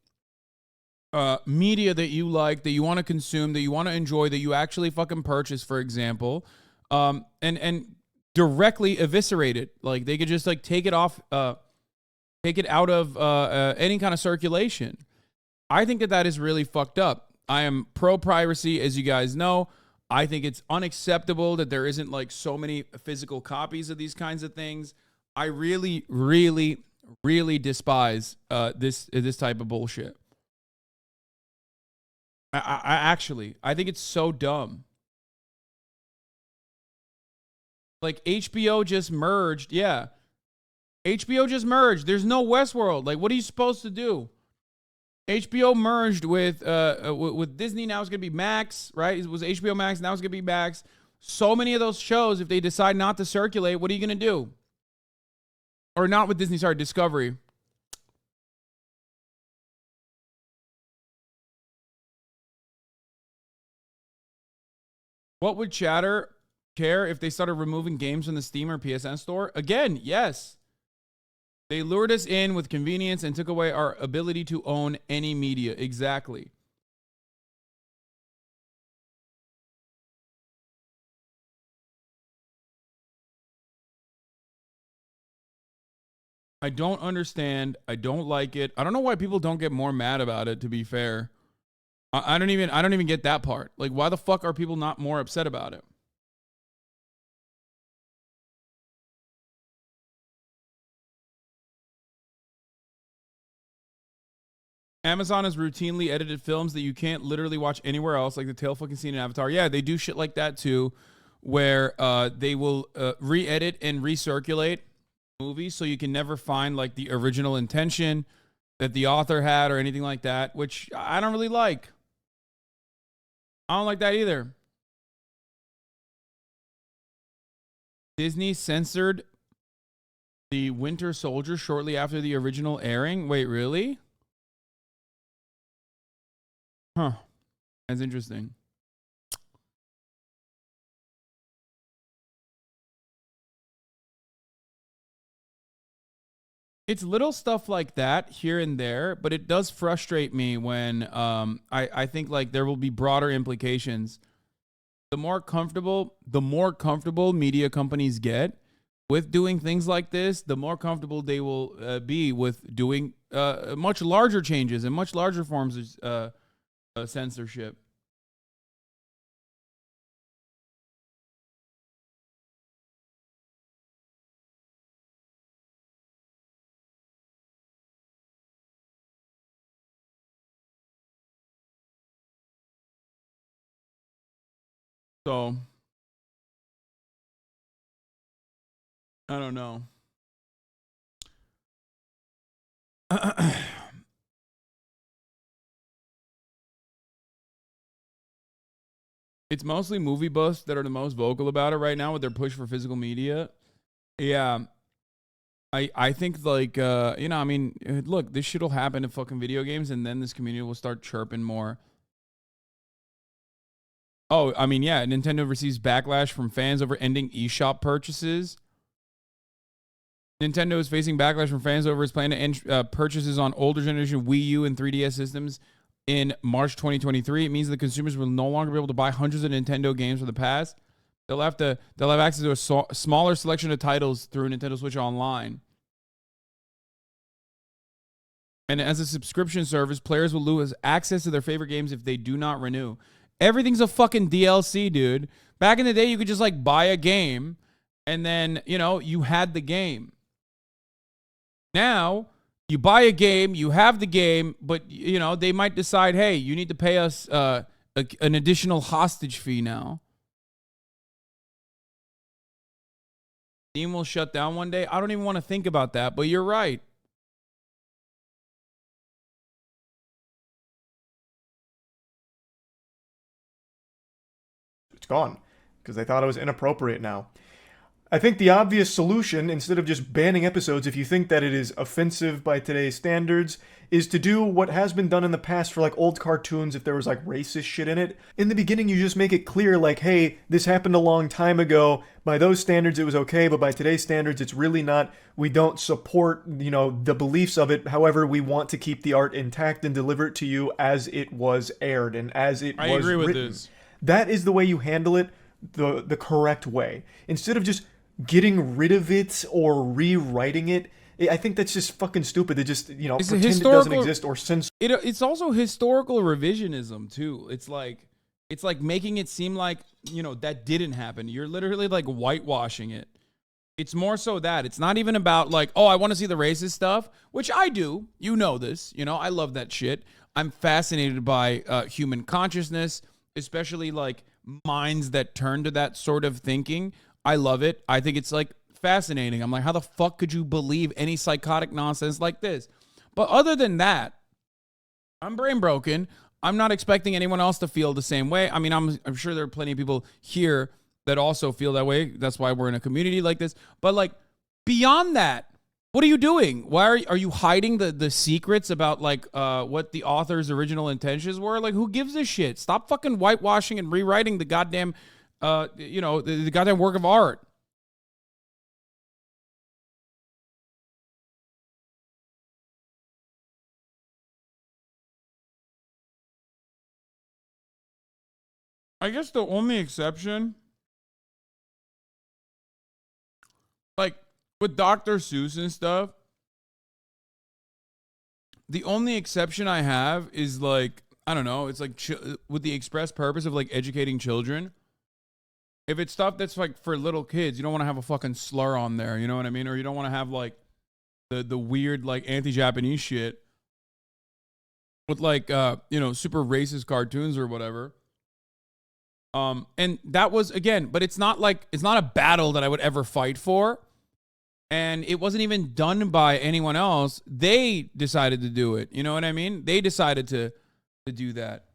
media that you like, that you want to consume, that you want to enjoy, that you actually fucking purchase, for example, and directly eviscerate it. Like they could just like take it off, take it out of any kind of circulation. I think that is really fucked up. I am pro-piracy, as you guys know. I think it's unacceptable that there isn't like so many physical copies of these kinds of things. I really, really, really despise this type of bullshit. I think it's so dumb. Like HBO just merged. Yeah. HBO just merged. There's no Westworld. Like, what are you supposed to do? HBO merged with Disney. Now it's going to be Max, right? It was HBO Max. Now it's going to be Max. So many of those shows, if they decide not to circulate, what are you going to do? Or not with Disney, sorry, Discovery. What would Chatter care if they started removing games from the Steam or PSN store? Again, yes. They lured us in with convenience and took away our ability to own any media. Exactly. I don't understand. I don't like it. I don't know why people don't get more mad about it, to be fair. I don't even get that part. Like, why the fuck are people not more upset about it? Amazon has routinely edited films that you can't literally watch anywhere else, like the tail fucking scene in Avatar. Yeah, they do shit like that too, where they will re-edit and recirculate movies so you can never find like the original intention that the author had or anything like that, which I don't really like. I don't like that either. Disney censored the Winter Soldier shortly after the original airing. Wait, really? Huh. That's interesting. It's little stuff like that here and there, but it does frustrate me when I think like there will be broader implications. The more comfortable media companies get with doing things like this, the more comfortable they will be with doing much larger changes and much larger forms of censorship. So, I don't know. It's mostly movie buffs that are the most vocal about it right now with their push for physical media. Yeah. I think like, you know, I mean, look, this shit will happen in fucking video games and then this community will start chirping more. Oh, I mean, yeah, Nintendo receives backlash from fans over ending eShop purchases. Nintendo is facing backlash from fans over its plan to end purchases on older generation Wii U and 3DS systems in March 2023. It means that consumers will no longer be able to buy hundreds of Nintendo games from the past. They'll have access to a smaller selection of titles through Nintendo Switch Online. And as a subscription service, players will lose access to their favorite games if they do not renew. Everything's a fucking DLC, dude. Back in the day, you could just like buy a game and then, you know, you had the game. Now, you buy a game, you have the game, but, you know, they might decide, hey, you need to pay us an additional hostage fee now. Steam will shut down one day. I don't even want to think about that, but you're right. It's gone because they thought it was inappropriate now. I think the obvious solution, instead of just banning episodes if you think that it is offensive by today's standards, is to do what has been done in the past for like old cartoons if there was like racist shit in it. In the beginning, you just make it clear like, hey, this happened a long time ago. By those standards, it was okay, but by today's standards, it's really not. We don't support, you know, the beliefs of it. However, we want to keep the art intact and deliver it to you as it was aired and as it was written. I agree with this. That is the way you handle it the correct way. Instead of just getting rid of it or rewriting it, I think that's just fucking stupid. They just, you know, pretend it doesn't exist or censor. It's also historical revisionism too. It's like making it seem like, you know, that didn't happen. You're literally like whitewashing it. It's more so that it's not even about like, oh, I want to see the racist stuff, which I do. You know this. You know, I love that shit. I'm fascinated by human consciousness, especially like minds that turn to that sort of thinking. I love it. I think it's like fascinating. I'm like, how the fuck could you believe any psychotic nonsense like this? But other than that, I'm brain broken. I'm not expecting anyone else to feel the same way. I mean, I'm sure there are plenty of people here that also feel that way. That's why we're in a community like this. But like beyond that, what are you doing? Why are you hiding the secrets about like what the author's original intentions were? Like, who gives a shit? Stop fucking whitewashing and rewriting the goddamn you know, the goddamn work of art. I guess the only exception, like with Dr. Seuss and stuff, the only exception I have is like, I don't know, it's like with the express purpose of like educating children. If it's stuff that's like for little kids, you don't want to have a fucking slur on there, you know what I mean? Or you don't want to have like the weird like anti-Japanese shit with like you know, super racist cartoons or whatever. And that was, again, but it's not a battle that I would ever fight for. And it wasn't even done by anyone else. They decided to do it. You know what I mean? They decided to do that.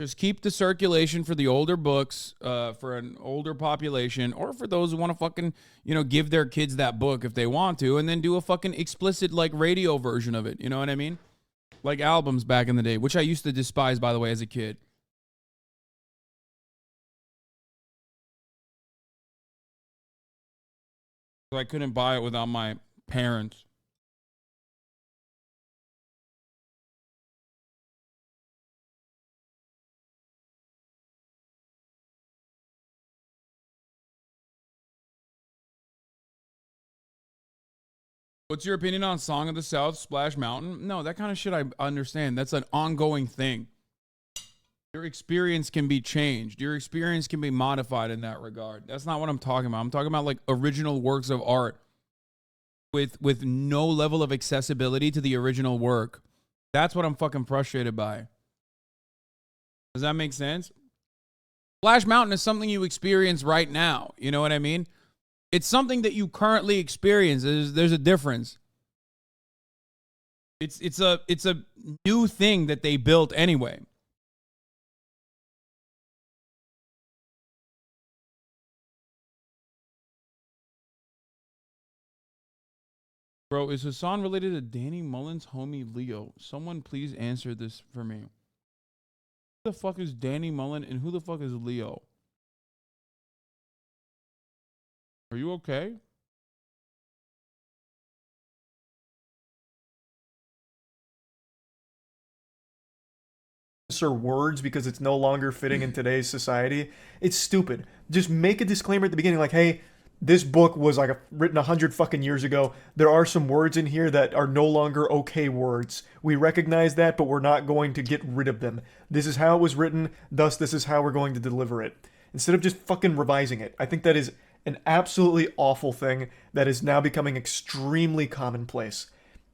Just keep the circulation for the older books, for an older population, or for those who want to fucking, you know, give their kids that book if they want to, and then do a fucking explicit, like, radio version of it. You know what I mean? Like albums back in the day, which I used to despise, by the way, as a kid. So I couldn't buy it without my parents. What's your opinion on Song of the South, Splash Mountain? No, that kind of shit I understand. That's an ongoing thing. Your experience can be changed. Your experience can be modified in that regard. That's not what I'm talking about. I'm talking about like original works of art with no level of accessibility to the original work. That's what I'm fucking frustrated by. Does that make sense? Splash Mountain is something you experience right now. You know what I mean? It's something that you currently experience. There's a difference. It's a new thing that they built anyway. Bro, is Hasan related to Danny Mullen's homie Leo? Someone please answer this for me. Who the fuck is Danny Mullen and who the fuck is Leo? Are you okay? Words because it's no longer fitting in today's society. It's stupid. Just make a disclaimer at the beginning like, hey, this book was like written 100 fucking years ago. There are some words in here that are no longer okay words. We recognize that, but we're not going to get rid of them. This is how it was written, thus this is how we're going to deliver it. Instead of just fucking revising it. I think that is an absolutely awful thing that is now becoming extremely commonplace.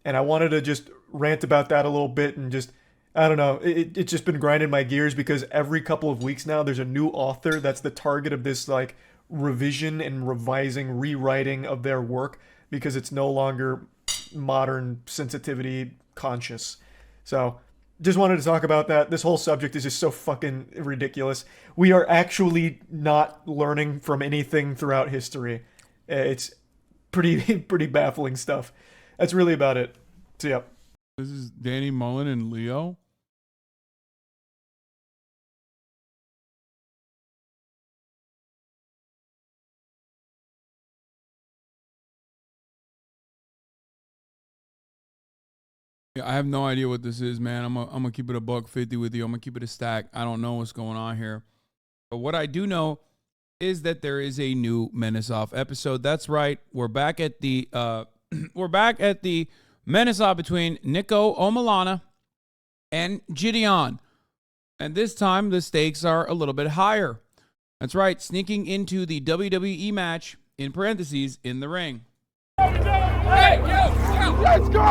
And I wanted to just rant about that a little bit and just, I don't know, it's just been grinding my gears because every couple of weeks now there's a new author that's the target of this like revision and revising, rewriting of their work because it's no longer modern sensitivity conscious. So just wanted to talk about that. This whole subject is just so fucking ridiculous. We are actually not learning from anything throughout history. It's pretty baffling stuff. That's really about it. So yeah. This is Danny Mullen and Leo. I have no idea what this is, man. I'm gonna keep it a $1.50 with you. I'm gonna keep it a stack. I don't know what's going on here. But what I do know is that there is a new Menace Off episode. That's right. We're back at the Menace Off between Niko Omalana and JiDion. And this time the stakes are a little bit higher. That's right. Sneaking into the WWE match, in parentheses, in the ring. Hey, let's go!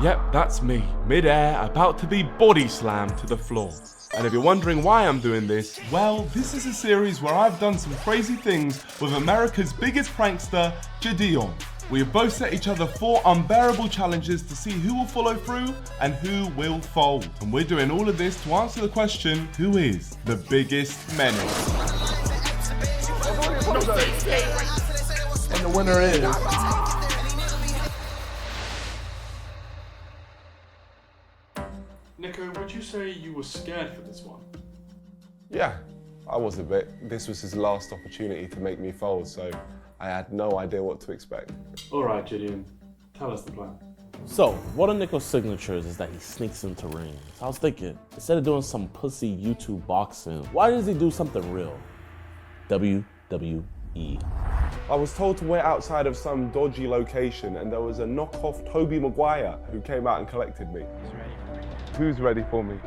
Yep, that's me, mid-air, about to be body slammed to the floor. And if you're wondering why I'm doing this, well, this is a series where I've done some crazy things with America's biggest prankster, JiDion. We have both set each other 4 unbearable challenges to see who will follow through and who will fold. And we're doing all of this to answer the question, who is the biggest menace? And the winner is... Niko, would you say you were scared for this one? Yeah, I was a bit. This was his last opportunity to make me fold, so I had no idea what to expect. All right, JiDion, tell us the plan. So, one of Niko's signatures is that he sneaks into rings. I was thinking, instead of doing some pussy YouTube boxing, why does he do something real? WWE. I was told to wait outside of some dodgy location and there was a knockoff Toby Maguire who came out and collected me. Who's ready for me?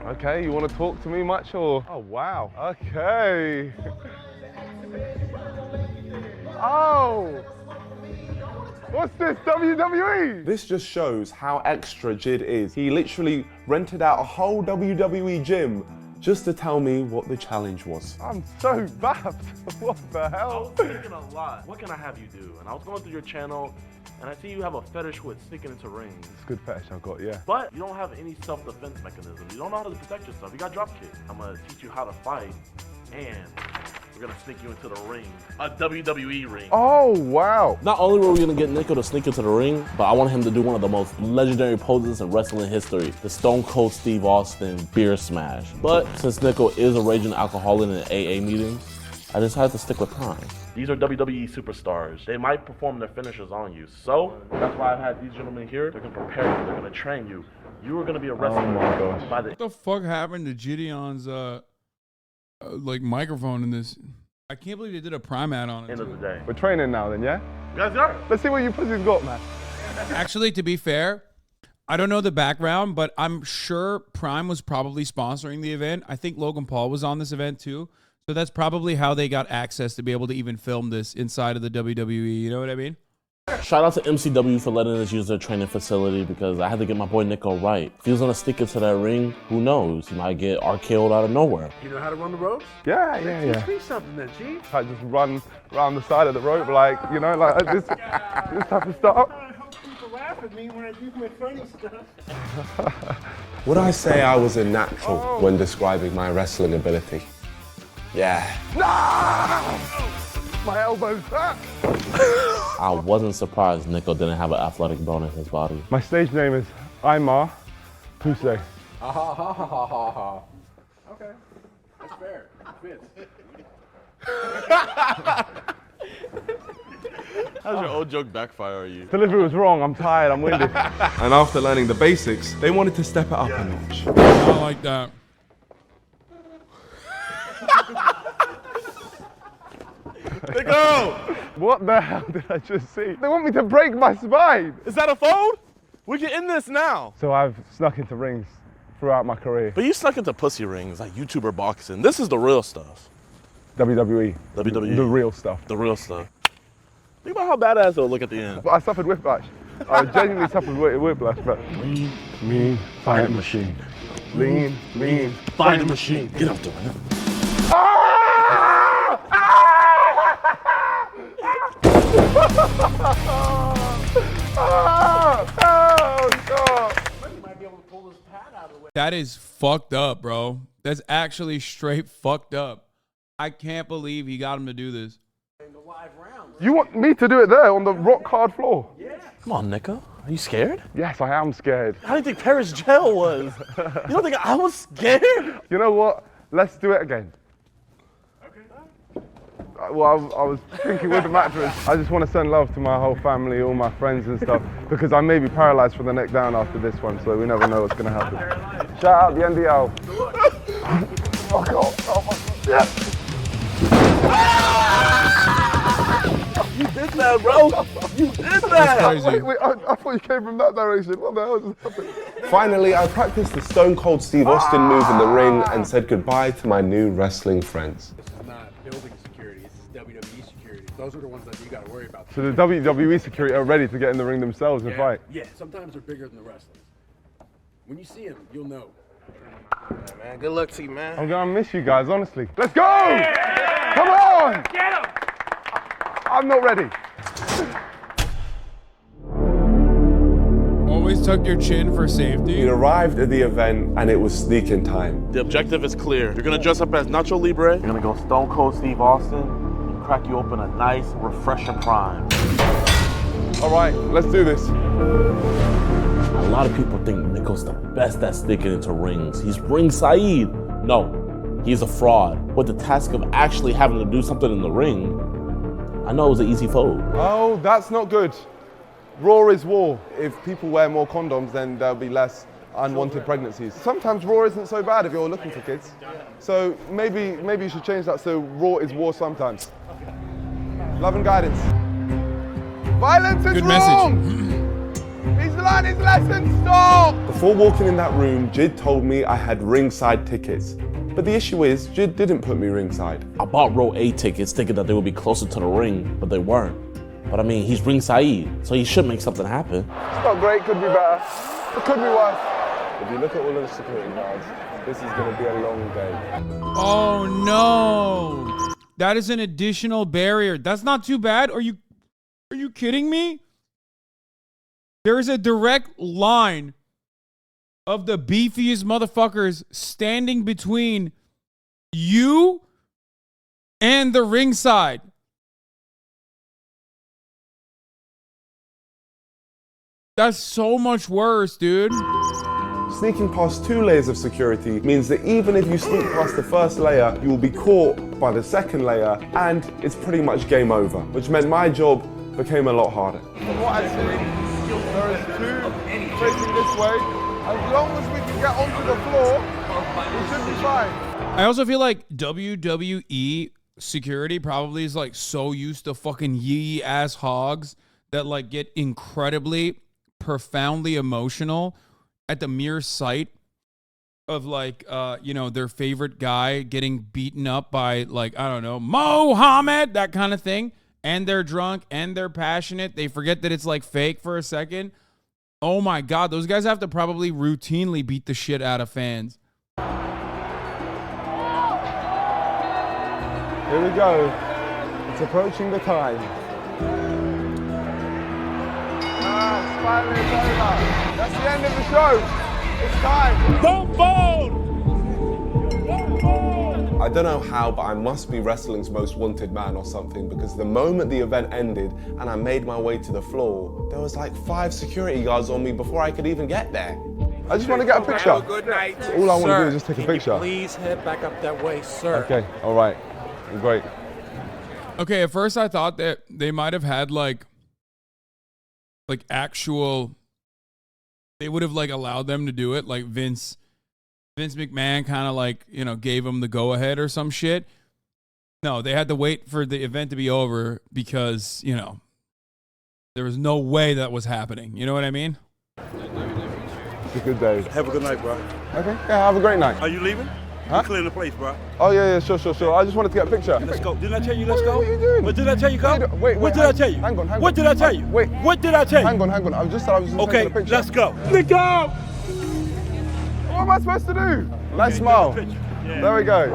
Okay, you want to talk to me much or? Oh, wow. Okay. Oh! What's this, WWE? This just shows how extra Jid is. He literally rented out a whole WWE gym just to tell me what the challenge was. I'm so baffed. What the hell? I was thinking a lot. What can I have you do? And I was going through your channel, and I see you have a fetish with sneaking into rings. It's a good fetish I've got, yeah. But you don't have any self-defense mechanism. You don't know how to protect yourself. You got drop kick. I'm gonna teach you how to fight, and we're gonna sneak you into the ring. A WWE ring. Oh, wow. Not only were we gonna get Niko to sneak into the ring, but I want him to do one of the most legendary poses in wrestling history, the Stone Cold Steve Austin beer smash. But since Niko is a raging alcoholic in AA meetings, I decided to stick with Prime. These are WWE superstars. They might perform their finishers on you. So that's why I've had these gentlemen here. They're gonna prepare you. They're gonna train you. You are gonna be a wrestler. Oh my gosh. What the fuck happened to JiDion's like microphone in this? I can't believe they did a Prime ad on it. End of the day. We're training now then, yeah? You guys are. Let's see what you pussies got, man. Actually, to be fair, I don't know the background, but I'm sure Prime was probably sponsoring the event. I think Logan Paul was on this event too. So that's probably how they got access to be able to even film this inside of the WWE. You know what I mean? Shout out to MCW for letting us use their training facility because I had to get my boy Niko right. If he was gonna stick into that ring, who knows? He might get RKO'd out of nowhere. You know how to run the ropes? Yeah. Teach me something then, G. I just run around the side of the rope, like, you know, like this type of stuff. People laugh at me when I do my funny stuff. Would I say I was a natural when describing my wrestling ability? Yeah. No! My elbows hurt. I wasn't surprised Niko didn't have an athletic bone in his body. My stage name is Aimar Puse. Okay, that's fair. Fits. How's your old joke backfire you? Delivery was wrong, I'm tired, I'm winded. And after learning the basics, they wanted to step it up a notch. I like that. Niko! What the hell did I just see? They want me to break my spine! Is that a fold? We can end this now. So I've snuck into rings throughout my career. But you snuck into pussy rings, like YouTuber boxing. This is the real stuff. WWE. WWE. The real stuff. The real stuff. Think about how badass it'll look at the end. But I suffered whiplash. I genuinely suffered whiplash, but... Lean, fight the machine. Lean, fight the machine. Get up there, man. That is fucked up, bro. That's actually straight fucked up. I can't believe he got him to do this. You want me to do it there on the rock hard floor? Yeah. Come on, Niko. Are you scared? Yes, I am scared. How do you think Paris Jail was? You don't think I was scared? You know what? Let's do it again. Well, I was thinking with the mattress, I just want to send love to my whole family, all my friends and stuff, because I may be paralyzed from the neck down after this one, so we never know what's going to happen. Shout out the NDL. Oh, God. Oh, my God. You did that, bro. You did that. Wait, I thought you came from that direction. What the hell just happened? Finally, I practiced the Stone Cold Steve Austin move in the ring and said goodbye to my new wrestling friends. This is not building security, this is WWE security. Those are the ones that you got to worry about. So the WWE security are ready to get in the ring themselves and fight? Yeah, sometimes they're bigger than the wrestlers. When you see them, you'll know. Yeah, man, good luck to you, man. I'm gonna miss you guys, honestly. Let's go! Yeah! Come on! Get him! I'm not ready. Always tuck your chin for safety. We arrived at the event and it was sneaking time. The objective is clear. You're gonna dress up as Nacho Libre. You're gonna go Stone Cold Steve Austin and crack you open a nice, refreshing prime. All right, let's do this. A lot of people think Niko's the best at sticking into rings. He's Ring Saeed. No, he's a fraud. With the task of actually having to do something in the ring, I know it was an easy fold. Oh, that's not good. Raw is war. If people wear more condoms, then there'll be less unwanted pregnancies. Sometimes Raw isn't so bad if you're looking for kids. So maybe you should change that so Raw is war sometimes. Love and guidance. Violence is wrong! He's learned his lesson, stop! Before walking in that room, Jid told me I had ringside tickets. But the issue is, Jid didn't put me ringside. I bought row A tickets thinking that they would be closer to the ring, but they weren't. But I mean, he's Ring Saeed, so he should make something happen. It's not great, could be better. It could be worse. If you look at all of the security guards, this is going to be a long day. Oh no! That is an additional barrier. That's not too bad. Are you kidding me? There is a direct line of the beefiest motherfuckers standing between you and the ringside. That's so much worse, dude. Sneaking past 2 layers of security means that even if you sneak past the first layer, you will be caught by the second layer, and it's pretty much game over, which meant my job became a lot harder. From what I see, there is 2 facing this way. As long as we can get onto the floor, we should be fine. I also feel like WWE security probably is like so used to fucking yee ass hogs that like get incredibly, profoundly emotional at the mere sight of like, their favorite guy getting beaten up by like, I don't know, Mohammed, that kind of thing. and they're drunk and they're passionate. They forget that it's like fake for a second. Oh my God, those guys have to probably routinely beat the shit out of fans. Here we go. It's approaching the time. Finally it's over. That's the end of the show. It's time. Don't fold! I don't know how, but I must be wrestling's most wanted man or something, because the moment the event ended and I made my way to the floor, there was like 5 security guards on me before I could even get there. I just want to get a picture. Have a good night. All I want to do is just take a picture. Please head back up that way, sir. Okay, all right. Great. Okay, at first I thought that they might have had like actual, they would have like allowed them to do it, like Vince McMahon kind of like, you know, gave them the go ahead or some shit. No, they had to wait for the event to be over because, you know, there was no way that was happening. You know what I mean? It's a good day. Have a good night, bro. Okay, yeah, have a great night. Are you leaving? Huh? Clear the place, bro. Oh, yeah, sure. I just wanted to get a picture. Let's go. Didn't I tell you let's go? What are you doing? What did I tell you, go? Wait, what did I tell you? Hang on. What did I tell you? Wait. What did I tell you? Hang on. I was just okay, taking a picture. let's go. Let's go! What am I supposed to do? Nice smile. Yeah. There we go.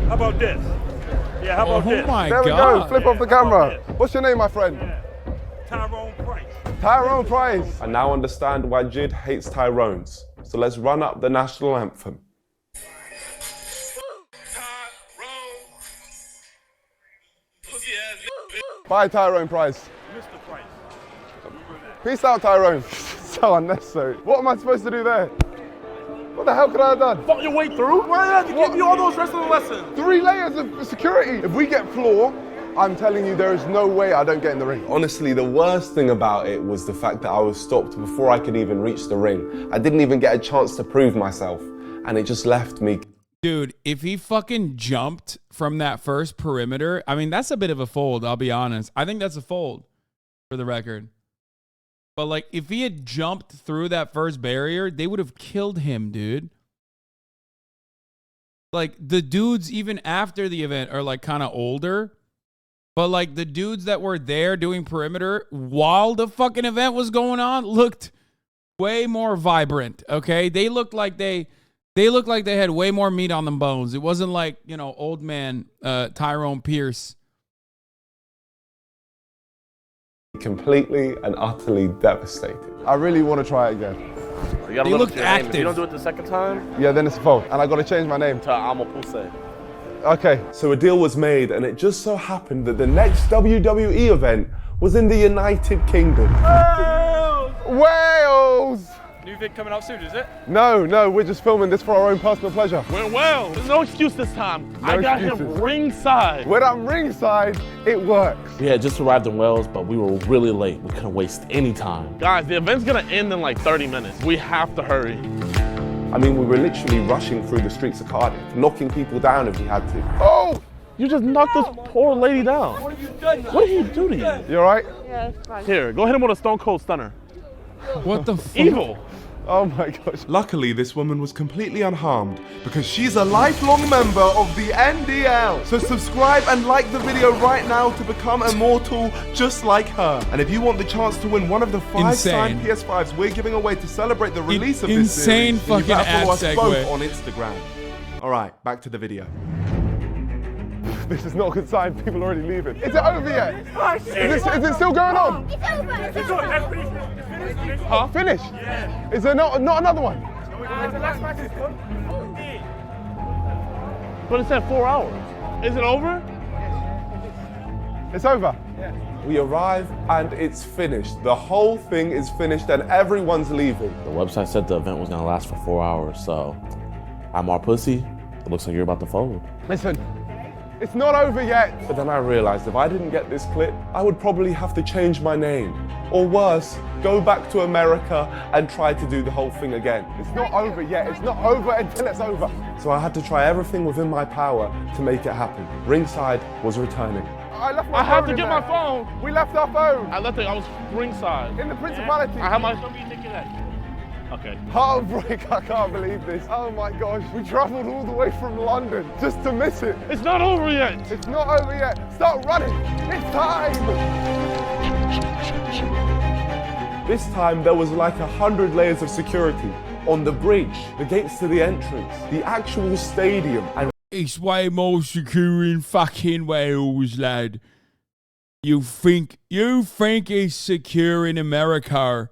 How about this? Yeah, how about this? Oh my there we God. go. Flip off the camera. What's your name, my friend? Yeah. Tyrone Price. Tyrone Price. I now understand why Jid hates Tyrones. So let's run up the national anthem. Bye, Tyrone Price. Mr. Price. Peace out, Tyrone. So unnecessary. What am I supposed to do there? What the hell could I have done? Fought your way through? Why did I have to give you all those wrestling lessons? 3 layers of security. If we get floor, I'm telling you, there is no way I don't get in the ring. Honestly, the worst thing about it was the fact that I was stopped before I could even reach the ring. I didn't even get a chance to prove myself, and it just left me. Dude, if he fucking jumped from that first perimeter, I mean, that's a bit of a fold, I'll be honest. I think that's a fold, for the record. But, like, if he had jumped through that first barrier, they would have killed him, dude. Like, the dudes, even after the event, are, like, kind of older. But, like, the dudes that were there doing perimeter while the fucking event was going on looked way more vibrant, okay? They looked like they had way more meat on them bones. It wasn't like, you know, old man Tyrone Appears. Completely and utterly devastated. I really want to try it again. You gotta They live up looked to your name. If active. you don't do it the second time, Yeah, then it's a fold, and I got to change my name. to Amapuse. Okay, so a deal was made, and it just so happened that the next WWE event was in the United Kingdom. Wales! New event coming out soon, is it? No, we're just filming this for our own personal pleasure. Went well. There's no excuse this time. No I got excuses. him ringside. When I'm ringside, it works. We had just arrived in Wales, but we were really late. We couldn't waste any time. Guys, the event's gonna end in like 30 minutes. We have to hurry. I mean, we were literally rushing through the streets of Cardiff, knocking people down if we had to. Oh! You just knocked this poor lady down. What have you done? What did he do to you? You all right? Yeah, it's fine. Here, go hit him with a Stone Cold Stunner. What the fuck? Evil. Oh my gosh. Luckily, this woman was completely unharmed because she's a lifelong member of the NDL. So subscribe and like the video right now to become immortal just like her. And if you want the chance to win one of the 5 signed PS5s we're giving away to celebrate the release of this series, insane then you better fucking follow us ad both segue. on Instagram. All right, back to the video. This is not a good sign. People are already leaving. Is it over yet? Is it still going on? It's over. Huh? Finish? Yeah. Is there not another one? The last match is good. But it said 4 hours. Is it over? It's over. Yeah. We arrive and it's finished. The whole thing is finished and everyone's leaving. The website said the event was gonna last for 4 hours, so I'm our pussy. It looks like you're about to fold. Listen, it's not over yet. But then I realized if I didn't get this clip, I would probably have to change my name. Or worse, go back to America and try to do the whole thing again. It's not over yet. It's not over until it's over. So I had to try everything within my power to make it happen. Ringside was returning. I left my phone. I have to in get there. my phone. We left our phone. I left it. I was ringside. In the Principality. I have my. Okay. Heartbreak, I can't believe this. Oh my gosh, we traveled all the way from London just to miss it. It's not over yet. It's not over yet. Start running. It's time. This time there was like 100 layers of security on the bridge, the gates to the entrance, the actual stadium, and it's way more secure in fucking Wales, lad. You think it's secure in America?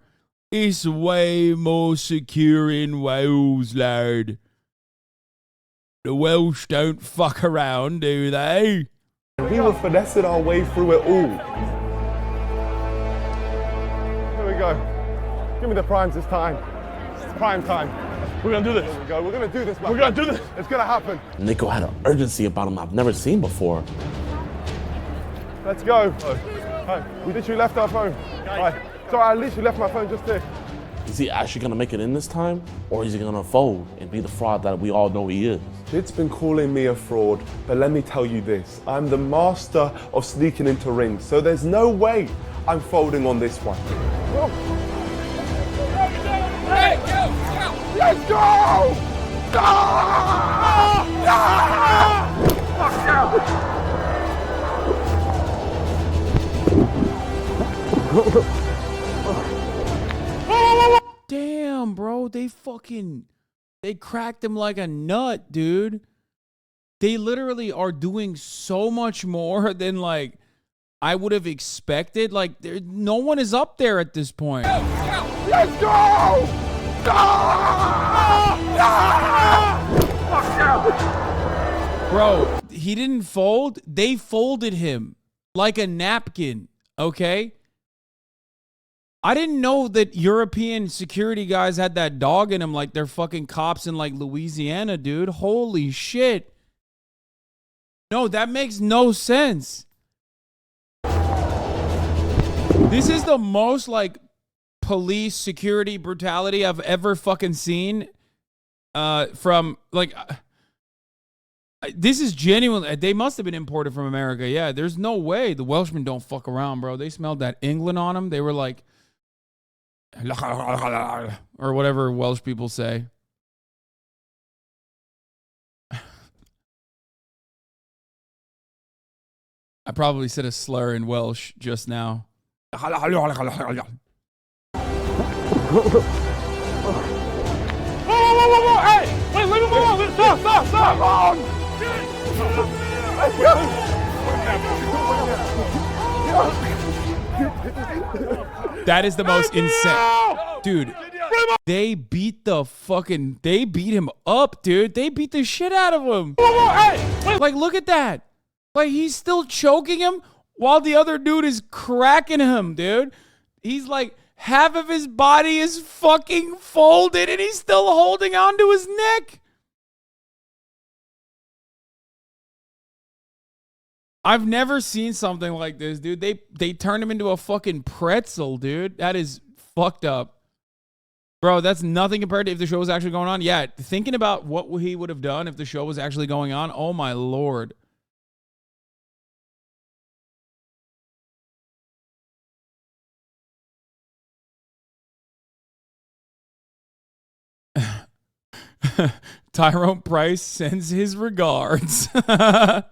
It's way more secure in Wales, lad. The Welsh don't fuck around, do they? we were finessing our way through it all. Here we go. Give me the primes this time. It's prime time. We're gonna do this. Here we go. We're gonna do this, man. We're gonna do this. It's gonna happen. Niko had an urgency about him I've never seen before. Let's go. Hey, we literally left our phone. Right. Sorry, I literally left my phone just here. Is he actually gonna make it in this time? Or is he gonna fold and be the fraud that we all know he is? Jid's been calling me a fraud, but let me tell you this. I'm the master of sneaking into rings, so there's no way I'm folding on this one. Hey, go! Let's go! Damn, bro, they cracked him like a nut, dude. They literally are doing so much more than like I would have expected. Like no one is up there at this point. Let's go! Bro, he didn't fold. They folded him like a napkin, okay? I didn't know that European security guys had that dog in them like they're fucking cops in like Louisiana, dude. Holy shit. No, that makes no sense. This is the most like police security brutality I've ever fucking seen from like this is genuinely, they must have been imported from America. Yeah, there's no way the Welshmen don't fuck around, bro. They smelled that England on them. They were like or whatever Welsh people say. I probably said a slur in Welsh just now. Hey, wait, leave him alone. Stop on. That is the most insane. Dude, they beat him up, dude. They beat the shit out of him. Like, look at that. Like, he's still choking him while the other dude is cracking him, dude. He's like, half of his body is fucking folded and he's still holding on to his neck. I've never seen something like this, dude. They turned him into a fucking pretzel, dude. That is fucked up. Bro, that's nothing compared to if the show was actually going on. Yeah, thinking about what he would have done if the show was actually going on. Oh, my Lord. Tyrone Price sends his regards. Leave him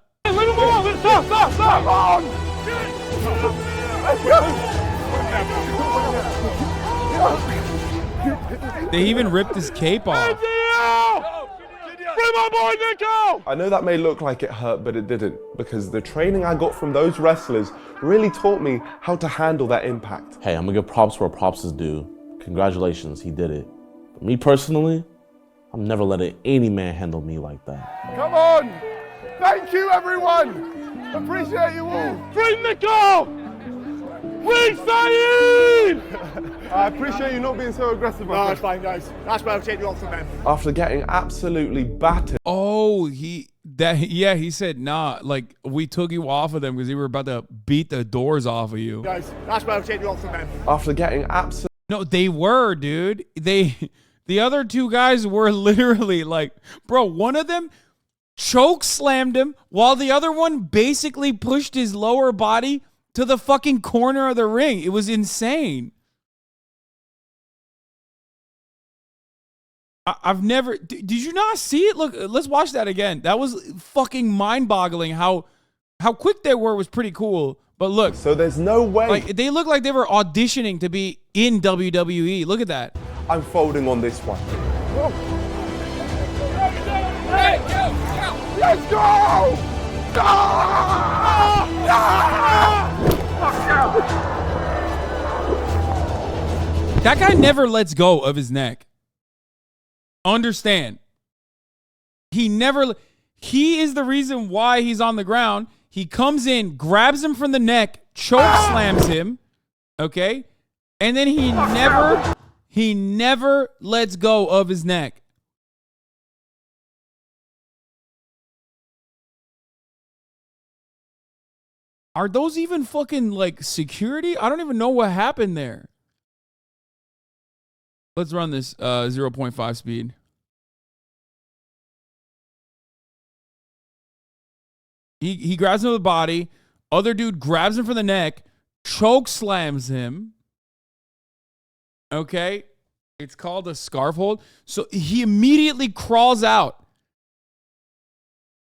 alone. Stop on. They even ripped his cape off. Free my boy, Niko! I know that may look like it hurt, but it didn't, because the training I got from those wrestlers really taught me how to handle that impact. Hey, I'm gonna give props where props is due. Congratulations, he did it. But me personally, I'm never letting any man handle me like that. Come on! Thank you, everyone! Appreciate you all! Free Niko! Free Saeed! I appreciate you not being so aggressive. No, it's fine, guys. That's why I'll take you off from them. After getting absolutely battered. Oh, he said, nah, like, we took you off of them because they were about to beat the doors off of you. Guys, that's why I'll take you off from them. After getting absolutely... No, they were, dude. The other two guys were literally like, bro, one of them choke slammed him while the other one basically pushed his lower body to the fucking corner of the ring. It was insane. I've never. Did you not see it? Look, let's watch that again. That was fucking mind-boggling. How quick they were was pretty cool. But look, so there's no way. Like they look like they were auditioning to be in WWE. Look at that. I'm folding on this one. Hey, go! Let's go! That guy never lets go of his neck. Understand. He is the reason why he's on the ground. He comes in, grabs him from the neck, choke slams him, okay? And then he never lets go of his neck. Are those even fucking like security? I don't even know what happened there. Let's run this 0.5 speed. He grabs him with the body. Other dude grabs him from the neck, choke slams him. Okay? It's called a scarf hold. So he immediately crawls out.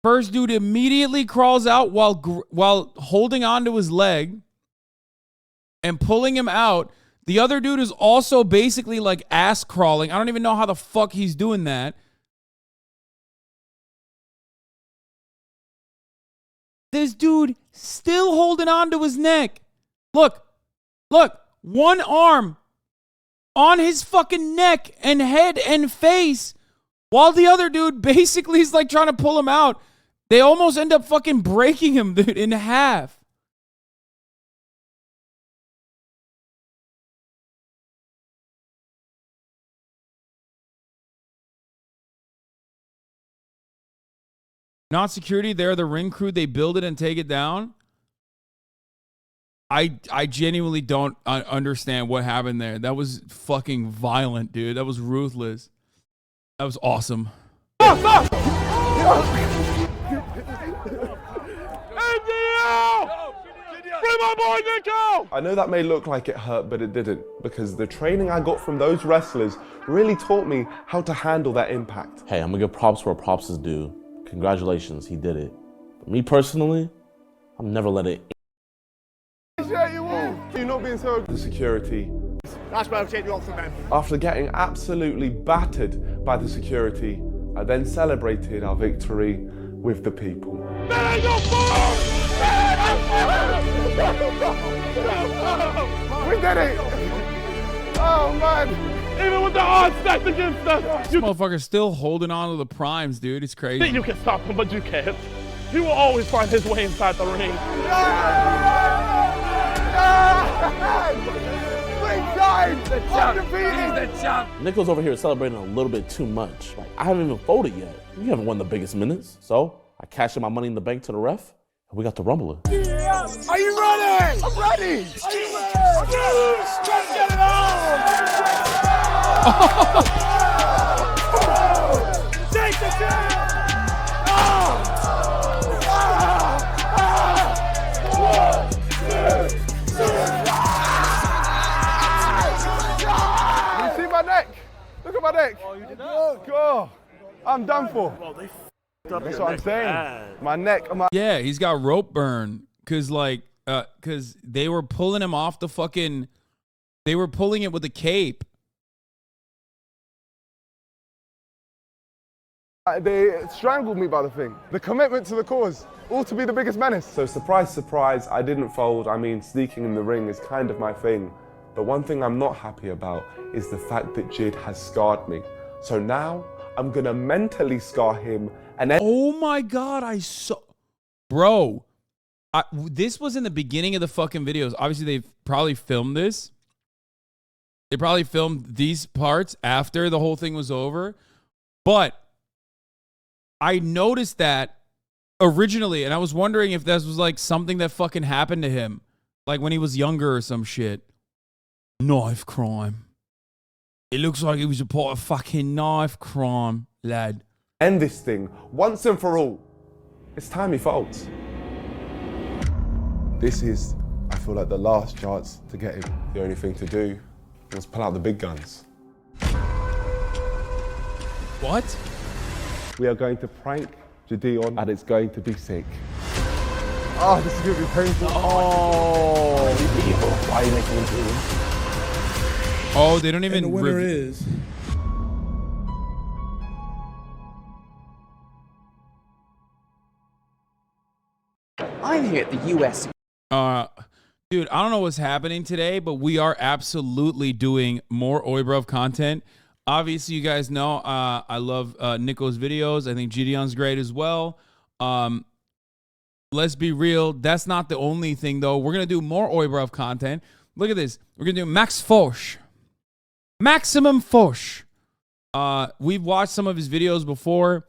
First dude immediately crawls out while holding onto his leg and pulling him out. The other dude is also basically like ass crawling. I don't even know how the fuck he's doing that. This dude still holding on to his neck. Look, one arm on his fucking neck and head and face while the other dude basically is like trying to pull him out. They almost end up fucking breaking him, dude, in half. Not security, they're the ring crew. They build it and take it down. I genuinely don't understand what happened there. That was fucking violent, dude. That was ruthless. That was awesome. Bring my boy Niko! I know that may look like it hurt, but it didn't, because the training I got from those wrestlers really taught me how to handle that impact. Hey, I'm gonna give props where props is due. Congratulations, he did it. But me personally, I'm never let it. You're not being so. The security. That's why I'll take you off the man. After getting absolutely battered by the security, I then celebrated our victory with the people. There you go! We did it! Oh man! Even with the odds stacked against us, This motherfucker's still holding on to the primes, dude. It's crazy. Think you can stop him, but you can't. He will always find his way inside the ring. Niko's over here celebrating a little bit too much. Like, I haven't even folded yet. You haven't won the biggest minutes. So I cashed in my money in the bank to the ref, and we got the rumbler. Are you ready? I'm ready! Are you ready? Let's get it on! Take the chance! You see my neck? Look at my neck. Oh, you did God, I'm done for. That's what I'm saying. My neck. Yeah, he's got rope burn because they were pulling him off the fucking. They were pulling it with a cape. They strangled me by the thing. The commitment to the cause, all to be the biggest menace. So surprise, surprise, I didn't fold. I mean, sneaking in the ring is kind of my thing. But one thing I'm not happy about is the fact that Jid has scarred me. So now I'm gonna mentally scar him and then— Oh my God, Bro, this was in the beginning of the fucking videos. Obviously, they've probably filmed this. They probably filmed these parts after the whole thing was over. But I noticed that originally, and I was wondering if this was like something that fucking happened to him, like when he was younger or some shit. Knife crime. It looks like he was a part of fucking knife crime, lad. End this thing once and for all. It's time he folds. This is, I feel like, the last chance to get him. The only thing to do was pull out the big guns. What? We are going to prank JiDion and it's going to be sick. Oh, this is going to be painful. Oh, evil. Why are you making me do this? Oh, they don't even. And the winner is. I'm here at the U.S. Dude, I don't know what's happening today, but we are absolutely doing more Oibruv content. Obviously, you guys know I love Niko's videos. I think JiDion's great as well. Let's be real. That's not the only thing, though. We're going to do more Oibruv content. Look at this. We're going to do Max Foch. Maximum Foch. We've watched some of his videos before.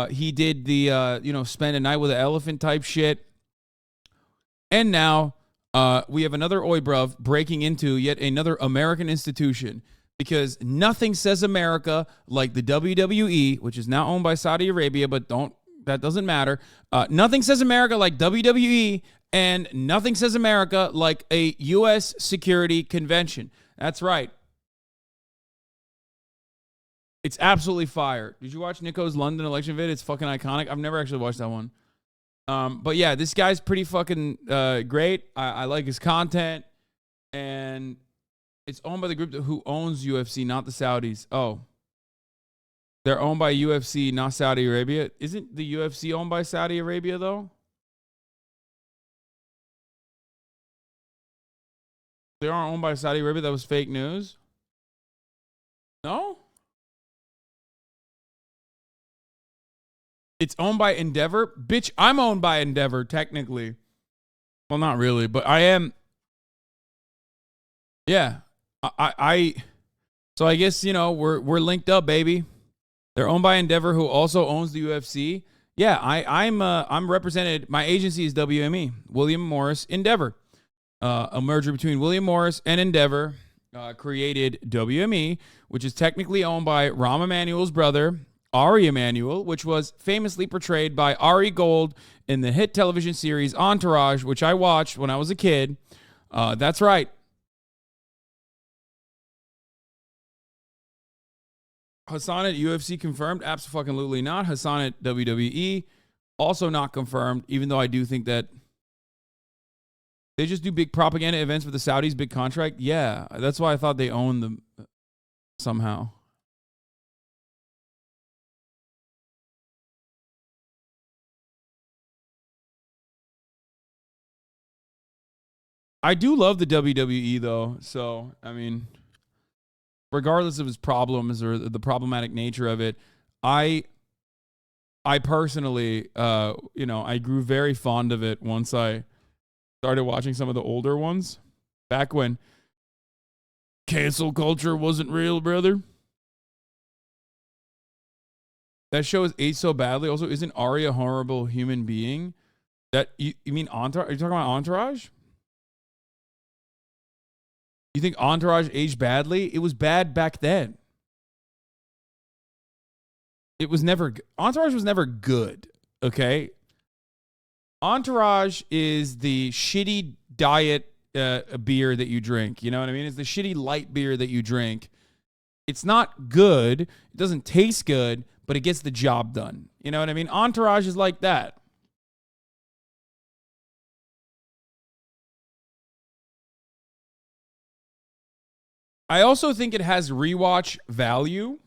He did the, spend a night with an elephant type shit. And now we have another Oibruv breaking into yet another American institution, because nothing says America like the WWE, which is now owned by Saudi Arabia, but that doesn't matter. Nothing says America like WWE, and nothing says America like a U.S. security convention. That's right. It's absolutely fire. Did you watch Niko's London election vid? It's fucking iconic. I've never actually watched that one. But yeah, this guy's pretty fucking great. I like his content. And it's owned by the group who owns UFC, not the Saudis. Oh. They're owned by UFC, not Saudi Arabia. Isn't the UFC owned by Saudi Arabia, though? They aren't owned by Saudi Arabia. That was fake news. No? It's owned by Endeavor? Bitch, I'm owned by Endeavor, technically. Well, not really, but I am. Yeah. So I guess, we're linked up, baby. They're owned by Endeavor, who also owns the UFC. Yeah, I'm represented. My agency is WME, William Morris Endeavor. A merger between William Morris and Endeavor created WME, which is technically owned by Rahm Emanuel's brother, Ari Emanuel, which was famously portrayed by Ari Gold in the hit television series Entourage, which I watched when I was a kid. That's right. Hasan at UFC confirmed? Absolutely not. Hasan at WWE also not confirmed, even though I do think that they just do big propaganda events with the Saudis, big contract. Yeah, that's why I thought they owned them somehow. I do love the WWE, though. So, I mean, regardless of his problems or the problematic nature of it, I personally, I grew very fond of it once I started watching some of the older ones. Back when cancel culture wasn't real, brother. That show is aged so badly. Also, isn't Ari a horrible human being? That you mean Entourage? Are you talking about Entourage? You think Entourage aged badly? It was bad back then. Entourage was never good, okay? Entourage is the shitty diet beer that you drink. You know what I mean? It's the shitty light beer that you drink. It's not good. It doesn't taste good, but it gets the job done. You know what I mean? Entourage is like that. I also think it has rewatch value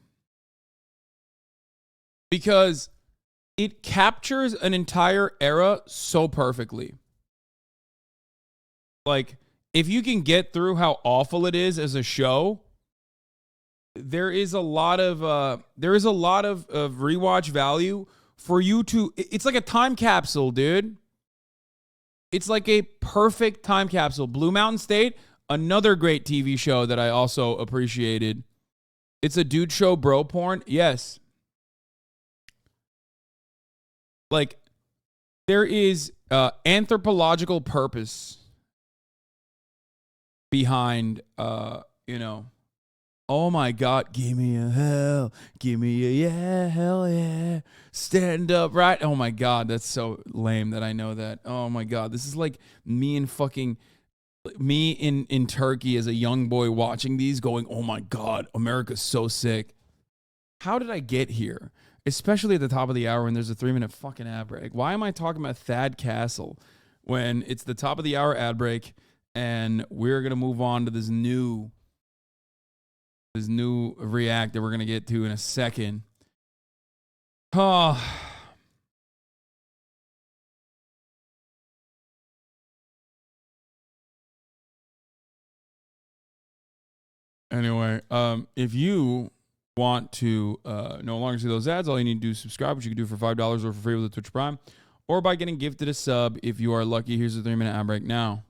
because it captures an entire era so perfectly. Like, if you can get through how awful it is as a show, there is a lot of rewatch value for you to. It's like a time capsule, dude. It's like a perfect time capsule. Blue Mountain State. Another great TV show that I also appreciated. It's a dude show, bro porn. Yes. Like, there is anthropological purpose behind, oh my God, give me a hell, give me a yeah, hell yeah, stand up, right? Oh my God, that's so lame that I know that. Oh my God, this is like me in Turkey as a young boy watching these going, oh my God, America's so sick. How did I get here? Especially at the top of the hour when there's a 3-minute fucking ad break. Why am I talking about Thad Castle when it's the top of the hour ad break and we're going to move on to this new react that we're going to get to in a second? Oh. Anyway, if you want to no longer see those ads, all you need to do is subscribe, which you can do for $5 or for free with the Twitch Prime, or by getting gifted a sub if you are lucky. Here's a 3-minute ad break now.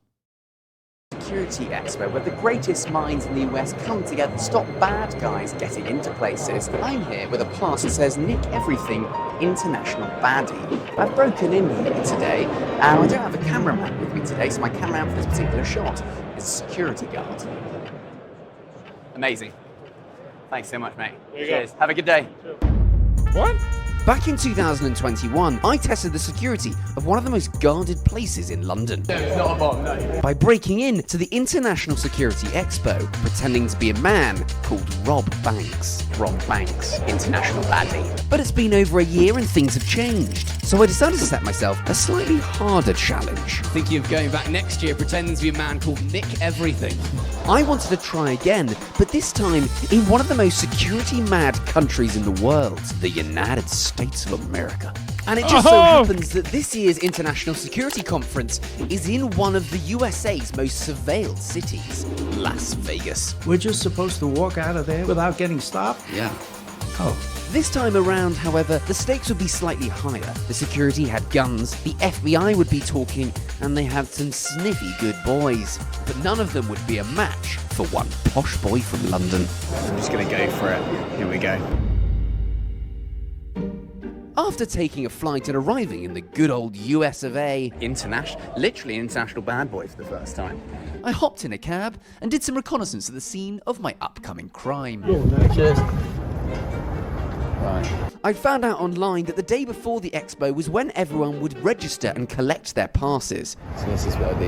Security Expo, where the greatest minds in the US come together to stop bad guys getting into places. I'm here with a pass that says Nick Everything International Baddie. I've broken in here today, and I don't have a cameraman with me today, so my cameraman for this particular shot is a security guard. Amazing. Thanks so much, mate. Cheers. Have a good day. What? Back in 2021, I tested the security of one of the most guarded places in London. No, it's not a bomb, no. By breaking in to the International Security Expo, pretending to be a man called Rob Banks. Rob Banks, international baddie. But it's been over a year and things have changed. So I decided to set myself a slightly harder challenge. Thinking of going back next year pretending to be a man called Nick Everything. I wanted to try again, but this time in one of the most security-mad countries in the world, the United States of America. And it just so happens that this year's International Security Conference is in one of the USA's most surveilled cities, Las Vegas. We're just supposed to walk out of there without getting stopped? Yeah. Oh. This time around, however, the stakes would be slightly higher. The security had guns, the FBI would be talking, and they had some sniffy good boys. But none of them would be a match for one posh boy from London. I'm just gonna go for it. Here we go. After taking a flight and arriving in the good old US of A, literally international bad boy for the first time. I hopped in a cab and did some reconnaissance at the scene of my upcoming crime. Cheers. Right. I found out online that the day before the expo was when everyone would register and collect their passes. So this is where the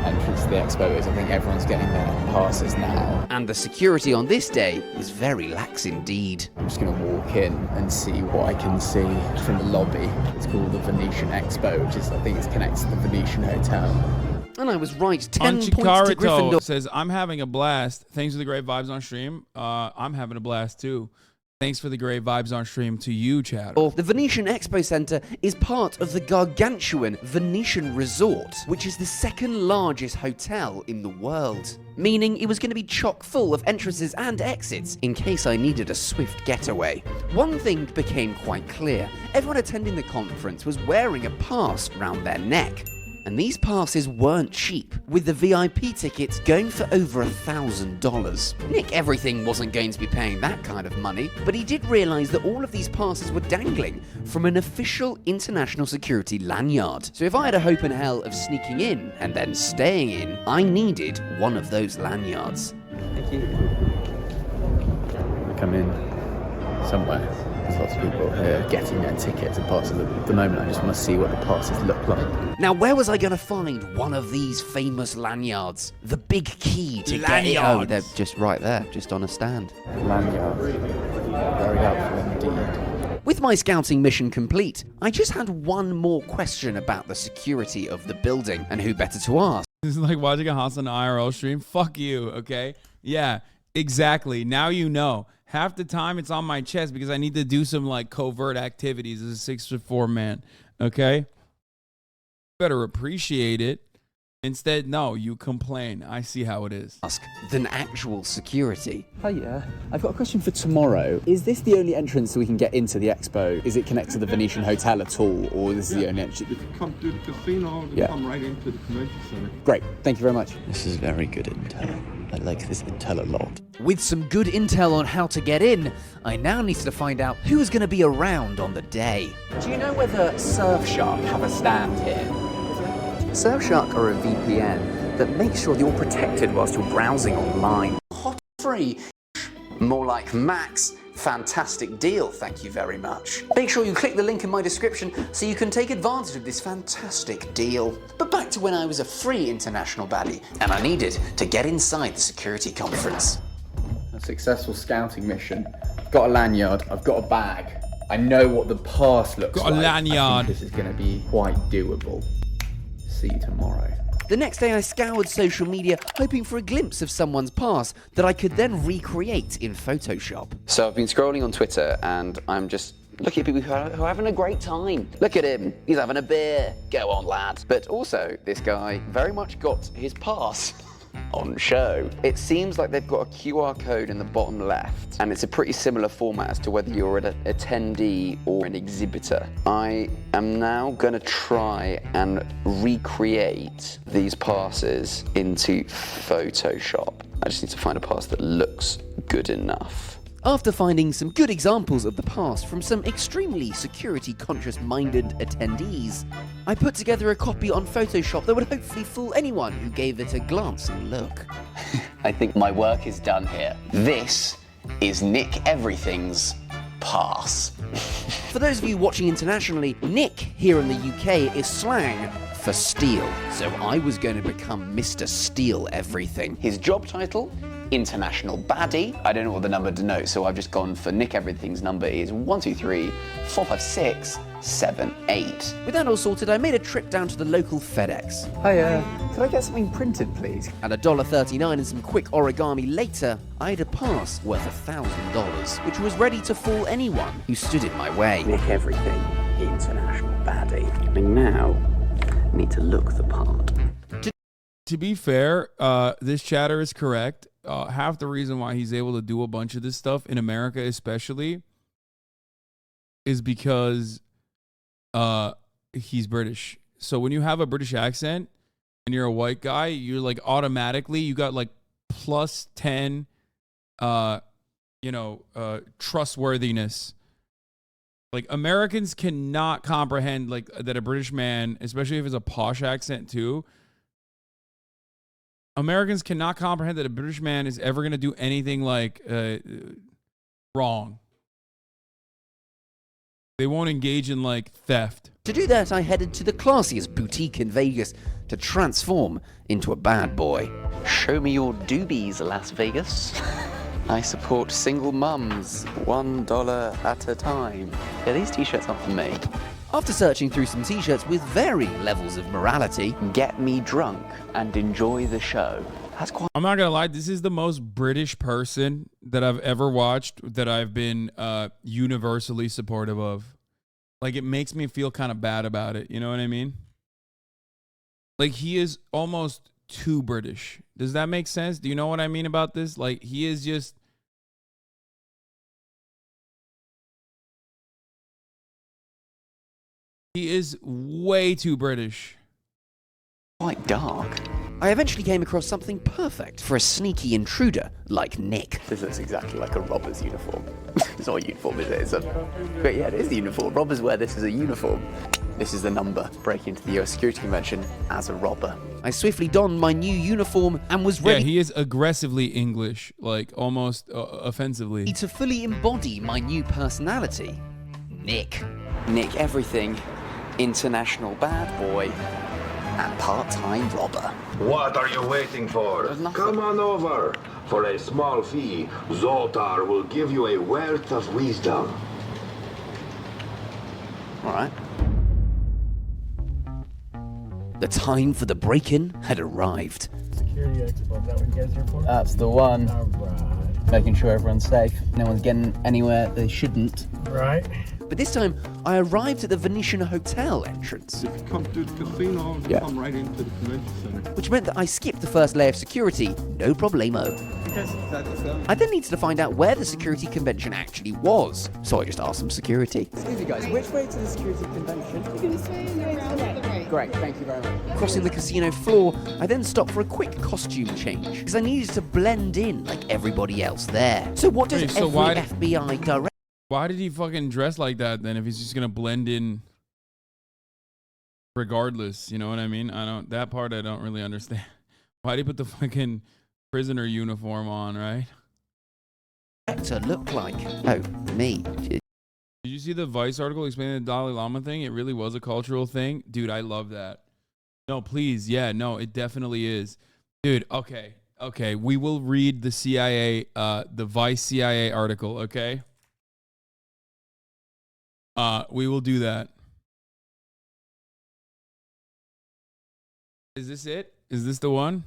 entrance to the expo is. I think everyone's getting their passes now. And the security on this day was very lax indeed. I'm just going to walk in and see what I can see from the lobby. It's called the Venetian Expo, which is, I think it's connected to the Venetian Hotel. And I was right, 10 points to Gryffindor. Says, I'm having a blast. Thanks for the great vibes on stream. I'm having a blast too. Thanks for the great vibes on stream to you, Chad. The Venetian Expo Centre is part of the gargantuan Venetian Resort, which is the second largest hotel in the world. Meaning it was going to be chock full of entrances and exits in case I needed a swift getaway. One thing became quite clear. Everyone attending the conference was wearing a pass round their neck. And these passes weren't cheap, with the VIP tickets going for over $1,000. Nick Everything wasn't going to be paying that kind of money, but he did realise that all of these passes were dangling from an official international security lanyard. So if I had a hope in hell of sneaking in and then staying in, I needed one of those lanyards. Thank you. I come in somewhere. There's lots of people here getting their tickets and passes. At the moment, I just want to see what the passes look like. Now, where was I going to find one of these famous lanyards? The big key to get it. Oh, they're just right there, just on a stand. Lanyards. Very helpful indeed. With my scouting mission complete, I just had one more question about the security of the building, and who better to ask? This is like watching a Hasan IRL stream. Fuck you, okay? Yeah, exactly. Now you know. Half the time it's on my chest because I need to do some like covert activities as a 6'4" man. Okay? Better appreciate it. Instead, no, you complain. I see how it is. Than actual security. Hiya. I've got a question for tomorrow. Is this the only entrance we can get into the expo? Is it connected to the Venetian Hotel at all, or this is the only entrance? You can come through the casino, you come right into the convention center. Great. Thank you very much. This is very good intel. I like this intel a lot. With some good intel on how to get in, I now need to find out who's going to be around on the day. Do you know whether Surfshark have a stand here? Surfshark are a VPN that makes sure you're protected whilst you're browsing online. Hot free. More like Max. Fantastic deal, thank you very much. Make sure you click the link in my description so you can take advantage of this fantastic deal. But back to when I was a free international baddie and I needed to get inside the security conference. A successful scouting mission Got a lanyard. I've got a bag. I know what the pass looks like. Got a lanyard. I think this is going to be quite doable. See you tomorrow. The next day I scoured social media hoping for a glimpse of someone's pass that I could then recreate in Photoshop. So I've been scrolling on Twitter and I'm just looking at people who are having a great time. Look at him, he's having a beer. Go on, lad. But also, this guy very much got his pass on show. It seems like they've got a QR code in the bottom left, and it's a pretty similar format as to whether you're an attendee or an exhibitor. I am now going to try and recreate these passes into Photoshop. I just need to find a pass that looks good enough. After finding some good examples of the past from some extremely security-conscious-minded attendees, I put together a copy on Photoshop that would hopefully fool anyone who gave it a glancing look. I think my work is done here. This is Nick Everything's pass. For those of you watching internationally, Nick here in the UK is slang for steal. So I was going to become Mr. Steal Everything. His job title? International Baddie. I don't know what the number denotes, so I've just gone for Nick Everything's number is 123-456-78. With that all sorted, I made a trip down to the local FedEx. Hiya, could I get something printed, please? At $1.39 and some quick origami later, I had a pass worth $1,000, which was ready to fool anyone who stood in my way. Nick Everything, International Baddie. And now, I need to look the part. To be fair, this chatter is correct. Half the reason why he's able to do a bunch of this stuff in America especially is because he's British. So when you have a British accent and you're a white guy, you're like automatically, you got like plus 10, trustworthiness. Like Americans cannot comprehend like that a British man, especially if it's a posh accent too, Americans cannot comprehend that a British man is ever going to do anything like wrong. They won't engage in like theft. To do that, I headed to the classiest boutique in Vegas to transform into a bad boy. Show me your doobies, Las Vegas. I support single mums, $1 at a time. Yeah, these t-shirts aren't for me. After searching through some t-shirts with varying levels of morality, get me drunk and enjoy the show. That's quite... I'm not gonna lie, this is the most British person that I've ever watched that I've been universally supportive of. Like, it makes me feel kind of bad about it, you know what I mean? Like, he is almost too British. Does that make sense? Do you know what I mean about this? Like, he is just... He is way too British. Quite dark. I eventually came across something perfect for a sneaky intruder like Nick. This looks exactly like a robber's uniform. It's not a uniform, is it? But yeah, it is the uniform. Robbers wear this as a uniform. This is the number. Break into the US security convention as a robber. I swiftly donned my new uniform and was ready. Yeah, he is aggressively English, like almost offensively. To fully embody my new personality. Nick Everything, international bad boy, and part-time robber. What are you waiting for? Come on over. For a small fee, Zoltar will give you a wealth of wisdom. All right. The time for the break-in had arrived. Security Expo, is that what you guys are for? That's the one. All right. Making sure everyone's safe. No one's getting anywhere they shouldn't. Right. But this time, I arrived at the Venetian Hotel entrance. If you come to the casino, you come right into the convention center. Which meant that I skipped the first layer of security, no problemo. I then needed to find out where the security convention actually was, so I just asked some security. Excuse me guys, which way to the security convention? This way and then around to the right. Great, thank you very much. Crossing the casino floor, I then stopped for a quick costume change, because I needed to blend in like everybody else there. So what does FBI director... Why did he fucking dress like that then if he's just gonna blend in regardless, you know what I mean? That part I don't really understand. Why did he put the fucking prisoner uniform on, right? To look like? Oh, me. Did you see the Vice article explaining the Dalai Lama thing? It really was a cultural thing. Dude, I love that. No, please. Yeah, no, it definitely is. Dude, okay. We will read the CIA, the Vice CIA article, okay? We will do that. Is this it? Is this the one?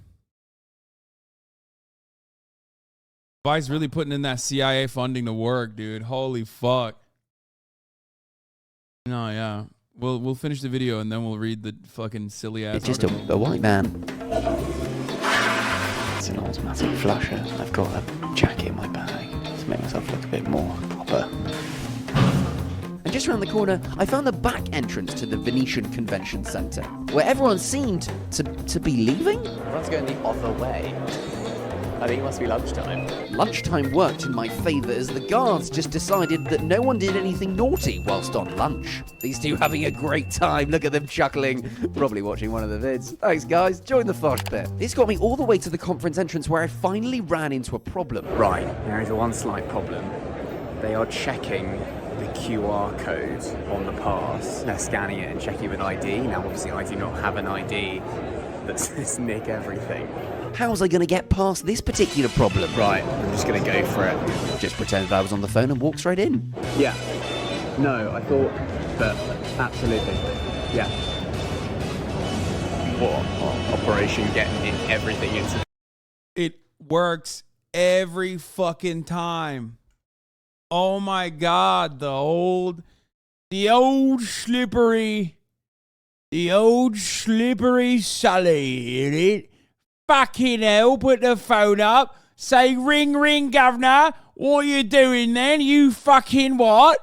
Vice really putting in that CIA funding to work, dude. Holy fuck. No, yeah. We'll finish the video and then we'll read the fucking silly ass. It's just a white man. It's an automatic flusher. I've got a jacket in my bag to make myself look a bit more proper. And just around the corner, I found the back entrance to the Venetian Convention Centre, where everyone seemed to be leaving. Everyone's going the other way. I think it must be lunchtime. Lunchtime worked in my favour as the guards just decided that no one did anything naughty whilst on lunch. These two having a great time. Look at them chuckling. Probably watching one of the vids. Thanks, guys. Join the fosh bit. This got me all the way to the conference entrance where I finally ran into a problem. Right, there is one slight problem. They are checking the QR code on the pass. They're scanning it and checking with ID. Now, obviously, I do not have an ID that says Nick everything. How's I going to get past this particular problem? Right, I'm just going to go for it. Just pretend that I was on the phone and walk straight in. Yeah. No, I thought that absolutely. Yeah. What? Operation getting everything into... It works every fucking time. Oh my God, the old slippery Sully, in it. Fucking hell, put the phone up. Say, ring, ring, governor. What you doing then? You fucking what?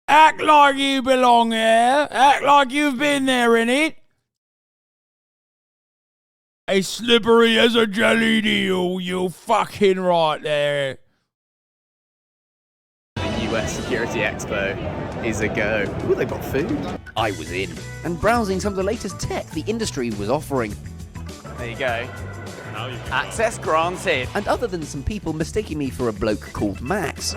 Act like you belong here. Act like you've been there, innit? As slippery as a jelly deal, you fucking right there. The US Security Expo is a go. Ooh, they've got food. I was in and browsing some of the latest tech the industry was offering. There you go. Access granted. And other than some people mistaking me for a bloke called Max.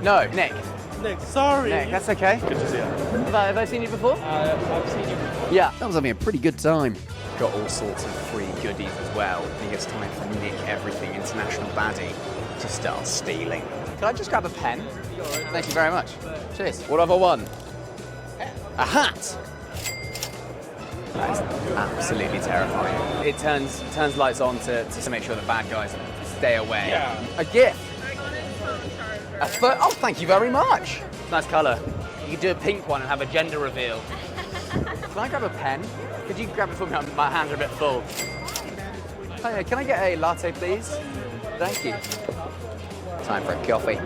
No, Nick. Nick, sorry. Nick, that's okay. Good to see you. Have I seen you before? I've seen you before. Yeah. I was having a pretty good time. Got all sorts of free goodies as well. I think it's time for Nick Everything International Baddie to start stealing. Can I just grab a pen? Thank you very much. Cheers. What have I won? A hat! That is absolutely terrifying. It turns lights on to make sure the bad guys stay away. Yeah. A gift. Oh, thank you very much. Nice colour. You could do a pink one and have a gender reveal. Can I grab a pen? Could you grab it for me? My hands are a bit full. Hey, can I get a latte, please? Thank you. Time for a coffee.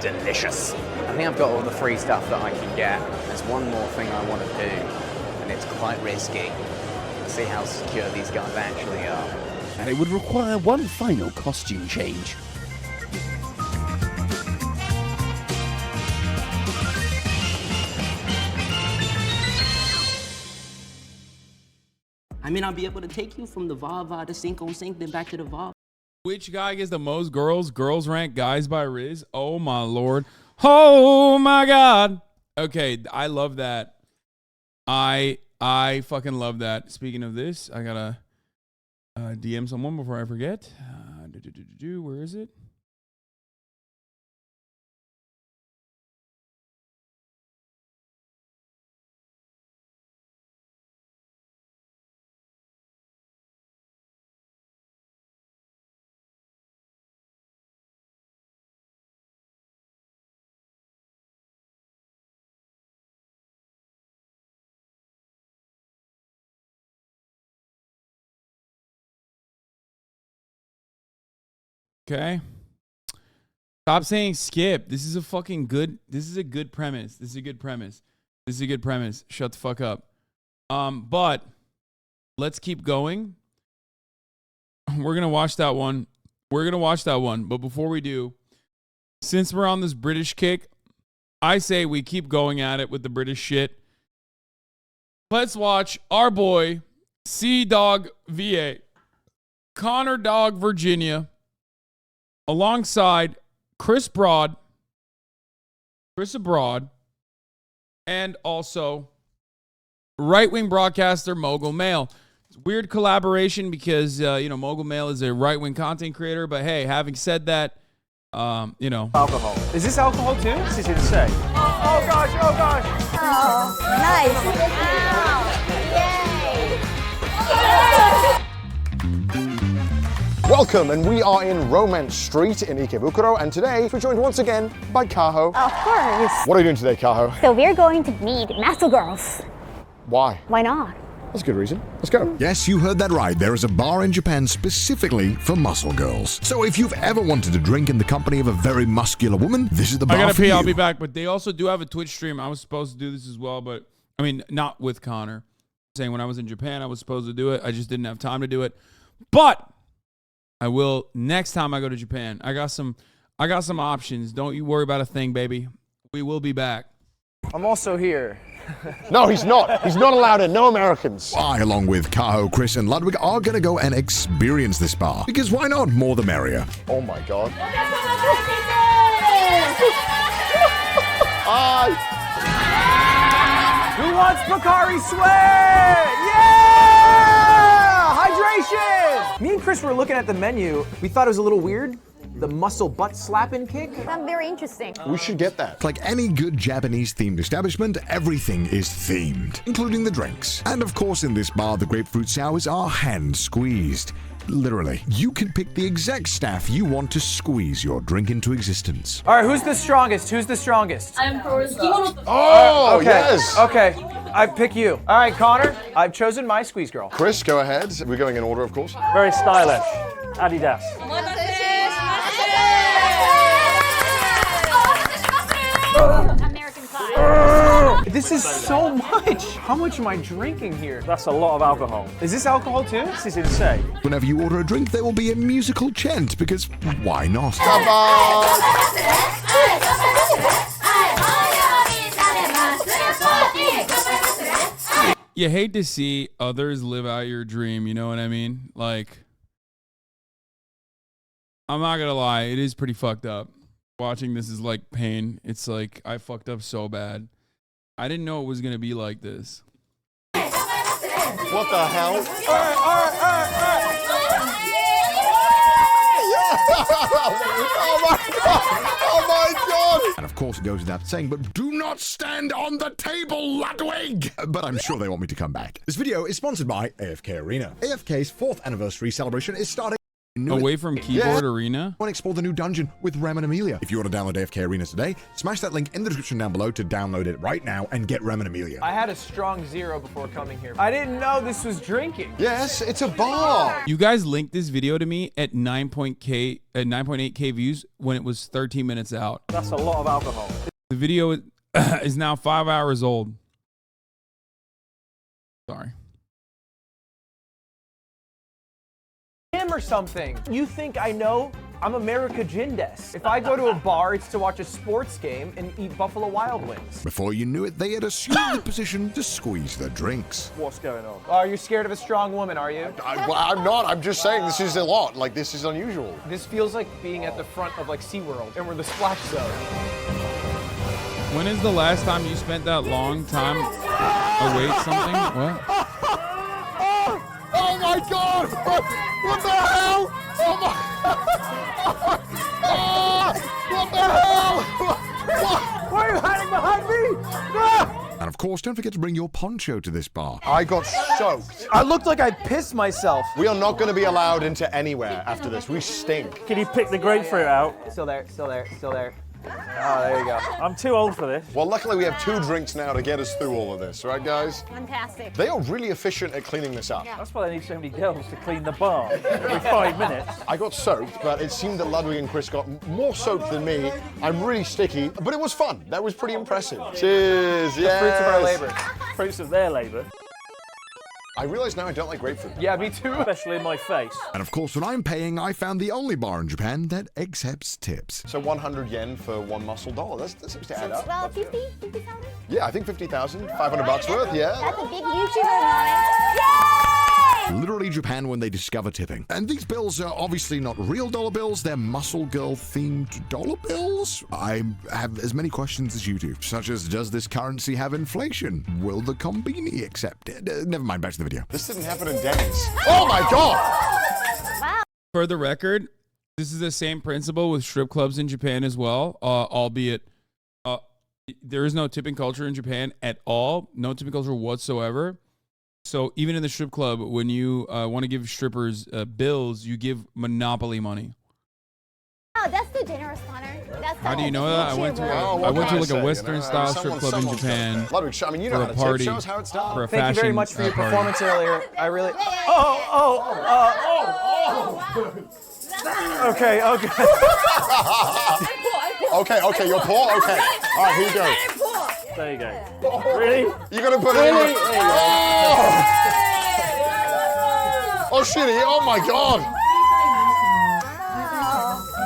Delicious. I think I've got all the free stuff that I can get. There's one more thing I want to do, and it's quite risky. Let's see how secure these guys actually are. And it would require one final costume change. I may not be able to take you from the VA to sync on sync, then back to the VA. Which guy gets the most girls? Girls rank guys by Rizz. Oh my lord. Oh my God. Okay, I love that. I fucking love that. Speaking of this, I gotta DM someone before I forget. Where is it? Okay. Stop saying skip. This is a fucking good. This is a good premise. This is a good premise. This is a good premise. Shut the fuck up. But let's keep going. We're gonna watch that one. We're gonna watch that one. But before we do, since we're on this British kick, I say we keep going at it with the British shit. Let's watch our boy CDawgVA, Connor Dog, Virginia, alongside Chris Abroad, and also right-wing broadcaster Mogul Mail. It's a weird collaboration because, Mogul Mail is a right-wing content creator. But hey, having said that, You know. Alcohol. Is this alcohol too? It's easy to say. Oh gosh, oh gosh. Oh, nice. Wow. Yay. Welcome, and we are in Romance Street in Ikebukuro, and today we're joined once again by Kaho. Of course. What are you doing today, Kaho? So we're going to meet muscle girls. Why? Why not? That's a good reason. Let's go. Yes, you heard that right. There is a bar in Japan specifically for muscle girls. So if you've ever wanted to drink in the company of a very muscular woman, this is the bar I gotta for pee, you. I'll be back. But they also do have a Twitch stream. I was supposed to do this as well, but I mean, not with Connor. I'm saying when I was in Japan, I was supposed to do it. I just didn't have time to do it. But I will next time I go to Japan. I got some options. Don't you worry about a thing, baby. We will be back. I'm also here. No, he's not. He's not allowed in. No Americans. I, along with Kaho, Chris, and Ludwig, are going to go and experience this bar. Because why not? More the merrier. Oh my God. Who wants Pocari Sweat? Yeah! Hydration! Me and Chris were looking at the menu. We thought it was a little weird. The muscle butt slapping kick. That's very interesting. We should get that. Like any good Japanese-themed establishment, everything is themed, including the drinks. And of course, in this bar, the grapefruit sours are hand-squeezed. Literally, you can pick the exact staff you want to squeeze your drink into existence. All right, who's the strongest? Who's the strongest? I'm first. Oh, okay. yes. Okay, I pick you. All right, Connor, I've chosen my squeeze girl. Chris, go ahead. We're going in order, of course. Very stylish. Adidas. American pie. This is so much. How much am I drinking here? That's a lot of alcohol. Is this alcohol too? It's easy to say. Whenever you order a drink, there will be a musical chant, because why not? Come on. You hate to see others live out your dream, you know what I mean? Like, I'm not gonna lie, it is pretty fucked up. Watching this is like pain. It's like, I fucked up so bad. I didn't know it was gonna be like this. What the hell? All right. Oh my God! Oh my God! And of course, it goes without saying, but do not stand on the table, Ludwig! But I'm sure they want me to come back. This video is sponsored by AFK Arena. AFK's 4th anniversary celebration is starting. Away from Keyboard Arena? Want to explore the new dungeon with Rem and Amelia. If you want to download AFK Arena today, smash that link in the description down below to download it right now and get Rem and Amelia. I had a strong 0 before coming here. I didn't know this was drinking. Yes, it's a bar. You guys linked this video to me at 9.8K views when it was 13 minutes out. That's a lot of alcohol. The video is now 5 hours old. Sorry. Him or something. You think I know? I'm America Jindes. If I go to a bar, it's to watch a sports game and eat Buffalo Wild Wings. Before you knew it, they had assumed the position to squeeze their drinks. What's going on? Are you scared of a strong woman, are you? I'm not. I'm just saying this is a lot. Like, this is unusual. This feels like being at the front of like SeaWorld and we're the splash zone. When is the last time you spent that long time await something? What? Oh my God! What the hell? Oh my! What the hell? Why are you hiding behind me? And of course, don't forget to bring your poncho to this bar. I got soaked. I looked like I pissed myself. We are not going to be allowed into anywhere after this. We stink. Can you pick the grapefruit out? Still there. Oh, there you go. I'm too old for this. Well, luckily we have 2 drinks now to get us through all of this, right, guys? Fantastic. They are really efficient at cleaning this up. Yeah. That's why they need so many girls to clean the bar every 5 minutes. I got soaked, but it seemed that Ludwig and Chris got more soaked than me. I'm really sticky, but it was fun. That was pretty impressive. Cheers, The fruits of our labor. Fruits of their labor. I realize now I don't like grapefruit. Yeah, me too. Especially in my face. And of course, when I'm paying, I found the only bar in Japan that accepts tips. So 100 yen for 1 muscle dollar. That seems to add up. Well, 50,000? Yeah, I think 50,000, 500 bucks worth, yeah. That's a big YouTuber moment. Yay! Literally Japan when they discover tipping. And these bills are obviously not real dollar bills, they're muscle girl themed dollar bills. I have as many questions as you do, such as, does this currency have inflation? Will the Combini accept it? Never mind, back to the video. This didn't happen in Denny's. Oh my God! Wow. For the record, This is the same principle with strip clubs in Japan as well, albeit there is no tipping culture in Japan at all. No tipping culture whatsoever. So even in the strip club, when you want to give strippers bills, you give Monopoly money. Oh, that's too generous, Connor. That's How do you know that? I went to like a Western style strip club in Japan for a party for a fashion Thank you very much for your party. performance earlier. I really. Okay. Okay, you're poor? Okay. All right, here you go. There you go. Really? You're going to put it in your... Oh, shitty. Oh, my God.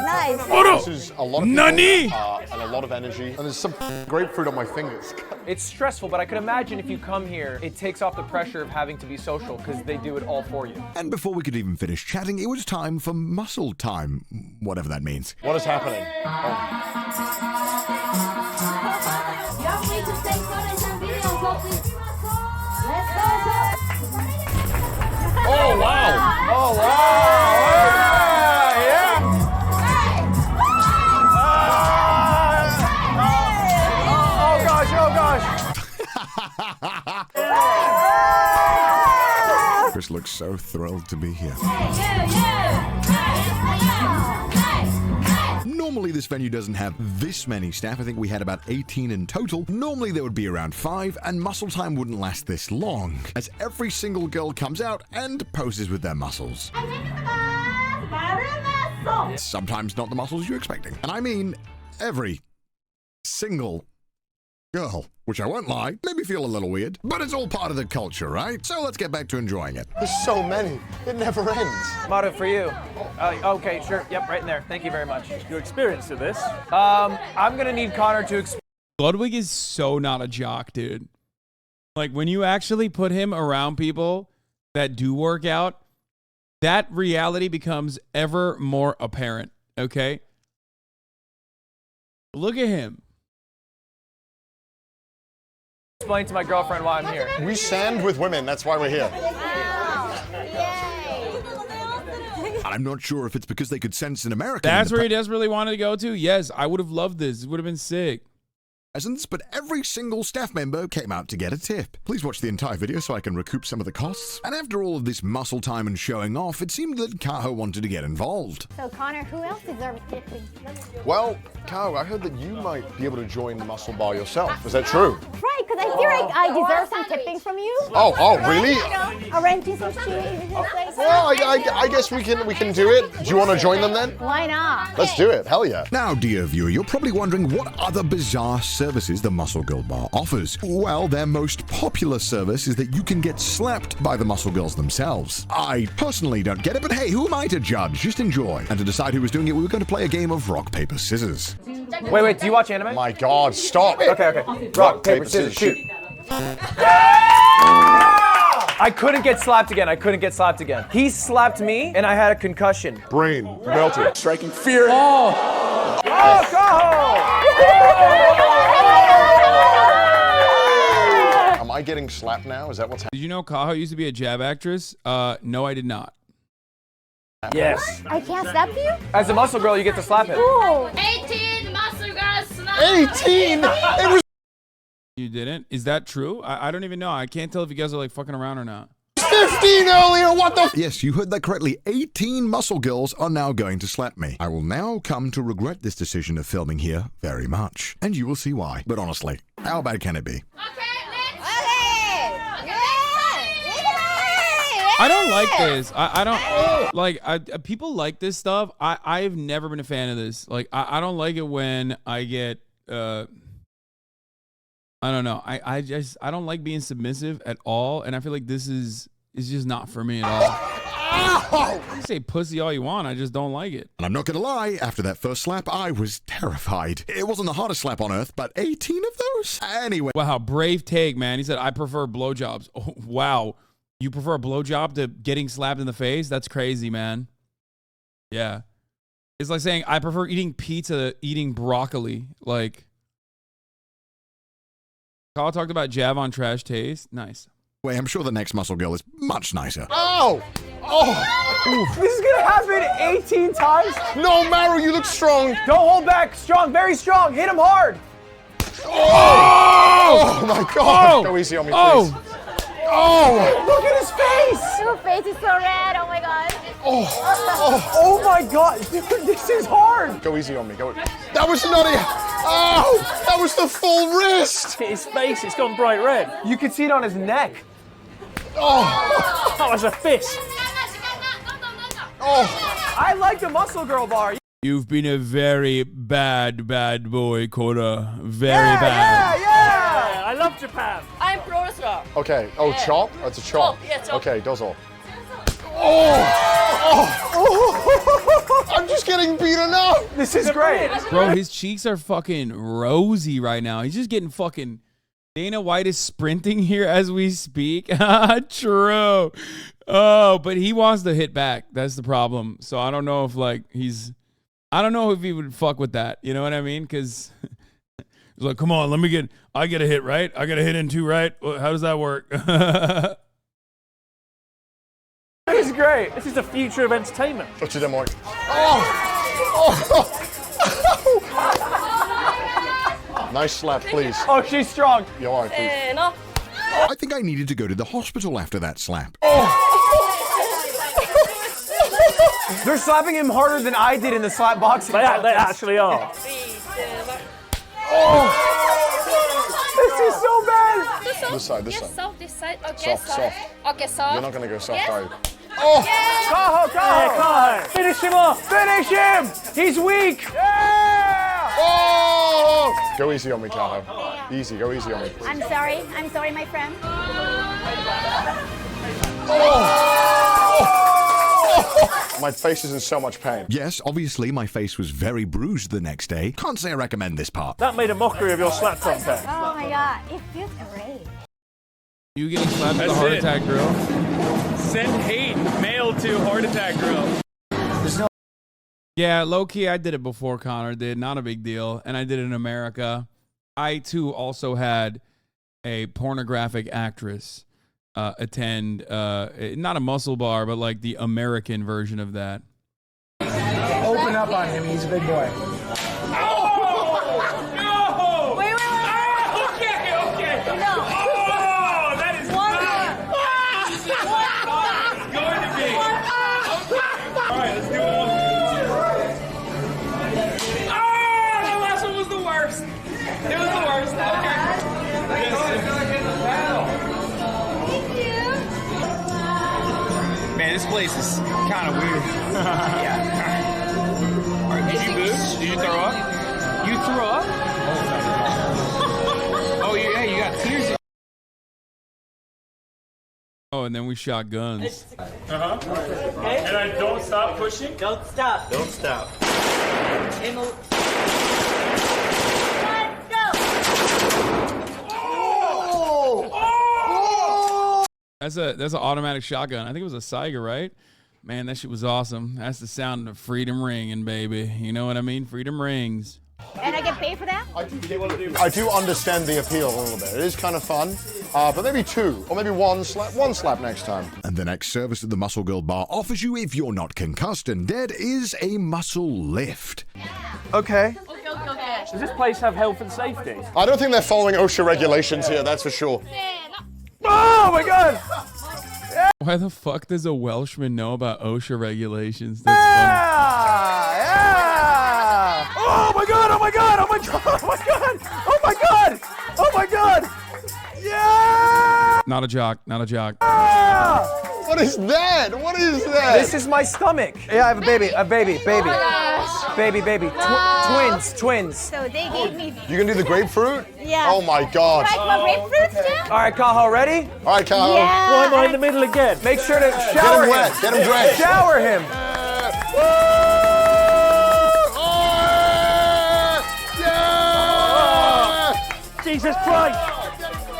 Nice. This is a lot of people, and a lot of energy. And there's some grapefruit on my fingers. It's stressful, but I can imagine if you come here, it takes off the pressure of having to be social because they do it all for you. And before we could even finish chatting, it was time for muscle time, whatever that means. What is happening? Oh, wow. Oh, wow. Yeah. Oh, gosh. Chris looks so thrilled to be here. Normally this venue doesn't have this many staff. I think we had about 18 in total. Normally there would be around 5, and muscle time wouldn't last this long, as every single girl comes out and poses with their muscles. Sometimes not the muscles you're expecting. And I mean every single girl, which I won't lie, made me feel a little weird, but it's all part of the culture, right? So let's get back to enjoying it. There's so many. It never ends. Motto for you. Okay, sure. Yep, right in there. Thank you very much. Your experience to this? I'm going to need Connor to explain. Ludwig is so not a jock, dude. Like, when you actually put him around people that do work out, that reality becomes ever more apparent, okay? Look at him. Explain to my girlfriend why I'm here. We stand with women, that's why we're here. I'm not sure if it's because they could sense an American. That's where he desperately wanted to go to? Yes, I would have loved this. It would have been sick. But every single staff member came out to get a tip. Please watch the entire video so I can recoup some of the costs. And after all of this muscle time and showing off, it seemed that Kaho wanted to get involved. So, Connor, who else deserves tipping? Well, Kaho, I heard that you might be able to join the muscle bar yourself. Is that true? Right, because I feel like I deserve some tipping from you. Oh, really? Arranging some shit. Well, I guess we can do it. Do you want to join them then? Why not? Let's do it. Hell yeah. Now, dear viewer, you're probably wondering what other bizarre services the Muscle Girl Bar offers. Well, their most popular service is that you can get slapped by the Muscle Girls themselves. I personally don't get it, but hey, who am I to judge? Just enjoy. And to decide who was doing it, we were going to play a game of rock, paper, scissors. Wait, do you watch anime? My God, stop. Okay. Rock, paper, scissors, shoot. I couldn't get slapped again. He slapped me, and I had a concussion. Brain melted. Striking fear. Oh, Kaho! Am I getting slapped now? Is that what's happening? Did you know Kaho used to be a jab actress? No, I did not. Yes. I can't slap you? As a muscle girl, you get to slap him. Ooh. 18 muscle girls slap. 18? It was You didn't? Is that true? I don't even know. I can't tell if you guys are like fucking around or not. 15 earlier, what the? Yes, you heard that correctly. 18 muscle girls are now going to slap me. I will now come to regret this decision of filming here very much. And you will see why. But honestly, how bad can it be? I don't like this. I don't like people like this stuff. I've never been a fan of this. Like I don't like it when I get I don't know. I don't like being submissive at all, and I feel like this is just not for me at all. You say pussy all you want, I just don't like it. And I'm not gonna lie, after that first slap, I was terrified. It wasn't the hardest slap on earth, but 18 of those? Anyway. Wow, brave take, man. He said, I prefer blowjobs. Oh, wow. You prefer a blowjob to getting slapped in the face? That's crazy, man. Yeah. It's like saying, I prefer eating pizza to eating broccoli. Like, Kyle talked about Jav on trash taste. Nice. Wait, I'm sure the next muscle girl is much nicer. Oh! This is gonna happened 18 times? No, Maru, you look strong. Don't hold back. Strong, very strong. Hit him hard. Oh my God. Go easy on me, please. Oh! Look at his face! Your face is so red. Oh my god. Oh my god. Dude, this is hard. Go easy on me. Go. That was nutty. Oh! That was the full wrist. His face, it's gone bright red. You can see it on his neck. Oh! That was a fist. Oh! I like the muscle girl bar. You've been a very bad boy, Kota. Very bad. Yeah. I love Japan. I'm pro wrestler. Okay. Oh, Yeah. chop? That's a chop. Chop, yeah, chop. Okay, dozo. Oh! I'm just getting beaten up. This is great. Bro, his cheeks are fucking rosy right now. He's just getting fucking... Dana White is sprinting here as we speak. True. Oh, but he wants to hit back. That's the problem. So I don't know if like he's... I don't know if he would fuck with that. You know what I mean? Because he's like, come on, I get a hit, right? I got a hit in too, right? Well, how does that work? This is great. This is the future of entertainment. Touch them like. Nice slap, please. Oh, she's strong. You all right, please? No. I think I needed to go to the hospital after that slap. They're slapping him harder than I did in the slap boxing. They actually are. This is so bad. This side, this Yes, side. soft, this side. Okay, Soft. Okay, soft. You're not gonna go soft, Yes. are you? Kaho. Finish him off. Finish him. He's weak. Yeah. Oh! Go easy on me, Kaho. Easy, go easy on me. I'm sorry, my friend. My face is in so much pain. Yes, obviously my face was very bruised the next day. Can't say I recommend this part. That made a mockery of your slap contest. Oh my god, it feels great. You getting slapped with a heart attack drill? Send hate mail to heart attack drill. Yeah, low-key, I did it before Connor did. Not a big deal. And I did it in America. I, too, also had a pornographic actress attend, not a muscle bar, but like the American version of that. Open up on him. He's a big boy. Wait. Okay. No. Oh, that is not going to be. All right, let's do it. Oh, the last one was the worst. It was the worst. Okay. Man, this place is kind of weird. Yeah. All right, did you move? Did you throw up? You threw up? Oh, yeah, you got tears. Oh, and then we shot guns. Uh-huh. And I don't stop pushing? Don't stop. Don't stop. That's an automatic shotgun. I think it was a Saiga, right? Man, that shit was awesome. That's the sound of freedom ringing, baby. You know what I mean? Freedom rings. And I get paid for that? I do understand the appeal a little bit. It is kind of fun, but maybe two, or maybe one slap next time. And the next service that the Muscle Girl Bar offers you if you're not concussed and dead is a muscle lift. Okay. Does this place have health and safety? I don't think they're following OSHA regulations here, that's for sure. Oh my god. Why the fuck does a Welshman know about OSHA regulations? That's Yeah. Oh my god. Oh my god. Oh my god. Oh my god. Oh my god. Oh my god. Yeah. Not a jock. Not a jock. What is that? What is that? This is my stomach. Yeah, I have a baby. Baby. Twins. So they gave me. You gonna do the grapefruit? Yeah. Oh my god. Like my grapefruits too? All right, Kaho, ready? All right, Kaho. Yeah. Why am I in the middle again? Make sure to shower Get him wet. Get him drenched. Shower him. Jesus Christ!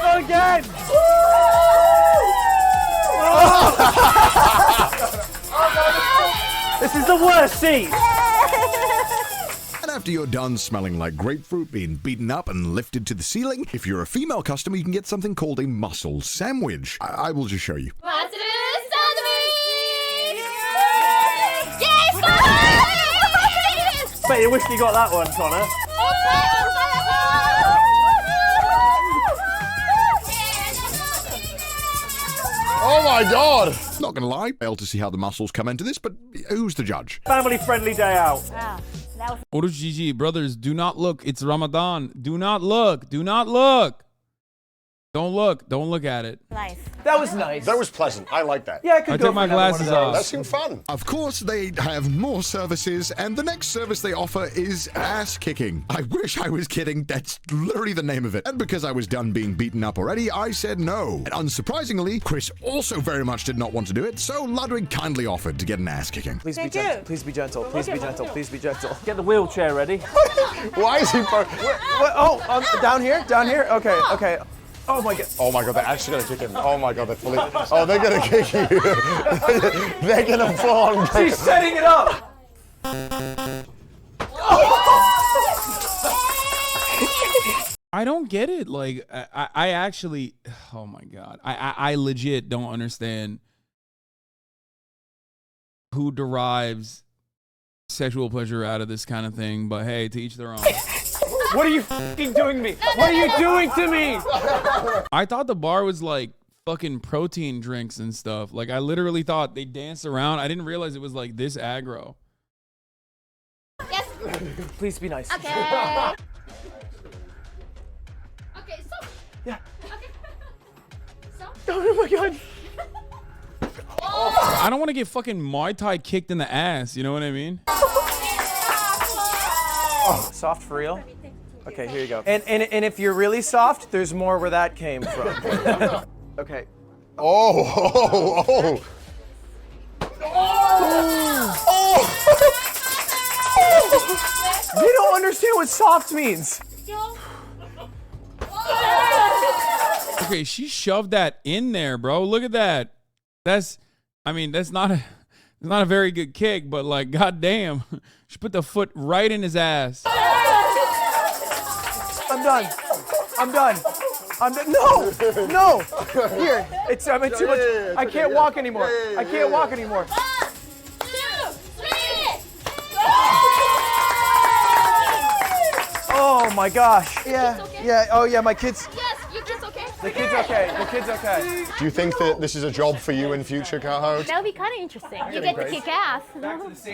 Not again! This is the worst seat! And after you're done smelling like grapefruit, being beaten up and lifted to the ceiling, if you're a female customer, you can get something called a muscle sandwich. I will just show you. What's it? Sandwich! Bet you wish you got that one, Connor. Oh my God! Not gonna lie, failed to see how the muscles come into this, but who's the judge? Family-friendly day out. Oruç GG, brothers, do not look. It's Ramadan. Do not look. Do not look. Don't look. Don't look at it. Nice. That was nice. That was pleasant. I like that. Yeah, I could I go took for my another one of glasses those. off. That seemed fun. Of course, they have more services, and the next service they offer is ass kicking. I wish I was kidding. That's literally the name of it. And because I was done being beaten up already, I said no. And unsurprisingly, Chris also very much did not want to do it, so Ludwig kindly offered to get an ass kicking. Please be gentle. Please be gentle. Please be gentle. Please be gentle. Get the wheelchair ready. Why is he? Oh, down here? Down here? Okay, okay. Oh my God. Oh my God, they're actually gonna kick him. Oh my God, they're fully. Oh, they're gonna kick you. They're gonna fall on. She's setting it up. I don't get it. Like, I actually, oh my God. I legit don't understand who derives sexual pleasure out of this kind of thing, but hey, to each their own. What are you fucking doing to me? What are you doing to me? I thought the bar was like fucking protein drinks and stuff. Like, I literally thought they danced around. I didn't realize it was like this aggro. Yes. Please be nice. Okay. Okay, so. Yeah. Okay. So. Oh my God. I don't want to get fucking Muay Thai kicked in the ass. You know what I mean? Soft for real? Okay, here you go. And if you're really soft, there's more where that came from. Okay. Oh. You don't understand what soft means. Okay, she shoved that in there, bro. Look at that. That's not a very good kick, but like, goddamn, she put the foot right in his ass. I'm done. I'm done. No, no. Here, it's too much. I can't walk anymore. I can't walk anymore. 1, 2, 3. Oh my gosh. Yeah, yeah. Oh yeah, my kids. Yes, your kid's okay. The kid's okay. The kid's okay. Do you think that this is a job for you in future, Caho? That would be kind of interesting. You get to kick ass.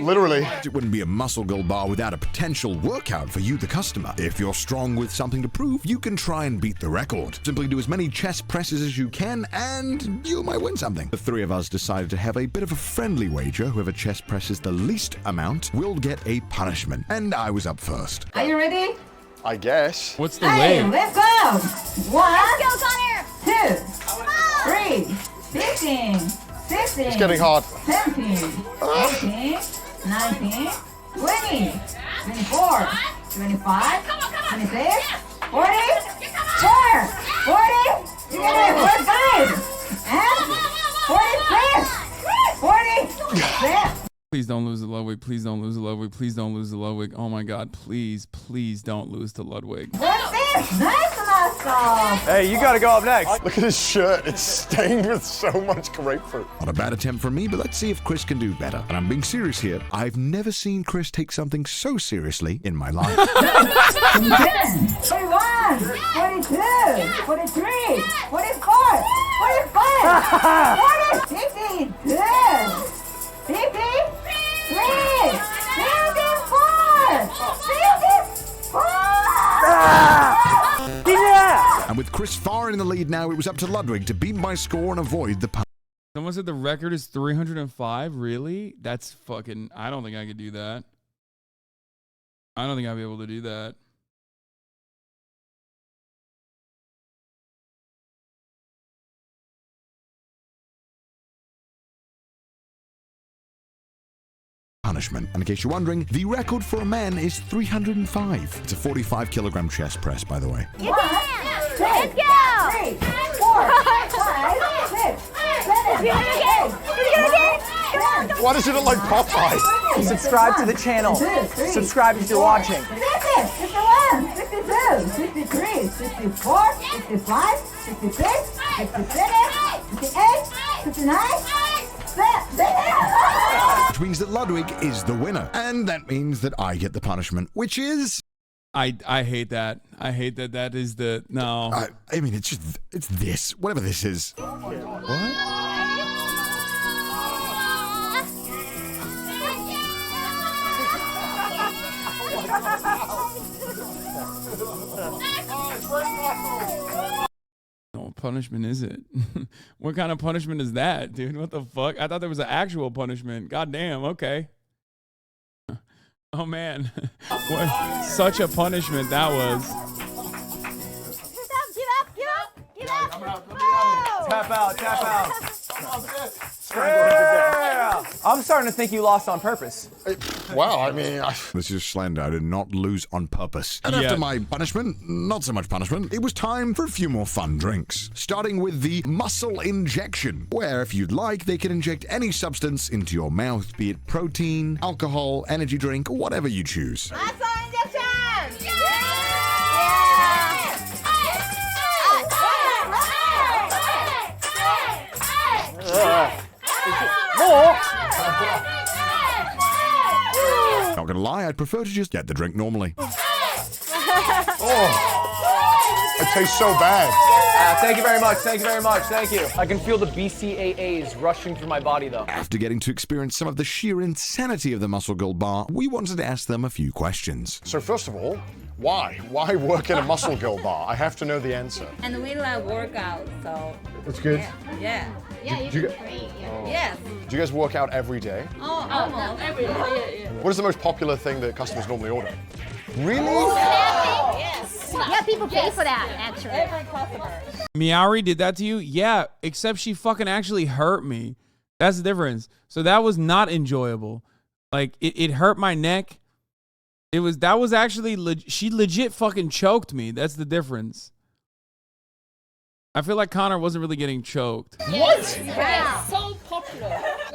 Literally. It wouldn't be a muscle girl bar without a potential workout for you, the customer. If you're strong with something to prove, you can try and beat the record. Simply do as many chest presses as you can, and you might win something. The three of us decided to have a bit of a friendly wager. Whoever chest presses the least amount will get a punishment. And I was up first. Are you ready? I guess. What's the Hey, weight? let's go! 1, Let's go, Connor. 2, 3, 15, 16. It's getting hard. 17, 18, 19, 20, 24, 25, 26, 40, 40, 45, and 46, 47. Please don't lose to Ludwig. Please don't lose to Ludwig. Please don't lose to Ludwig. Oh my God. Please, please don't lose to Ludwig. What's this? Nice muscle. Hey, you gotta go up next. Look at his shirt. It's stained with so much grapefruit. Not a bad attempt from me, but let's see if Chris can do better. And I'm being serious here. I've never seen Chris take something so seriously in my life. 21, 42, 43, 44, 45, 40, 52. 53, 54, 54. Yeah. And with Chris far in the lead now, it was up to Ludwig to beat my score and avoid the punch. Someone said the record is 305. Really? That's fucking, I don't think I could do that. I don't think I'd be able to do that. Punishment. And in case you're wondering, the record for a man is 305. It's a 45-kilogram chest press, by the way. Let's go. 3, 4, 5, 6, 7, 8, Why does it look like Popeye? Subscribe to the channel. Subscribe if you're watching. 51, 52, 53, 54, 55, 56, 67, 58, 59, which means that Ludwig is the winner. And that means that I get the punishment, which is... I hate that. I hate that that is the... No. I mean, it's this. Whatever this is. What? What punishment is it? What kind of punishment is that, dude? What the fuck? I thought there was an actual punishment. God damn, okay. Oh man. What such a punishment that was. Get up. Tap out. Yeah. I'm starting to think you lost on purpose. Well, I mean, this is slender. I did not lose on purpose. And after my punishment, not so much punishment, it was time for a few more fun drinks. Starting with the muscle injection, where if you'd like, they can inject any substance into your mouth, be it protein, alcohol, energy drink, whatever you choose. Muscle injection! More? Not gonna lie, I'd prefer to just get the drink normally. It tastes so bad. Thank you very much. Thank you. I can feel the BCAAs rushing through my body, though. After getting to experience some of the sheer insanity of the Muscle Girl bar, we wanted to ask them a few questions. So first of all, why? Why work in a Muscle Girl bar? I have to know the answer. And we like workout, so. It's good? Yeah. Do you Yes. Do you guys work out every day? Oh, almost every day. What is the most popular thing that customers normally order? Really? Yes. Yeah, people pay for that, actually. Every customer. Miauri did that to you? Yeah, except she fucking actually hurt me. That's the difference. So that was not enjoyable. Like, it hurt my neck. That was actually, she legit fucking choked me. That's the difference. I feel like Connor wasn't really getting choked. What? Yeah. So popular.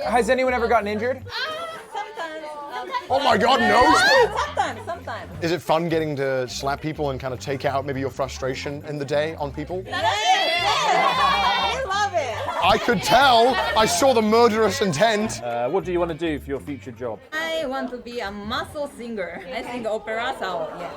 Has anyone ever gotten injured? Sometimes. Oh my God, no! Sometimes. Is it fun getting to slap people and kind of take out maybe your frustration in the day on people? Yeah. I love it. I could tell. I saw the murderous intent. What do you want to do for your future job? I want to be a muscle singer. I think opera sound. Yeah.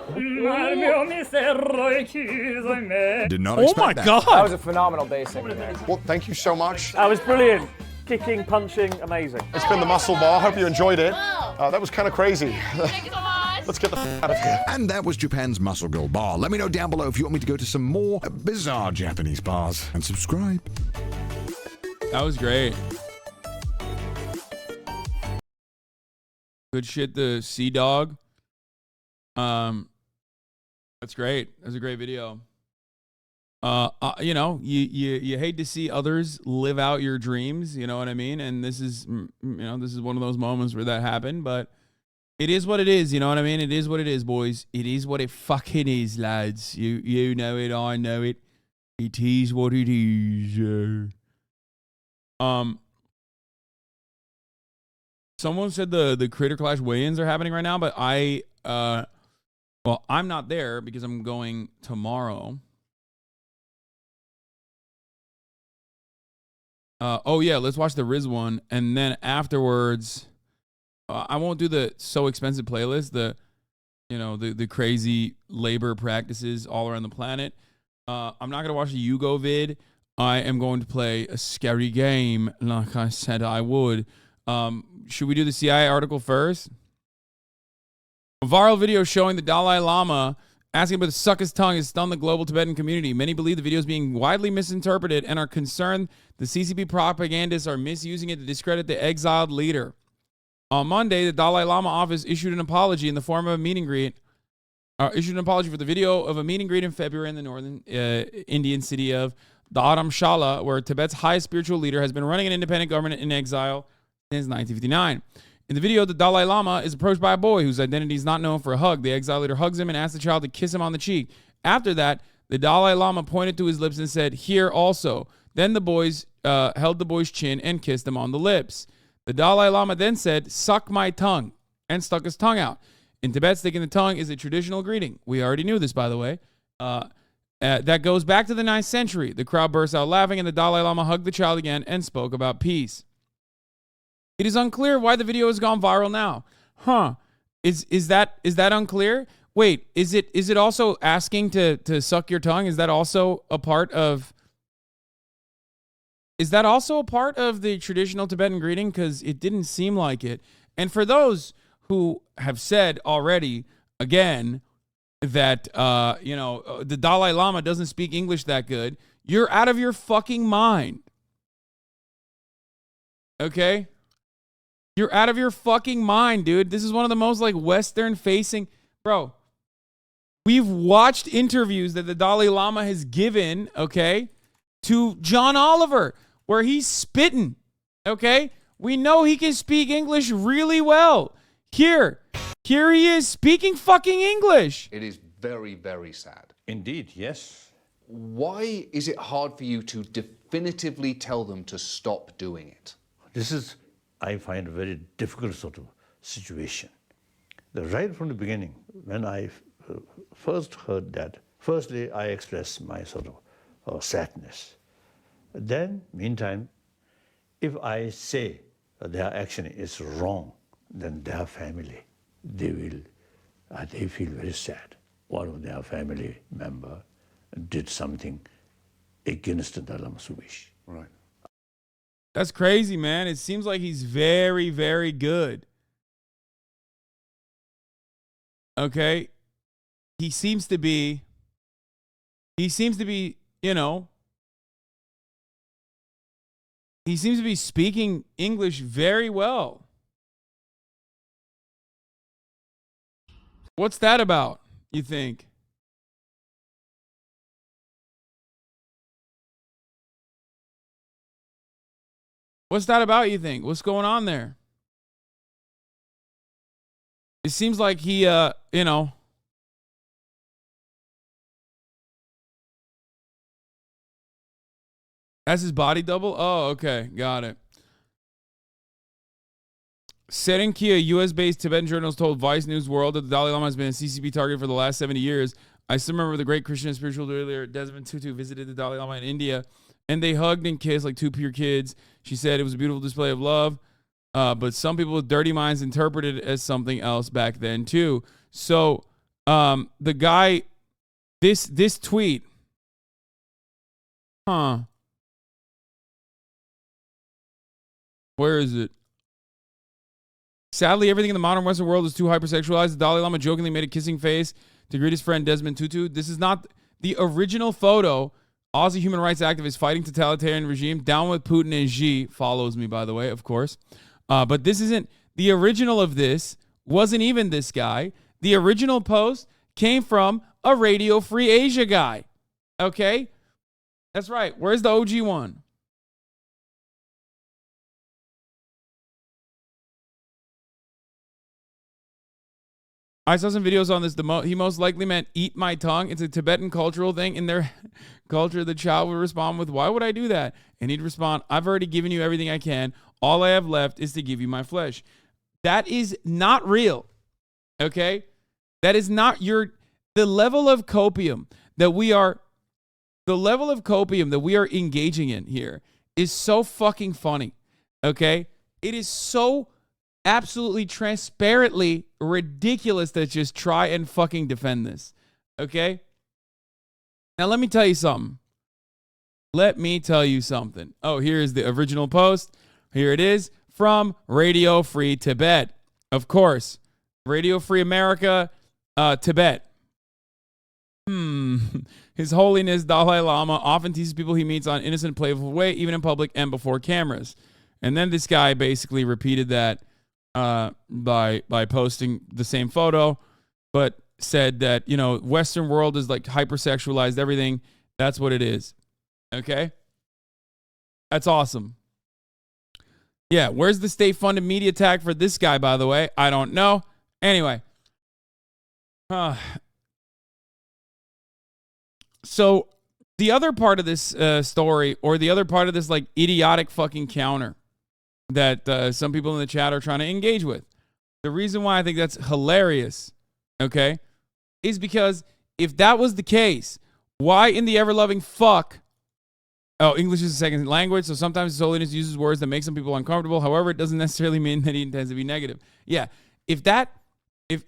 Did not Oh expect my that. God. That was a phenomenal bass singing there. Well, thank you so much. That was brilliant. Kicking, punching, amazing. It's been the Muscle Bar. Hope you enjoyed it. That was kind of crazy. Thank you so much. Let's get the f out of here. And that was Japan's Muscle Girl bar. Let me know down below if you want me to go to some more bizarre Japanese bars. And subscribe. That was great. Good shit, the CDawg. That's great. That's a great video. You know, you hate to see others live out your dreams, you know what I mean? And this is, you know, this is one of those moments where that happened, but it is what it is, you know what I mean? It is what it is, boys. It is what it fucking is, lads. You know it, I know it. It is what it is. Someone said the Creator Clash weigh-ins are happening right now, but well, I'm not there because I'm going tomorrow. Oh yeah, let's watch the Rizz one, and then afterwards, I won't do the so expensive playlist. The crazy labor practices all around the planet. I'm not gonna watch the Yugo vid. I am going to play a scary game, like I said I would. Should we do the CIA article first? A viral video showing the Dalai Lama asking about to suck his tongue has stunned the global Tibetan community. Many believe the video is being widely misinterpreted and are concerned the CCP propagandists are misusing it to discredit the exiled leader. On Monday, the Dalai Lama office issued an apology in the form of a meet and greet. Issued an apology for the video of a meet and greet in February in the northern Indian city of Dharamshala, where Tibet's highest spiritual leader has been running an independent government in exile since 1959. In the video, the Dalai Lama is approached by a boy whose identity is not known for a hug. The exile leader hugs him and asks the child to kiss him on the cheek. After that, the Dalai Lama pointed to his lips and said, "Here also." Then the boys held the boy's chin and kissed him on the lips. The Dalai Lama then said, "Suck my tongue," and stuck his tongue out. In Tibet, sticking the tongue is a traditional greeting. We already knew this, by the way. That goes back to the 9th century. The crowd burst out laughing, and the Dalai Lama hugged the child again and spoke about peace. It is unclear why the video has gone viral now. Huh. Is that unclear? Wait, is it also asking to suck your tongue? Is that also a part of the traditional Tibetan greeting? Because it didn't seem like it. And for those who have said already, again, that the Dalai Lama doesn't speak English that good, you're out of your fucking mind. Okay? You're out of your fucking mind, dude. This is one of the most like Western facing, bro. We've watched interviews that the Dalai Lama has given, okay, to John Oliver, where he's spitting, okay? We know he can speak English really well. Here he is speaking fucking English. It is very, very sad. Indeed, yes. Why is it hard for you to definitively tell them to stop doing it? This is, I find, a very difficult sort of situation. Right from the beginning, when I first heard that, firstly, I expressed my sort of sadness. Then, meantime, if I say their action is wrong, then their family, they feel very sad. One of their family member did something against the Dalai Lama's wish. Right. That's crazy, man. It seems like he's very, very good. Okay? He seems to be, he seems to be speaking English very well. What's that about, you think? What's that about, you think? What's going on there? It seems like he, That's his body double? Oh, okay. Got it. Serenki, a US-based Tibetan journalist, told Vice News World that the Dalai Lama has been a CCP target for the last 70 years. I still remember the great Christian and spiritual leader Desmond Tutu visited the Dalai Lama in India, and they hugged and kissed like two pure kids. She said it was a beautiful display of love, but some people with dirty minds interpreted it as something else back then too. So the guy, this tweet, where is it? Sadly, everything in the modern Western world is too hypersexualized. The Dalai Lama jokingly made a kissing face to greet his friend Desmond Tutu. This is not the original photo. Aussie human rights activist fighting totalitarian regime. Down with Putin and Xi. Follows me, by the way, of course. But this isn't the original of this. Wasn't even this guy. The original post came from a Radio Free Asia guy. Okay? That's right. Where's the OG one? I saw some videos on this. He most likely meant eat my tongue. It's a Tibetan cultural thing. In their culture, the child would respond with, why would I do that? And he'd respond, I've already given you everything I can. All I have left is to give you my flesh. That is not real. Okay? That is not the level of copium that we are engaging in here is so fucking funny. Okay? It is so absolutely transparently ridiculous to just try and fucking defend this. Okay? Now let me tell you something. Oh, here's the original post. Here it is from Radio Free Tibet. Of course. Radio Free America, Tibet. His Holiness Dalai Lama often teases people he meets on innocent, playful way, even in public and before cameras. And then this guy basically repeated that by posting the same photo, but said that, Western world is like hypersexualized everything. That's what it is. Okay? That's awesome. Yeah, where's the state-funded media tag for this guy, by the way? I don't know. Anyway. So the other part of this story, or the other part of this like idiotic fucking counter that some people in the chat are trying to engage with. The reason why I think that's hilarious, okay, is because if that was the case, why in the ever-loving fuck Oh, English is a second language, so sometimes His Holiness uses words that make some people uncomfortable. However, it doesn't necessarily mean that he intends to be negative. Yeah, if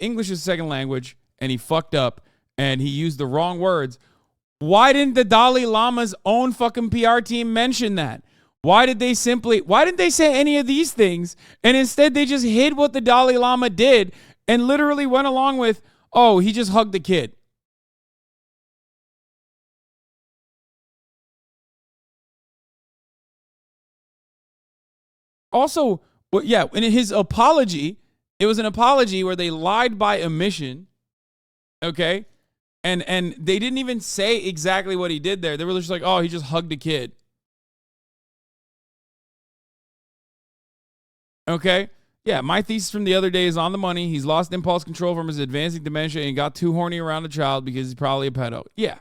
English is a second language and he fucked up and he used the wrong words, why didn't the Dalai Lama's own fucking PR team mention that? Why didn't they say any of these things? And instead they just hid what the Dalai Lama did and literally went along with, oh, he just hugged the kid. Also, yeah, in his apology, it was an apology where they lied by omission, okay? And they didn't even say exactly what he did there. They were just like, oh, he just hugged a kid. Okay? Yeah, my thesis from the other day is on the money. He's lost impulse control from his advancing dementia and got too horny around a child because he's probably a pedo. Yeah.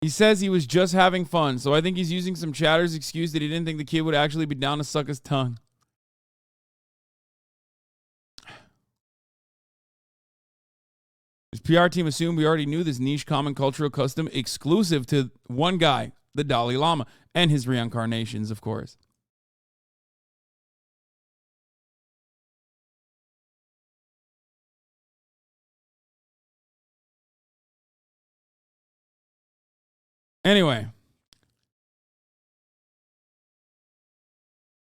He says he was just having fun, so I think he's using some chatter's excuse that he didn't think the kid would actually be down to suck his tongue. His PR team assumed we already knew this niche common cultural custom exclusive to one guy, the Dalai Lama, and his reincarnations, of course. Anyway,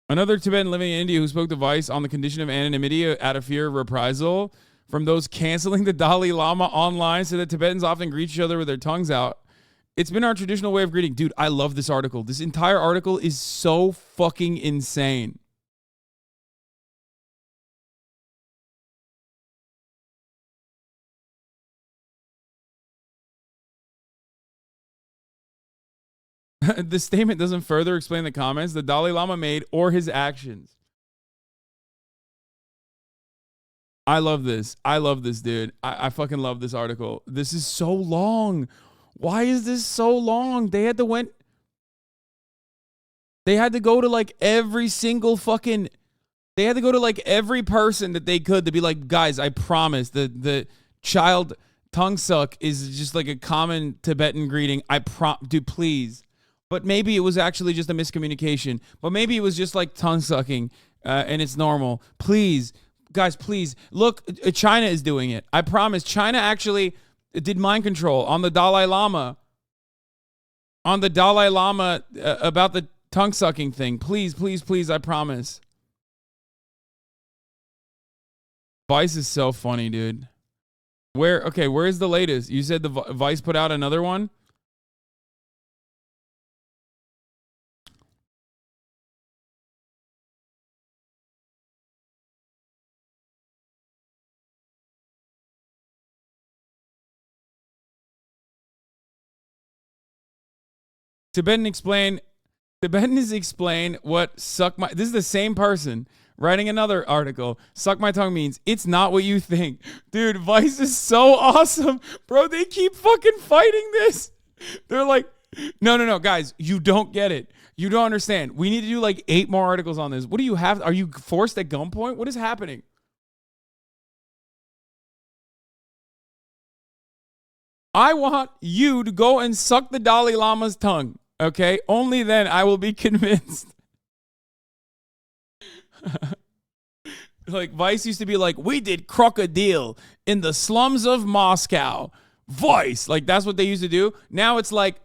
another Tibetan living in India who spoke to Vice on the condition of anonymity out of fear of reprisal from those canceling the Dalai Lama online said that Tibetans often greet each other with their tongues out. It's been our traditional way of greeting. Dude, I love this article. This entire article is so fucking insane. The statement doesn't further explain the comments the Dalai Lama made or his actions. I love this. I love this, dude. I fucking love this article. This is so long. Why is this so long? They had to go to like every single fucking... They had to go to like every person that they could to be like, guys, I promise the child tongue suck is just like a common Tibetan greeting. Dude, please. But maybe it was actually just a miscommunication. But maybe it was just like tongue sucking and it's normal. Please, guys, please. Look, China is doing it. I promise. China actually did mind control on the Dalai Lama. On the Dalai Lama about the tongue sucking thing. Please, please, please, I promise. Vice is so funny, dude. Where's the latest? You said the Vice put out another one? Tibetan is explain what suck my... This is the same person writing another article. Suck my tongue means it's not what you think. Dude, Vice is so awesome. Bro, they keep fucking fighting this. They're like, no, guys, you don't get it. You don't understand. We need to do like 8 more articles on this. What do you have? Are you forced at gunpoint? What is happening? I want you to go and suck the Dalai Lama's tongue. Okay? Only then I will be convinced. Like, Vice used to be like, we did crocodile in the slums of Moscow. Vice. Like, that's what they used to do. Now it's like,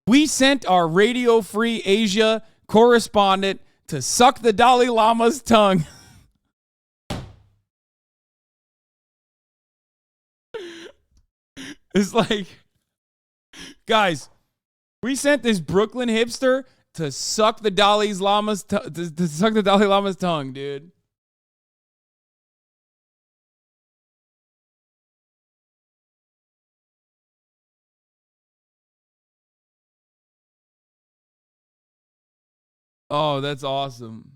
we sent our Radio Free Asia correspondent to suck the Dalai Lama's tongue. It's like, guys, we sent this Brooklyn hipster to suck the Dalai Lama's tongue, dude. Oh, that's awesome.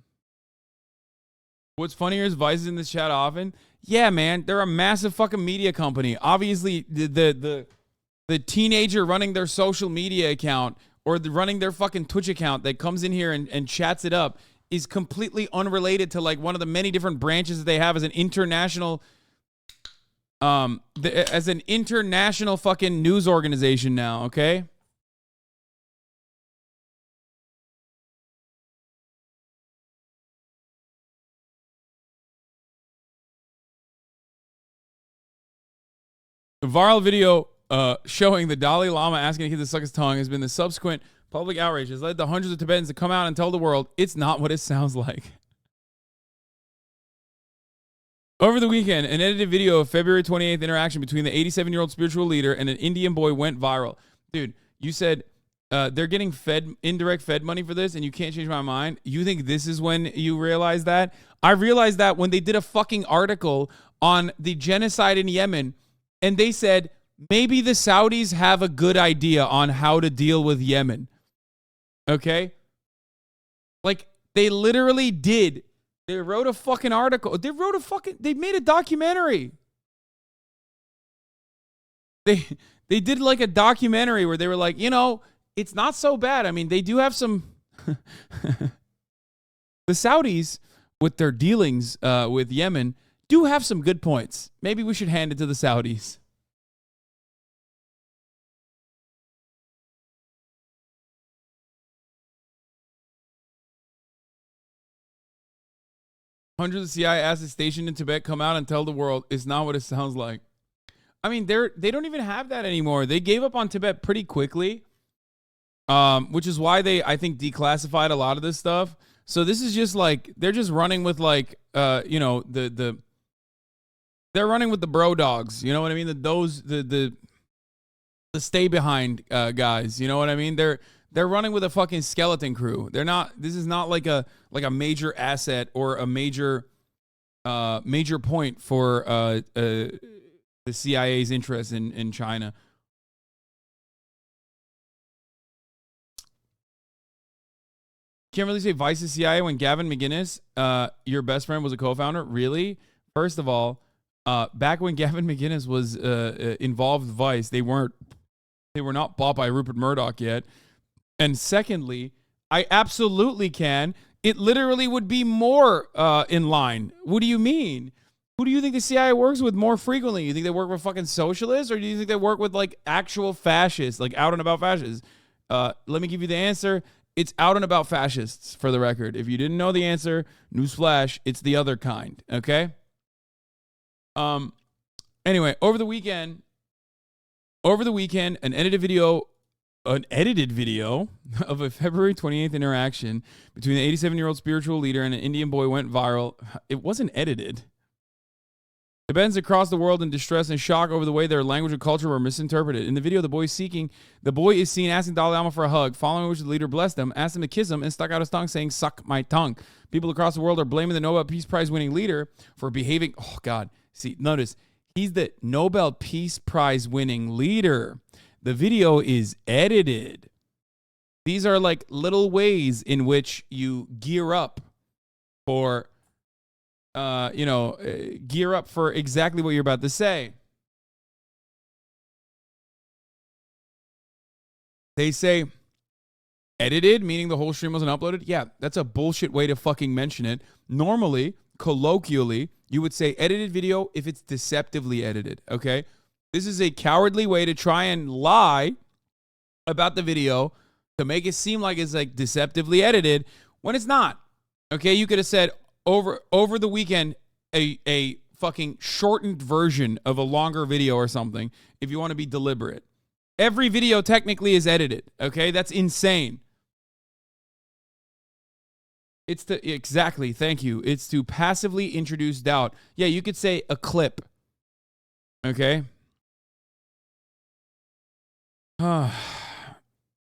What's funnier is Vice is in this chat often. Yeah, man, they're a massive fucking media company. Obviously, the teenager running their social media account or running their fucking Twitch account that comes in here and chats it up is completely unrelated to like one of the many different branches that they have as an international as an international fucking news organization now, okay? A viral video showing the Dalai Lama asking a kid to suck his tongue has been the subsequent public outrage has led to hundreds of Tibetans to come out and tell the world it's not what it sounds like. Over the weekend, an edited video of February 28th interaction between the 87-year-old spiritual leader and an Indian boy went viral. Dude, you said they're getting indirect Fed money for this, and you can't change my mind. You think this is when you realize that? I realized that when they did a fucking article on the genocide in Yemen, and they said maybe the Saudis have a good idea on how to deal with Yemen. Okay? Like, they literally did. They wrote a fucking article. They made a documentary. They did like a documentary where they were like, you know, it's not so bad. I mean, they do have some... The Saudis, with their dealings with Yemen, do have some good points. Maybe we should hand it to the Saudis. Hundreds of CIA assets stationed in Tibet come out and tell the world it's not what it sounds like. I mean, they don't even have that anymore. They gave up on Tibet pretty quickly, which is why they, I think, declassified a lot of this stuff. So this is just like, they're just running with like, you know, they're running with the bro dogs. You know what I mean? The stay behind guys. You know what I mean? They're running with a fucking skeleton crew. They're not. This is not like a major asset or a major point for the CIA's interest in China. Can't really say Vice's CIA when Gavin McInnes, your best friend, was a co-founder. Really? First of all, back when Gavin McInnes was involved with Vice, they were not bought by Rupert Murdoch yet. And secondly, I absolutely can. It literally would be more in line. What do you mean? Who do you think the CIA works with more frequently? You think they work with fucking socialists, or do you think they work with like actual fascists, like out and about fascists? Let me give you the answer. It's out and about fascists, for the record. If you didn't know the answer, newsflash, it's the other kind. Okay. Anyway, over the weekend, an edited video of a February 28th interaction between the 87-year-old spiritual leader and an Indian boy went viral. It wasn't edited. Tibetans across the world in distress and shock over the way their language and culture were misinterpreted. In the video, the boy is seen asking Dalai Lama for a hug, following which the leader blessed him, asked him to kiss him, and stuck out his tongue saying, "Suck my tongue." People across the world are blaming the Nobel Peace Prize winning leader for behaving... Oh, God. See, notice, he's the Nobel Peace Prize winning leader. The video is edited. These are like little ways in which you gear up for, gear up for exactly what you're about to say. They say edited, meaning the whole stream wasn't uploaded. Yeah, that's a bullshit way to fucking mention it. Normally, colloquially, you would say edited video if it's deceptively edited, okay? This is a cowardly way to try and lie about the video to make it seem like it's like deceptively edited when it's not. Okay, you could have said over the weekend a fucking shortened version of a longer video or something if you want to be deliberate. Every video technically is edited. Okay, that's insane. Exactly, thank you. It's to passively introduce doubt. Yeah, you could say a clip. Okay.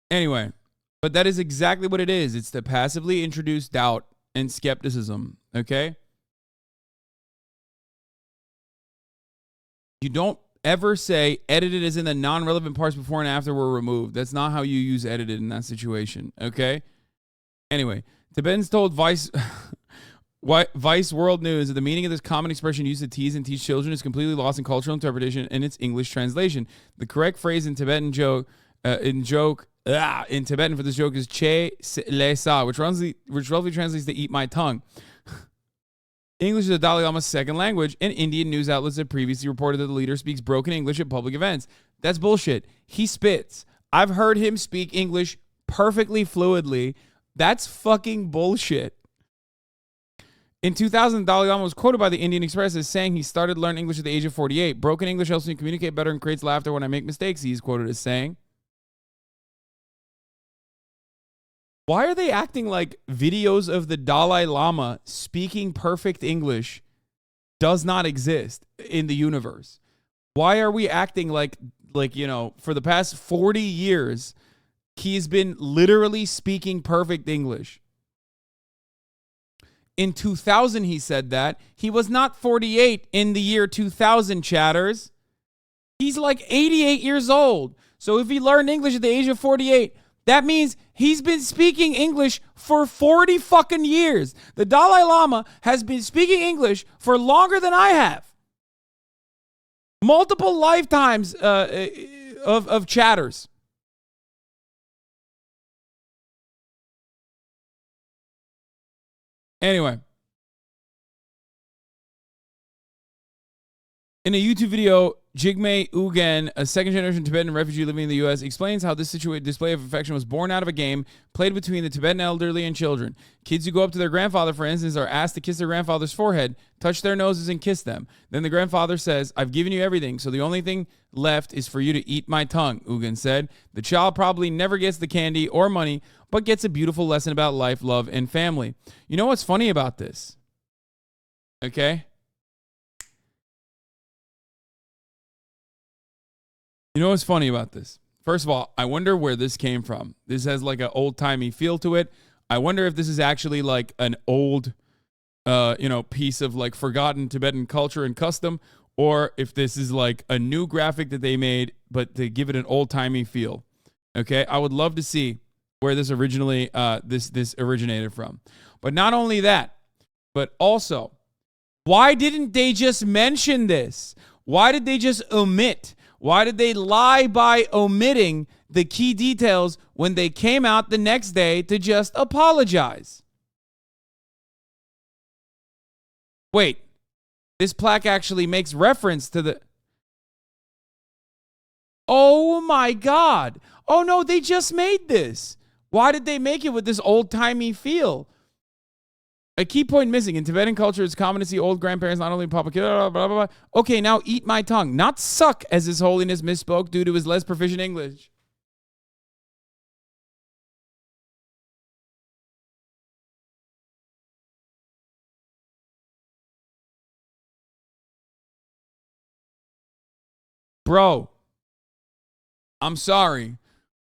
Anyway, but that is exactly what it is. It's to passively introduce doubt and skepticism, okay? You don't ever say edited as in the non-relevant parts before and after were removed. That's not how you use edited in that situation, okay? Anyway, Tibetans told Vice World News that the meaning of this common expression used to tease and teach children is completely lost in cultural interpretation and its English translation. The correct phrase in Tibetan in Tibetan for this joke is che le sa, which roughly translates to eat my tongue. English is the Dalai Lama's second language, and Indian news outlets have previously reported that the leader speaks broken English at public events. That's bullshit. He spits. I've heard him speak English perfectly fluidly. That's fucking bullshit. In 2000, Dalai Lama was quoted by the Indian Express as saying he started learning English at the age of 48. Broken English helps me communicate better and creates laughter when I make mistakes, he's quoted as saying. Why are they acting like videos of the Dalai Lama speaking perfect English does not exist in the universe? Why are we acting like, you know, for the past 40 years, he's been literally speaking perfect English? In 2000, he said that. He was not 48 in the year 2000, chatters. He's like 88 years old. So if he learned English at the age of 48, that means he's been speaking English for 40 fucking years. The Dalai Lama has been speaking English for longer than I have. Multiple lifetimes of chatters. Anyway. In a YouTube video, Jigme Ugen, a second-generation Tibetan refugee living in the U.S., explains how this display of affection was born out of a game played between the Tibetan elderly and children. Kids who go up to their grandfather, for instance, are asked to kiss their grandfather's forehead, touch their noses, and kiss them. Then the grandfather says, "I've given you everything, so the only thing left is for you to eat my tongue," Ugen said. The child probably never gets the candy or money, but gets a beautiful lesson about life, love, and family. You know what's funny about this? Okay? You know what's funny about this? First of all, I wonder where this came from. This has like an old-timey feel to it. I wonder if this is actually like an old, piece of like forgotten Tibetan culture and custom, or if this is like a new graphic that they made, but to give it an old-timey feel. Okay, I would love to see where this originally, this originated from. But not only that, but also, why didn't they just mention this? Why did they just omit? Why did they lie by omitting the key details when they came out the next day to just apologize? Wait, this plaque actually makes reference to the... Oh my God. Oh no, they just made this. Why did they make it with this old-timey feel? A key point missing. In Tibetan culture, it's common to see old grandparents not only pop a kid, blah, blah, blah. Okay, now eat my tongue. Not suck, as His Holiness misspoke due to his less proficient English. Bro, I'm sorry,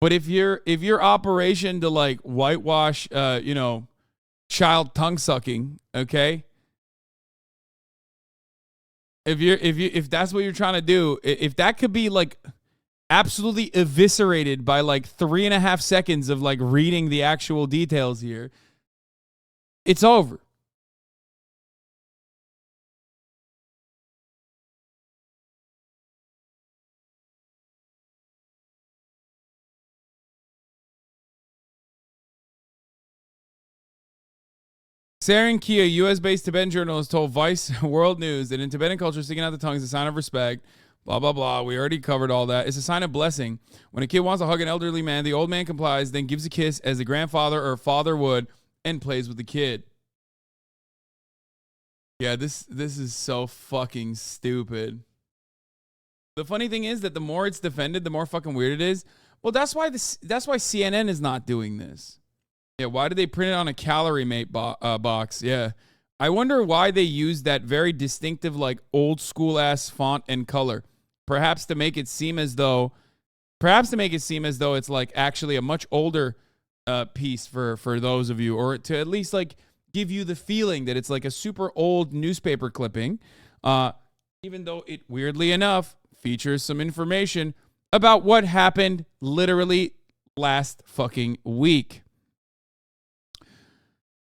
but if your operation to like whitewash, child tongue sucking, okay? If that's what you're trying to do, if that could be like absolutely eviscerated by like 3.5 seconds of like reading the actual details here, it's over. Saren Kia, U.S.-based Tibetan journalist, told Vice World News that in Tibetan culture, sticking out the tongue is a sign of respect. Blah, blah, blah. We already covered all that. It's a sign of blessing. When a kid wants to hug an elderly man, the old man complies, then gives a kiss as the grandfather or father would, and plays with the kid. Yeah, this is so fucking stupid. The funny thing is that the more it's defended, the more fucking weird it is. Well, that's why CNN is not doing this. Yeah, why did they print it on a calorie mate box? Yeah. I wonder why they used that very distinctive, like, old school ass font and color. Perhaps to make it seem as though it's like actually a much older piece for those of you, or to at least like give you the feeling that it's like a super old newspaper clipping, even though it weirdly enough features some information about what happened literally last fucking week.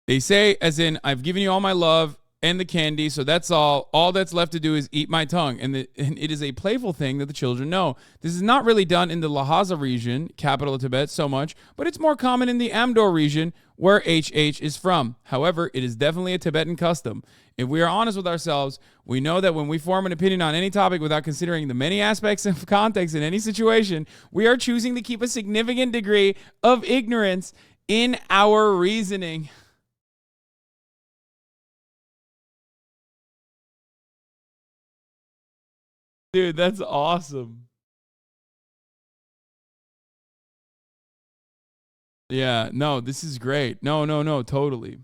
They say, as in, I've given you all my love, and the candy. So that's all. All that's left to do is eat my tongue. And it is a playful thing that the children know. This is not really done in the Lhasa region, capital of Tibet, so much, but it's more common in the Amdor region, where HH is from. However, it is definitely a Tibetan custom. If we are honest with ourselves, we know that when we form an opinion on any topic without considering the many aspects of context in any situation, we are choosing to keep a significant degree of ignorance in our reasoning. Dude, that's awesome. Yeah, no, this is great. No, totally.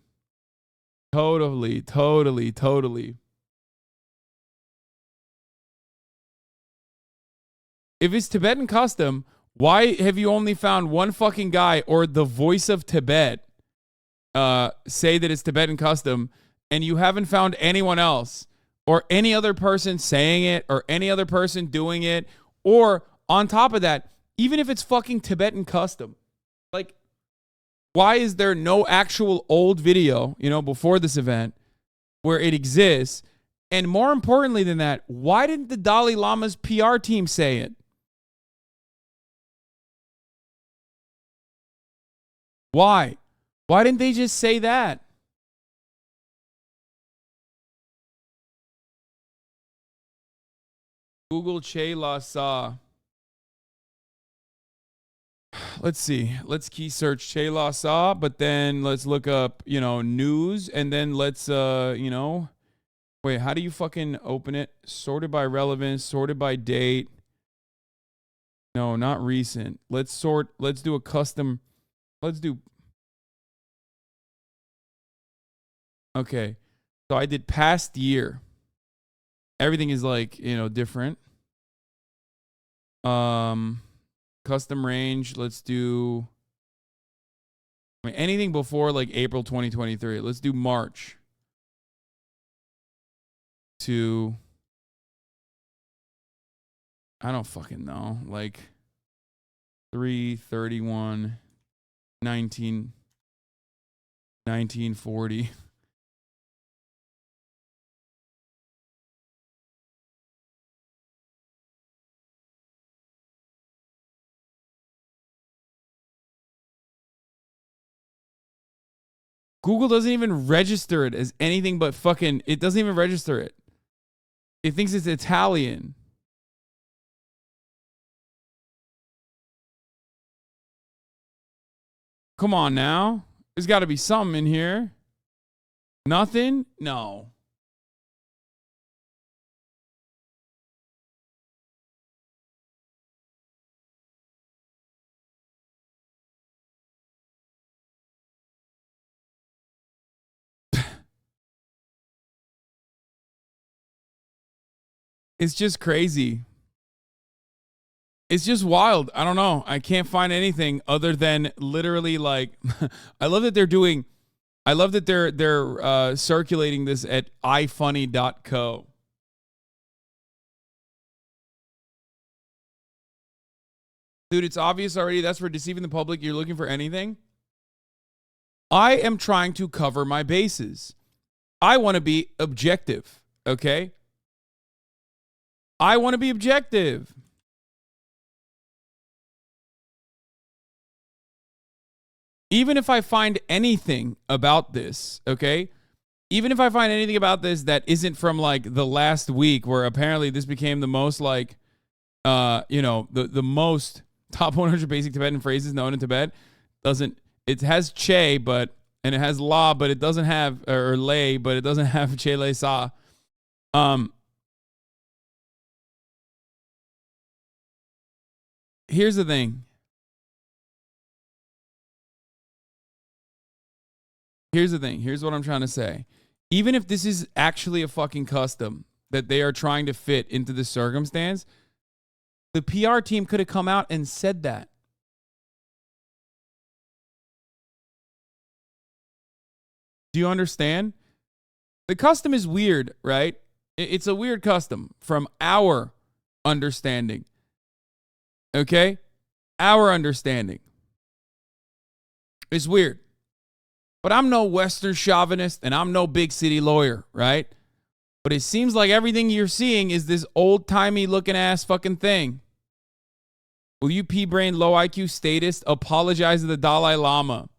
Totally. If it's Tibetan custom, why have you only found one fucking guy or the voice of Tibet say that it's Tibetan custom, and you haven't found anyone else or any other person saying it or any other person doing it? Or on top of that, even if it's fucking Tibetan custom, like, why is there no actual old video, before this event where it exists? And more importantly than that, why didn't the Dalai Lama's PR team say it? Why? Why didn't they just say that? Google Che Lhasa. Let's see. Let's key search Che Lhasa, but then let's look up, news, and then let's, wait, how do you fucking open it? Sorted by relevance, sorted by date. No, not recent. Let's do a custom. Okay. So I did past year. Everything is like, different. Custom range, let's do anything before like April 2023. Let's do March to, I don't fucking know, like 3/31 1940. Google doesn't even register it as anything but fucking, it doesn't even register it. It thinks it's Italian. Come on now. There's got to be something in here. Nothing? No. It's just crazy. It's just wild. I don't know. I can't find anything other than literally like I love that they're circulating this at ifunny.co. Dude, it's obvious already. That's for deceiving the public. You're looking for anything? I am trying to cover my bases. I want to be objective, okay? I want to be objective. Even if I find anything about this, okay? Even if I find anything about this that isn't from like the last week where apparently this became the most like, the most top 100 basic Tibetan phrases known in Tibet, it has che, and it has la, but it doesn't have, or lay, but it doesn't have che, le, sa. Here's the thing. Here's what I'm trying to say. Even if this is actually a fucking custom that they are trying to fit into the circumstance, the PR team could have come out and said that. Do you understand? The custom is weird, right? It's a weird custom from our understanding. Okay? Our understanding. It's weird. But I'm no Western chauvinist and I'm no big city lawyer, right? But it seems like everything you're seeing is this old-timey looking ass fucking thing. Will you pea-brain low IQ statist apologize to the Dalai Lama?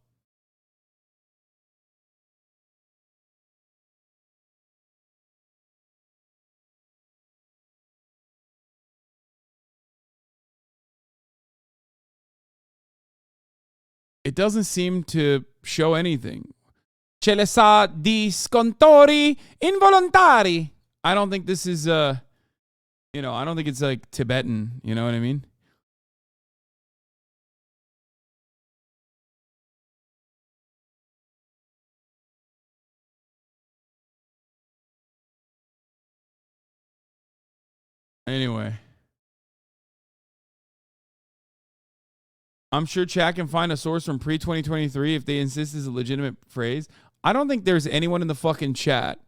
It doesn't seem to show anything. Ce le sa di scontori involontari. I don't think this is, I don't think it's like Tibetan. You know what I mean? Anyway. I'm sure chat can find a source from pre-2023 if they insist is a legitimate phrase. I don't think there's anyone in the fucking chat.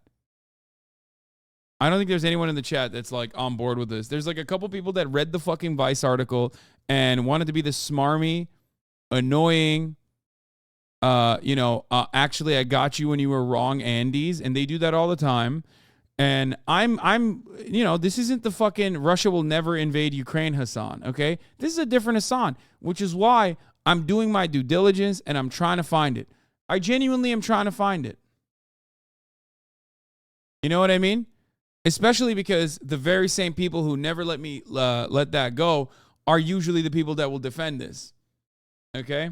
I don't think there's anyone in the chat that's like on board with this. There's like a couple people that read the fucking Vice article and wanted to be the smarmy, annoying, actually I got you when you were wrong Andes, and they do that all the time. And I'm this isn't the fucking Russia will never invade Ukraine Hasan, okay? This is a different Hasan, which is why I'm doing my due diligence and I'm trying to find it. I genuinely am trying to find it. You know what I mean? Especially because the very same people who never let me let that go are usually the people that will defend this. Okay?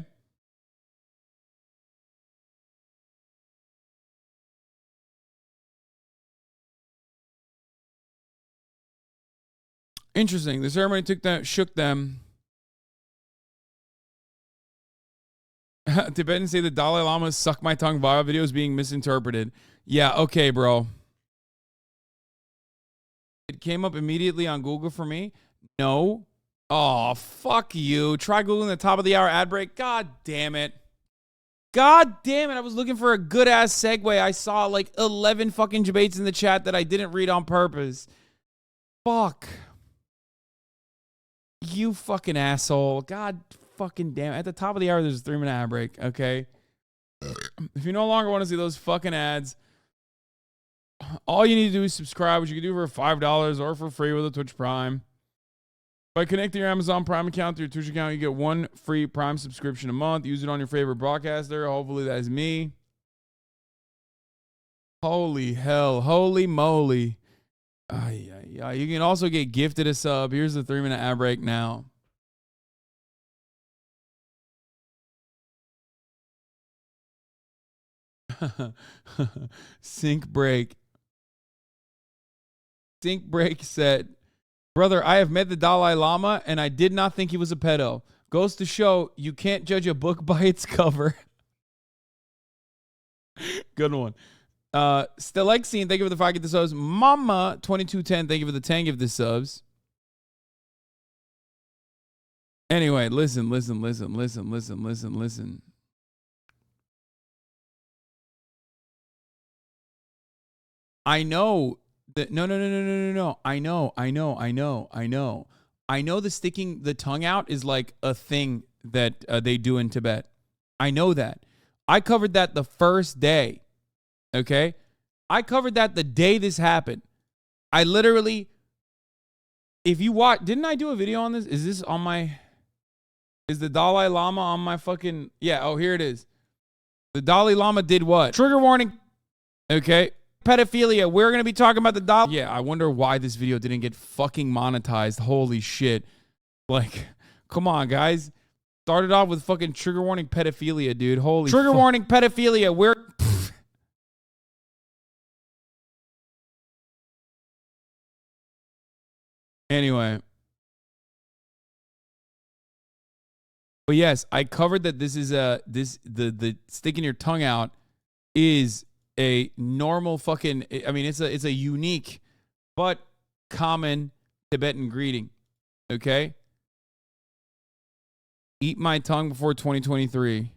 Interesting. The ceremony shook them. Tibetans say the Dalai Lama's suck my tongue viral video is being misinterpreted. Yeah, okay, bro. It came up immediately on Google for me. No. Oh, fuck you. Try Googling the top of the hour ad break. God damn it. God damn it. I was looking for a good ass segue. I saw like 11 fucking debates in the chat that I didn't read on purpose. Fuck. You fucking asshole. God fucking damn it. At the top of the hour, there's a 3-minute ad break, okay? If you no longer want to see those fucking ads, all you need to do is subscribe, which you can do for $5 or for free with a Twitch Prime. By connecting your Amazon Prime account to your Twitch account, you get 1 free Prime subscription a month. Use it on your favorite broadcaster. Hopefully that is me. Holy hell. Holy moly. You can also get gifted a sub. Here's the 3-minute ad break now. Sync break. Sync break said, brother, I have met the Dalai Lama and I did not think he was a pedo. Goes to show you can't judge a book by its cover. Good one. Stelexine, thank you for the 5 gift the subs. Mama 2210, thank you for the 10 gift the subs. Anyway, listen. I know that no. I know the sticking the tongue out is like a thing that they do in Tibet. I know that. I covered that the first day. Okay? I covered that the day this happened. I literally, if you watch, didn't I do a video on this? Is this on my, is the Dalai Lama on my fucking, yeah, oh, here it is. The Dalai Lama did what? Trigger warning. Okay. Pedophilia. We're going to be talking about the Dalai. Yeah, I wonder why this video didn't get fucking monetized. Holy shit. Like, come on, guys. Started off with fucking trigger warning pedophilia, dude. Holy trigger warning pedophilia. We're... Anyway. But yes, I covered that this is the sticking your tongue out is a normal fucking, I mean, it's a unique but common Tibetan greeting. Okay? Eat my tongue before 2023.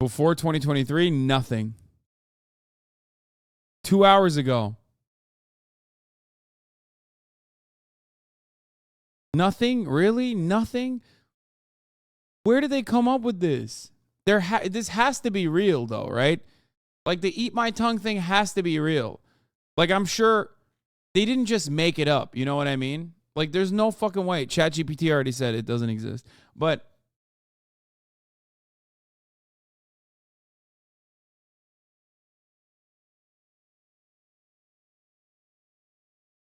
Before 2023, nothing. 2 hours ago. Nothing? Really? Nothing? Where did they come up with this? This has to be real, though, right? Like, the eat my tongue thing has to be real. Like, I'm sure they didn't just make it up. You know what I mean? Like, there's no fucking way. ChatGPT already said it doesn't exist. But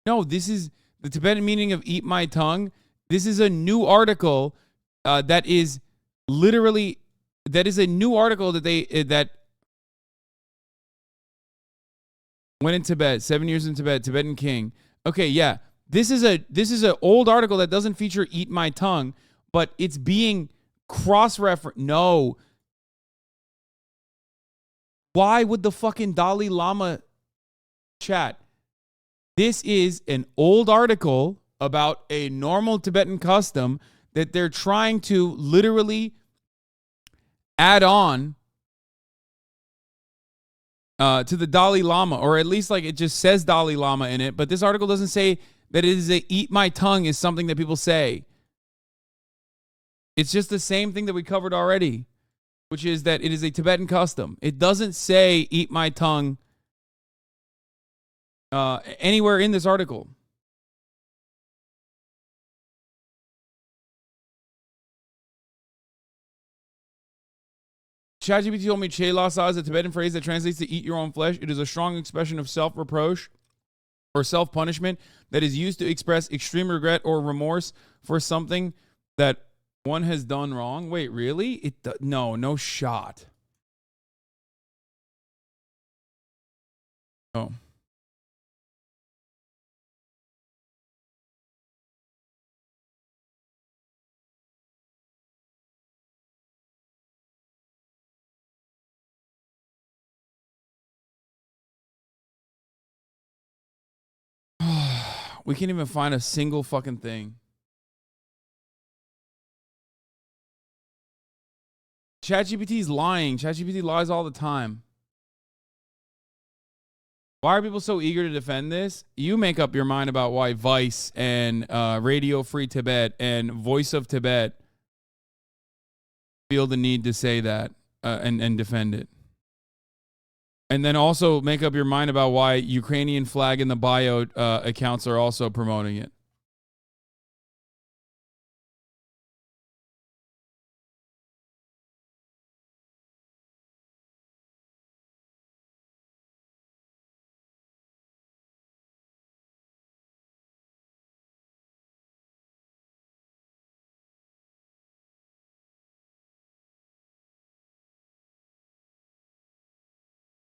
no, this is the Tibetan meaning of eat my tongue. This is a new article that is literally, that is a new article that that went in Tibet, 7 years in Tibet, Tibetan king. Okay, yeah. This is an old article that doesn't feature eat my tongue, but it's being cross-referenced. No. Why would the fucking Dalai Lama chat? This is an old article about a normal Tibetan custom that they're trying to literally add on to the Dalai Lama, or at least like it just says Dalai Lama in it, but this article doesn't say that it is a eat my tongue is something that people say. It's just the same thing that we covered already, which is that it is a Tibetan custom. It doesn't say eat my tongue anywhere in this article. ChatGPT told me Che La Sa is a Tibetan phrase that translates to eat your own flesh. It is a strong expression of self-reproach or self-punishment that is used to express extreme regret or remorse for something that one has done wrong. Wait, really? No shot. Oh. We can't even find a single fucking thing. ChatGPT's lying. ChatGPT lies all the time. Why are people so eager to defend this? You make up your mind about why Vice and Radio Free Tibet and Voice of Tibet feel the need to say that and defend it. And then also make up your mind about why Ukrainian flag in the bio accounts are also promoting it.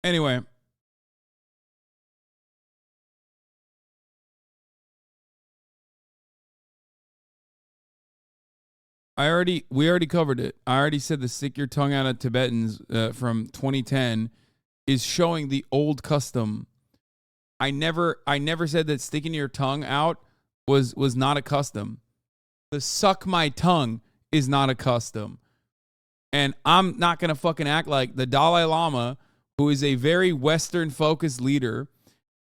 Anyway. We already covered it. I already said the stick your tongue out of Tibetans from 2010 is showing the old custom. I never said that sticking your tongue out was not a custom. The suck my tongue is not a custom. And I'm not going to fucking act like the Dalai Lama, who is a very Western-focused leader,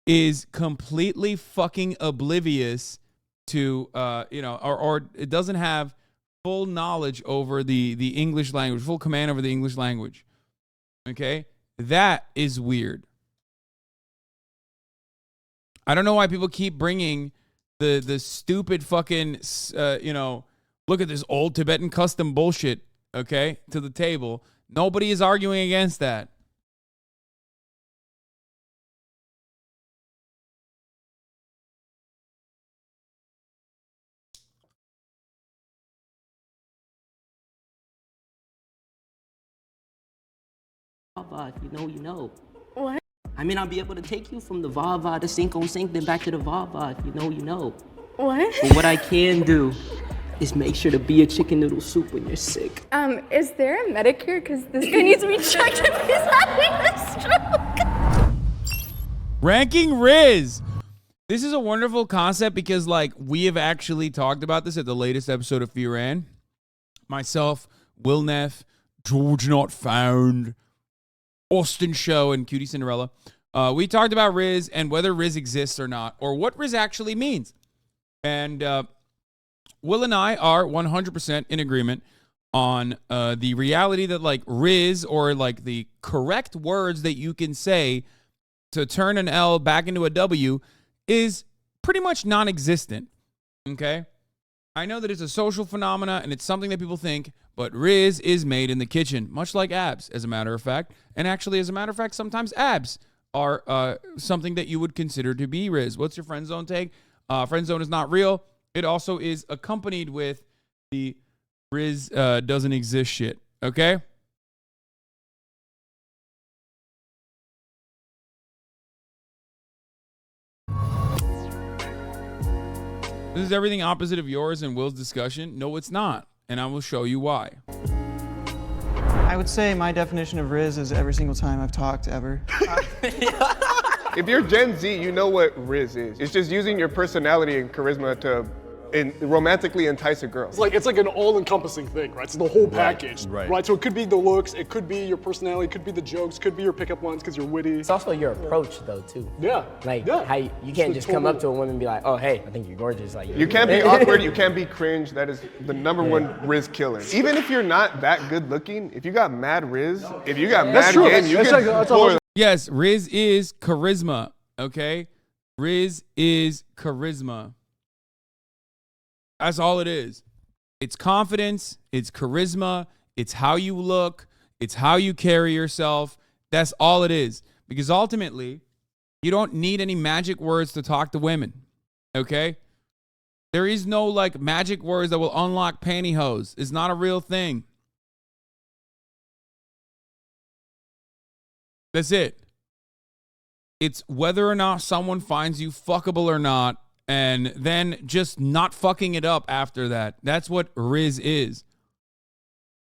is completely fucking oblivious to, or it doesn't have full knowledge over the English language, full command over the English language. Okay? That is weird. I don't know why people keep bringing the stupid fucking, look at this old Tibetan custom bullshit, okay, to the table. Nobody is arguing against that. If you know, you know. What? I mean, I'll be able to take you from the VAVA to sink on sink, then back to the VAVA. If you know, you know. What? But what I can do is make sure to be a chicken noodle soup when you're sick. Is there a Medicare? Because this guy needs to be checked if he's having a stroke. Ranking Rizz. This is a wonderful concept because, like, we have actually talked about this at the latest episode of Fearan. Myself, Will Neff, George Not Found, Austin Show, and Cutie Cinderella. We talked about Rizz and whether Rizz exists or not, or what Rizz actually means. And Will and I are 100% in agreement on the reality that like Rizz, or like the correct words that you can say to turn an L back into a W, is pretty much non-existent. Okay? I know that it's a social phenomena and it's something that people think, but Rizz is made in the kitchen, much like abs, as a matter of fact. And actually, as a matter of fact, sometimes abs are something that you would consider to be Rizz. What's your friend zone take? Friend zone is not real. It also is accompanied with the Rizz doesn't exist shit. Okay? This is everything opposite of yours and Will's discussion. No, it's not. And I will show you why. I would say my definition of Rizz is every single time I've talked ever. If you're Gen Z, you know what Rizz is. It's just using your personality and charisma to romantically entice a girl. It's like an all-encompassing thing, right? It's the whole package, right? So it could be the looks, it could be your personality, it could be the jokes, it could be your pickup lines because you're witty. It's also your approach, though, too. Yeah. How you can't just come up to a woman and be like, oh, hey, I think you're gorgeous. Like, you can't be awkward, you can't be cringe. That is the number one Rizz killer. Even if you're not that good looking, if you got mad Rizz, if you got mad game, you can Yes, Rizz is charisma, okay? Rizz is charisma. That's all it is. It's confidence, it's charisma, it's how you look, it's how you carry yourself. That's all it is. Because ultimately, you don't need any magic words to talk to women, okay? There is no like magic words that will unlock pantyhose. It's not a real thing. That's it. It's whether or not someone finds you fuckable or not, and then just not fucking it up after that. That's what Rizz is.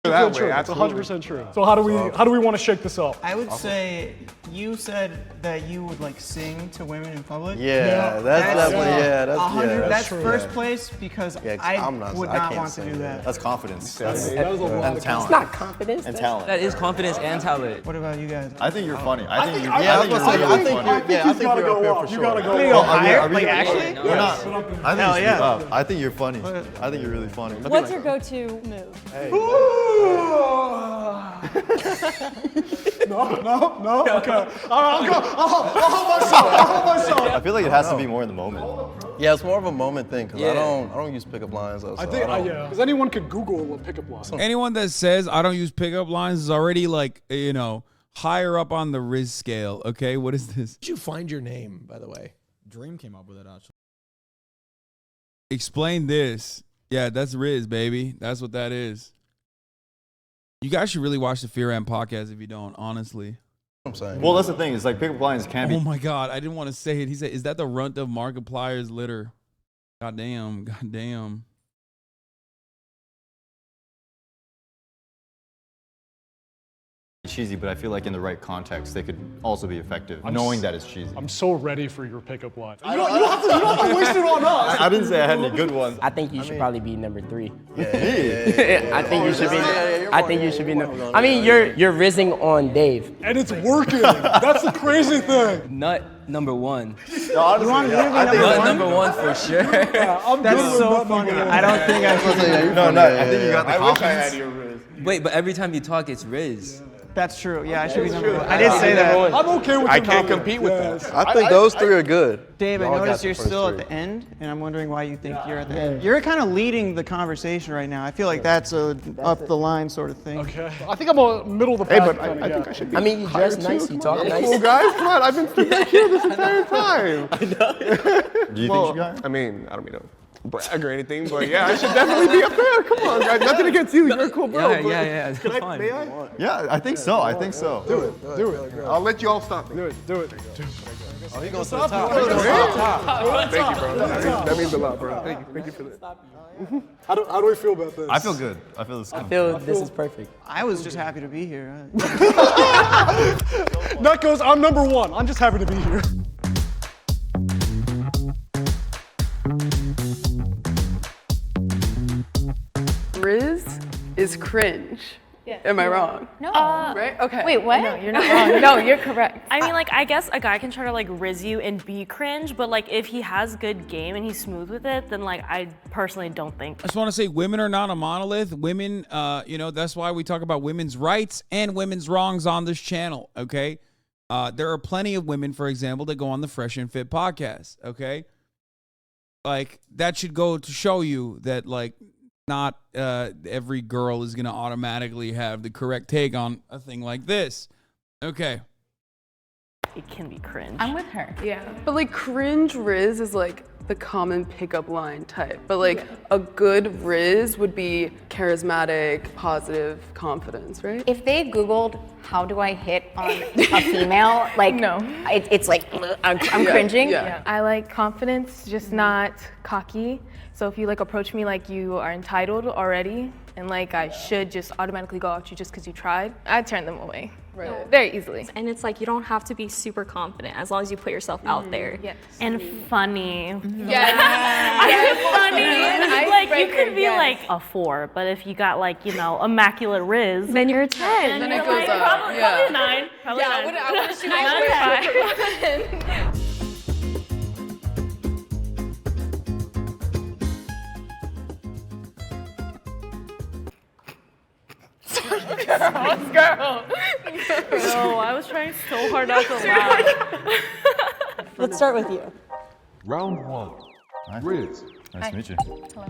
That's 100% true. So how do we want to shake this up? I would say you said that you would like sing to women in public. Yeah, that's definitely That's first place because I would not want to do that. That's confidence. That was a lot and of talent. It's not confidence. And talent. That is confidence and talent. What about you guys? I think you're funny. I think you're funny. You gotta go higher. Like actually? We're not. I think you're I think you're funny. I think you're really funny. What's your go-to move? Hey. No. Okay. I'll hold myself. I feel like it has to be more in the moment. Yeah, it's more of a moment thing because I don't use pickup lines. I think because anyone could Google a pickup line. Anyone that says I don't use pickup lines is already like, you know, higher up on the Rizz scale. Okay, what is this? Did you find your name, by the way? Dream came up with it actually. Explain this. Yeah, that's Rizz, baby. That's what that is. You guys should really watch the Fear Amp podcast if you don't, honestly. I'm saying. Well, that's the thing. It's like pickup lines can be. Oh my God, I didn't want to say it. He said, "Is that the runt of Markiplier's litter?" Goddamn. Cheesy, but I feel like in the right context, they could also be effective, knowing that it's cheesy. I'm so ready for your pickup line. You don't have to waste it on us. I didn't say I had any good ones. I think you should probably be number 3. Yeah. I think you should be. I think you should be. I mean, you're rizzing on Dave. And it's working. That's the crazy thing. Nut number 1. No, honestly, you want me to be number one for sure. That's so funny. I don't think I should. No, I think you got the confidence. I wish I had your Rizz. Wait, but every time you talk, it's Rizz. That's true. Yeah, I should be number 1. I did say that. I'm okay with I can't compete with that. I think those 3 are good. Dave, I noticed you're still at the end, and I'm wondering why you think you're at the end. You're kind of leading the conversation right now. I feel like that's a up the line sort of thing. Okay. I think I'm a middle of the pack. Hey, but I think I should be. I mean, you dress nice, you talk nice. Cool guys, come on! I've been sitting back here this entire time. Do you think you got it? I mean, I don't mean to brag or anything, but yeah, I should definitely be up there. Come on, guys. Nothing against you. You're a cool bro. Yeah. Can I? May I? Yeah, I think so. Do it. I'll let you all stop me. Do it. Oh, he goes to the top. Thank you, bro. That means a lot, bro. Thank you for that. How do we feel about this? I feel good. I feel this. I feel this is perfect. I was just happy to be here. That goes, I'm number 1. I'm just happy to be here. Rizz is cringe. Yeah. Am I wrong? No. Right? Okay. Wait, what? No, you're not wrong. No, you're correct. I mean, like, I guess a guy can try to like rizz you and be cringe, but like if he has good game and he's smooth with it, then like I personally don't think. I just want to say women are not a monolith. Women, you know, that's why we talk about women's rights and women's wrongs on this channel, okay? There are plenty of women, for example, that go on the Fresh and Fit podcast, okay? Like, that should go to show you that, like, not every girl is going to automatically have the correct take on a thing like this. Okay. It can be cringe. I'm with her. Yeah. But like cringe Rizz is like the common pickup line type. But like a good Rizz would be charismatic, positive confidence, right? If they Googled, how do I hit on a female, like, no. It's like, I'm cringing. Yeah. I like confidence, just not cocky. So if you like approach me like you are entitled already and like I should just automatically go out you just because you tried, I'd turn them away. Right. Very easily. And it's like you don't have to be super confident as long as you put yourself out there. Yes. And funny. Yes. Funny. Like you could be like a 4, but if you got like, you know, immaculate Rizz, then you're a 10. Then it you're goes like, up. probably Yeah. a 9. Probably Yeah, 9. I wouldn't shoot Not all a 5. Girl. No, I was trying so hard not to laugh. Let's start with you. Round 1. Rizz. Nice to meet you. Hello.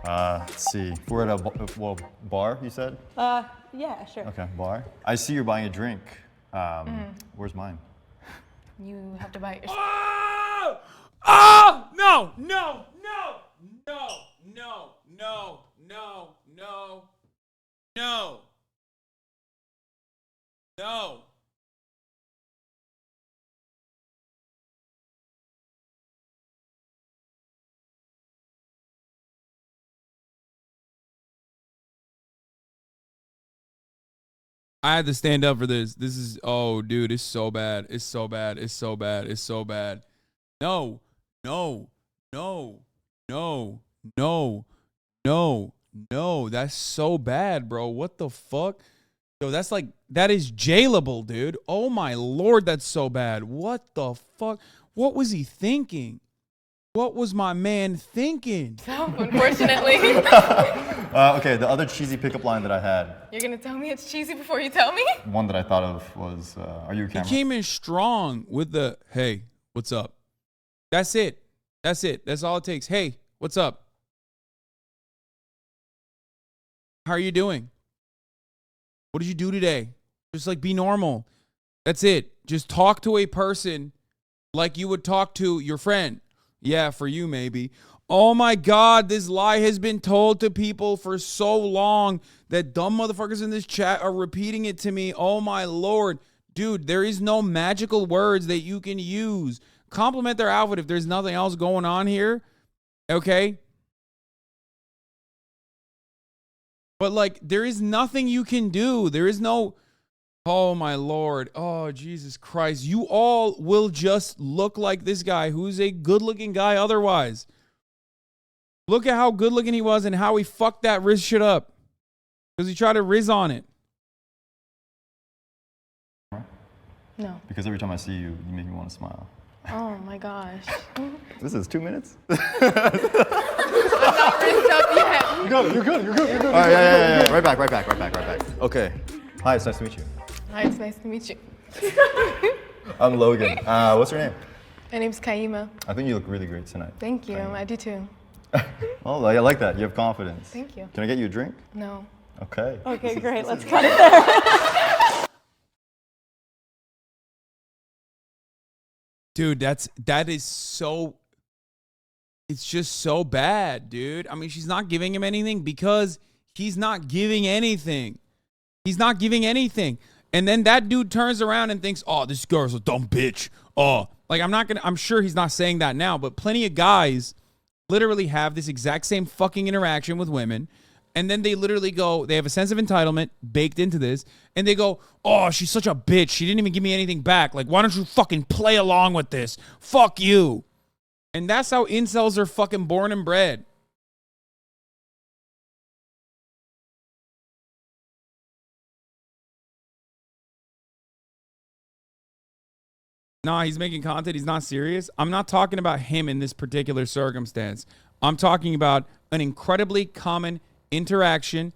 Let's see. We're at a bar, you said? Yeah, sure. Okay, bar. I see you're buying a drink. Where's mine? You have to buy it yourself. Oh! Oh! No! No! No! No! No! No! No! No! No! No! I had to stand up for this. This is, oh, dude, it's so bad. It's so bad. It's so bad. It's so bad. No, no, no, no, no, no, no. That's so bad, bro. What the fuck? Yo, that's like, that is jailable, dude. Oh my Lord, that's so bad. What the fuck? What was he thinking? What was my man thinking? So, unfortunately. Okay, the other cheesy pickup line that I had, You're gonna tell me it's cheesy before you tell me? one that I thought of was, are you a He camera? came in strong with the, hey, what's up? That's it. That's it. That's all it takes. Hey, what's up? How are you doing? What did you do today? Just like be normal. That's it. Just talk to a person like you would talk to your friend. Yeah, for you maybe. Oh my God, this lie has been told to people for so long that dumb motherfuckers in this chat are repeating it to me. Oh my Lord. Dude, there is no magical words that you can use. Compliment their outfit if there's nothing else going on here. Okay? But like, there is nothing you can do. There is no, oh my Lord. Oh, Jesus Christ. You all will just look like this guy who's a good looking guy otherwise. Look at how good looking he was and how he fucked that Rizz shit up. Because he tried to Rizz on it. No. Because every time I see you, you make me want to smile. Oh my gosh. This is 2 minutes? I'm not rinsed up yet. You got it. You're good. You're good. You're good. All right, yeah. Right back. Okay. Hi, it's nice to meet you. Hi, it's nice to meet you. I'm Logan. What's your name? My name's Kaima. I think you look really great tonight. Thank you. I do too. Oh, I like that. You have confidence. Thank you. Can I get you a drink? No. Okay. Okay, great. Let's cut it there. Dude, that is so, it's just so bad, dude. I mean, she's not giving him anything because he's not giving anything. He's not giving anything. And then that dude turns around and thinks, oh, this girl's a dumb bitch. Oh, like I'm sure he's not saying that now, but plenty of guys literally have this exact same fucking interaction with women. And then they literally go, they have a sense of entitlement baked into this. And they go, oh, she's such a bitch. She didn't even give me anything back. Like, why don't you fucking play along with this? Fuck you. And that's how incels are fucking born and bred. Nah, he's making content. He's not serious. I'm not talking about him in this particular circumstance. I'm talking about an incredibly common interaction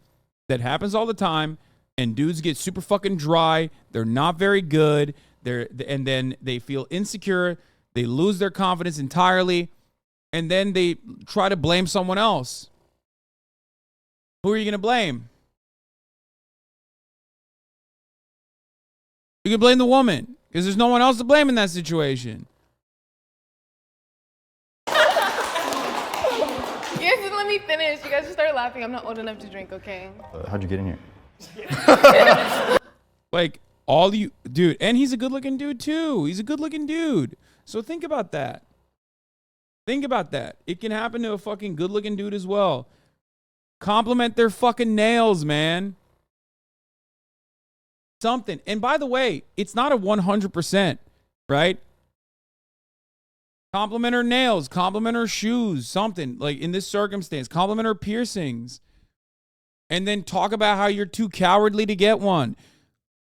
that happens all the time, and dudes get super fucking dry. They're not very good. And then they feel insecure. They lose their confidence entirely, and then they try to blame someone else. Who are you going to blame? You can blame the woman, because there's no one else to blame in that situation. You guys didn't let me finish. You guys just started laughing. I'm not old enough to drink, okay? How'd you get in here? Like, all you... Dude, and he's a good-looking dude, too. He's a good-looking dude. So think about that. Think about that. It can happen to a fucking good-looking dude as well. Compliment their fucking nails, man. Something. And by the way, it's not a 100%, right? Compliment her nails, compliment her shoes, something. Like in this circumstance, compliment her piercings. And then talk about how you're too cowardly to get one.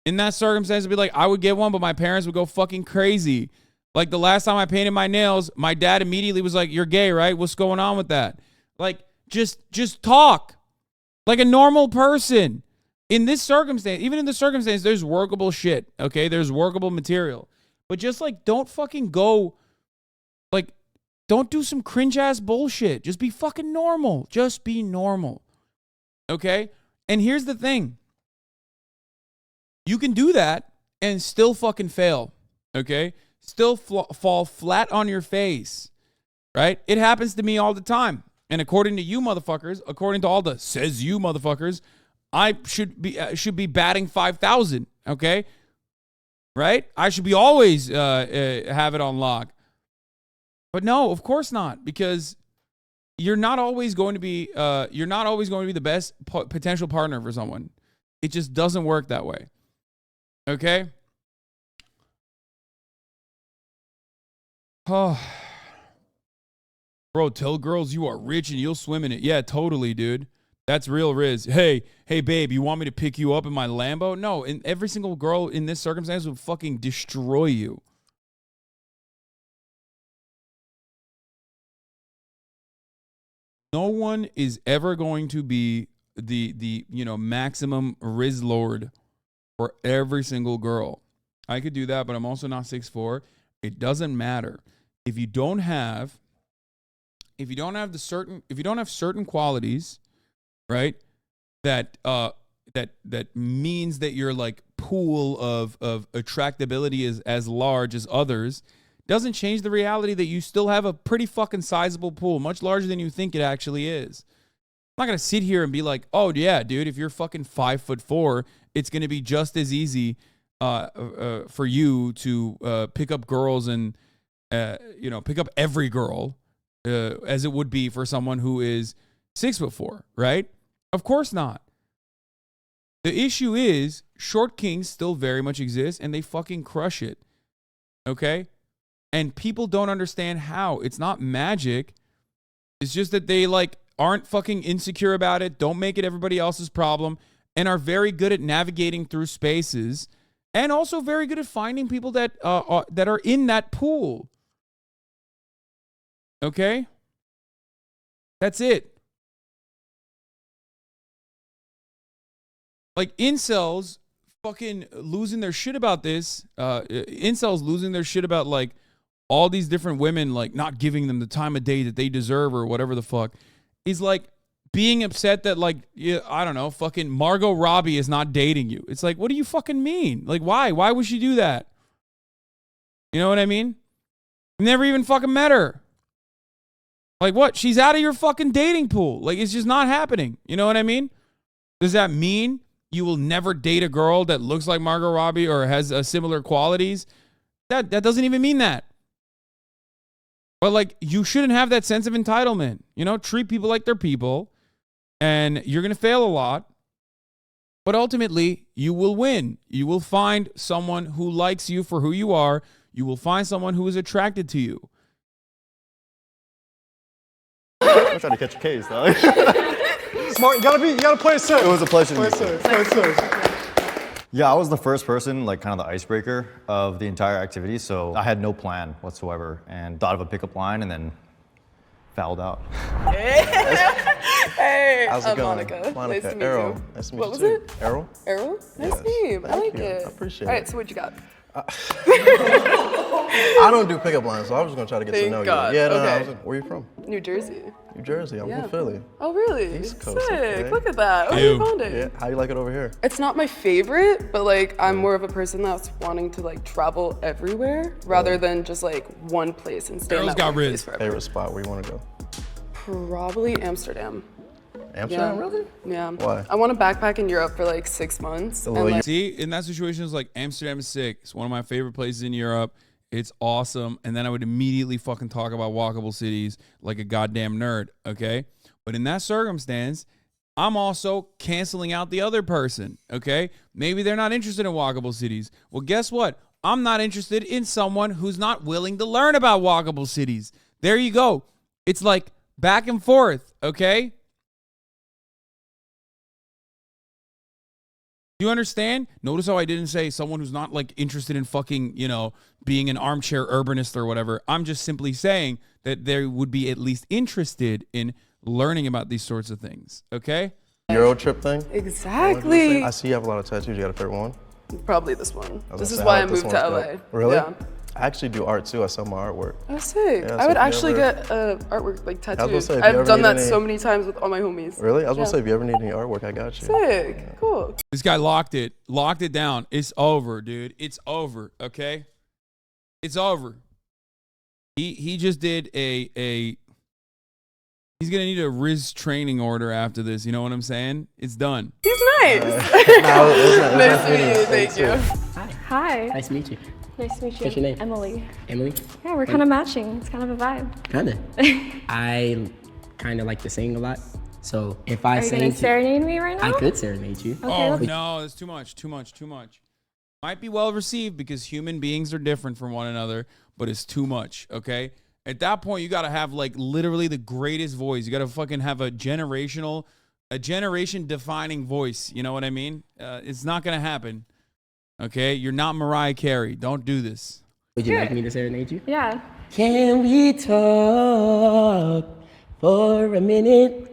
In that circumstance, it'd be like, I would get one, but my parents would go fucking crazy. Like the last time I painted my nails, my dad immediately was like, you're gay, right? What's going on with that? Like, just talk like a normal person. In this circumstance, even in this circumstance, there's workable shit, okay? There's workable material. But just, like, don't fucking go, like, don't do some cringe-ass bullshit. Just be fucking normal. Just be normal, okay? And here's the thing. You can do that and still fucking fail, okay? Still fall flat on your face, right? It happens to me all the time. And according to you motherfuckers, according to all the says you motherfuckers, I should be batting 5,000, okay? Right? I should be always have it on lock. But no, of course not, because you're not always going to be the best potential partner for someone. It just doesn't work that way. Okay? Oh. Bro, tell girls you are rich and you'll swim in it. Yeah, totally, dude. That's real Rizz. Hey, babe, you want me to pick you up in my Lambo? No, and every single girl in this circumstance would fucking destroy you. No one is ever going to be the maximum Rizz Lord for every single girl. I could do that, but I'm also not 6'4". It doesn't matter. If you don't have certain qualities, right? That means that your like pool of attractability is as large as others, doesn't change the reality that you still have a pretty fucking sizable pool, much larger than you think it actually is. I'm not gonna sit here and be like, oh yeah, dude, if you're fucking 5'4", it's gonna be just as easy for you to pick up girls and pick up every girl as it would be for someone who is 6'4", right? Of course not. The issue is short kings still very much exist and they fucking crush it. Okay? And people don't understand how. It's not magic. It's just that they like aren't fucking insecure about it, don't make it everybody else's problem, and are very good at navigating through spaces, and also very good at finding people that are in that pool. Okay? That's it. Like, incels fucking losing their shit about this. Incels losing their shit about, like, all these different women, like, not giving them the time of day that they deserve or whatever the fuck. Is, like, being upset that, like, I don't know, fucking Margot Robbie is not dating you. It's like, what do you fucking mean? Like, why? Why would she do that? You know what I mean? You never even fucking met her. Like, what? She's out of your fucking dating pool. Like, it's just not happening. You know what I mean? Does that mean you will never date a girl that looks like Margot Robbie or has similar qualities? That doesn't even mean that. But, like, you shouldn't have that sense of entitlement. You know, treat people like they're people. And you're going to fail a lot. But ultimately, you will win. You will find someone who likes you for who you are. You will find someone who is attracted to you. I'm trying to catch a case, though. Smart, you gotta play it safe. It was a pleasure to meet you. Play it safe. Yeah, I was the first person, like kind of the icebreaker of the entire activity, so I had no plan whatsoever and thought of a pickup line and then fouled out. Hey, How's it going? Monica. Monica. Nice to meet Errol. you. Nice to meet What you was too. it? Errol? Errol? Nice Yes. name. I Thank like you. it. I appreciate All right, it. so what you got? I don't do pickup lines, so I was just gonna try to get to Thank know God. you. Yeah, no, Okay. where are you from? New Jersey. New Jersey. I'm Yeah. from Philly. Oh, really? East Coast. Sick. Okay. Look at that. Where are you found it? Yeah. How you like it over here? It's not my favorite, but like I'm more of a person that's wanting to like travel everywhere rather than just like one place and stay in that one place forever. Favorite spot where you want to go? Probably Amsterdam. Amsterdam, Yeah. really? Yeah. Why? I want to backpack in Europe for like 6 months. And, like, See, in that situation, it's like Amsterdam is sick. It's one of my favorite places in Europe. It's awesome. And then I would immediately fucking talk about walkable cities like a goddamn nerd, okay? But in that circumstance, I'm also canceling out the other person, okay? Maybe they're not interested in walkable cities. Well, guess what? I'm not interested in someone who's not willing to learn about walkable cities. There you go. It's like back and forth, okay? Do you understand? Notice how I didn't say someone who's not like interested in fucking, you know, being an armchair urbanist or whatever. I'm just simply saying that they would be at least interested in learning about these sorts of things. Okay? Euro trip thing? Exactly. I see you have a lot of tattoos. You got a favorite one? Probably this one. I was This gonna is say, why I like this moved to one's LA. dope. Really? Yeah. I actually do art too. I sell my artwork. Oh, sick. Yeah, so I would if you actually ever- get artwork like I was tattooed. gonna say, if you ever I've done need that any- so many times with all my homies. Really? I was gonna Yeah. say, if you ever need any artwork, I got you. Sick. Cool. This guy locked it down. It's over, dude. It's over, okay? It's over. He just did a he's gonna need a Rizz training order after this. You know what I'm saying? It's done. He's nice. Nice to meet you. Thank you. Hi. Nice to meet you. Nice to meet you. What's your name? Emily. Emily? Yeah, we're kind of matching. It's kind of a vibe. Kinda. I kind of like to sing a lot. So if I Are you sang gonna to- serenade me right now? I could serenade you. Okay, Oh let's- no, that's too much. Might be well received because human beings are different from one another, but it's too much, okay? At that point, you gotta have like literally the greatest voice. You gotta fucking have a generation defining voice. You know what I mean? It's not gonna happen. Okay? You're not Mariah Carey. Don't do this. Would you like me to serenade you? Yeah. Can we talk for a minute?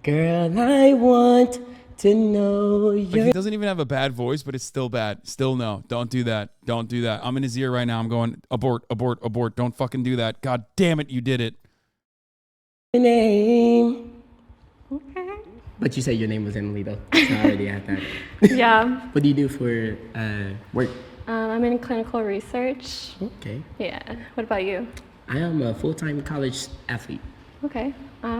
Girl, I want to know Like, your... he doesn't even have a bad voice, but it's still bad. Still no. Don't do that. Don't do that. I'm in his ear right now. I'm going, abort, abort, abort. Don't fucking do that. God damn it, you did it. name. Okay. But you said your name was Emily, though. So I already had that. Yeah. What do you do for work? I'm in clinical research. Okay. Yeah. What about you? I am a full-time college athlete. Okay.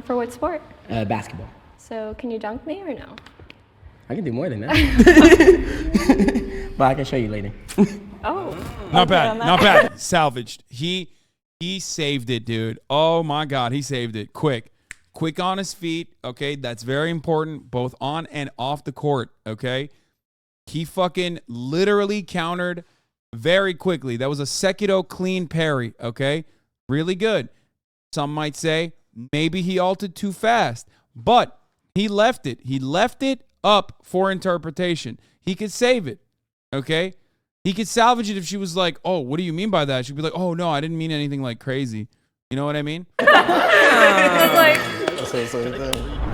For what sport? Basketball. So can you dunk me or no? I can do more than that. But I can show you later. Oh. Not bad. Not bad. Salvaged. He saved it, dude. Oh my God. He saved it. Quick on his feet. Okay. That's very important, both on and off the court. Okay. He fucking literally countered very quickly. That was a Sekido clean parry. Okay. Really good. Some might say maybe he ulted too fast, but he left it. He left it up for interpretation. He could save it. Okay. He could salvage it if she was like, oh, what do you mean by that? She'd be like, oh, no, I didn't mean anything like crazy. You know what I mean?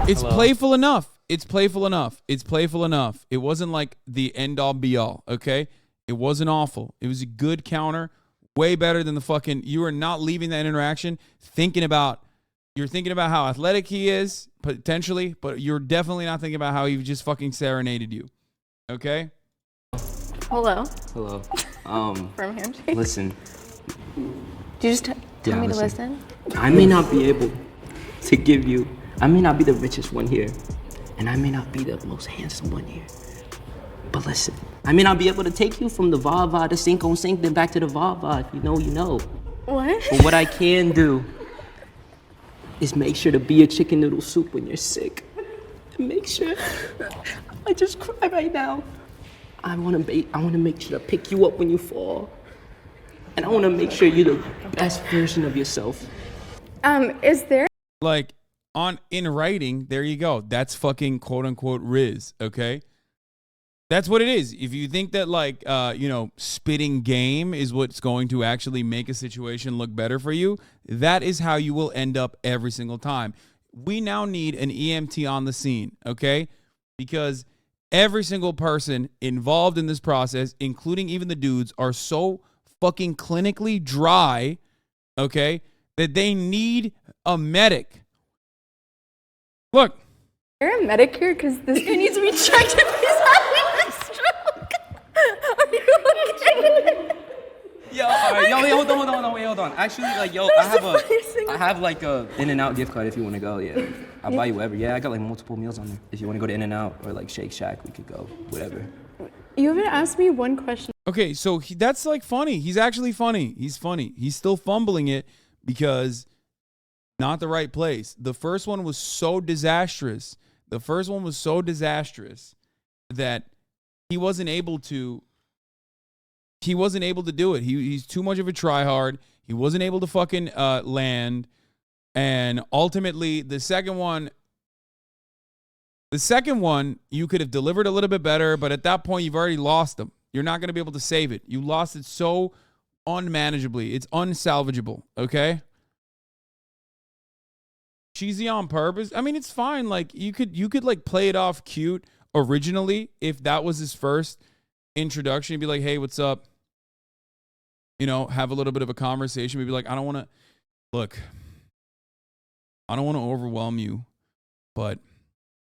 It's playful enough. It's playful enough. It's playful enough. It wasn't like the end all be all, okay? It wasn't awful. It was a good counter. Way better than the fucking, you are not leaving that interaction you're thinking about how athletic he is, potentially, but you're definitely not thinking about how he just fucking serenaded you. Okay? Hello. Hello. From handshake. Listen. Do you just tell me to listen? I may not be able to give you, I may not be the richest one here, and I may not be the most handsome one here. But listen, I may not be able to take you from the VAVA to sink on sink, then back to the VAVA. If you know, you know. What? But what I can do is make sure to be a chicken noodle soup when you're sick. And make sure, I just cry right now. I wanna make sure to pick you up when you fall. And I wanna make sure you're the best version of yourself. Is there? Like, in writing, there you go. That's fucking quote unquote Rizz, okay? That's what it is. If you think that like spitting game is what's going to actually make a situation look better for you, that is how you will end up every single time. We now need an EMT on the scene, okay? Because every single person involved in this process, including even the dudes, are so fucking clinically dry, okay, that they need a medic. Look. You're a medic here because this guy needs to be checked if he's having a stroke. Are you okay? Yo, hold on. Actually, like, yo, I have like a In-N-Out gift card if you want to go. Yeah, I'll buy you whatever. Yeah, I got like multiple meals on there. If you want to go to In-N-Out or like Shake Shack, we could go. Whatever. You haven't asked me one question. Okay, so that's like funny. He's actually funny. He's funny. He's still fumbling it because not the right place. The first one was so disastrous. That he wasn't able to do it. He's too much of a tryhard. He wasn't able to fucking land. And ultimately, the second one, you could have delivered a little bit better, but at that point, you've already lost them. You're not going to be able to save it. You lost it so unmanageably. It's unsalvageable, okay? Cheesy on purpose. I mean, it's fine. Like, you could like play it off cute originally if that was his first introduction. You'd be like, hey, what's up? You know, have a little bit of a conversation. Maybe like, I don't want to overwhelm you, but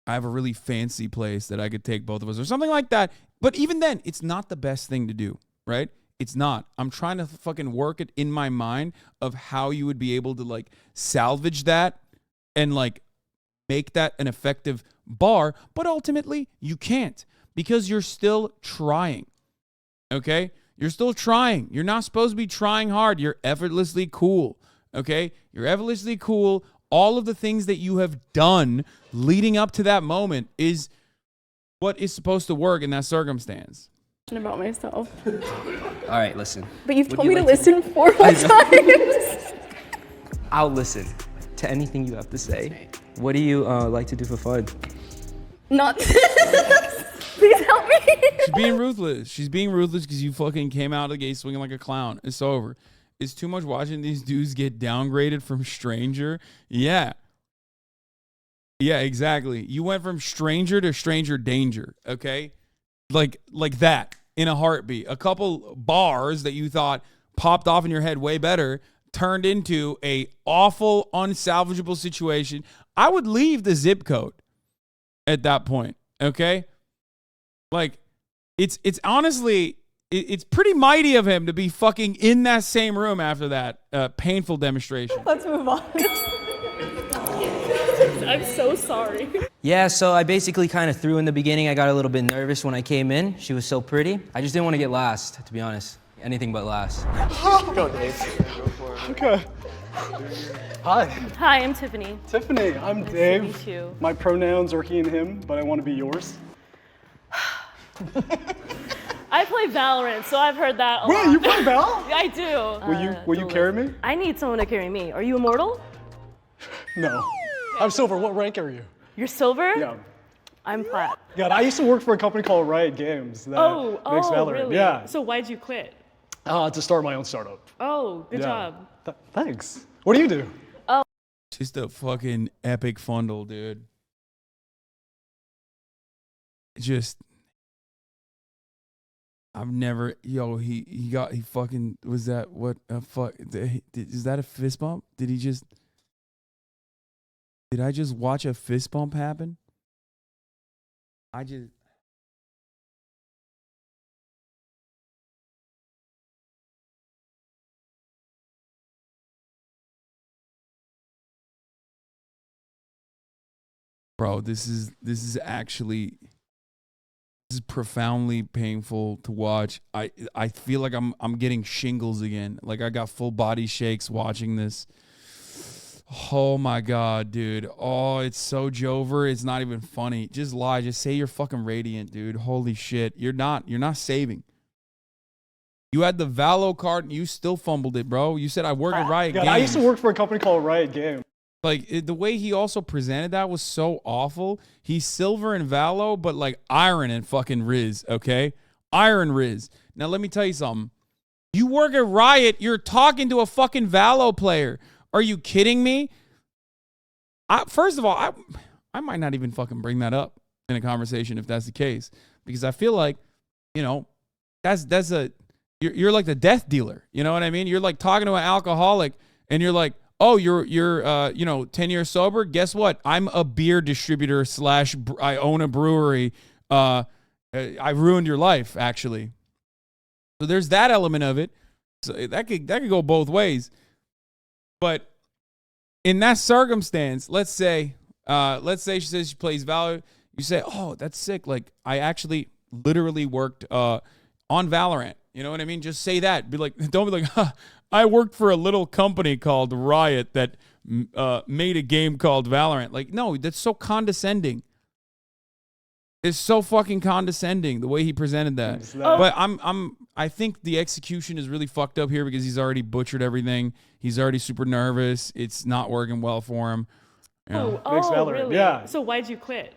I have a really fancy place that I could take both of us or something like that. But even then, it's not the best thing to do, right? It's not. I'm trying to fucking work it in my mind of how you would be able to like salvage that and like make that an effective bar. But ultimately, you can't because you're still trying, okay? You're still trying. You're not supposed to be trying hard. You're effortlessly cool, okay? You're effortlessly cool. All of the things that you have done leading up to that moment is what is supposed to work in that circumstance. About myself. All right, listen. But you've told me to listen 4 more times. I'll listen to anything you have to say. What do you like to do for fun? Not. Please help me. She's being ruthless. She's being ruthless because you fucking came out of the gate swinging like a clown. It's over. It's too much watching these dudes get downgraded from stranger. Yeah. Yeah, exactly. You went from stranger to stranger danger, okay? Like that in a heartbeat. A couple bars that you thought popped off in your head way better turned into a awful, unsalvageable situation. I would leave the zip code at that point, okay? Like, it's honestly, it's pretty mighty of him to be fucking in that same room after that painful demonstration. Let's move on. I'm so sorry. Yeah, so I basically kind of threw in the beginning. I got a little bit nervous when I came in. She was so pretty. I just didn't want to get last, to be honest. Anything but last. Go, Dave. Okay. Hi. Hi, I'm Tiffany. Tiffany, I'm Nice Dave. to meet you. My pronouns are he and him, but I want to be yours. I play Valorant, so I've heard that a lot. Wait, you play Val? I do. Will you carry me? I need someone to carry me. Are you immortal? No. I'm silver. What rank are you? You're silver? Yeah. I'm plat. God, I used to work for a company called Riot Games that makes Valorant. Really? Yeah. So why'd you quit? To start my own startup. Oh, good job. Thanks. What do you do? Oh. Just a fucking epic fundle, dude. Just, I've never, he fucking, was that, what, fuck, is that a fist bump? Did I just watch a fist bump happen? Bro, this is actually, this is profoundly painful to watch. I feel like I'm getting shingles again. Like I got full body shakes watching this. Oh my God, dude. Oh, it's so Jover. It's not even funny. Just lie. Just say you're fucking radiant, dude. Holy shit. You're not saving. You had the Valo card and you still fumbled it, bro. You said I work at Riot Games. I used to work for a company called Riot Games. Like, the way he also presented that was so awful. He's silver in Valo, but like iron in fucking Rizz, okay? Iron Rizz. Now, let me tell you something. You work at Riot, you're talking to a fucking Valo player. Are you kidding me? First of all, I might not even fucking bring that up in a conversation if that's the case. Because I feel like, you know, you're like the death dealer. You know what I mean? You're like talking to an alcoholic and you're like, oh, you're 10 years sober. Guess what? I'm a beer distributor / I own a brewery. I ruined your life, actually. So there's that element of it. So that could go both ways. But in that circumstance, let's say she says she plays Valorant. You say, oh, that's sick. Like, I actually literally worked on Valorant. You know what I mean? Just say that. Be like, don't be like, huh, I worked for a little company called Riot that made a game called Valorant. Like, no, that's so condescending. It's so fucking condescending the way he presented that. But I think the execution is really fucked up here because he's already butchered everything. He's already super nervous. It's not working well for him. You know? Really? Yeah. So why'd you quit?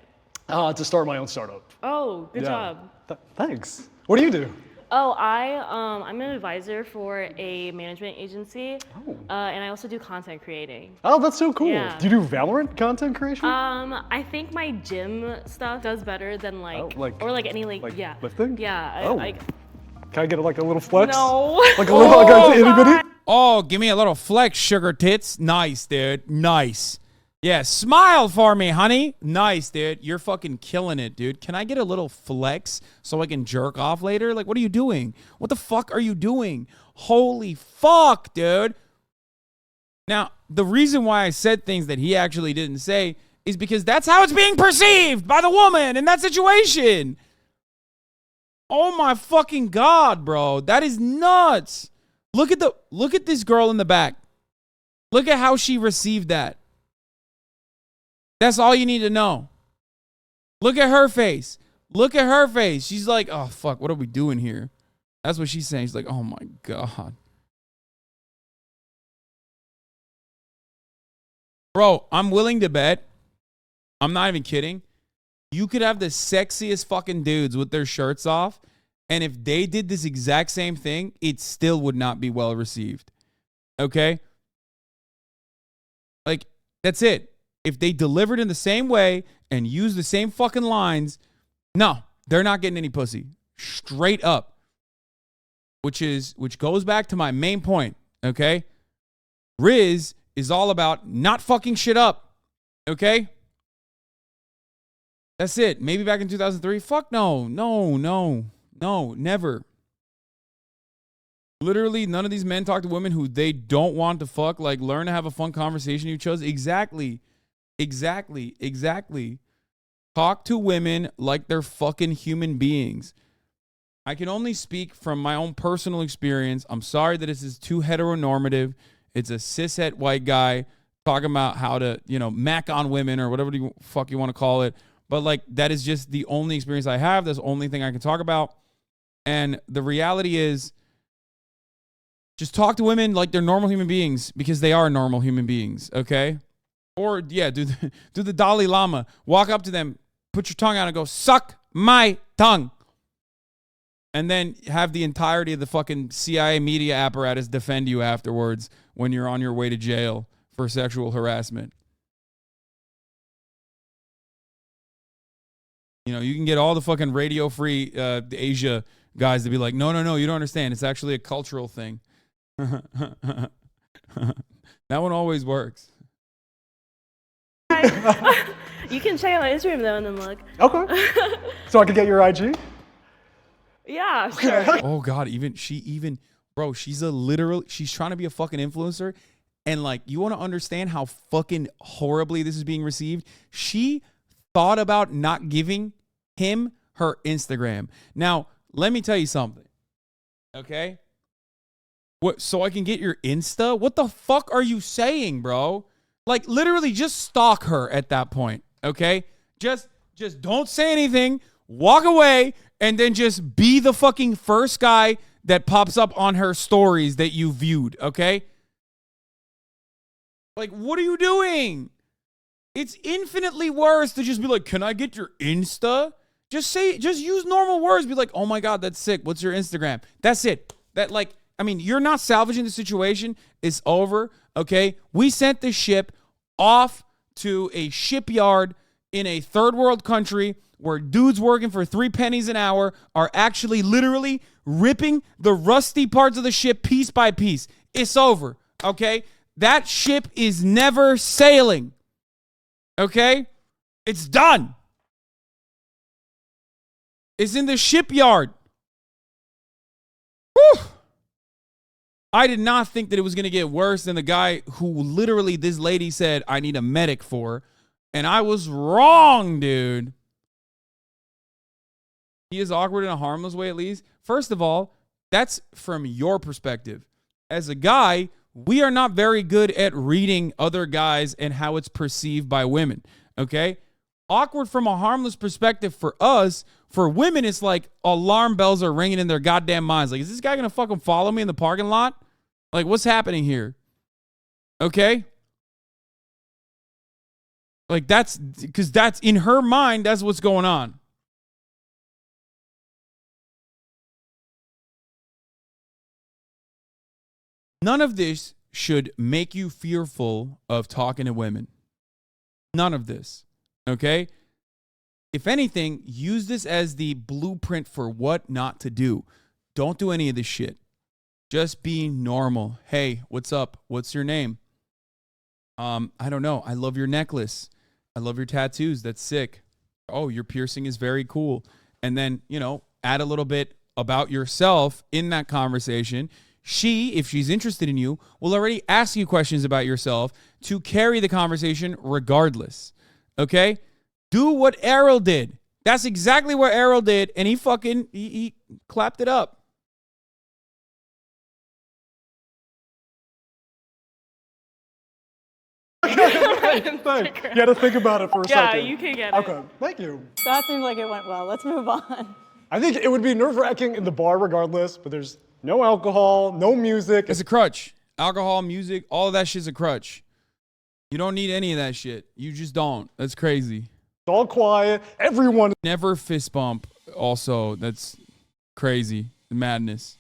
To start my own startup. Oh, good job. Thanks. What do you do? Oh, I'm an advisor for a management agency, and I also do content creating. Oh, that's so cool. Yeah. Do you do Valorant content creation? I think my gym stuff does better than any lifting? Yeah. Can I get like a little flex? No. Like a little, like a itty bitty? Oh, give me a little flex, sugar tits. Nice, dude. Nice. Yeah, smile for me, honey. Nice, dude. You're fucking killing it, dude. Can I get a little flex so I can jerk off later? Like, what are you doing? What the fuck are you doing? Holy fuck, dude. Now, the reason why I said things that he actually didn't say is because that's how it's being perceived by the woman in that situation. Oh my fucking God, bro. That is nuts. Look at this girl in the back. Look at how she received that. That's all you need to know. Look at her face. Look at her face. She's like, oh, fuck, what are we doing here? That's what she's saying. She's like, oh, my God. Bro, I'm willing to bet, I'm not even kidding, you could have the sexiest fucking dudes with their shirts off, and if they did this exact same thing, it still would not be well received. Okay? Like, that's it. If they delivered in the same way and used the same fucking lines, no, they're not getting any pussy. Straight up. Which goes back to my main point, okay? Rizz is all about not fucking shit up, okay? That's it. Maybe back in 2003. Fuck no, never. Literally, none of these men talk to women who they don't want to fuck. Like, learn to have a fun conversation you chose. Exactly. Talk to women like they're fucking human beings. I can only speak from my own personal experience. I'm sorry that this is too heteronormative. It's a cishet white guy talking about how to, mac on women or whatever the fuck you want to call it. But, like, that is just the only experience I have. That's the only thing I can talk about. And the reality is, just talk to women like they're normal human beings because they are normal human beings, okay? Or, yeah, do the Dalai Lama. Walk up to them, put your tongue out and go, suck my tongue. And then have the entirety of the fucking CIA media apparatus defend you afterwards when you're on your way to jail for sexual harassment. You can get all the fucking Radio Free Asia guys to be like, no, you don't understand. It's actually a cultural thing. That one always works. You can check out my Instagram though and then look. Okay. So I can get your IG? Yeah, sure. Oh God, bro, she's trying to be a fucking influencer. And like, you want to understand how fucking horribly this is being received? She thought about not giving him her Instagram. Now, let me tell you something. Okay? What, so I can get your Insta? What the fuck are you saying, bro? Like, literally just stalk her at that point, okay? Just don't say anything, walk away, and then just be the fucking first guy that pops up on her stories that you viewed, okay? Like, what are you doing? It's infinitely worse to just be like, can I get your Insta? Just use normal words. Be like, oh my God, that's sick. What's your Instagram? That's it. You're not salvaging the situation. It's over. Okay. We sent the ship off to a shipyard in a third world country where dudes working for 3 pennies an hour are actually literally ripping the rusty parts of the ship piece by piece. It's over. Okay. That ship is never sailing. Okay. It's done. It's in the shipyard. Whew. I did not think that it was going to get worse than the guy who literally this lady said, I need a medic for. And I was wrong, dude. He is awkward in a harmless way, at least. First of all, that's from your perspective. As a guy, we are not very good at reading other guys and how it's perceived by women. Okay? Awkward from a harmless perspective for us. For women, it's like alarm bells are ringing in their goddamn minds. Like, is this guy going to fucking follow me in the parking lot? Like, what's happening here? Okay? Like, that's because that's in her mind, that's what's going on. None of this should make you fearful of talking to women. None of this. Okay? If anything, use this as the blueprint for what not to do. Don't do any of this shit. Just be normal. Hey, what's up? What's your name? I don't know. I love your necklace. I love your tattoos. That's sick. Oh, your piercing is very cool. And then, add a little bit about yourself in that conversation. She, if she's interested in you, will already ask you questions about yourself to carry the conversation regardless. Okay? Do what Errol did. That's exactly what Errol did, and he clapped it up. Thank you. You had to think about it for a second. Yeah, you can get it. Okay, thank you. That seems like it went well. Let's move on. I think it would be nerve-wracking in the bar regardless, but there's no alcohol, no music. It's a crutch. Alcohol, music, all of that shit's a crutch. You don't need any of that shit. You just don't. That's crazy. It's all quiet. Everyone. Never fist bump. Also, that's crazy. Madness.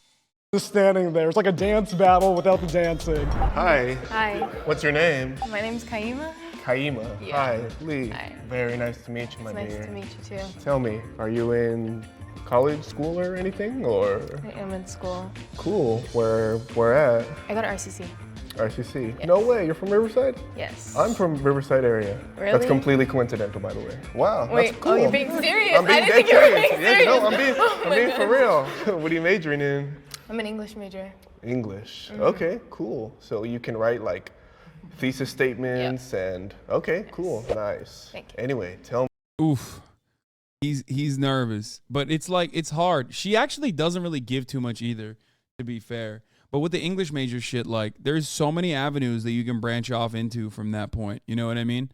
Just standing there. It's like a dance battle without the dancing. Hi. Hi. What's your name? My name's Kaima. Kaima. Yeah. Hi, Lee. Hi. Very nice to meet you, my It's dear. nice to meet you too. Tell me, are you in college, school, or anything, or? I am in school. Cool. Where at? I go to RCC. RCC. Yes. No way. You're from Riverside? Yes. I'm from Riverside area. Really? That's completely coincidental, by the way. Wow. Wait, That's cool. oh, you're being serious? I'm being I didn't think you were dead being serious. serious. Yeah, no, I'm being my for real. What are you majoring in? I'm an English major. English. Mhm. Okay, cool. So you can write like thesis statements and okay, cool. Nice. Thank you. Anyway, tell me. Oof. He's nervous, but it's hard. She actually doesn't really give too much either, to be fair. But with the English major shit, like, there's so many avenues that you can branch off into from that point. You know what I mean?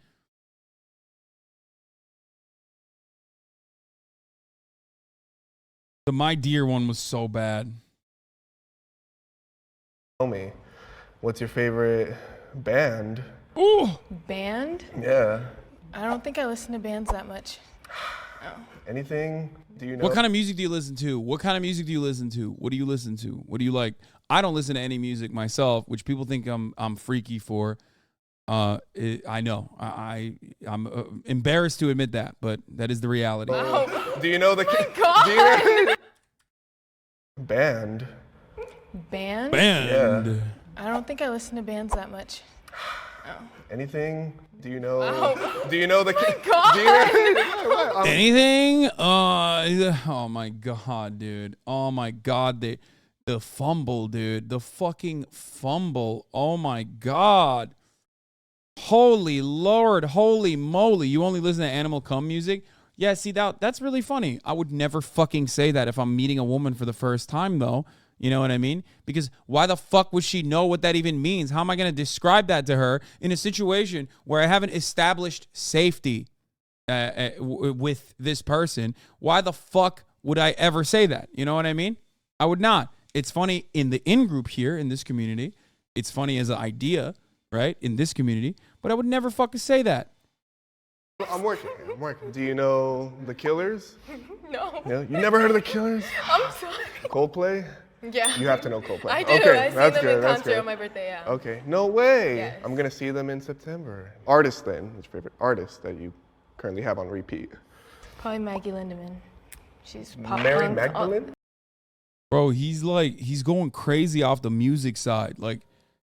The My Dear one was so bad. Tell me, what's your favorite band? Ooh. Band? Yeah. I don't think I listen to bands that much. Oh. Anything? Do you know? What kind of music do you listen to? What kind of music do you listen to? What do you listen to? What do you like? I don't listen to any music myself, which people think I'm freaky for. I know. I'm embarrassed to admit that, but that is the reality. Do you know the? God. Do you know, band. Band? Yeah. I don't think I listen to bands that much. Oh. Anything? Do you know? Oh. Do you know the? God. Do you know, Anything? Oh my God, dude. Oh my God, the fumble, dude. The fucking fumble. Oh my God. Holy Lord, holy moly. You only listen to Animal Cum music? Yeah, see, that's really funny. I would never fucking say that if I'm meeting a woman for the first time, though. You know what I mean? Because why the fuck would she know what that even means? How am I going to describe that to her in a situation where I haven't established safety with this person? Why the fuck would I ever say that? You know what I mean? I would not. It's funny in the in-group here in this community. It's funny as an idea, right, in this community, but I would never fucking say that. I'm working. Do you know the Killers? No. Yeah, you never heard of the Killers? I'm sorry. Coldplay? Yeah. You have to know Coldplay. I do. Okay, I see that's them good. in That's concert good. on my birthday, yeah. Okay, no way. Yes. I'm gonna see them in September. Artist then, what's your favorite artist that you currently have on repeat? Probably Maggie Lindemann. She's pop Mary punk. Magdalene? Bro, he's going crazy off the music side. Like,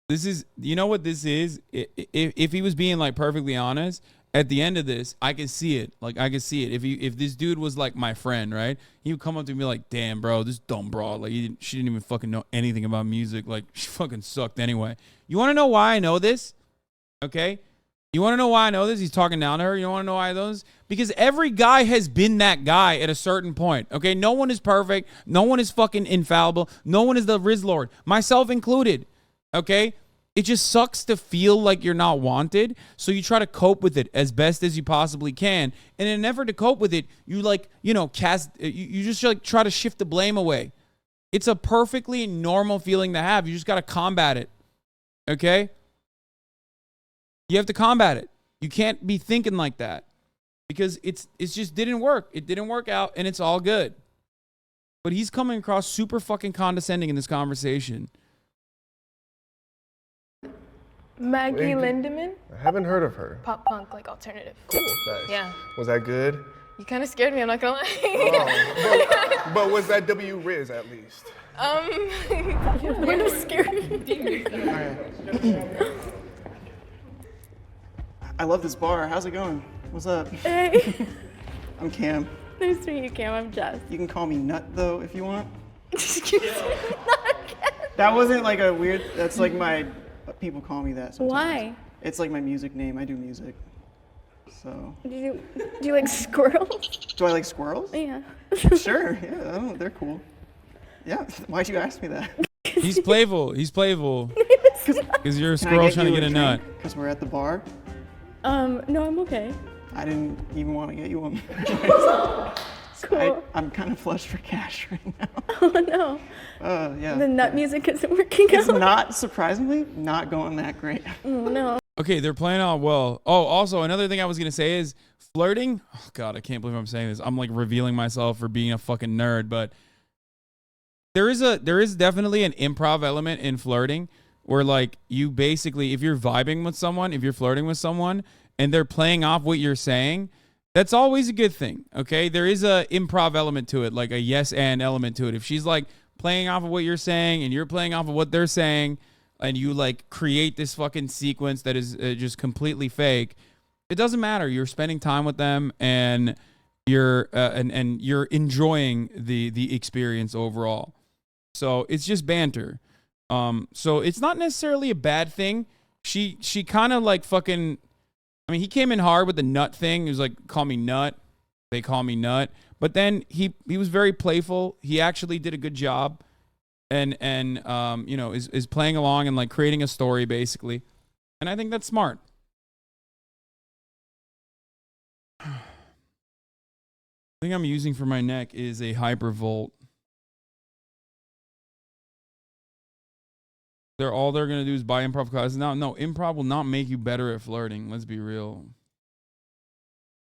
this is, you know what this is? If he was being like perfectly honest, at the end of this, I can see it. Like, I can see it. If this dude was like my friend, right? He would come up to me like, damn, bro, this dumb broad. Like, she didn't even fucking know anything about music. Like, she fucking sucked anyway. You want to know why I know this? Okay? You want to know why I know this? He's talking down to her. You want to know why I know this? Because every guy has been that guy at a certain point. Okay? No one is perfect. No one is fucking infallible. No one is the Rizz Lord. Myself included. Okay? It just sucks to feel like you're not wanted, so you try to cope with it as best as you possibly can. And in an effort to cope with it, you you just like try to shift the blame away. It's a perfectly normal feeling to have. You just got to combat it. Okay? You have to combat it. You can't be thinking like that because it just didn't work. It didn't work out, and it's all good. But he's coming across super fucking condescending in this conversation. Maggie Lindemann? I haven't heard of her. Pop punk, like alternative. Cool. Nice. Yeah. Was that good? You kind of scared me, I'm not gonna lie. But was that W Rizz at least? Kind of scary. I love this bar. How's it going? What's up? Hey. I'm Cam. Nice to meet you, Cam. I'm Jess. You can call me Nut though if you want. That wasn't like a weird. That's like my. People call me that sometimes. Why? It's like my music name. I do music. So. Do you like squirrels? Do I like squirrels? Yeah. Sure. Yeah. I don't know. They're cool. Yeah. Why'd you ask me that? He's playful. He's playful. Because you're a squirrel trying to get a nut. Because we're at the bar. No, I'm okay. I didn't even want to get you one. Cool. I'm kind of flush for cash right now. Oh no. Yeah. The nut music isn't working It's out. not, surprisingly, not going that great. Oh no. Okay, they're playing out well. Oh, also, another thing I was going to say is flirting. Oh, God, I can't believe I'm saying this. I'm like revealing myself for being a fucking nerd, but there is definitely an improv element in flirting where like you basically, if you're vibing with someone, if you're flirting with someone and they're playing off what you're saying, that's always a good thing, okay? There is a improv element to it, like a yes and element to it. If she's like playing off of what you're saying and you're playing off of what they're saying and you like create this fucking sequence that is just completely fake, it doesn't matter. You're spending time with them and you're and you're enjoying the experience overall. So it's just banter. So it's not necessarily a bad thing. She kind of like fucking, I mean, he came in hard with the nut thing. He was like, call me nut. They call me nut. But then he was very playful. He actually did a good job and you know, is playing along and like creating a story basically. And I think that's smart. The thing I'm using for my neck is a Hypervolt. All they're gonna do is buy improv classes. No, improv will not make you better at flirting. Let's be real.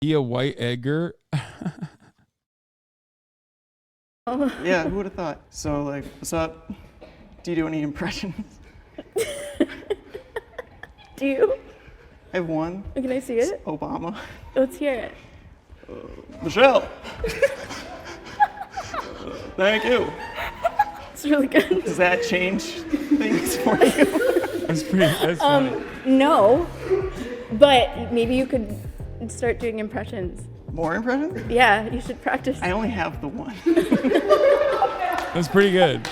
Be a White Edgar. Yeah, who would have thought? So like, what's up? Do you do any impressions? Do you? I have one. Can I see it? Obama. Let's hear it. Michelle. Thank you. It's really good. Does that change things for you? That's funny. No, but maybe you could start doing impressions. More impressions? Yeah, you should practice. I only have the one. That's pretty good.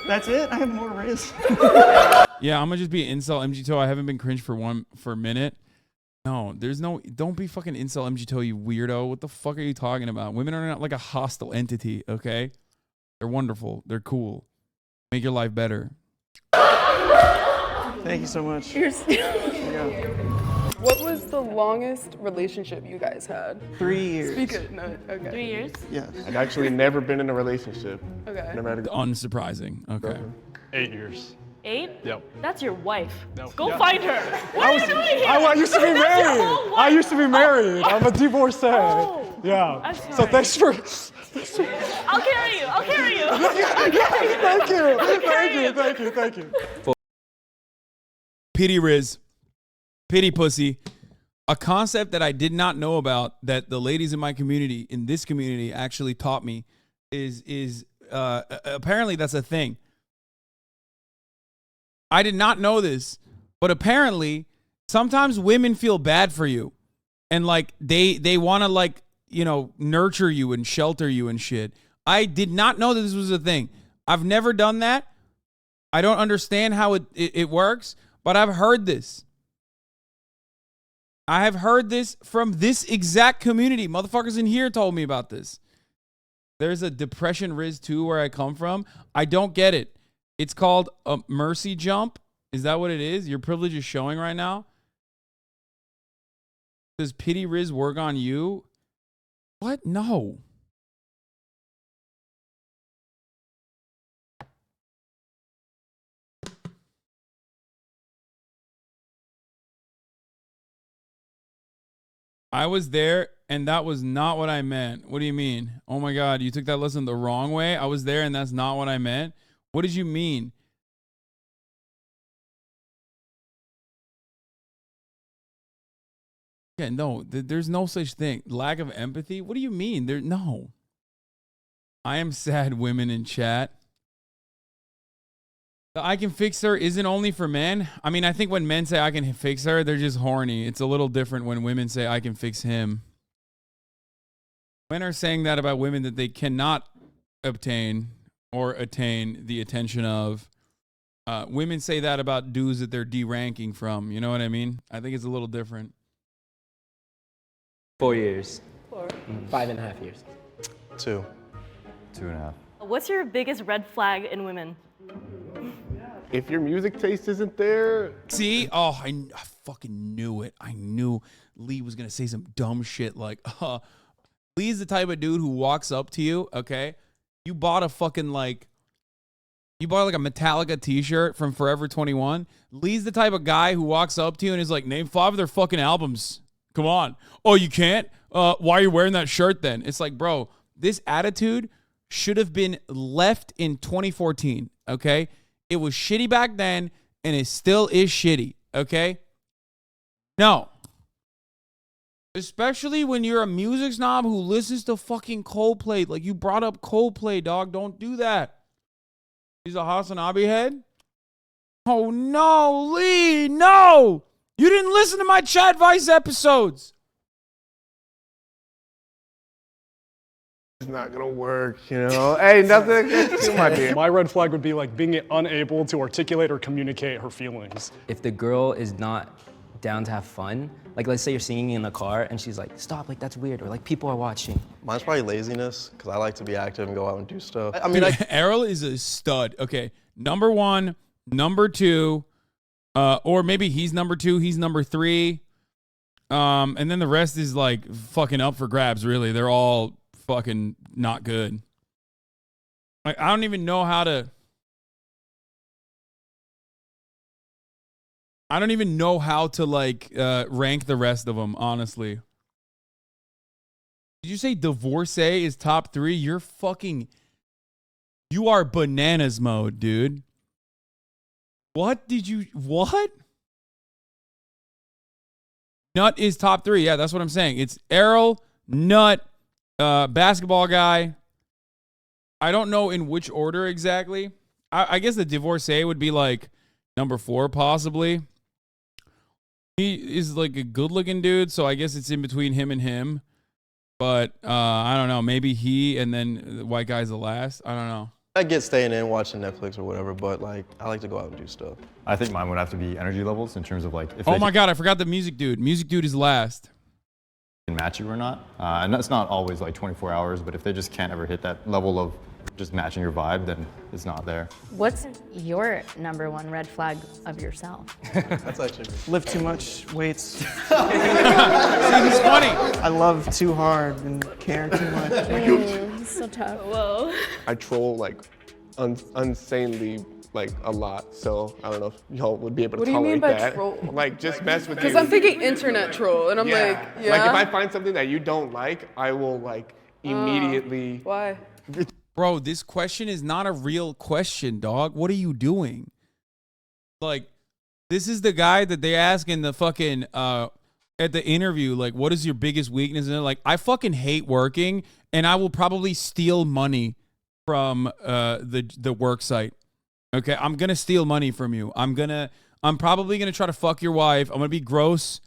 That's it? I have more Rizz. Yeah, I'm gonna just be an incel MGTO. I haven't been cringe for a minute. No, don't be fucking incel MGTO, you weirdo. What the fuck are you talking about? Women are not like a hostile entity, okay? They're wonderful. They're cool. Make your life better. Thank you so much. You're What was the longest relationship you guys had? 3 years. Speak it. No, okay. 3 years? Yes. I've actually never been in a relationship. Okay. Never had a Unsurprising. Okay. 8 years. 8? Yep. That's your wife. No. Go Yeah. find her. What are you doing here? I used to be That's your married. whole wife. I used to be married. I'm a divorcee. Oh, yeah. I'm So sorry. thanks for. I'll carry you. I'll carry you. Thank you. Pity Rizz. Pity pussy. A concept that I did not know about that the ladies in my community, in this community, actually taught me is apparently that's a thing. I did not know this, but apparently sometimes women feel bad for you and like they want to like, you know, nurture you and shelter you and shit. I did not know that this was a thing. I've never done that. I don't understand how it works, but I've heard this. I have heard this from this exact community. Motherfuckers in here told me about this. There's a depression Rizz too where I come from. I don't get it. It's called a mercy jump. Is that what it is? Your privilege is showing right now. Does Pity Rizz work on you? What? No. I was there and that was not what I meant. What do you mean? Oh my God, you took that lesson the wrong way? I was there and that's not what I meant? What did you mean? Yeah, no, there's no such thing. Lack of empathy? What do you mean? No. I am sad, women in chat. The I can fix her isn't only for men. I mean, I think when men say I can fix her, they're just horny. It's a little different when women say I can fix him. Men are saying that about women that they cannot obtain or attain the attention of. Women say that about dudes that they're deranking from. You know what I mean? I think it's a little different. 4 years. 5.5 years. 2. 2.5. What's your biggest red flag in women? If your music taste isn't there. See? Oh, I fucking knew it. I knew Lee was going to say some dumb shit like, Lee's the type of dude who walks up to you, okay? You bought a fucking like a Metallica t-shirt from Forever 21. Lee's the type of guy who walks up to you and is like, name 5 of their fucking albums. Come on. Oh, you can't? Why are you wearing that shirt then? It's like, bro, this attitude should have been left in 2014, okay? It was shitty back then, and it still is shitty, okay? No. Especially when you're a music snob who listens to fucking Coldplay. Like, you brought up Coldplay, dog. Don't do that. He's a HasanAbi head? Oh, no, Lee, no! You didn't listen to my Chat Vice episodes. It's not gonna work, you know. Hey, nothing against you, my dear. My red flag would be like being unable to articulate or communicate her feelings. If the girl is not down to have fun, like let's say you're singing in a car and she's like, stop, like that's weird, or like people are watching. Mine's probably laziness, because I like to be active and go out and do stuff. I mean, Errol is a stud. Okay, number 1, number 2, or maybe he's number 2, he's number 3, and then the rest is like fucking up for grabs. Really, they're all fucking not good. Like, I don't even know how to. I don't even know how to like rank the rest of them, honestly. Did you say divorcee is top 3? You are bananas mode, dude. What? Nut is top 3. Yeah, that's what I'm saying. It's Errol, Nut, basketball guy. I don't know in which order exactly. I guess the divorcee would be like number 4, possibly. He is like a good-looking dude, so I guess it's in between him and him. But I don't know. Maybe he and then the white guy's the last. I don't know. I get staying in, watching Netflix or whatever, but like I like to go out and do stuff. I think mine would have to be energy levels in terms of like if oh my God, I forgot the music dude. Music dude is last. Can match you or not. And that's not always like 24 hours, but if they just can't ever hit that level of just matching your vibe, then it's not there. What's your number 1 red flag of yourself? That's actually Lift too much weights. See, he's funny. I love too hard and care too much. So tough. Whoa. I troll like insanely like a lot. So I don't know if y'all would be able to What do you tolerate mean by that. troll? Like just mess with you. Because I'm thinking internet troll, and I'm like, yeah. Like if I find something that you don't like, I will like immediately. Why? Bro, this question is not a real question, dog. What are you doing? Like, this is the guy that they ask in the fucking at the interview, like, what is your biggest weakness? And they're like, I fucking hate working, and I will probably steal money from the work site. Okay, I'm gonna steal money from you. I'm probably gonna try to fuck your wife. I'm gonna be gross.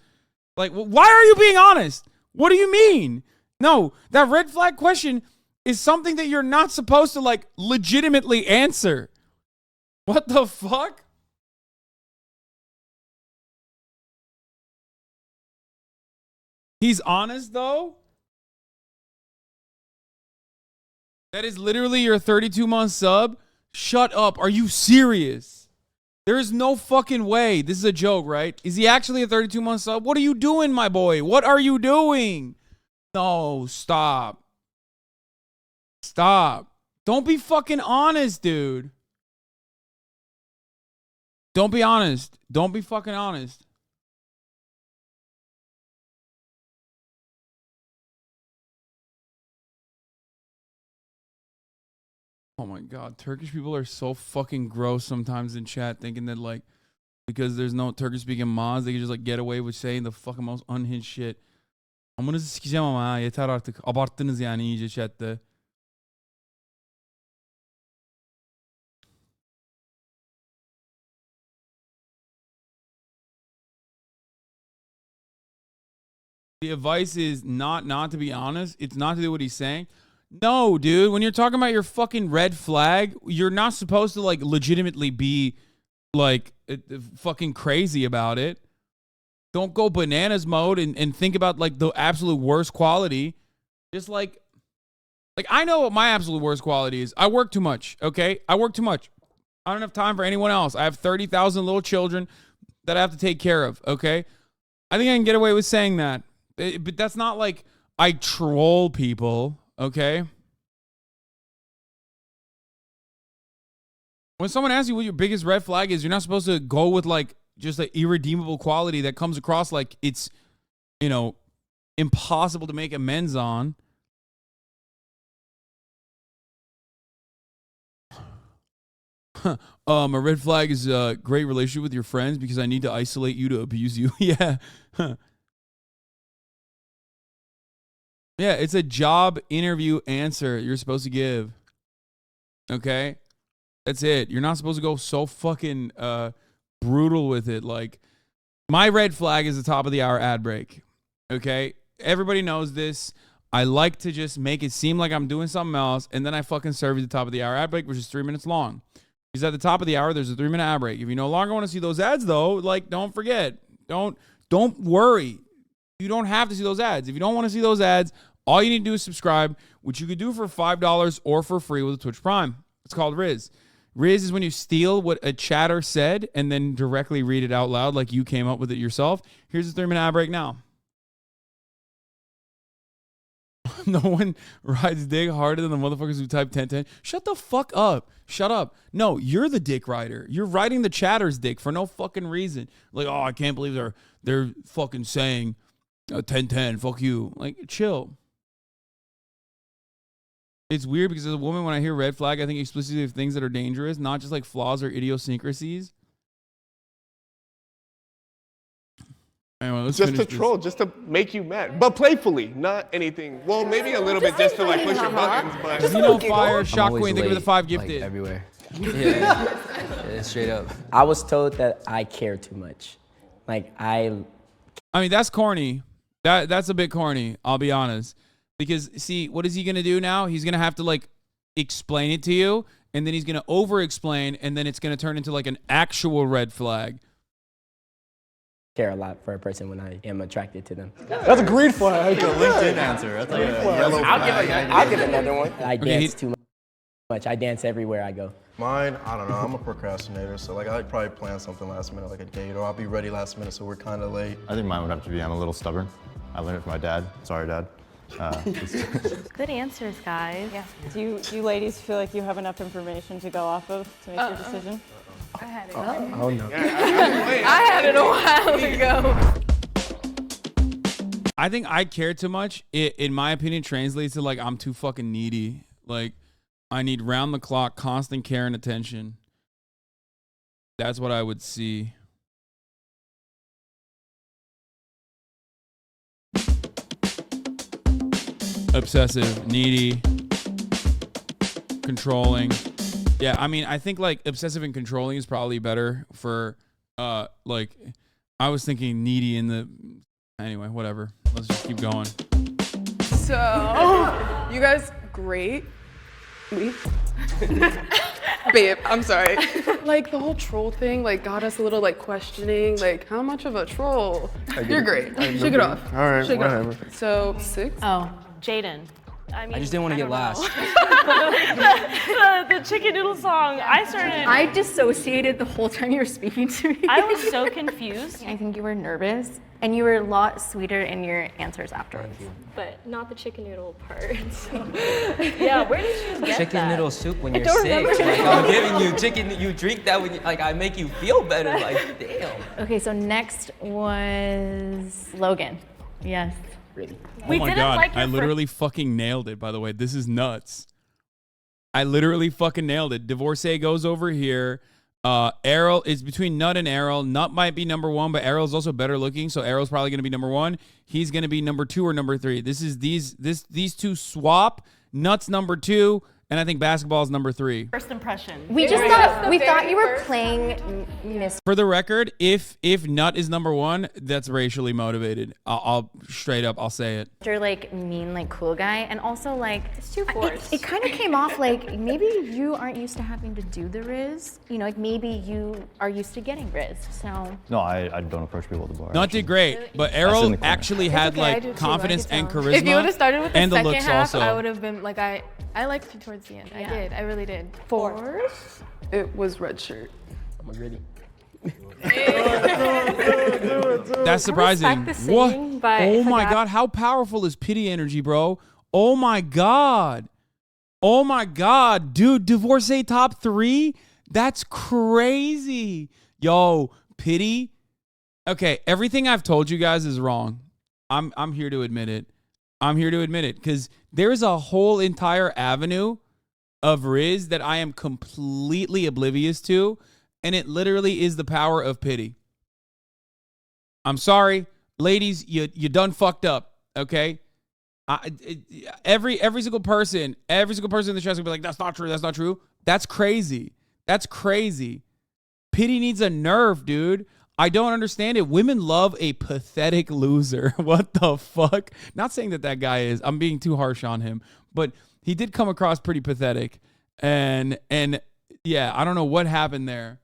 Like, why are you being honest? What do you mean? No, that red flag question is something that you're not supposed to like legitimately answer. What the fuck? He's honest though? That is literally your 32-month sub? Shut up. Are you serious? There is no fucking way. This is a joke, right? Is he actually a 32-month sub? What are you doing, my boy? What are you doing? No, stop. Stop. Don't be fucking honest, dude. Don't be honest. Don't be fucking honest. Oh my God, Turkish people are so fucking gross sometimes in chat, thinking that like because there's no Turkish speaking mods, they can just like get away with saying the fucking most unhinged shit. Amanızı sikeceğim ama ha, yeter artık. Abarttınız yani iyice chatte. The advice is not to be honest. It's not to do what he's saying. No, dude, when you're talking about your fucking red flag, you're not supposed to like legitimately be like fucking crazy about it. Don't go bananas mode and think about like the absolute worst quality. Just like I know what my absolute worst quality is. I work too much, okay? I work too much. I don't have time for anyone else. I have 30,000 little children that I have to take care of, okay? I think I can get away with saying that. But that's not like I troll people. Okay. When someone asks you what your biggest red flag is, you're not supposed to go with like just an irredeemable quality that comes across like it's, you know, impossible to make amends on. A red flag is a great relationship with your friends because I need to isolate you to abuse you. Yeah. Yeah, it's a job interview answer you're supposed to give. Okay? That's it. You're not supposed to go so fucking brutal with it. Like, my red flag is the top of the hour ad break. Okay? Everybody knows this. I like to just make it seem like I'm doing something else, and then I fucking serve you the top of the hour ad break, which is 3 minutes long. Because at the top of the hour, there's a 3-minute ad break. If you no longer want to see those ads, though, like, don't forget. Don't worry. You don't have to see those ads. If you don't want to see those ads, all you need to do is subscribe, which you could do for $5 or for free with a Twitch Prime. It's called Rizz. Rizz is when you steal what a chatter said and then directly read it out loud like you came up with it yourself. Here's a 3-minute ad break now. No one rides dick harder than the motherfuckers who type 1010. Shut the fuck up. Shut up. No, you're the dick rider. You're riding the chatter's dick for no fucking reason. Like, oh, I can't believe they're fucking saying 1010. Fuck you. Like, chill. It's weird because as a woman, when I hear red flag, I think explicitly of things that are dangerous, not just like flaws or idiosyncrasies. Anyway, let's just to finish this. troll, just to make you mad, but playfully, not anything. Well, maybe a little bit just to like push your buttons, but You know, fire, shock queen, think of the 5 gifted. Like, everywhere. Yeah, straight up. I was told that I care too much. Like, I mean, that's corny. That's a bit corny, I'll be honest. Because, see, what is he going to do now? He's going to have to, like, explain it to you, and then he's going to over-explain, and then it's going to turn into, like, an actual red flag. care a lot for a person when I am attracted to them. That's a green flag. That's a LinkedIn answer. That's like a yellow flag. I'll give another one. I Okay, dance too much. I dance everywhere I go. Mine, I don't know, I'm a procrastinator, so like I'd probably plan something last minute, like a date, or I'll be ready last minute, so we're kind of late. I think mine would have to be I'm a little stubborn. I learned it from my dad. Sorry, Dad. Good answers, guys. Yeah. Do you ladies feel like you have enough information to go off of to make your decision? I had it. Oh no. I had it a while ago. I think I care too much. It, in my opinion, translates to like I'm too fucking needy. Like I need round the clock, constant care and attention. That's what I would see. Obsessive, needy, controlling. Yeah, I mean, I think like obsessive and controlling is probably better for like I was thinking needy in the anyway, whatever. Let's just keep going. So, you guys, great. Babe, I'm sorry. Like the whole troll thing, like got us a little like questioning, like how much of a troll? You're great. Shake it off. All right, Shake it whatever. off. So 6. Oh, Jaden. I just didn't want to get last. the chicken noodle song. I dissociated the whole time you were speaking to me. I was so confused. I think you were nervous, and you were a lot sweeter in your answers afterwards. But not the chicken noodle part. So. Yeah, where did you get Chicken that? noodle soup when I you're don't sick. remember. Like, I'm giving you chicken. You drink that when you, like I make you feel better. Like damn. Okay, so next was Logan. Yes. Really? Oh my god, I literally fucking nailed it, by the way. This is nuts. I literally fucking nailed it. Divorcee goes over here. Errol is between Nut and Errol. Nut might be number 1, but Errol's also better looking, so Errol's probably gonna be number 1. He's gonna be number 2 or number 3. This is these two swap. Nut's number 2, and I think basketball's number 3. First impression. We thought you were playing Miss. For the record, if Nut is number 1, that's racially motivated. I'll straight up, I'll say it. You're like mean, like cool guy, and also like It's too forced. it kind of came off like maybe you aren't used to having to do the Rizz. You know, like maybe you are used to getting Rizz. So No, I don't approach people at the bar. Nut did great, but That's in Errol the corner. actually It's had okay, I do like too, I confidence can and tell. charisma. If you would have started with the and the second looks half, also. I would have been like I liked you towards the end. I did. I really did. 4. It was red shirt. I'm ready. That's surprising. the What? singing, but Oh if I my got- god, how powerful is pity energy, bro? Oh my god. Oh my god, dude, divorcee top 3? That's crazy. Yo, pity. Okay, everything I've told you guys is wrong. I'm here to admit it. I'm here to admit it because there's a whole entire avenue of Rizz that I am completely oblivious to, and it literally is the power of pity. I'm sorry, ladies, you done fucked up, okay? Every single person in the chat will be like, that's not true, that's not true. That's crazy. That's crazy. Pity needs a nerve, dude. I don't understand it. Women love a pathetic loser. What the fuck? Not saying that guy is. I'm being too harsh on him, but he did come across pretty pathetic. And yeah, I don't know what happened there.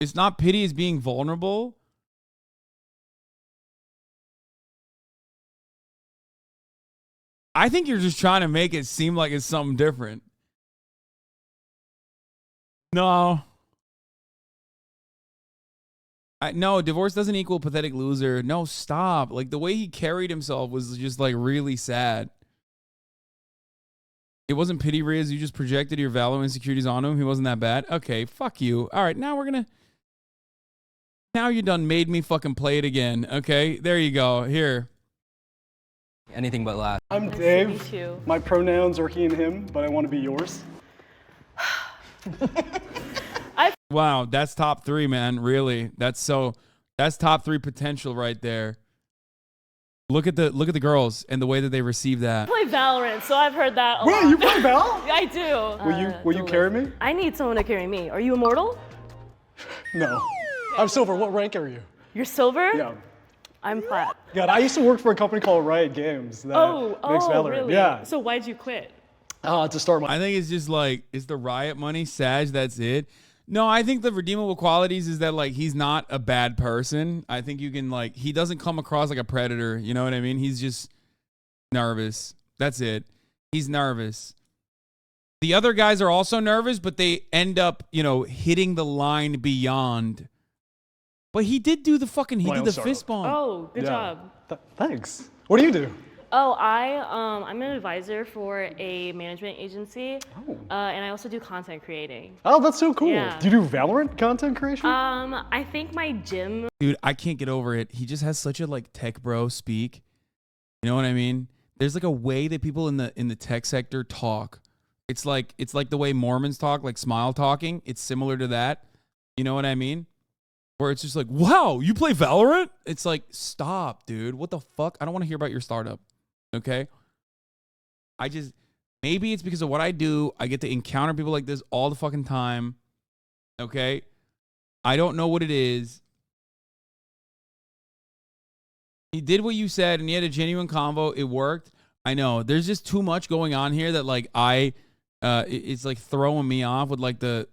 It's not pity, it's being vulnerable. I think you're just trying to make it seem like it's something different. No. No, divorce doesn't equal pathetic loser. No, stop. Like, the way he carried himself was just, like, really sad. It wasn't pity, Rizz. You just projected your value insecurities on him. He wasn't that bad. Okay, fuck you. All right, now we're gonna... Now you done made me fucking play it again. Okay, there you go. Here. Anything but last. I'm Dave. My pronouns are he and him, but I want to be yours. Wow, that's top 3, man. Really, that's top 3 potential right there. Look at the girls and the way that they receive that. I play Valorant, so I've heard that a Wait, lot. you play Val? I do. Will you carry me? I need someone to carry me. Are you immortal? No. I'm silver. What rank are you? You're silver? Yeah. I'm plat. God, I used to work for a company called Riot Games that makes Valorant. Really? Yeah. So why'd you quit? To start my. I think it's just like, it's the Riot money, Sag, that's it. No, I think the redeemable qualities is that, like, he's not a bad person. I think you can, like, he doesn't come across like a predator. You know what I mean? He's just nervous. That's it. He's nervous. The other guys are also nervous, but they end up, you know, hitting the line beyond. But he did do the fucking, he My did own the startup. fist bump. Oh, good Yeah. job. Thanks. What do you do? Oh, I'm an advisor for a management agency, and I also do content creating. Oh, that's so cool. Yeah. Do you do Valorant content creation? I think my gym. Dude, I can't get over it. He just has such a like tech bro speak. You know what I mean? There's like a way that people in the tech sector talk. It's like the way Mormons talk, like smile talking. It's similar to that. You know what I mean? Where it's just like, wow, you play Valorant? It's like, stop, dude. What the fuck? I don't want to hear about your startup. Okay? Maybe it's because of what I do. I get to encounter people like this all the fucking time. Okay? I don't know what it is. He did what you said and he had a genuine convo. It worked. I know. There's just too much going on here that like it's like throwing me off with like the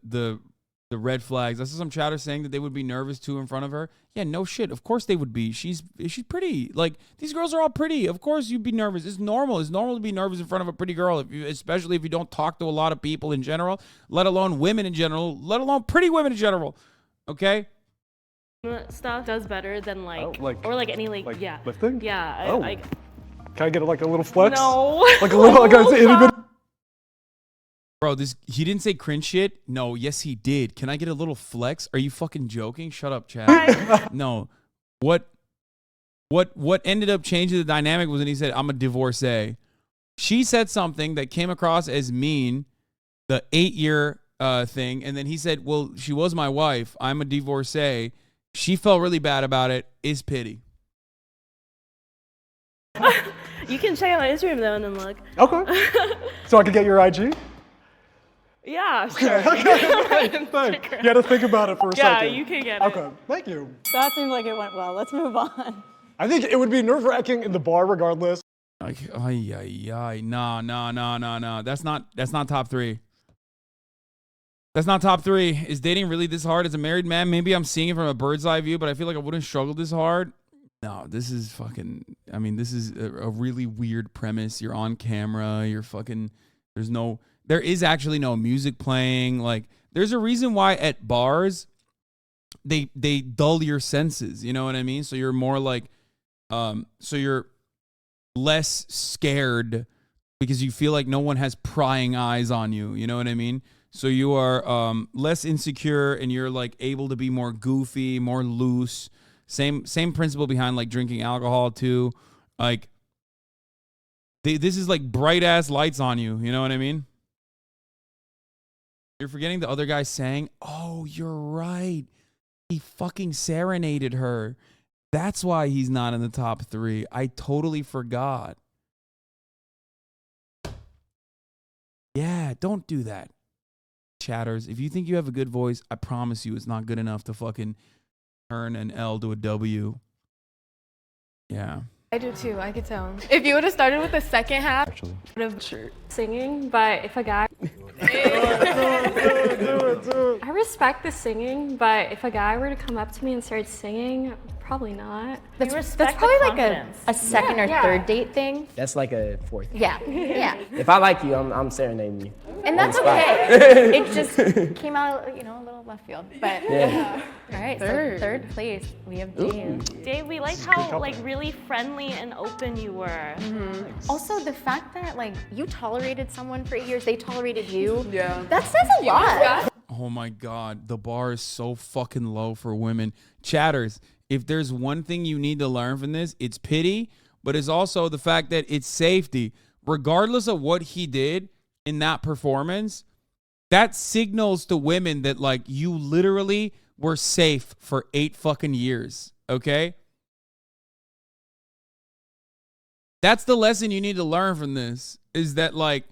red flags. I saw some chatter saying that they would be nervous too in front of her. Yeah, no shit. Of course they would be. She's pretty. Like, these girls are all pretty. Of course you'd be nervous. It's normal. It's normal to be nervous in front of a pretty girl, especially if you don't talk to a lot of people in general, let alone women in general, let alone pretty women in general. Okay? Stuff does better than like any yeah. Lifting? Yeah. Oh. Can I get like a little flex? No. Like a little, like a itty bit. Bro, he didn't say cringe shit. No, yes he did. Can I get a little flex? Are you fucking joking? Shut up, Chad. No. What ended up changing the dynamic was when he said, I'm a divorcee. She said something that came across as mean, the 8-year thing, and then he said, well, she was my wife. I'm a divorcee. She felt really bad about it. Is pity. You can check out my Instagram though and then look. Okay. So I could get your IG? Yeah, sure. Thanks. You had to think about it for a second. Yeah, you can get it. Okay, thank you. That seems like it went well. Let's move on. I think it would be nerve-wracking in the bar regardless. Like, no. That's not top 3. That's not top 3. Is dating really this hard as a married man? Maybe I'm seeing it from a bird's eye view, but I feel like I wouldn't struggle this hard. No, this is fucking, I mean, this is a really weird premise. You're on camera. You're fucking, there is actually no music playing. Like, there's a reason why at bars, they dull your senses. You know what I mean? So you're more like, so you're less scared because you feel like no one has prying eyes on you. You know what I mean? So you are less insecure and you're like able to be more goofy, more loose. Same principle behind like drinking alcohol too. Like this is like bright ass lights on you. You know what I mean? You're forgetting the other guy sang, oh, you're right. He fucking serenaded her. That's why he's not in the top 3. I totally forgot. Yeah, don't do that. Chatters, if you think you have a good voice, I promise you it's not good enough to fucking turn an L to a W. Yeah. I do too, I could tell. If you would have started with the second half, Actually. would have Singing, but if a guy... Do it. I respect the singing, but if a guy were to come up to me and start singing, probably not. That's respect probably the like confidence. a second or third date thing. That's like a 4th. Yeah, yeah. If I like you, I'm serenading you. And that's On the spot. okay. It just came out, a little left field. But Yeah. all right, so third place, we have Dave. Dave, we liked how like really friendly and open you were. Also, the fact that like you tolerated someone for 8 years, they tolerated you. Yeah. That says a lot. Oh my God, the bar is so fucking low for women. Chatters, if there's one thing you need to learn from this, it's pity, but it's also the fact that it's safety. Regardless of what he did in that performance, that signals to women that like you literally were safe for 8 fucking years, okay? That's the lesson you need to learn from this, is that like,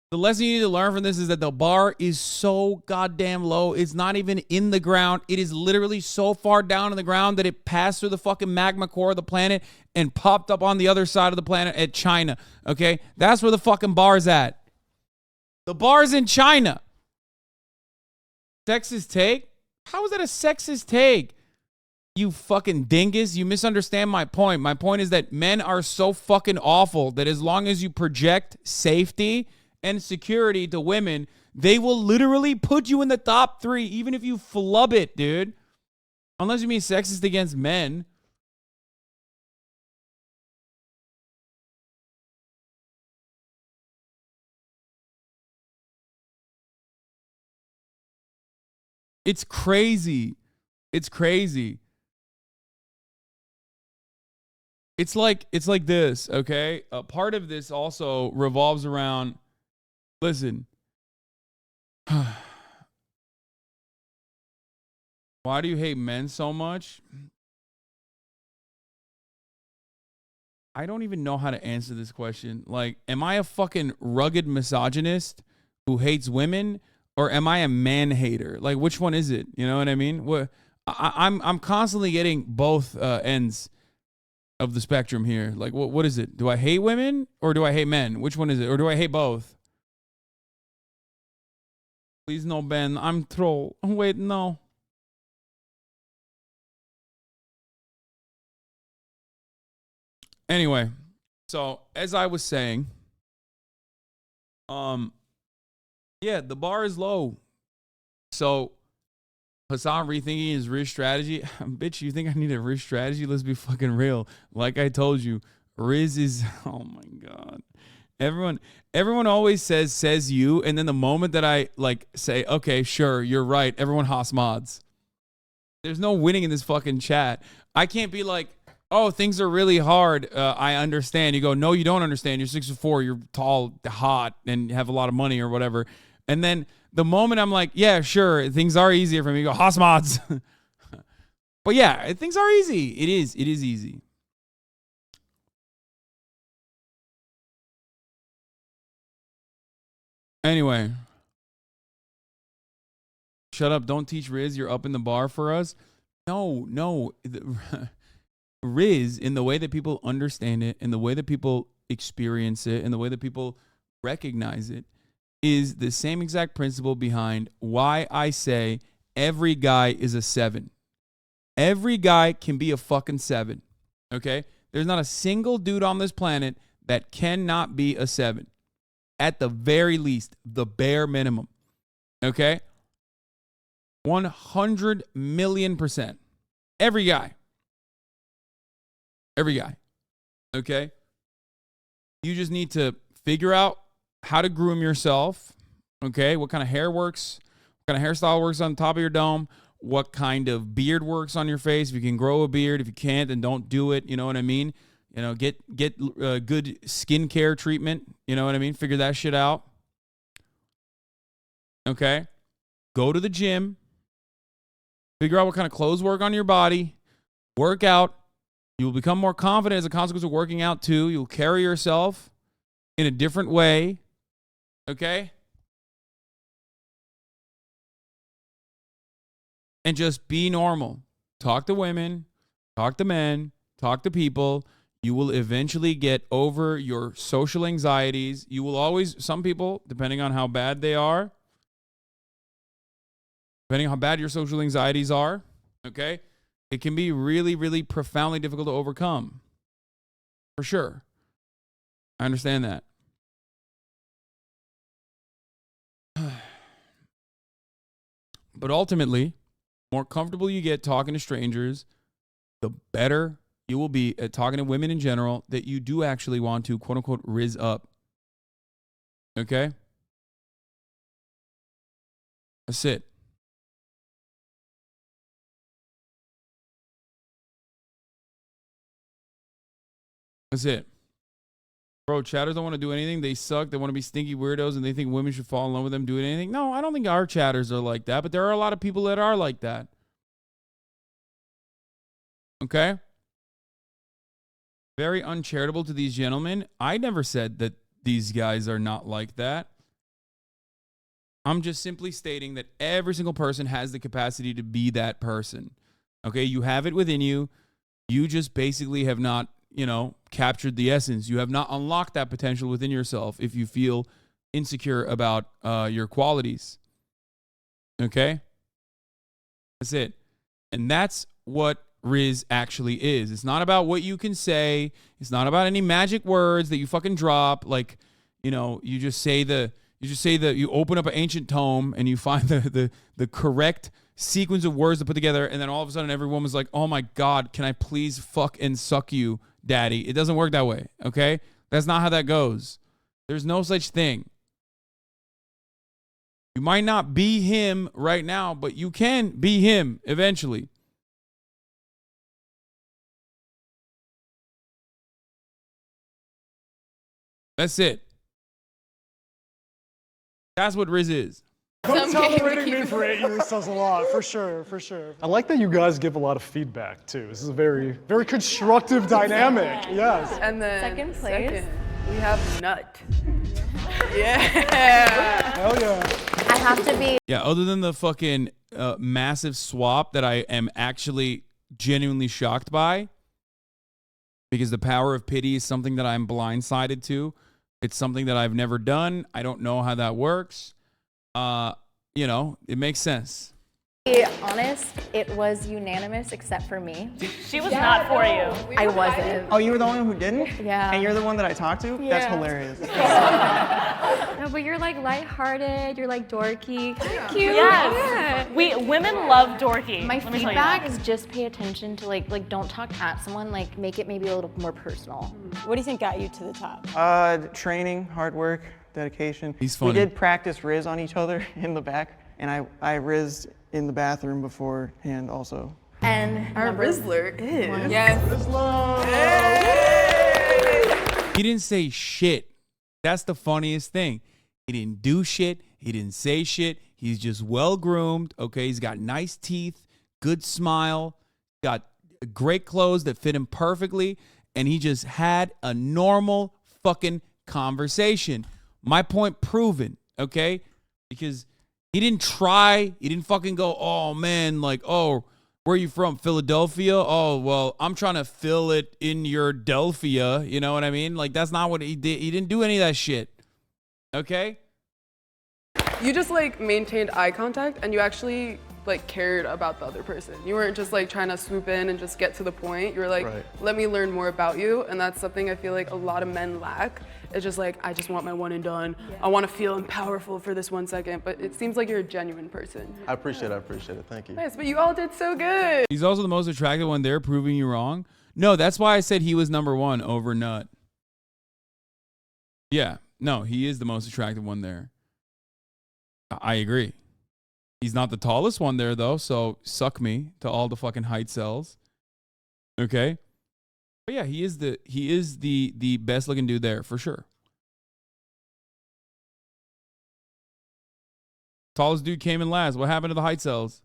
the lesson you need to learn from this is that the bar is so goddamn low. It's not even in the ground. It is literally so far down in the ground that it passed through the fucking magma core of the planet and popped up on the other side of the planet at China. Okay? That's where the fucking bar's at. The bar's in China. Sexist take? How is that a sexist take? You fucking dingus. You misunderstand my point. My point is that men are so fucking awful that as long as you project safety and security to women, they will literally put you in the top 3, even if you flub it, dude. Unless you mean sexist against men. It's crazy. It's crazy. It's like this, okay? A part of this also revolves around, listen. Why do you hate men so much? I don't even know how to answer this question. Like, am I a fucking rugged misogynist who hates women, or am I a man hater? Like, which one is it? You know what I mean? I'm constantly getting both ends of the spectrum here. Like, what is it? Do I hate women or do I hate men? Which one is it? Or do I hate both? Please no, Ben. I'm troll. Wait, no. Anyway, so as I was saying, yeah, the bar is low. So Hasan rethinking his Rizz strategy. Bitch, you think I need a Rizz strategy? Let's be fucking real. Like I told you, Rizz is, oh my God. Everyone always says you, and then the moment that I like say, okay, sure, you're right, everyone Haas mods. There's no winning in this fucking chat. I can't be like, oh, things are really hard. I understand. You go, no, you don't understand. You're 6'4", you're tall, hot, and have a lot of money or whatever. And then the moment I'm like, yeah, sure, things are easier for me. You go, Haas mods. But yeah, things are easy. It is easy. Anyway. Shut up. Don't teach Rizz. You're up in the bar for us. No. Rizz, in the way that people understand it, in the way that people experience it, in the way that people recognize it, is the same exact principle behind why I say every guy is a 7. Every guy can be a fucking 7. Okay? There's not a single dude on this planet that cannot be a 7. At the very least, the bare minimum. Okay? 100 million%. Every guy. Every guy. Okay? You just need to figure out how to groom yourself. Okay? What kind of hair works? What kind of hairstyle works on top of your dome? What kind of beard works on your face? If you can grow a beard. If you can't, then don't do it. You know what I mean? You know, get good skincare treatment. You know what I mean? Figure that shit out. Okay? Go to the gym. Figure out what kind of clothes work on your body. Work out. You will become more confident as a consequence of working out too. You'll carry yourself in a different way. Okay? And just be normal. Talk to women. Talk to men. Talk to people. You will eventually get over your social anxieties. You will always, some people, depending on how bad they are, depending on how bad your social anxieties are, okay, it can be really, really profoundly difficult to overcome. For sure. I understand that. But ultimately, the more comfortable you get talking to strangers, the better you will be at talking to women in general that you do actually want to, quote unquote, Rizz up. Okay? That's it. That's it. Bro, chatters don't want to do anything. They suck. They want to be stinky weirdos and they think women should fall in love with them doing anything. No, I don't think our chatters are like that, but there are a lot of people that are like that. Okay? Very uncharitable to these gentlemen. I never said that these guys are not like that. I'm just simply stating that every single person has the capacity to be that person. Okay? You have it within you. You just basically have not, captured the essence. You have not unlocked that potential within yourself if you feel insecure about your qualities. Okay? That's it. And that's what Rizz actually is. It's not about what you can say. It's not about any magic words that you fucking drop. Like, you just say You just say that you open up an ancient tome and you find the correct sequence of words to put together, and then all of a sudden every woman's like, oh my God, can I please fuck and suck you, daddy? It doesn't work that way, okay? That's not how that goes. There's no such thing. You might not be him right now, but you can be him eventually. That's it. That's what Rizz is. Tolerating me for 8 years says a lot, for sure, for sure. I like that you guys give a lot of feedback too. This is a very, very constructive dynamic. Yes. And then Second place. we have Nut. Yeah. Hell yeah. I have to be. Yeah, other than the fucking massive swap that I am actually genuinely shocked by, because the power of pity is something that I'm blindsided to. It's something that I've never done. I don't know how that works. You know, it makes sense. To be honest, it was unanimous except for me. She was not for you. I wasn't. Oh, you were the one who didn't? Yeah. And you're the one that I talked to? Yeah. That's hilarious. No, but you're like lighthearted, you're like dorky, kind of cute. Yes. Women love dorky. My Let me tell you feedback that. is just pay attention to like don't talk at someone, like make it maybe a little more personal. What do you think got you to the top? Training, hard work, dedication. He's funny. We did practice Rizz on each other in the back, and I Rizzed in the bathroom beforehand also. And Our Rizzler is. Yes. He didn't say shit. That's the funniest thing. He didn't do shit. He didn't say shit. He's just well-groomed, okay? He's got nice teeth, good smile, got great clothes that fit him perfectly, and he just had a normal fucking conversation. My point proven, okay? Because he didn't try. He didn't fucking go, oh, man, like, oh, where are you from? Philadelphia? Oh, well, I'm trying to fill it in your Delphia. You know what I mean? Like, that's not what he did. He didn't do any of that shit. Okay? You just like maintained eye contact and you actually like cared about the other person. You weren't just like trying to swoop in and just get to the point. You were like, let me learn more about you. And that's something I feel like a lot of men lack. It's just like, I just want my one and done. Yeah. I want to feel powerful for this 1 second, but it seems like you're a genuine person. I appreciate it, thank you. Nice, but you all did so good. He's also the most attractive one there, proving you wrong. No, that's why I said he was #1 over Nut. Yeah, no, he is the most attractive one there. I agree. He's not the tallest one there, though, so suck me to all the fucking height cells. Okay? But yeah, he is the best looking dude there, for sure. Tallest dude came in last. What happened to the height cells?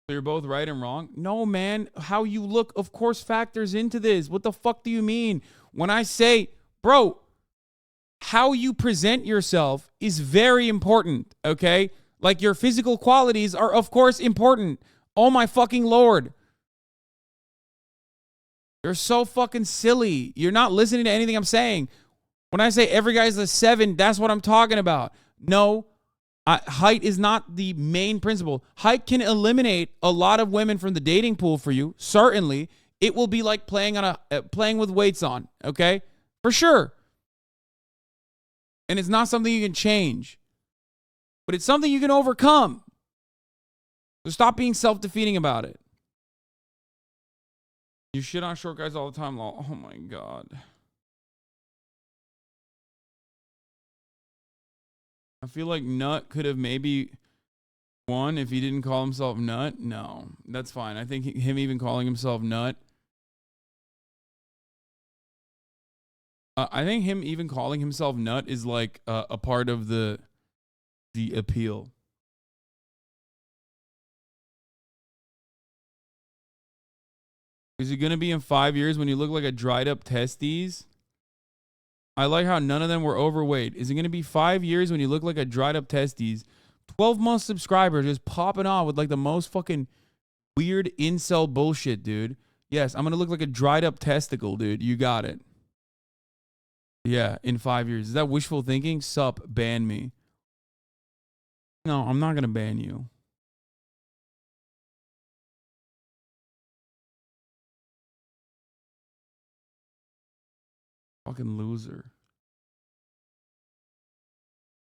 So you're both right and wrong? No, man. How you look, of course, factors into this. What the fuck do you mean? When I say, bro, how you present yourself is very important, okay? Like your physical qualities are, of course, important. Oh my fucking Lord. You're so fucking silly. You're not listening to anything I'm saying. When I say every guy's a 7, that's what I'm talking about. No, height is not the main principle. Height can eliminate a lot of women from the dating pool for you. Certainly. It will be like playing with weights on, okay? For sure. And it's not something you can change. But it's something you can overcome. So stop being self-defeating about it. You shit on short guys all the time, lol. Oh my God. I feel like Nut could have maybe won if he didn't call himself Nut. No, that's fine. I think him even calling himself Nut. I think him even calling himself Nut is like a part of the appeal. Is it going to be in 5 years when you look like a dried up testes? I like how none of them were overweight. Is it going to be 5 years when you look like a dried up testes? 12-month subscriber just popping off with like the most fucking weird incel bullshit, dude. Yes, I'm going to look like a dried up testicle, dude. You got it. Yeah, in 5 years. Is that wishful thinking? Sup, ban me. No, I'm not going to ban you. Fucking loser.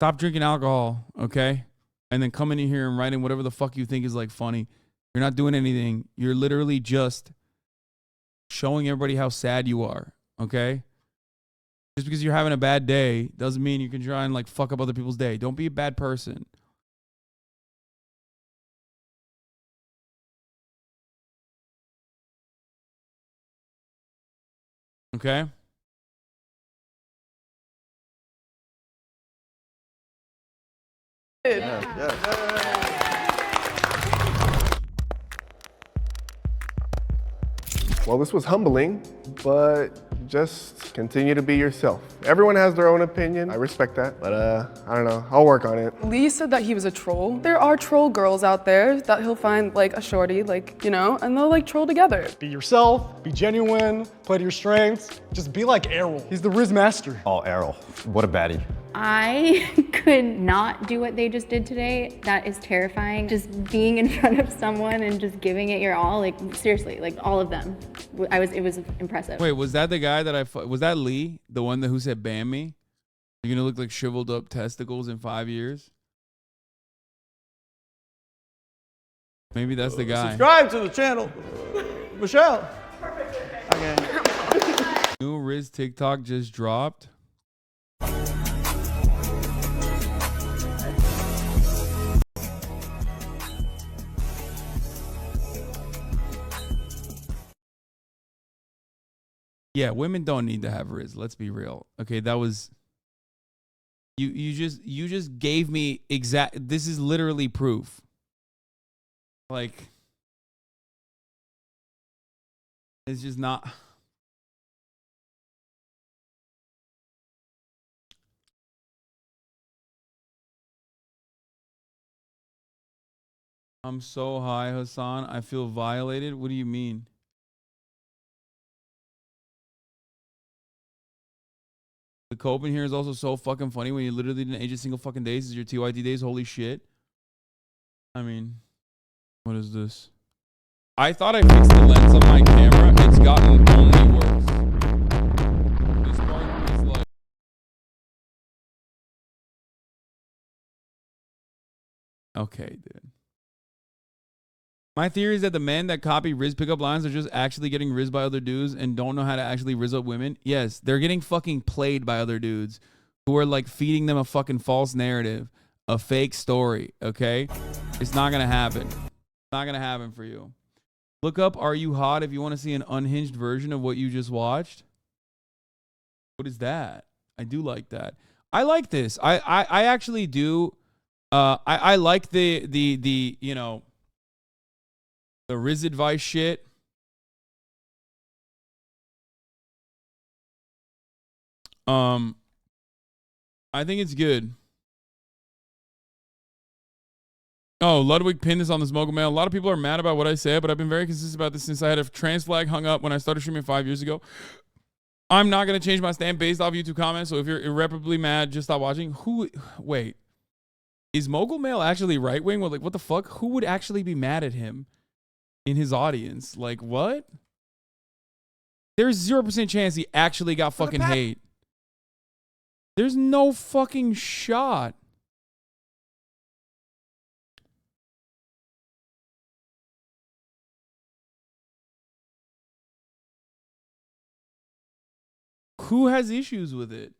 Stop drinking alcohol, okay? And then come in here and write in whatever the fuck you think is like funny. You're not doing anything. You're literally just showing everybody how sad you are, okay? Just because you're having a bad day doesn't mean you can try and like fuck up other people's day. Don't be a bad person. Okay? Well, this was humbling, but just continue to be yourself. Everyone has their own opinion. I respect that, but I don't know. I'll work on it. Lee said that he was a troll. There are troll girls out there that he'll find like a shorty, like, you know, and they'll like troll together. Be yourself, be genuine, play to your strengths. Just be like Errol. He's the Rizz master. Oh, Errol. What a baddie. I could not do what they just did today. That is terrifying. Just being in front of someone and just giving it your all, like seriously, like all of them. It was impressive. Wait, was that the guy that was that Lee? The one who said ban me? You're gonna look like shriveled up testicles in 5 years? Maybe that's the guy. Subscribe to the channel. Michelle. Okay. New Rizz TikTok just dropped. Yeah, women don't need to have Rizz. Let's be real. Okay, that was you just gave me exact. This is literally proof. Like, it's just not. I'm so high, Hasan. I feel violated. What do you mean? The cope in here is also so fucking funny when you literally didn't age a single fucking day. This is your TYT days. Holy shit. I mean, what is this? I thought I fixed the lens on my camera. It's gotten only worse. This part is like... Okay, dude. My theory is that the men that copy Rizz pickup lines are just actually getting Rizz by other dudes and don't know how to actually Rizz up women. Yes, they're getting fucking played by other dudes who are like feeding them a fucking false narrative, a fake story, okay? It's not gonna happen. It's not gonna happen for you. Look up Are You Hot if you want to see an unhinged version of what you just watched. What is that? I do like that. I like this. I actually do. I like the you know, the Rizz advice shit. I think it's good. Oh, Ludwig pinned this on the Smoggle Mail. A lot of people are mad about what I said, but I've been very consistent about this since I had a trans flag hung up when I started streaming 5 years ago. I'm not going to change my stand based off YouTube comments, so if you're irreparably mad, just stop watching. Wait. Is Mogul Mail actually right-wing? Well, like, what the fuck? Who would actually be mad at him in his audience? Like, what? There's 0% chance he actually got fucking hate. There's no fucking shot. Who has issues with it?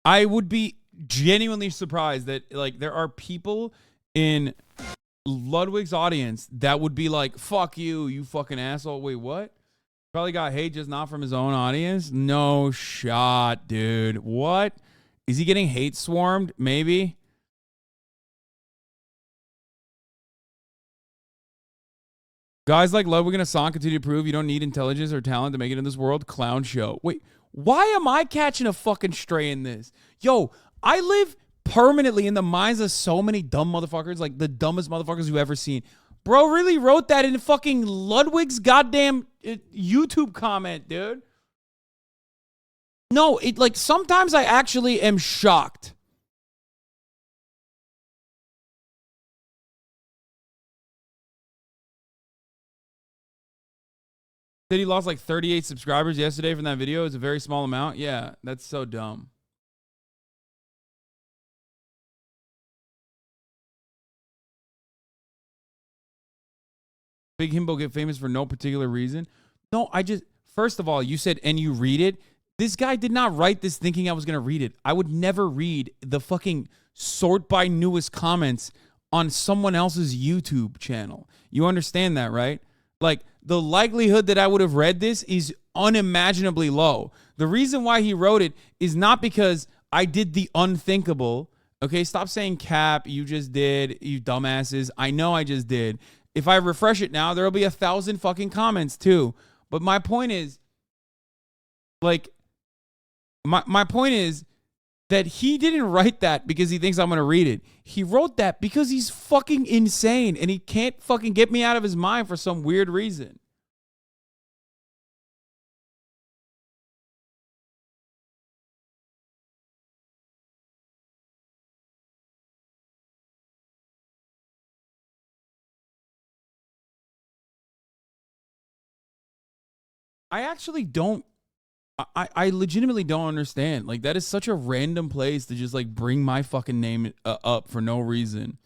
I would be genuinely surprised that like there are people in Ludwig's audience that would be like, fuck you, you fucking asshole. Wait, what? Probably got hate just not from his own audience? No shot, dude. What? Is he getting hate swarmed? Maybe. Guys like Ludwig and Hasan continue to prove you don't need intelligence or talent to make it in this world. Clown show. Wait, why am I catching a fucking stray in this? Yo, I live permanently in the minds of so many dumb motherfuckers, like the dumbest motherfuckers you've ever seen. Bro really wrote that in fucking Ludwig's goddamn YouTube comment, dude. No, it like sometimes I actually am shocked. Said he lost like 38 subscribers yesterday from that video. It's a very small amount. Yeah, that's so dumb. Big himbo get famous for no particular reason. No, first of all, you said, and you read it. This guy did not write this thinking I was going to read it. I would never read the fucking sort by newest comments on someone else's YouTube channel. You understand that, right? Like, the likelihood that I would have read this is unimaginably low. The reason why he wrote it is not because I did the unthinkable. Okay, stop saying cap, you just did, you dumbasses. I know I just did. If I refresh it now, there'll be 1,000 fucking comments too. But my point is, like, my point is that he didn't write that because he thinks I'm going to read it. He wrote that because he's fucking insane and he can't fucking get me out of his mind for some weird reason. I actually don't. I legitimately don't understand. Like, that is such a random place to just, like, bring my fucking name up for no reason.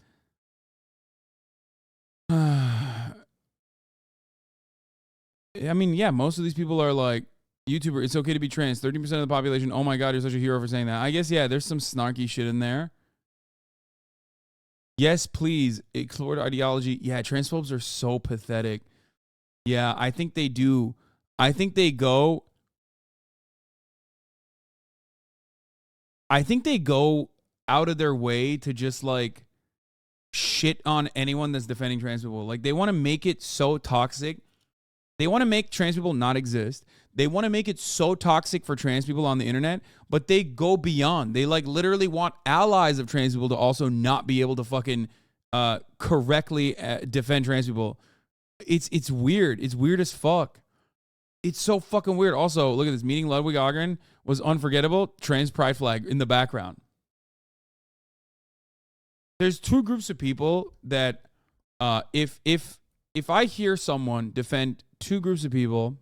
I mean, yeah, most of these people are like, YouTuber, it's okay to be trans. 13% of the population, oh my God, you're such a hero for saying that. I guess, yeah, there's some snarky shit in there. Yes, please, explore ideology. Yeah, transphobes are so pathetic. Yeah, I think they do. I think they go out of their way to just, like, shit on anyone that's defending trans people. Like, they want to make it so toxic. They want to make trans people not exist. They want to make it so toxic for trans people on the internet, but they go beyond. They, like, literally want allies of trans people to also not be able to fucking correctly defend trans people. It's weird. It's weird as fuck. It's so fucking weird. Also, look at this. Meeting Ludwig Ahgren was unforgettable. Trans pride flag in the background. There's two groups of people that if I hear someone defend two groups of people,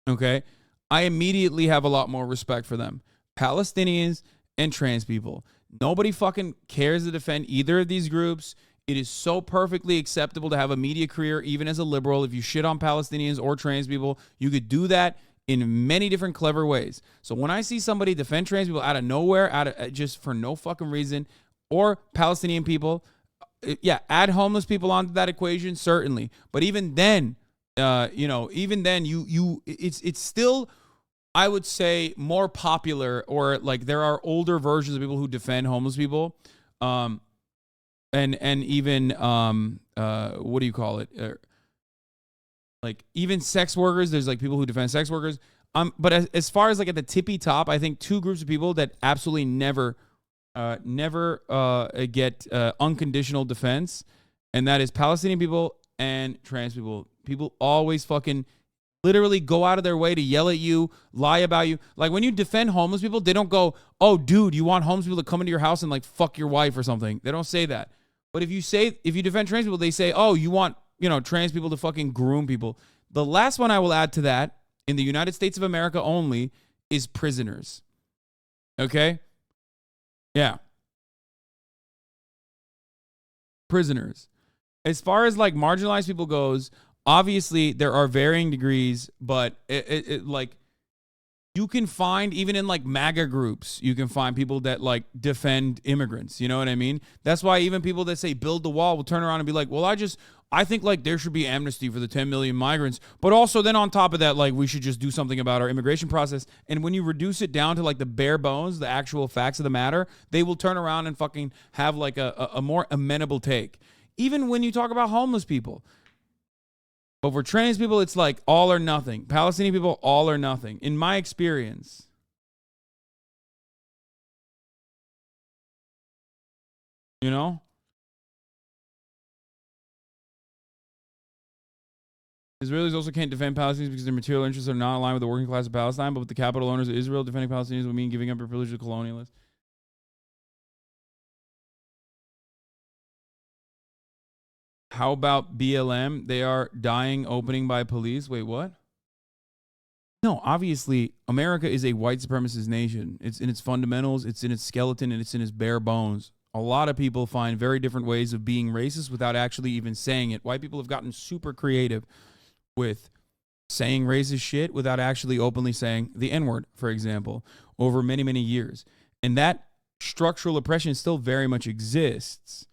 okay, I immediately have a lot more respect for them. Palestinians and trans people. Nobody fucking cares to defend either of these groups. It is so perfectly acceptable to have a media career, even as a liberal. If you shit on Palestinians or trans people, you could do that in many different clever ways. So when I see somebody defend trans people out of nowhere, just for no fucking reason, or Palestinian people, yeah, add homeless people onto that equation, certainly. But even then, it's still, I would say, more popular, or like there are older versions of people who defend homeless people. And even what do you call it? Like, even sex workers. There's, like, people who defend sex workers. But as far as, like, at the tippy top, I think two groups of people that absolutely never get unconditional defense, and that is Palestinian people and trans people. People always fucking literally go out of their way to yell at you, lie about you. Like, when you defend homeless people, they don't go, "Oh, dude, you want homeless people to come into your house and, like, fuck your wife or something." They don't say that. But if you defend trans people, they say, "Oh, you want, trans people to fucking groom people." The last one I will add to that, in the United States of America only, is prisoners. Okay? Yeah. Prisoners. As far as, like, marginalized people goes, obviously there are varying degrees, but like, you can find, even in, like, MAGA groups, you can find people that, like, defend immigrants. You know what I mean? That's why even people that say build the wall will turn around and be like, well, I think, like, there should be amnesty for the 10 million migrants. But also then on top of that, like, we should just do something about our immigration process. And when you reduce it down to, like, the bare bones, the actual facts of the matter, they will turn around and fucking have, like, a more amenable take. Even when you talk about homeless people. But for trans people, it's like all or nothing. Palestinian people, all or nothing. In my experience. You know? Israelis also can't defend Palestinians because their material interests are not aligned with the working class of Palestine, but with the capital owners of Israel, defending Palestinians would mean giving up your privilege to colonialists. How about BLM? They are dying opening by police. Wait, what? No, obviously, America is a white supremacist nation. It's in its fundamentals, it's in its skeleton, and it's in its bare bones. A lot of people find very different ways of being racist without actually even saying it. White people have gotten super creative with saying racist shit without actually openly saying the N-word, for example, over many, many years. And that structural oppression still very much exists.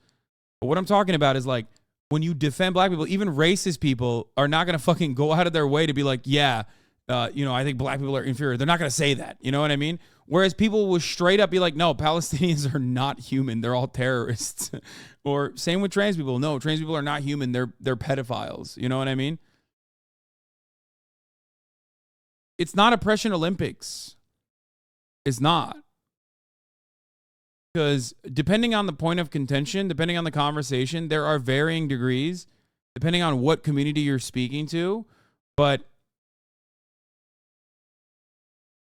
But what I'm talking about is like when you defend black people, even racist people are not going to fucking go out of their way to be like, yeah, I think black people are inferior. They're not going to say that. You know what I mean? Whereas people will straight up be like, no, Palestinians are not human. They're all terrorists. Or same with trans people. No, trans people are not human. They're pedophiles. You know what I mean? It's not Oppression Olympics. It's not. Because depending on the point of contention, depending on the conversation, there are varying degrees, depending on what community you're speaking to. But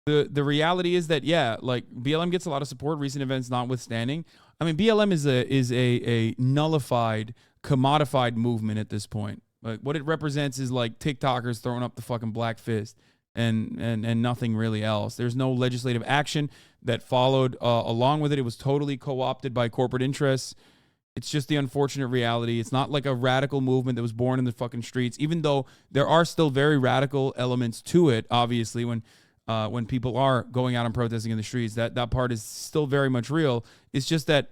the reality is that, yeah, like BLM gets a lot of support, recent events notwithstanding. I mean, BLM is a nullified, commodified movement at this point. Like what it represents is like TikTokers throwing up the fucking black fist and nothing really else. There's no legislative action that followed along with it. It was totally co-opted by corporate interests. It's just the unfortunate reality. It's not like a radical movement that was born in the fucking streets, even though there are still very radical elements to it, obviously, when people are going out and protesting in the streets. That part is still very much real. It's just that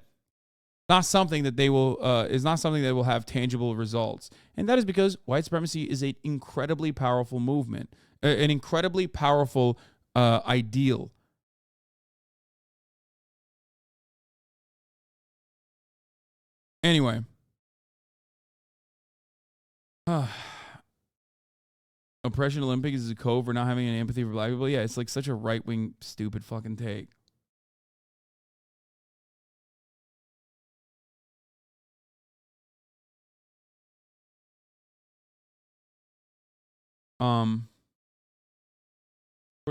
not something that they will is not something that will have tangible results. And that is because white supremacy is an incredibly powerful movement, an incredibly powerful ideal. Anyway. Oppression Olympics is a code for not having any empathy for black people. Yeah, it's like such a right-wing, stupid fucking take. For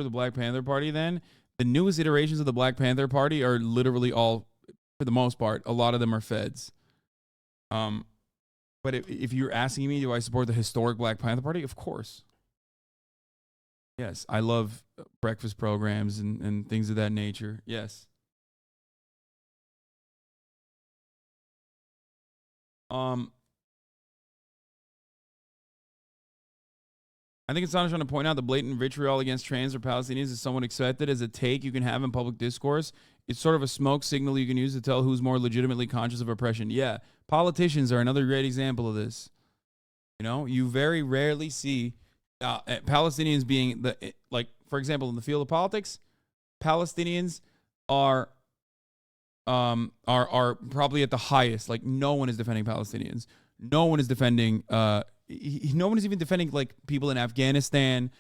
the Black Panther Party, then, the newest iterations of the Black Panther Party are literally all, for the most part, a lot of them are feds. But if you're asking me, do I support the historic Black Panther Party? Of course. Yes, I love breakfast programs and things of that nature. Yes. I think it's astonishing to point out the blatant vitriol against trans or Palestinians is somewhat accepted as a take you can have in public discourse. It's sort of a smoke signal you can use to tell who's more legitimately conscious of oppression. Yeah, politicians are another great example of this. You know, you very rarely see Palestinians being like, for example, in the field of politics, Palestinians are probably at the highest. Like, no one is defending Palestinians. No one is defending. No one is even defending like people in Afghanistan,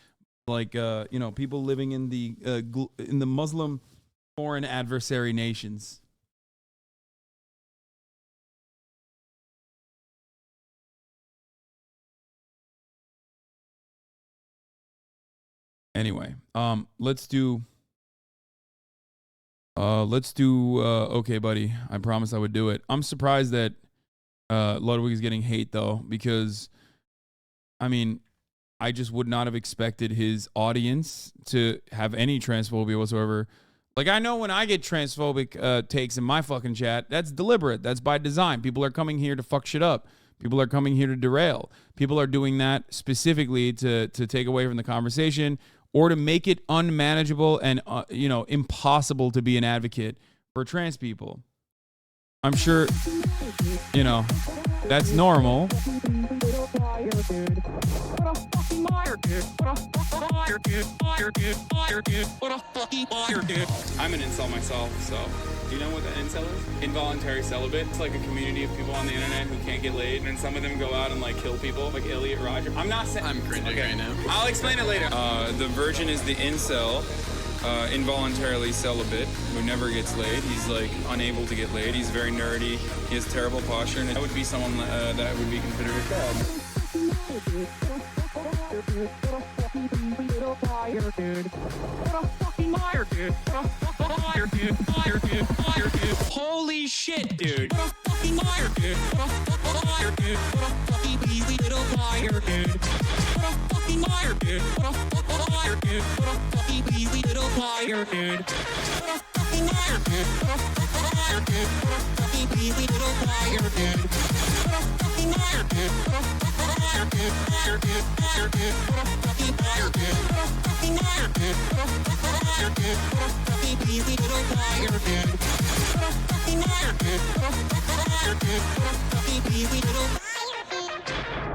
like people living in the Muslim foreign adversary nations. Anyway, let's do okay, buddy. I promised I would do it. I'm surprised that Ludwig is getting hate though, because I mean, I just would not have expected his audience to have any transphobia whatsoever. Like, I know when I get transphobic takes in my fucking chat, that's deliberate. That's by design. People are coming here to fuck shit up. People are coming here to derail. People are doing that specifically to take away from the conversation or to make it unmanageable and, impossible to be an advocate for trans people. I'm sure, that's normal. I'm an incel myself, so do you know what the incel is? Involuntary celibate. It's like a community of people on the internet who can't get laid, and some of them go out and like kill people, like Elliot Rodger. I'm not saying I'm cringing right now. I'll explain it later. The virgin is the incel, involuntarily celibate, who never gets laid. He's like unable to get laid. He's very nerdy. He has terrible posture, and that would be someone that would be considered a celib. Holy shit, dude.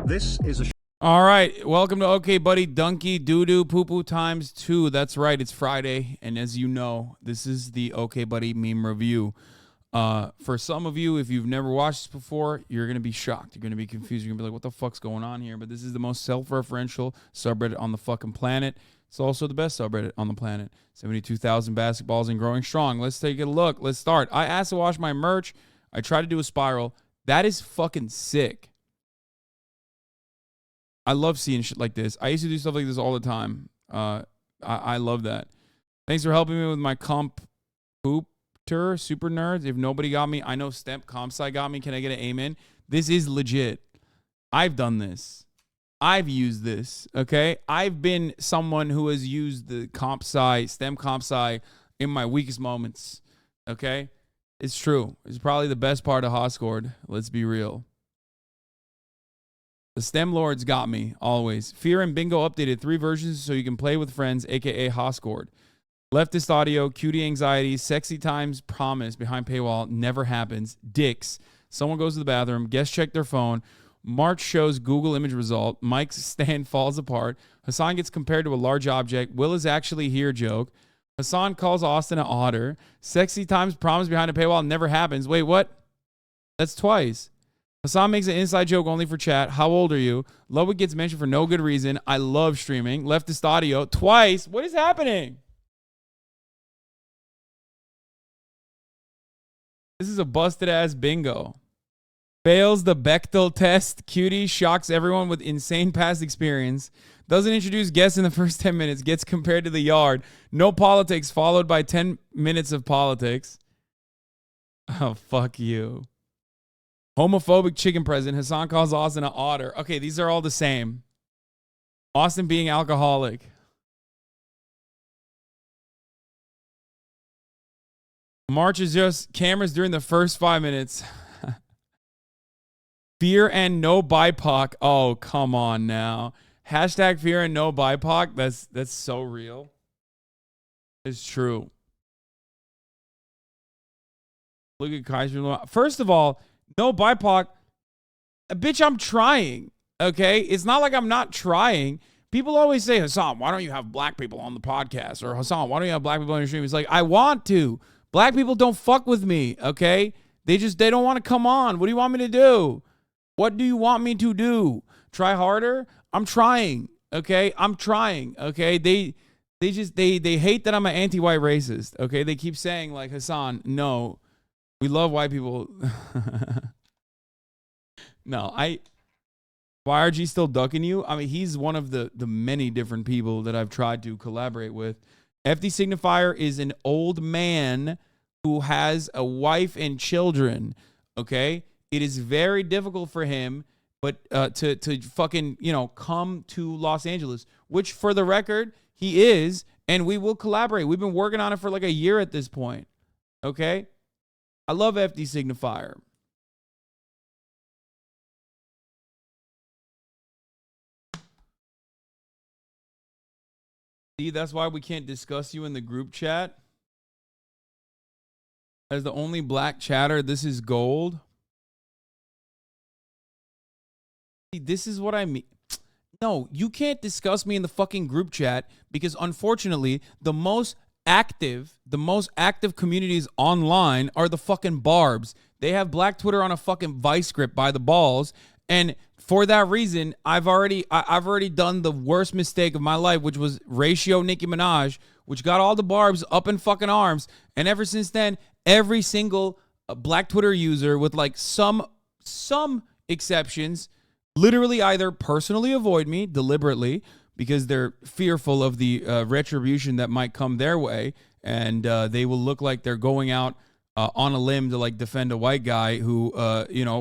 This is a All right, welcome to OkBuddy Donkey Doo-Doo Poo-Poo times 2. That's right, it's Friday, and as you know, this is the OkBuddy meme review. For some of you, if you've never watched this before, you're going to be shocked. You're going to be confused. You're going to be like, what the fuck's going on here? But this is the most self-referential subreddit on the fucking planet. It's also the best subreddit on the planet. 72,000 basketballs and growing strong. Let's take a look. Let's start. I asked to wash my merch. I tried to do a spiral. That is fucking sick. I love seeing shit like this. I used to do stuff like this all the time. I love that. Thanks for helping me with my comp pooper super nerds. If nobody got me, I know Stemp CompSci got me. Can I get an amen? This is legit. I've done this. I've used this. Okay, I've been someone who has used the CompSci, Stemp CompSci in my weakest moments. Okay, it's true. It's probably the best part of Hoscord. Let's be real. The STEM Lords got me, always. Fear and Bingo updated 3 versions so you can play with friends, a.k.a. Hoscord. Leftist audio, cutie anxiety, sexy times, promise, behind paywall, never happens. Dicks. Someone goes to the bathroom, guests check their phone. March shows Google image result. Mike's stand falls apart. Hasan gets compared to a large object. Will is actually here joke. Hasan calls Austin an otter. Sexy times, promise, behind a paywall, never happens. Wait, what? That's twice. Hasan makes an inside joke only for chat. How old are you? Ludwig gets mentioned for no good reason. I love streaming. Leftist audio twice. What is happening? This is a busted ass bingo. Fails the Bechtel test. Cutie shocks everyone with insane past experience. Doesn't introduce guests in the first 10 minutes. Gets compared to the yard. No politics followed by 10 minutes of politics. Oh, fuck you. Homophobic chicken present. Hasan calls Austin an otter. Okay, these are all the same. Austin being alcoholic. March is just cameras during the first 5 minutes. Fear and no BIPOC. Oh, come on now. Hashtag fear and no BIPOC. That's so real. It's true. Look at Kaiser. First of all, no BIPOC. Bitch, I'm trying. Okay? It's not like I'm not trying. People always say, Hasan, why don't you have black people on the podcast? Or Hasan, why don't you have black people on your stream? It's like, I want to. Black people don't fuck with me. Okay? They don't want to come on. What do you want me to do? What do you want me to do? Try harder? I'm trying. Okay? I'm trying. Okay? They hate that I'm an anti-white racist. Okay? They keep saying, like, Hasan, no. We love white people. No, YRG still ducking you? I mean, he's one of the many different people that I've tried to collaborate with. FD Signifier is an old man who has a wife and children, okay? It is very difficult for him but to fucking, come to Los Angeles, which for the record, he is, and we will collaborate. We've been working on it for like a year at this point, okay? I love FD Signifier. See, that's why we can't discuss you in the group chat. As the only black chatter, this is gold. See, this is what I mean. No, you can't discuss me in the fucking group chat because unfortunately, the most active communities online are the fucking barbs. They have black Twitter on a fucking vice grip by the balls, and for that reason, I've already done the worst mistake of my life, which was Ratio Nicki Minaj, which got all the barbs up in fucking arms, and ever since then, every single black Twitter user with like some exceptions literally either personally avoid me deliberately because they're fearful of the retribution that might come their way, and they will look like they're going out on a limb to like defend a white guy who,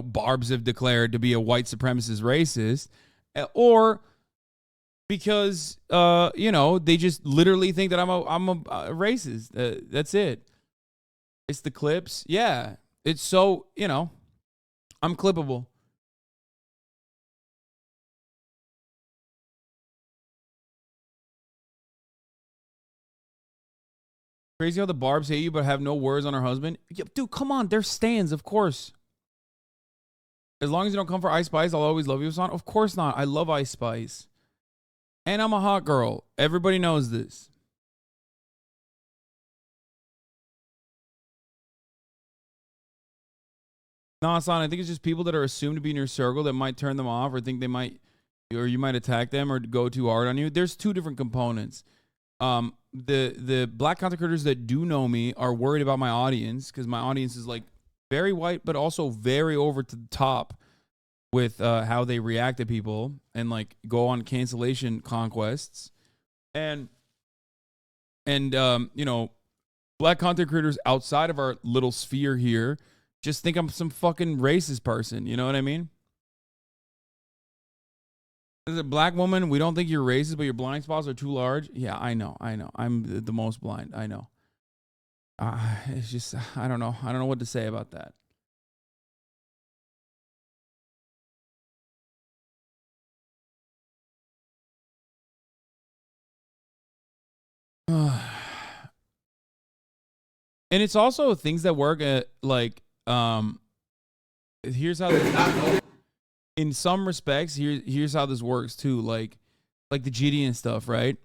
barbs have declared to be a white supremacist racist, or because, they just literally think that I'm a racist. That's it. It's the clips. Yeah. It's so, you know, I'm clippable. Crazy how the Barbs hate you but have no words on her husband. Yeah, dude, come on. They're stans, of course. As long as you don't come for Ice Spice, I'll always love you, Hassan. Of course not. I love Ice Spice. And I'm a hot girl. Everybody knows this. No, Hassan, I think it's just people that are assumed to be in your circle that might turn them off or think they might, or you might attack them or go too hard on you. There's two different components. The black content creators that do know me are worried about my audience because my audience is like very white, but also very over to the top with how they react to people and like go on cancellation conquests. And you know, black content creators outside of our little sphere here just think I'm some fucking racist person. You know what I mean? As a black woman, we don't think you're racist, but your blind spots are too large. Yeah, I know. I'm the most blind. I know. It's just, I don't know. I don't know what to say about that. And it's also things that work at like, here's how this, in some respects, here's how this works too. Like the JiDion stuff, right?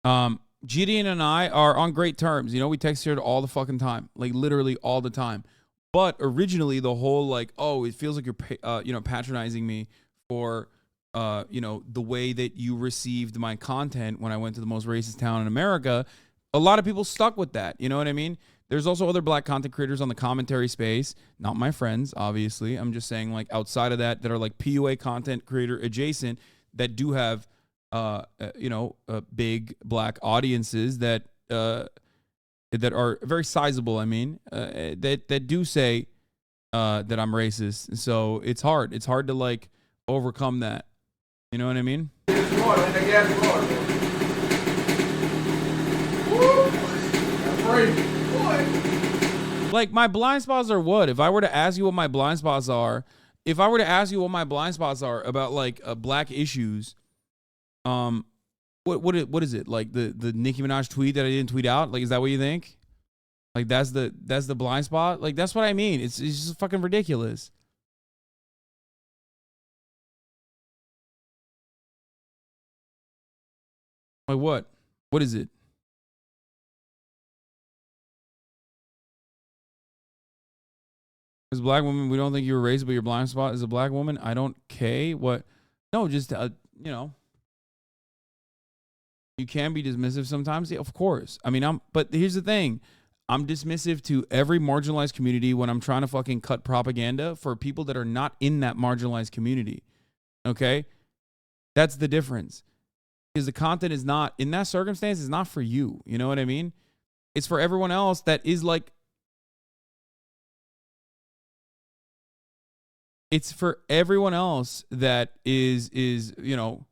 JiDion and I are on great terms. You know, we text here all the fucking time, like literally all the time. But originally the whole like, oh, it feels like you're, you know, patronizing me for, you know, the way that you received my content when I went to the most racist town in America. A lot of people stuck with that. You know what I mean? There's also other black content creators on the commentary space. Not my friends, obviously. I'm just saying like outside of that are like PUA content creator adjacent that do have, you know, big black audiences that are very sizable. I mean, that do say that I'm racist. So it's hard. It's hard to like overcome that. You know what I mean? Like my blind spots are what? If I were to ask you what my blind spots are, about like black issues, what is it? Like the Nicki Minaj tweet that I didn't tweet out? Like, is that what you think? Like that's the blind spot? Like that's what I mean. It's just fucking ridiculous. Like what? What is it? As a black woman, we don't think you were racist, but your blind spot is a black woman. I don't care what. No, just you know, you can be dismissive sometimes. Yeah, of course. I mean, but here's the thing. I'm dismissive to every marginalized community when I'm trying to fucking cut propaganda for people that are not in that marginalized community. Okay? That's the difference. Because the content is not, in that circumstance, is not for you. You know what I mean? It's for everyone else that is like, it's for everyone else that is, you know,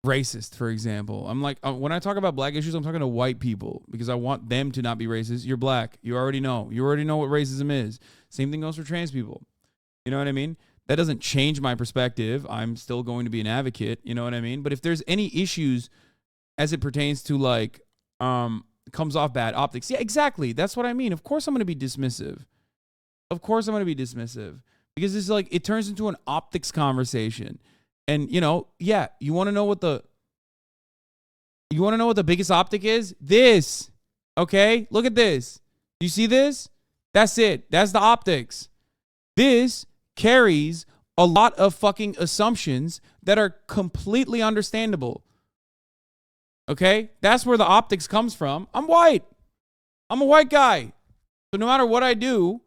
racist, for example. I'm like, when I talk about black issues, I'm talking to white people because I want them to not be racist. You're black. You already know. You already know what racism is. Same thing goes for trans people. You know what I mean? That doesn't change my perspective. I'm still going to be an advocate. You know what I mean? But if there's any issues as it pertains to like, comes off bad optics. Yeah, exactly. That's what I mean. Of course I'm going to be dismissive. Because it's like, it turns into an optics conversation. And, you know, yeah, you want to know what the biggest optic is? This. Okay? Look at this. You see this? That's it. That's the optics. This carries a lot of fucking assumptions that are completely understandable. Okay? That's where the optics comes from. I'm white. I'm a white guy. So no matter what I do,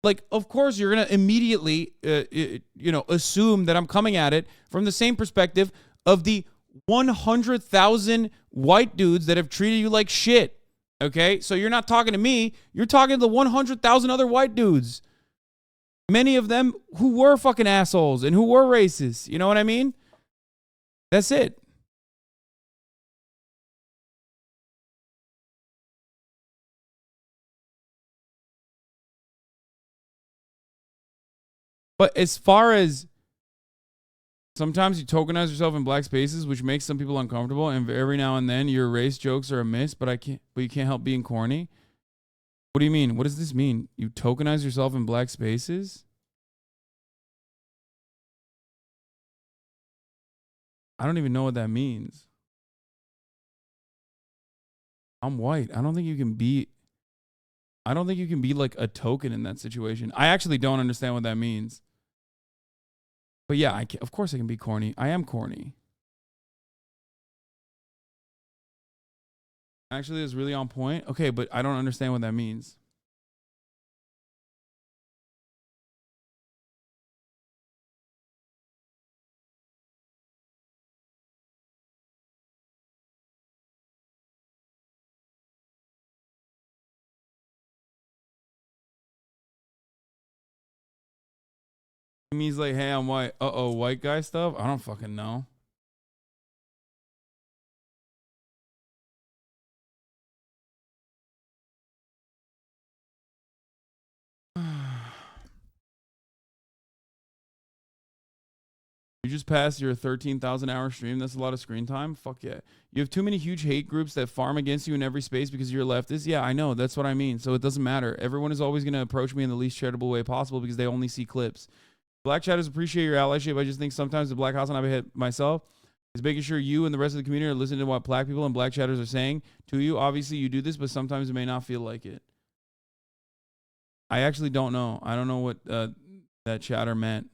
like, of course, you're going to immediately, you know, assume that I'm coming at it from the same perspective of the 100,000 white dudes that have treated you like shit. Okay? So you're not talking to me. You're talking to the 100,000 other white dudes. Many of them who were fucking assholes and who were racist. You know what I mean? That's it. But as far as sometimes you tokenize yourself in black spaces, which makes some people uncomfortable, and every now and then your race jokes are a miss, but you can't help being corny. What do you mean? What does this mean? You tokenize yourself in black spaces? I don't even know what that means. I'm white. I don't think you can be like a token in that situation. I actually don't understand what that means. But yeah, of course I can be corny. I am corny. Actually, it's really on point. Okay, but I don't understand what that means. It means like, hey, I'm white. Uh-oh, white guy stuff? I don't fucking know. You just passed your 13,000 hour stream. That's a lot of screen time. Fuck yeah. You have too many huge hate groups that farm against you in every space because you're leftist. Yeah, I know. That's what I mean. So it doesn't matter. Everyone is always going to approach me in the least charitable way possible because they only see clips. Black chatters appreciate your allyship. I just think sometimes the black house and I hit myself is making sure you and the rest of the community are listening to what black people and black chatters are saying to you. Obviously, you do this, but sometimes it may not feel like it. I actually don't know. I don't know what that chatter meant.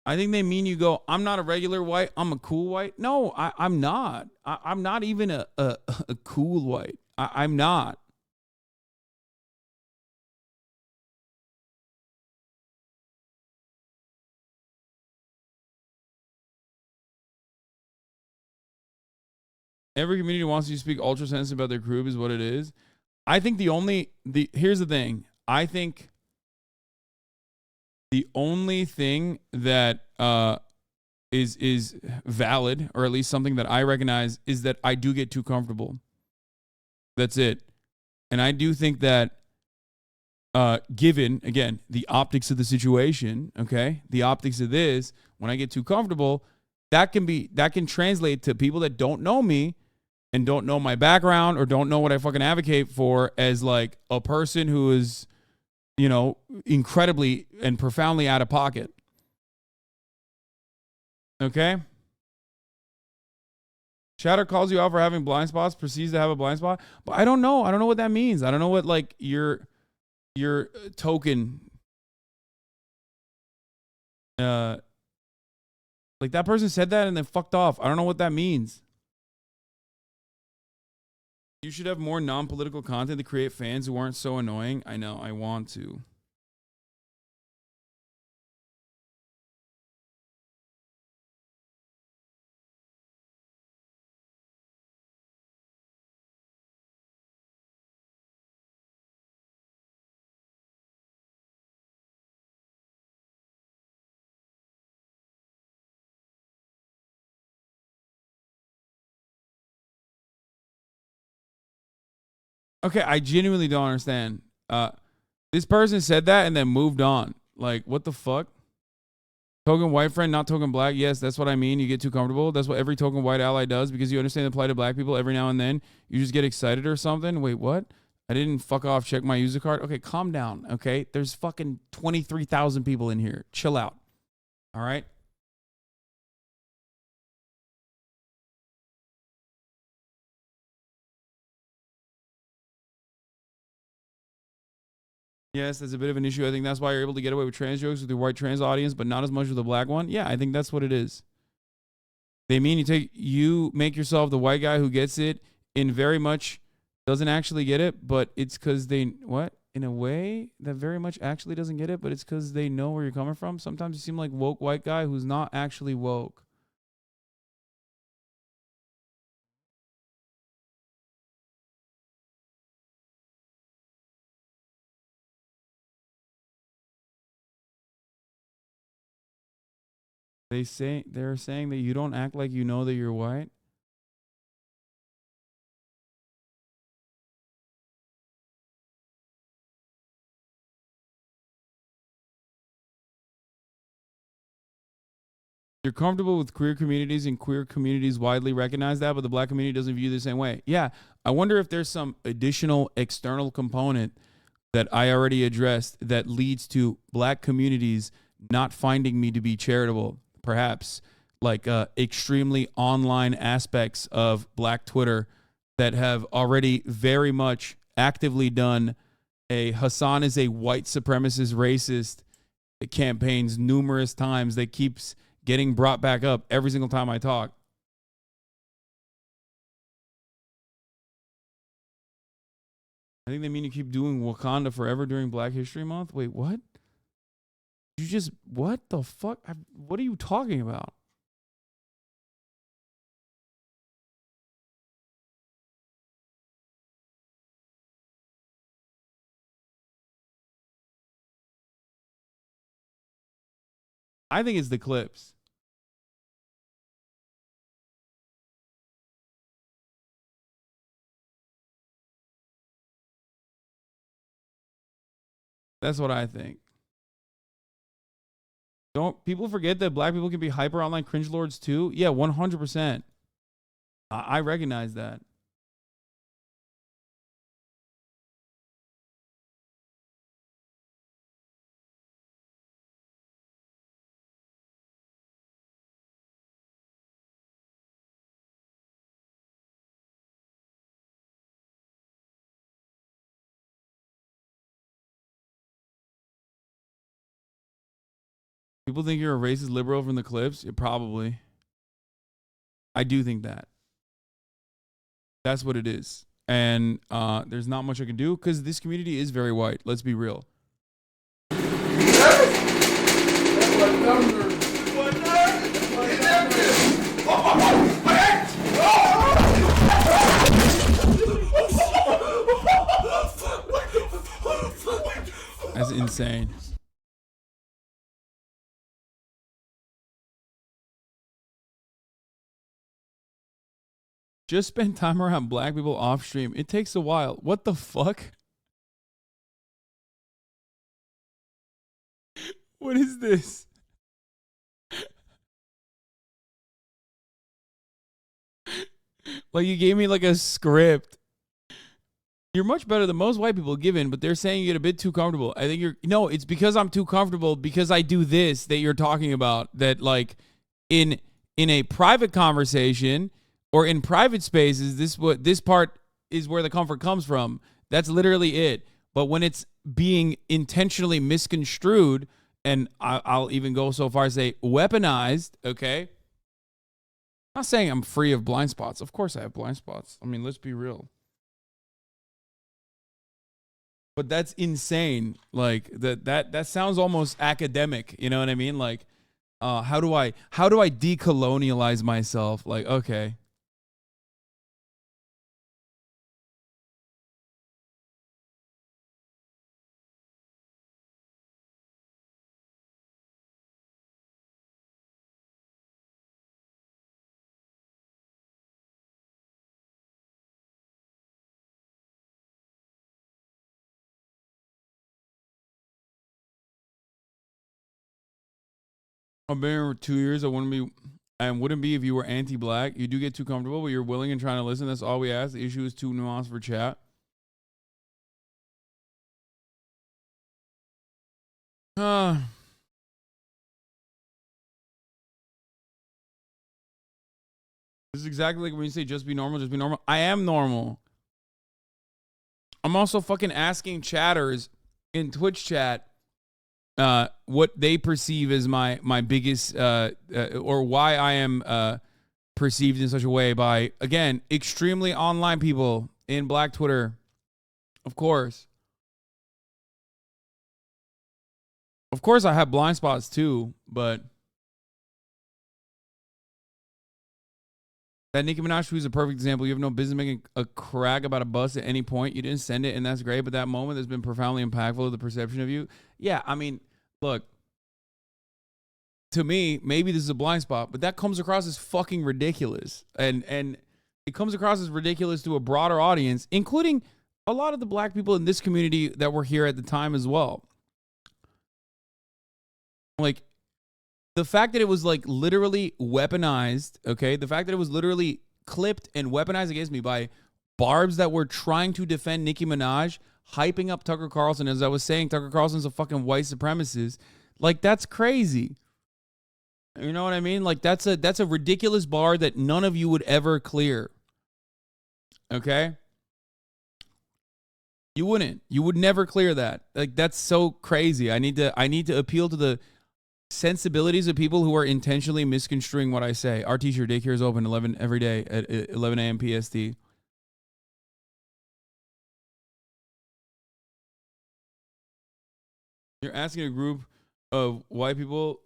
I think they mean you go, I'm not a regular white, I'm a cool white. No, I'm not. I'm not even a cool white. I'm not. Every community wants you to speak ultra sensitive about their group is what it is. I think here's the thing. I think the only thing that is valid, or at least something that I recognize, is that I do get too comfortable. That's it. And I do think that given, again, the optics of the situation, okay, the optics of this, when I get too comfortable, that can translate to people that don't know me and don't know my background or don't know what I fucking advocate for as like a person who is, you know, incredibly and profoundly out of pocket. Okay? Chatter calls you out for having blind spots, proceeds to have a blind spot. But I don't know. I don't know what that means. I don't know what like your token like that person said that and then fucked off. I don't know what that means. You should have more non-political content to create fans who aren't so annoying. I know. I want to. Okay, I genuinely don't understand. This person said that and then moved on. Like, what the fuck? Token white friend, not token black. Yes, that's what I mean. You get too comfortable. That's what every token white ally does because you understand the plight of black people. Every now and then, you just get excited or something. Wait, what? I didn't fuck off. Check my user card. Okay, calm down. Okay, there's fucking 23,000 people in here. Chill out. All right. Yes, that's a bit of an issue. I think that's why you're able to get away with trans jokes with your white trans audience, but not as much with the black one. Yeah, I think that's what it is. They mean you make yourself the white guy who gets it in very much doesn't actually get it, but it's because in a way that very much actually doesn't get it, but it's because they know where you're coming from. Sometimes you seem like woke white guy who's not actually woke. They're saying that you don't act like you know that you're white. You're comfortable with queer communities, and queer communities widely recognize that, but the black community doesn't view the same way. Yeah, I wonder if there's some additional external component that I already addressed that leads to black communities not finding me to be charitable. Perhaps like extremely online aspects of black Twitter that have already very much actively done a Hasan is a white supremacist racist campaigns numerous times that keeps getting brought back up every single time I talk. I think they mean you keep doing Wakanda forever during Black History Month. Wait, what? You just, what the fuck? What are you talking about? I think it's the clips. That's what I think. Don't people forget that black people can be hyper online cringe lords too? Yeah, 100%. I recognize that. People think you're a racist liberal from the clips? Yeah, probably. I do think that. That's what it is. And there's not much I can do because this community is very white. Let's be real. That's insane. Just spend time around black people off stream. It takes a while. What the fuck? What is this? Like you gave me like a script. You're much better than most white people given, but they're saying you get a bit too comfortable. I think no, it's because I'm too comfortable because I do this that you're talking about that like in a private conversation or in private spaces, this part is where the comfort comes from. That's literally it. But when it's being intentionally misconstrued, and I'll even go so far as say weaponized, okay? I'm not saying I'm free of blind spots. Of course I have blind spots. I mean, let's be real. But that's insane. Like that sounds almost academic. You know what I mean? Like, how do I decolonialize myself? Like, okay. I've been here for 2 years. I wouldn't be if you were anti-black. You do get too comfortable, but you're willing and trying to listen. That's all we ask. The issue is too nuanced for chat. This is exactly like when you say just be normal, just be normal. I am normal. I'm also fucking asking chatters in Twitch chat what they perceive as my biggest or why I am perceived in such a way by, again, extremely online people in black Twitter. Of course. Of course I have blind spots too, but that Nicki Minaj tweet is a perfect example. You have no business making a crack about a bus at any point. You didn't send it, and that's great. But that moment has been profoundly impactful to the perception of you. Yeah, I mean, look. to me, maybe this is a blind spot, but that comes across as fucking ridiculous. And it comes across as ridiculous to a broader audience, including a lot of the black people in this community that were here at the time as well. Like, the fact that it was like literally weaponized, okay? The fact that it was literally clipped and weaponized against me by barbs that were trying to defend Nicki Minaj, hyping up Tucker Carlson. As I was saying, Tucker Carlson's a fucking white supremacist. Like, that's crazy. You know what I mean? Like, that's a ridiculous bar that none of you would ever clear. Okay? You wouldn't. You would never clear that. Like, that's so crazy. I need to appeal to the sensibilities of people who are intentionally misconstruing what I say. Our teacher daycare is open 11 every day at 11 a.m. PST. You're asking a group of white people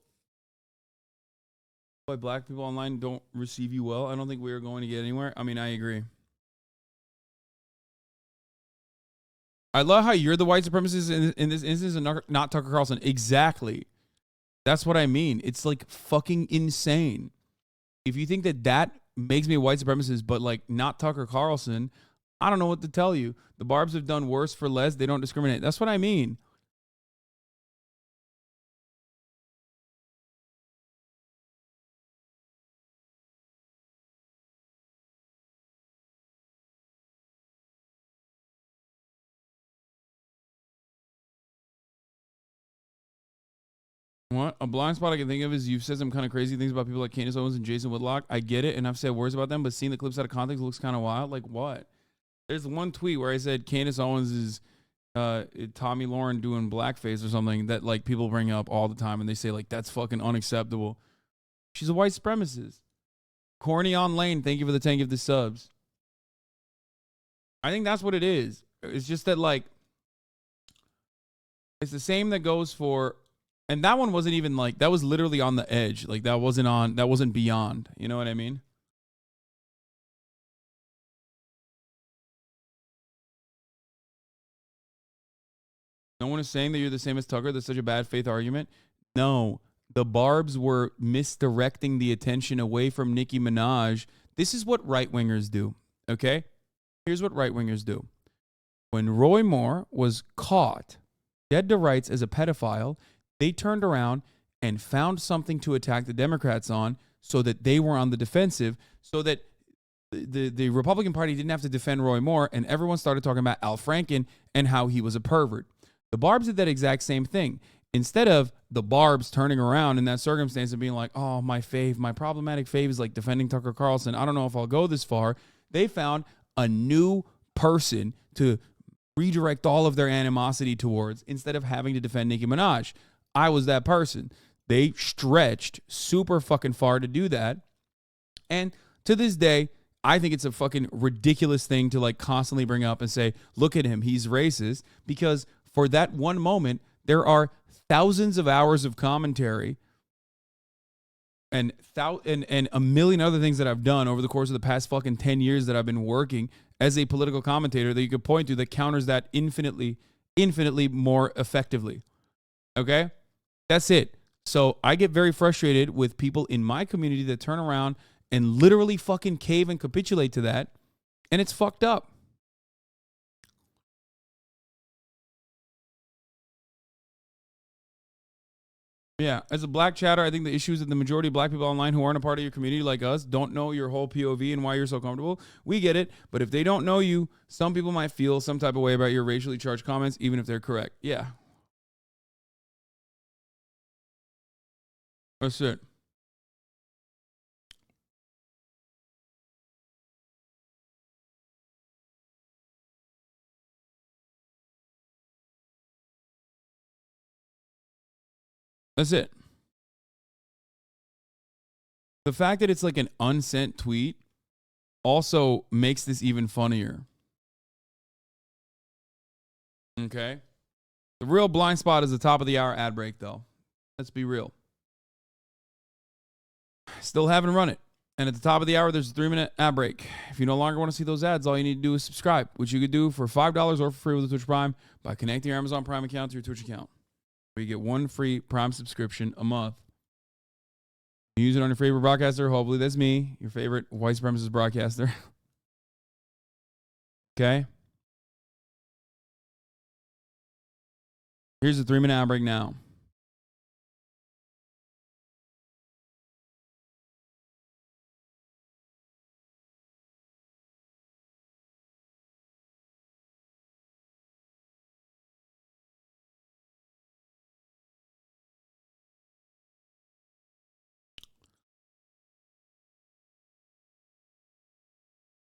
why black people online don't receive you well. I don't think we are going to get anywhere. I mean, I agree. I love how you're the white supremacist in this instance and not Tucker Carlson. Exactly. That's what I mean. It's like fucking insane. If you think that makes me a white supremacist, but like not Tucker Carlson, I don't know what to tell you. The barbs have done worse for less. They don't discriminate. That's what I mean. What? A blind spot I can think of is you've said some kind of crazy things about people like Candace Owens and Jason Whitlock. I get it, and I've said words about them, but seeing the clips out of context looks kind of wild. Like what? There's one tweet where I said Candace Owens is Tommy Lauren doing blackface or something that like people bring up all the time, and they say like that's fucking unacceptable. She's a white supremacist. Corny on Lane, thank you for the 10 gift the subs. I think that's what it is. It's just that like it's the same that goes for. And that one wasn't even like, that was literally on the edge. Like that wasn't beyond. You know what I mean? No one is saying that you're the same as Tucker. That's such a bad faith argument. No, the barbs were misdirecting the attention away from Nicki Minaj. This is what right-wingers do. Okay? Here's what right-wingers do. When Roy Moore was caught dead to rights as a pedophile, they turned around and found something to attack the Democrats on so that they were on the defensive, so that the Republican Party didn't have to defend Roy Moore, and everyone started talking about Al Franken and how he was a pervert. The barbs did that exact same thing. Instead of the barbs turning around in that circumstance and being like, oh, my problematic fave is like defending Tucker Carlson. I don't know if I'll go this far. They found a new person to redirect all of their animosity towards instead of having to defend Nicki Minaj. I was that person. They stretched super fucking far to do that. And to this day, I think it's a fucking ridiculous thing to like constantly bring up and say, look at him, he's racist. Because for that one moment, there are thousands of hours of commentary and a million other things that I've done over the course of the past fucking 10 years that I've been working as a political commentator that you could point to that counters that infinitely more effectively. Okay? That's it. So I get very frustrated with people in my community that turn around and literally fucking cave and capitulate to that. And it's fucked up. Yeah, as a black chatter, I think the issue is that the majority of black people online who aren't a part of your community like us don't know your whole POV and why you're so comfortable. We get it, but if they don't know you, some people might feel some type of way about your racially charged comments, even if they're correct. Yeah. That's it. That's it. The fact that it's like an unsent tweet also makes this even funnier. Okay? The real blind spot is the top of the hour ad break, though. Let's be real. Still haven't run it. And at the top of the hour, there's a 3-minute ad break. If you no longer want to see those ads, all you need to do is subscribe, which you could do for $5 or for free with the Twitch Prime by connecting your Amazon Prime account to your Twitch account, where you get one free Prime subscription a month You use it on your favorite broadcaster. Hopefully that's me, your favorite white supremacist broadcaster. Okay. Here's a 3-minute ad break now.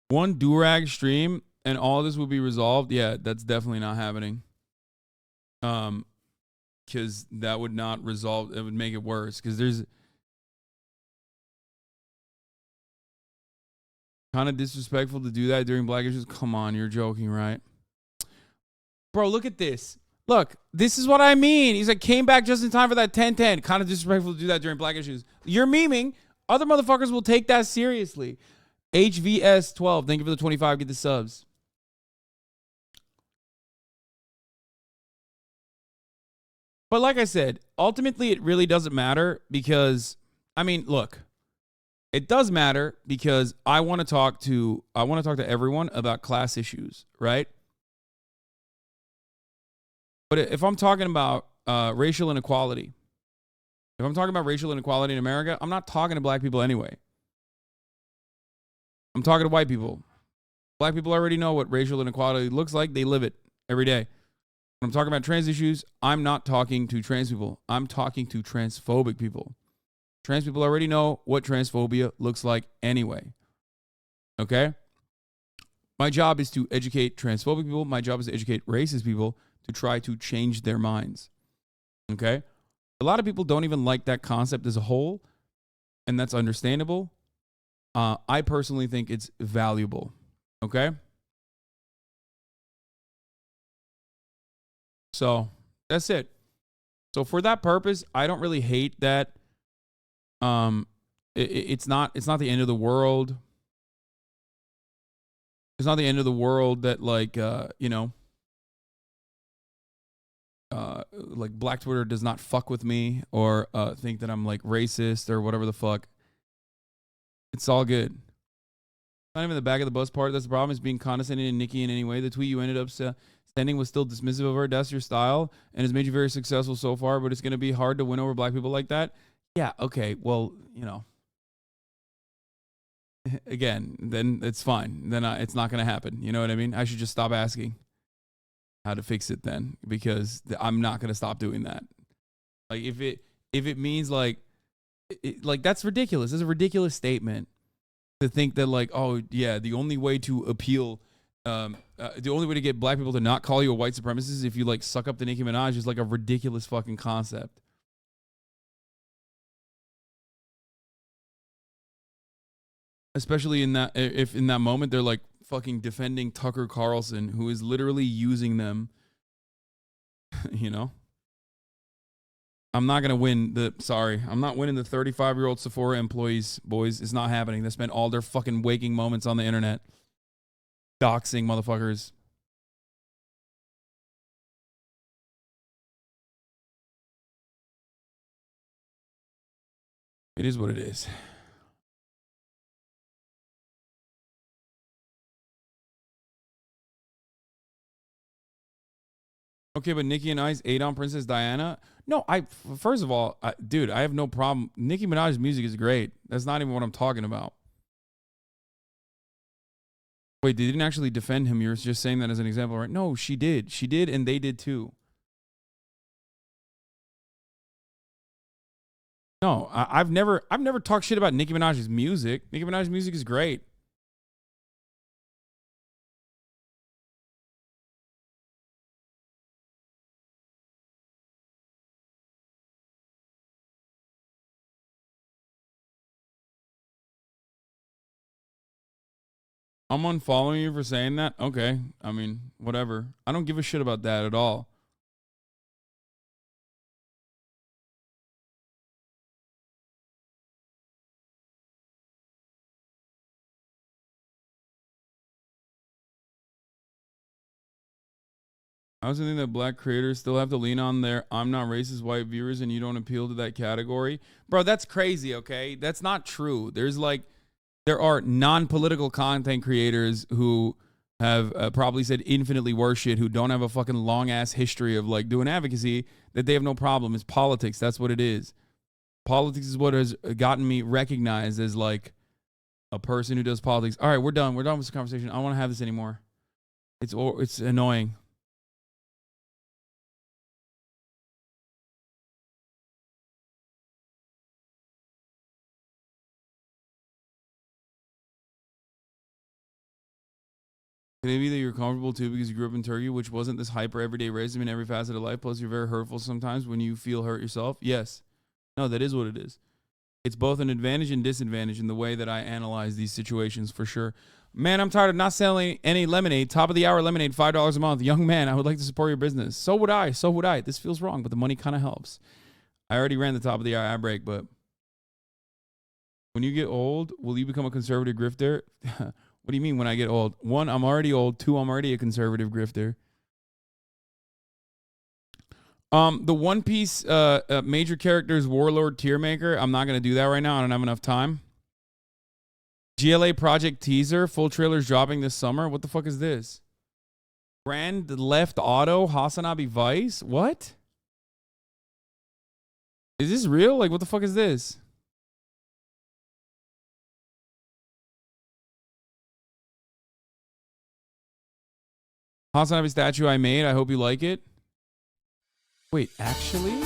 One do-rag stream and all this will be resolved. Yeah, that's definitely not happening. Because that would not resolve. It would make it worse. Because there's kind of disrespectful to do that during Black Issues. Come on, you're joking, right? Bro, look at this. Look, this is what I mean. He's like, came back just in time for that 10-10. Kind of disrespectful to do that during Black Issues. You're memeing. Other motherfuckers will take that seriously. HVS12, thank you for the 25. Get the subs. But like I said, ultimately it really doesn't matter because, I mean, look, it does matter because I want to talk to everyone about class issues, right? But if I'm talking about racial inequality, if I'm talking about racial inequality in America, I'm not talking to black people anyway. I'm talking to white people. Black people already know what racial inequality looks like. They live it every day. When I'm talking about trans issues, I'm not talking to trans people. I'm talking to transphobic people. Trans people already know what transphobia looks like anyway. Okay? My job is to educate transphobic people. My job is to educate racist people to try to change their minds. Okay? A lot of people don't even like that concept as a whole, and that's understandable. I personally think it's valuable. Okay? So that's it. So for that purpose, I don't really hate that. It's not the end of the world. It's not the end of the world that like like Black Twitter does not fuck with me or think that I'm like racist or whatever the fuck. It's all good. Not even the back of the bus part. That's the problem, is being condescending to Nikki in any way. The tweet you ended up sending was still dismissive of her. That's your style and has made you very successful so far, but it's going to be hard to win over black people like that. Yeah, okay. Well, again, then it's fine. Then it's not going to happen. You know what I mean? I should just stop asking how to fix it then, because I'm not going to stop doing that. Like if it means like that's ridiculous. It's a ridiculous statement to think that like, oh yeah, the only way to appeal, the only way to get black people to not call you a white supremacist is if you like suck up to Nicki Minaj is like a ridiculous fucking concept. Especially in that, if in that moment they're like fucking defending Tucker Carlson, who is literally using them, I'm not gonna win I'm not winning the 35-year-old Sephora employees, boys. It's not happening. They spent all their fucking waking moments on the internet doxing motherfuckers. It is what it is. Okay, but Nicki and Ice ate on Princess Diana? No, first of all, dude, I have no problem. Nicki Minaj's music is great. That's not even what I'm talking about. Wait, they didn't actually defend him. You're just saying that as an example, right? No, she did. She did, and they did too. No, I've never talked shit about Nicki Minaj's music. Nicki Minaj's music is great. I'm unfollowing you for saying that? Okay. I mean, whatever. I don't give a shit about that at all. I also think that black creators still have to lean on their I'm not racist white viewers and you don't appeal to that category. Bro, that's crazy, okay? That's not true. There are non-political content creators who have probably said infinitely worse shit, who don't have a fucking long-ass history of like doing advocacy, that they have no problem. It's politics. That's what it is. Politics is what has gotten me recognized as like a person who does politics. All right, we're done. We're done with this conversation. I don't want to have this anymore. It's annoying. Maybe that you're comfortable too because you grew up in Turkey, which wasn't this hyper everyday racism in every facet of life. Plus, you're very hurtful sometimes when you feel hurt yourself. Yes. No, that is what it is. It's both an advantage and disadvantage in the way that I analyze these situations for sure. Man, I'm tired of not selling any lemonade. Top of the hour lemonade, $5 a month. Young man, I would like to support your business. So would I. So would I. This feels wrong, but the money kind of helps. I already ran the top of the hour ad break, but when you get old, will you become a conservative grifter? What do you mean when I get old? 1, I'm already old. 2, I'm already a conservative grifter. The One Piece major characters Warlord tier maker. I'm not going to do that right now. I don't have enough time. GLA project teaser. Full trailers dropping this summer. What the fuck is this? Grand Left Auto. HasanAbi Vice. What? Is this real? Like, what the fuck is this? HasanAbi statue I made. I hope you like it. Wait, actually?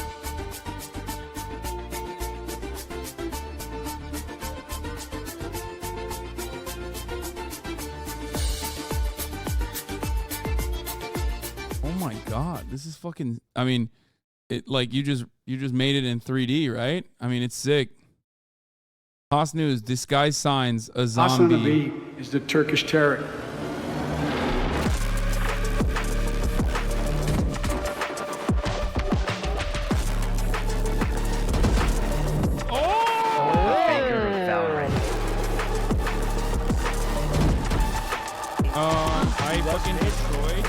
Oh my god, this is fucking, I mean, it like you just made it in 3D, right? I mean, it's sick. Haas News, disguise signs a zombie. HasanAbi is the Turkish terror. I fucking destroyed.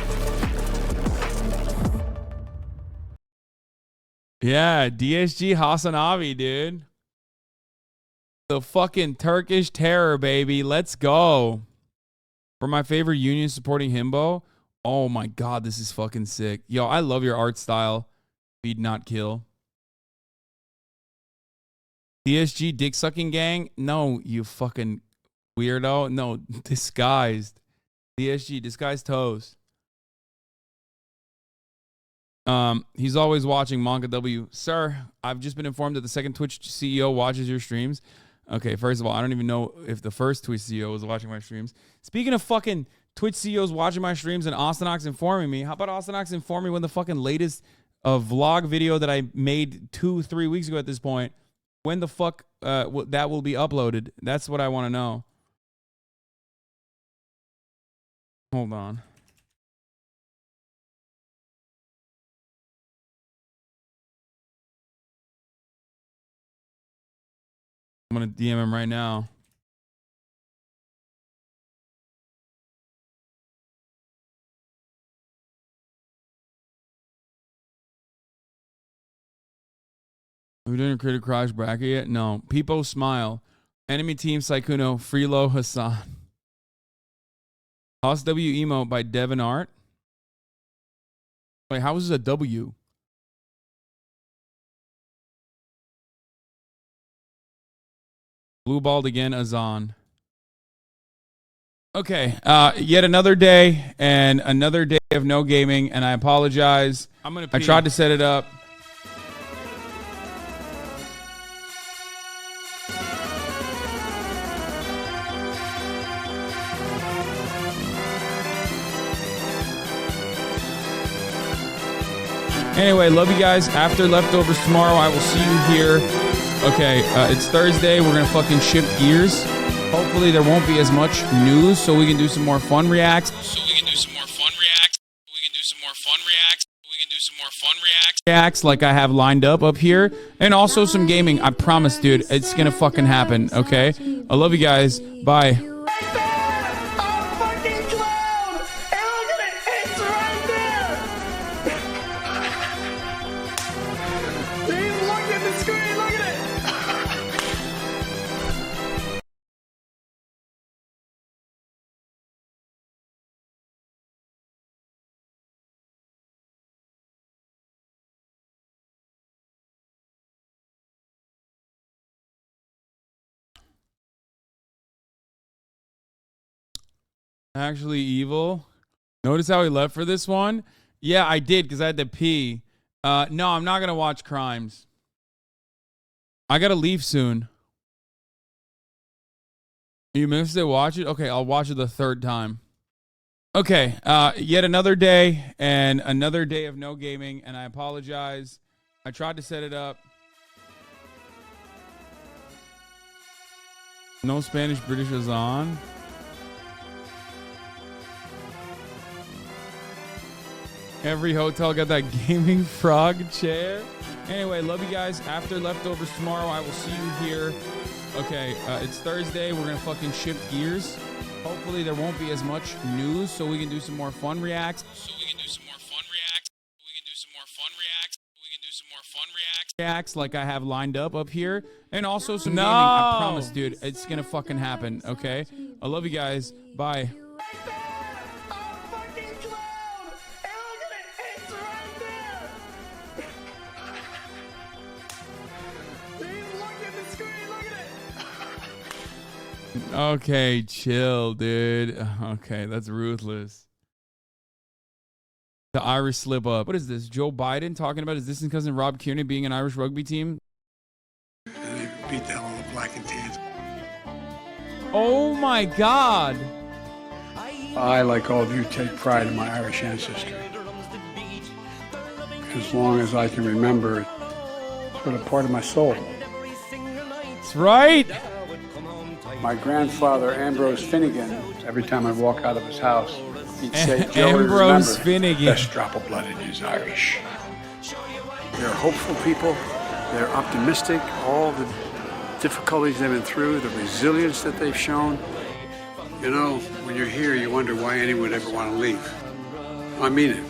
Yeah, DSG HasanAbi, dude. The fucking Turkish terror, baby. Let's go. For my favorite union supporting himbo. Oh my god, this is fucking sick. Yo, I love your art style. Feed not kill. DSG dick sucking gang? No, you fucking weirdo. No, disguised. DSG, disguised toes. He's always watching Monka W. Sir, I've just been informed that the second Twitch CEO watches your streams. Okay, first of all, I don't even know if the first Twitch CEO was watching my streams. Speaking of fucking Twitch CEOs watching my streams and Austinox informing me, how about Austinox inform me when the fucking latest vlog video that I made 2-3 weeks ago at this point, when the fuck that will be uploaded? That's what I want to know. Hold on. I'm going to DM him right now. Are we doing a creative crash bracket yet? No. Peepo Smile. Enemy Team Saikuno. Freelo Hassan. Hoss W emote by Devin Art. Wait, how is this a W? Blue balled again, Azan. Okay, yet another day and another day of no gaming, and I apologize. I tried to set it up. Anyway, love you guys. After leftovers tomorrow, I will see you here. Okay, it's Thursday. We're going to fucking shift gears. Hopefully there won't be as much news so we can do some more fun reacts. Reacts like I have lined up here. And also some gaming. I promise, dude. It's going to fucking happen, okay? I love you guys. Bye. Actually evil. Notice how he left for this one? Yeah, I did because I had to pee. No, I'm not going to watch Crimes. I got to leave soon. You missed it? Watch it? Okay, I'll watch it the third time. Okay, yet another day and another day of no gaming, and I apologize. I tried to set it up. No Spanish British is on. Every hotel got that gaming frog chair. Anyway, love you guys. After leftovers tomorrow, I will see you here. Okay, it's Thursday. We're going to fucking shift gears. Hopefully there won't be as much news so we can do some more fun reacts. Reacts like I have lined up here. And also some gaming. I promise, dude. It's going to fucking happen, okay? I love you guys. Bye. Okay, chill, dude. Okay, that's ruthless. The Irish slip up. What is this? Joe Biden talking about his distant cousin Rob Kearney being an Irish rugby team? And they beat the hell out of black and tans. Oh my God. I, like all of you, take pride in my Irish ancestry. As long as I can remember, it's sort of part of my soul. That's right. My grandfather, Ambrose Finnegan, every time I walk out of his house, he'd say, Joey, Ambrose remember, Finnegan. best drop of blood in you is Irish. They're hopeful people. They're optimistic. All the difficulties they've been through, the resilience that they've shown. You know, when you're here, you wonder why anyone would ever want to leave. I mean it.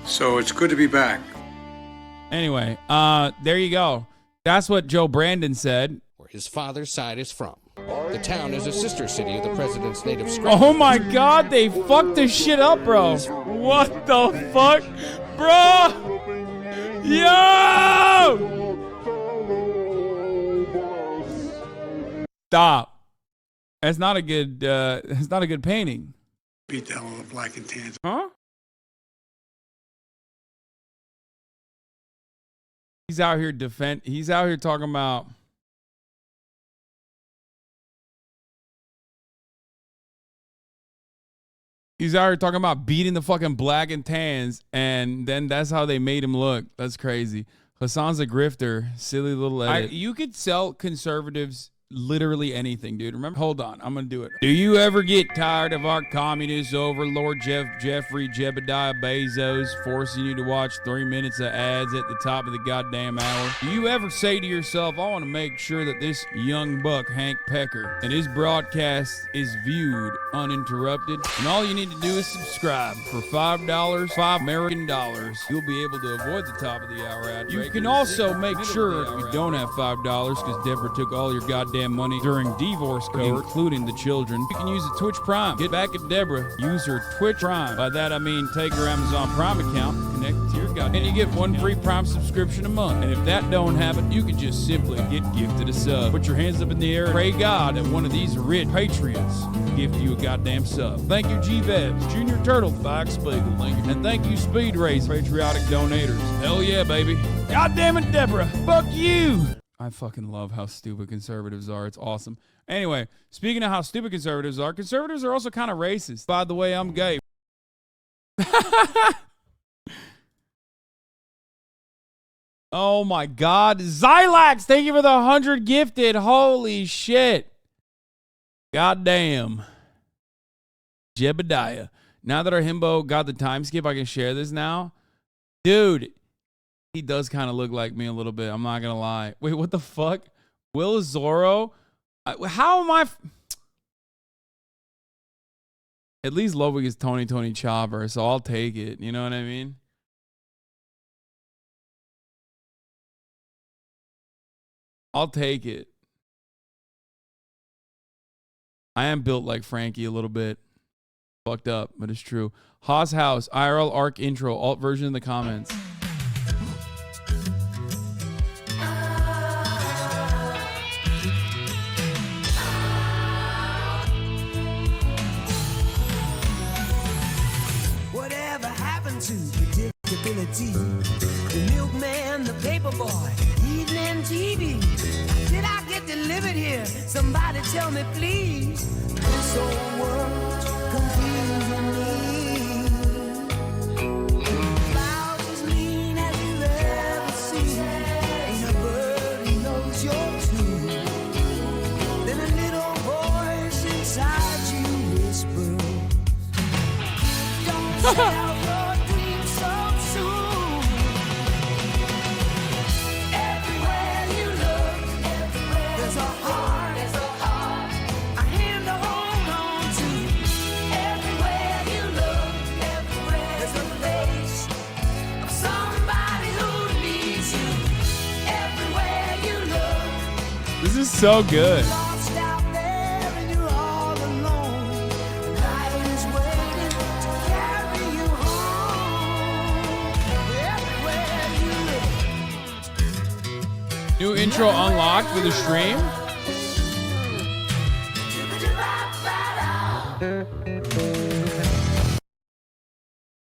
So it's good to be back. Anyway, there you go. That's what Joe Brandon said. Where his father's side is from. The town is a sister city of the president's native state. Oh my God, they fucked this shit up, bro. What the fuck? Bro! Yo! Stop. That's not a good painting. Beat the hell out of black and tans. Huh? He's out here talking about beating the fucking black and tans, and then that's how they made him look. That's crazy. Hasan's a grifter. Silly little edit. You could sell conservatives literally anything, dude. Remember? Hold on. I'm going to do it. Do you ever get tired of our communist overlord Jeffrey Jebediah Bezos forcing you to watch 3 minutes of ads at the top of the goddamn hour? Do you ever say to yourself, I want to make sure that this young buck, Hank Pecker, and his broadcast is viewed uninterrupted? And all you need to do is subscribe for $5, $5 American dollars. You'll be able to avoid the top of the hour ad. You can also make sure you don't have $5 because Deborah took all your goddamn money during divorce code, including the children. You can use a Twitch Prime. Get back at Deborah. Use her Twitch Prime. By that I mean take her Amazon Prime account, connect it to your goddamn, and you get one free Prime subscription a month. And if that don't happen, you can just simply get gifted a sub. Put your hands up in the air and pray God that one of these rich patriots gift you a goddamn sub. Thank you, G-Vebs, Junior Turtle, Spike Spiegel, and thank you, Speed Race, patriotic donators. Hell yeah, baby. God damn it, Deborah. Fuck you. I fucking love how stupid conservatives are. It's awesome. Anyway, speaking of how stupid conservatives are also kind of racist. By the way, I'm gay. Oh my God. Zylax, thank you for the 100 gifted. Holy shit. God damn. Jebediah. Now that our himbo got the time skip, I can share this now. Dude. He does kind of look like me a little bit. I'm not going to lie. Wait, what the fuck? Will Zorro? How am I? At least Ludwig is Tony Chopper, so I'll take it. You know what I mean? I'll take it. I am built like Frankie a little bit. Fucked up, but it's true. Haas House, IRL ARC intro, alt version in the comments. unpredictability. The milkman, the paper boy, evening TV. Did I get delivered here? Somebody tell me, please. This old world's confusing me. Clouds as mean as you've ever seen. Ain't a bird who knows your tune. Then a little voice inside you whispers, don't sell your dreams so soon. Everywhere you look, there's a heart, a hand to hold on to. Everywhere you look, there's a face of somebody who needs you. Everywhere you look, This is so good. lost out there and you're all alone. Life is waiting to carry you home. Everywhere you look. New intro unlocked for the stream.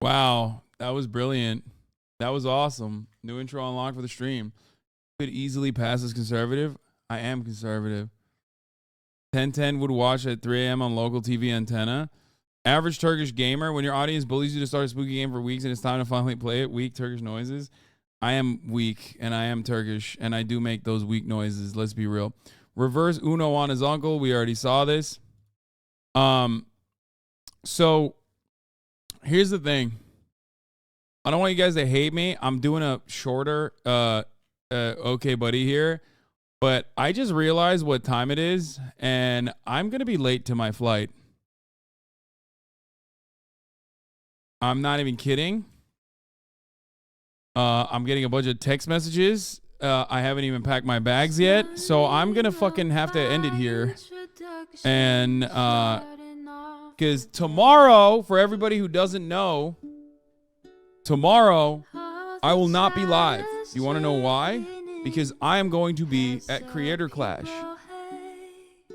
Wow, that was brilliant. That was awesome. New intro unlocked for the stream. Could easily pass as conservative. I am conservative. 1010 would watch at 3 a.m. on local TV antenna. Average Turkish gamer. When your audience bullies you to start a spooky game for weeks and it's time to finally play it. Weak Turkish noises. I am weak and I am Turkish and I do make those weak noises. Let's be real. Reverse Uno on his uncle. We already saw this. So here's the thing. I don't want you guys to hate me. I'm doing a shorter OkBuddy here, but I just realized what time it is and I'm going to be late to my flight. I'm not even kidding. I'm getting a bunch of text messages. I haven't even packed my bags yet. So I'm going to fucking have to end it here. And because tomorrow, for everybody who doesn't know, tomorrow I will not be live. You want to know why? Because I am going to be at Creator Clash.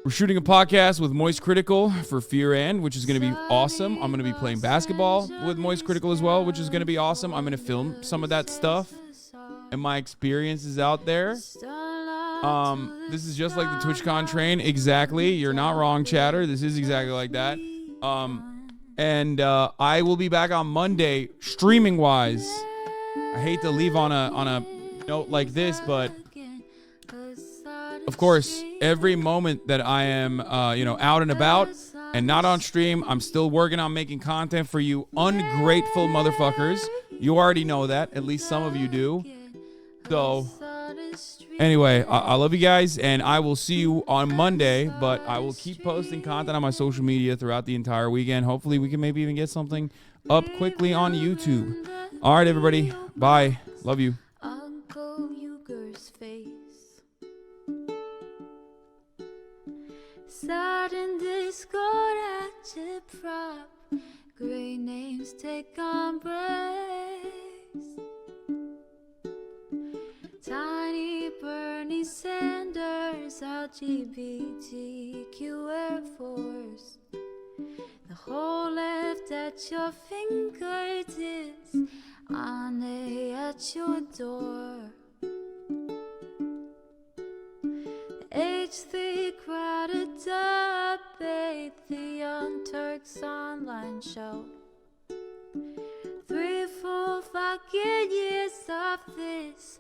We're shooting a podcast with MoistCritical for Fear and, which is going to be awesome. I'm going to be playing basketball with MoistCritical as well, which is going to be awesome. I'm going to film some of that stuff and my experiences out there. This is just like the TwitchCon train. Exactly. You're not wrong, chatter. This is exactly like that. And I will be back on Monday, streaming wise. I hate to leave on a note like this, but of course, every moment that I am, out and about and not on stream, I'm still working on making content for you ungrateful motherfuckers. You already know that. At least some of you do. So, anyway, I love you guys, and I will see you on Monday, but I will keep posting content on my social media throughout the entire weekend. Hopefully, we can maybe even get something up quickly on YouTube. All right, everybody. Bye. Love you. Uncle Uger's face. Sudden discord at your prop. Great names take embrace. Tiny Bernie Sanders, LGBTQ Air Force. The whole left at your fingertips, on at your door. H3 crowded debate, the Young Turks online show. 3 full fucking years of this,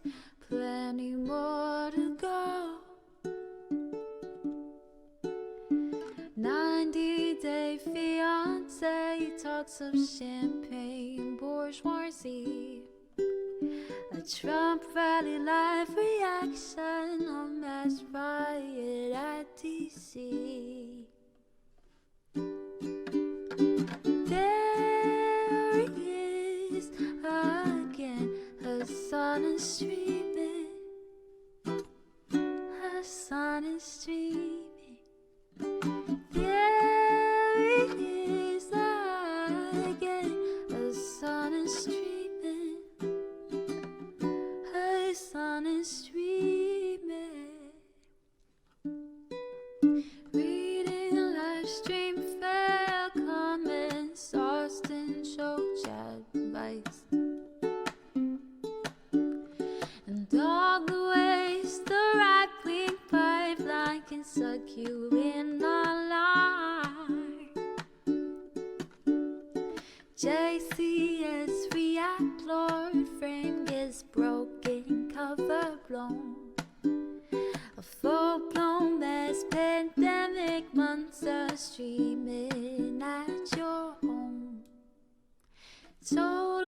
plenty more to go. 90-day fiance talks of champagne bourgeoisie. A Trump rally live reaction, a mass riot at DC. There he is again, Hasan is streaming. Hasan is streaming. There he is again, Hasan is streaming. Hasan is streaming. Reading live stream fair comments, Austin show chat, bye. can suck you in a lie. JCS reactor frame gets broken, cover blown. A full-blown mass pandemic monster streaming at your home. Total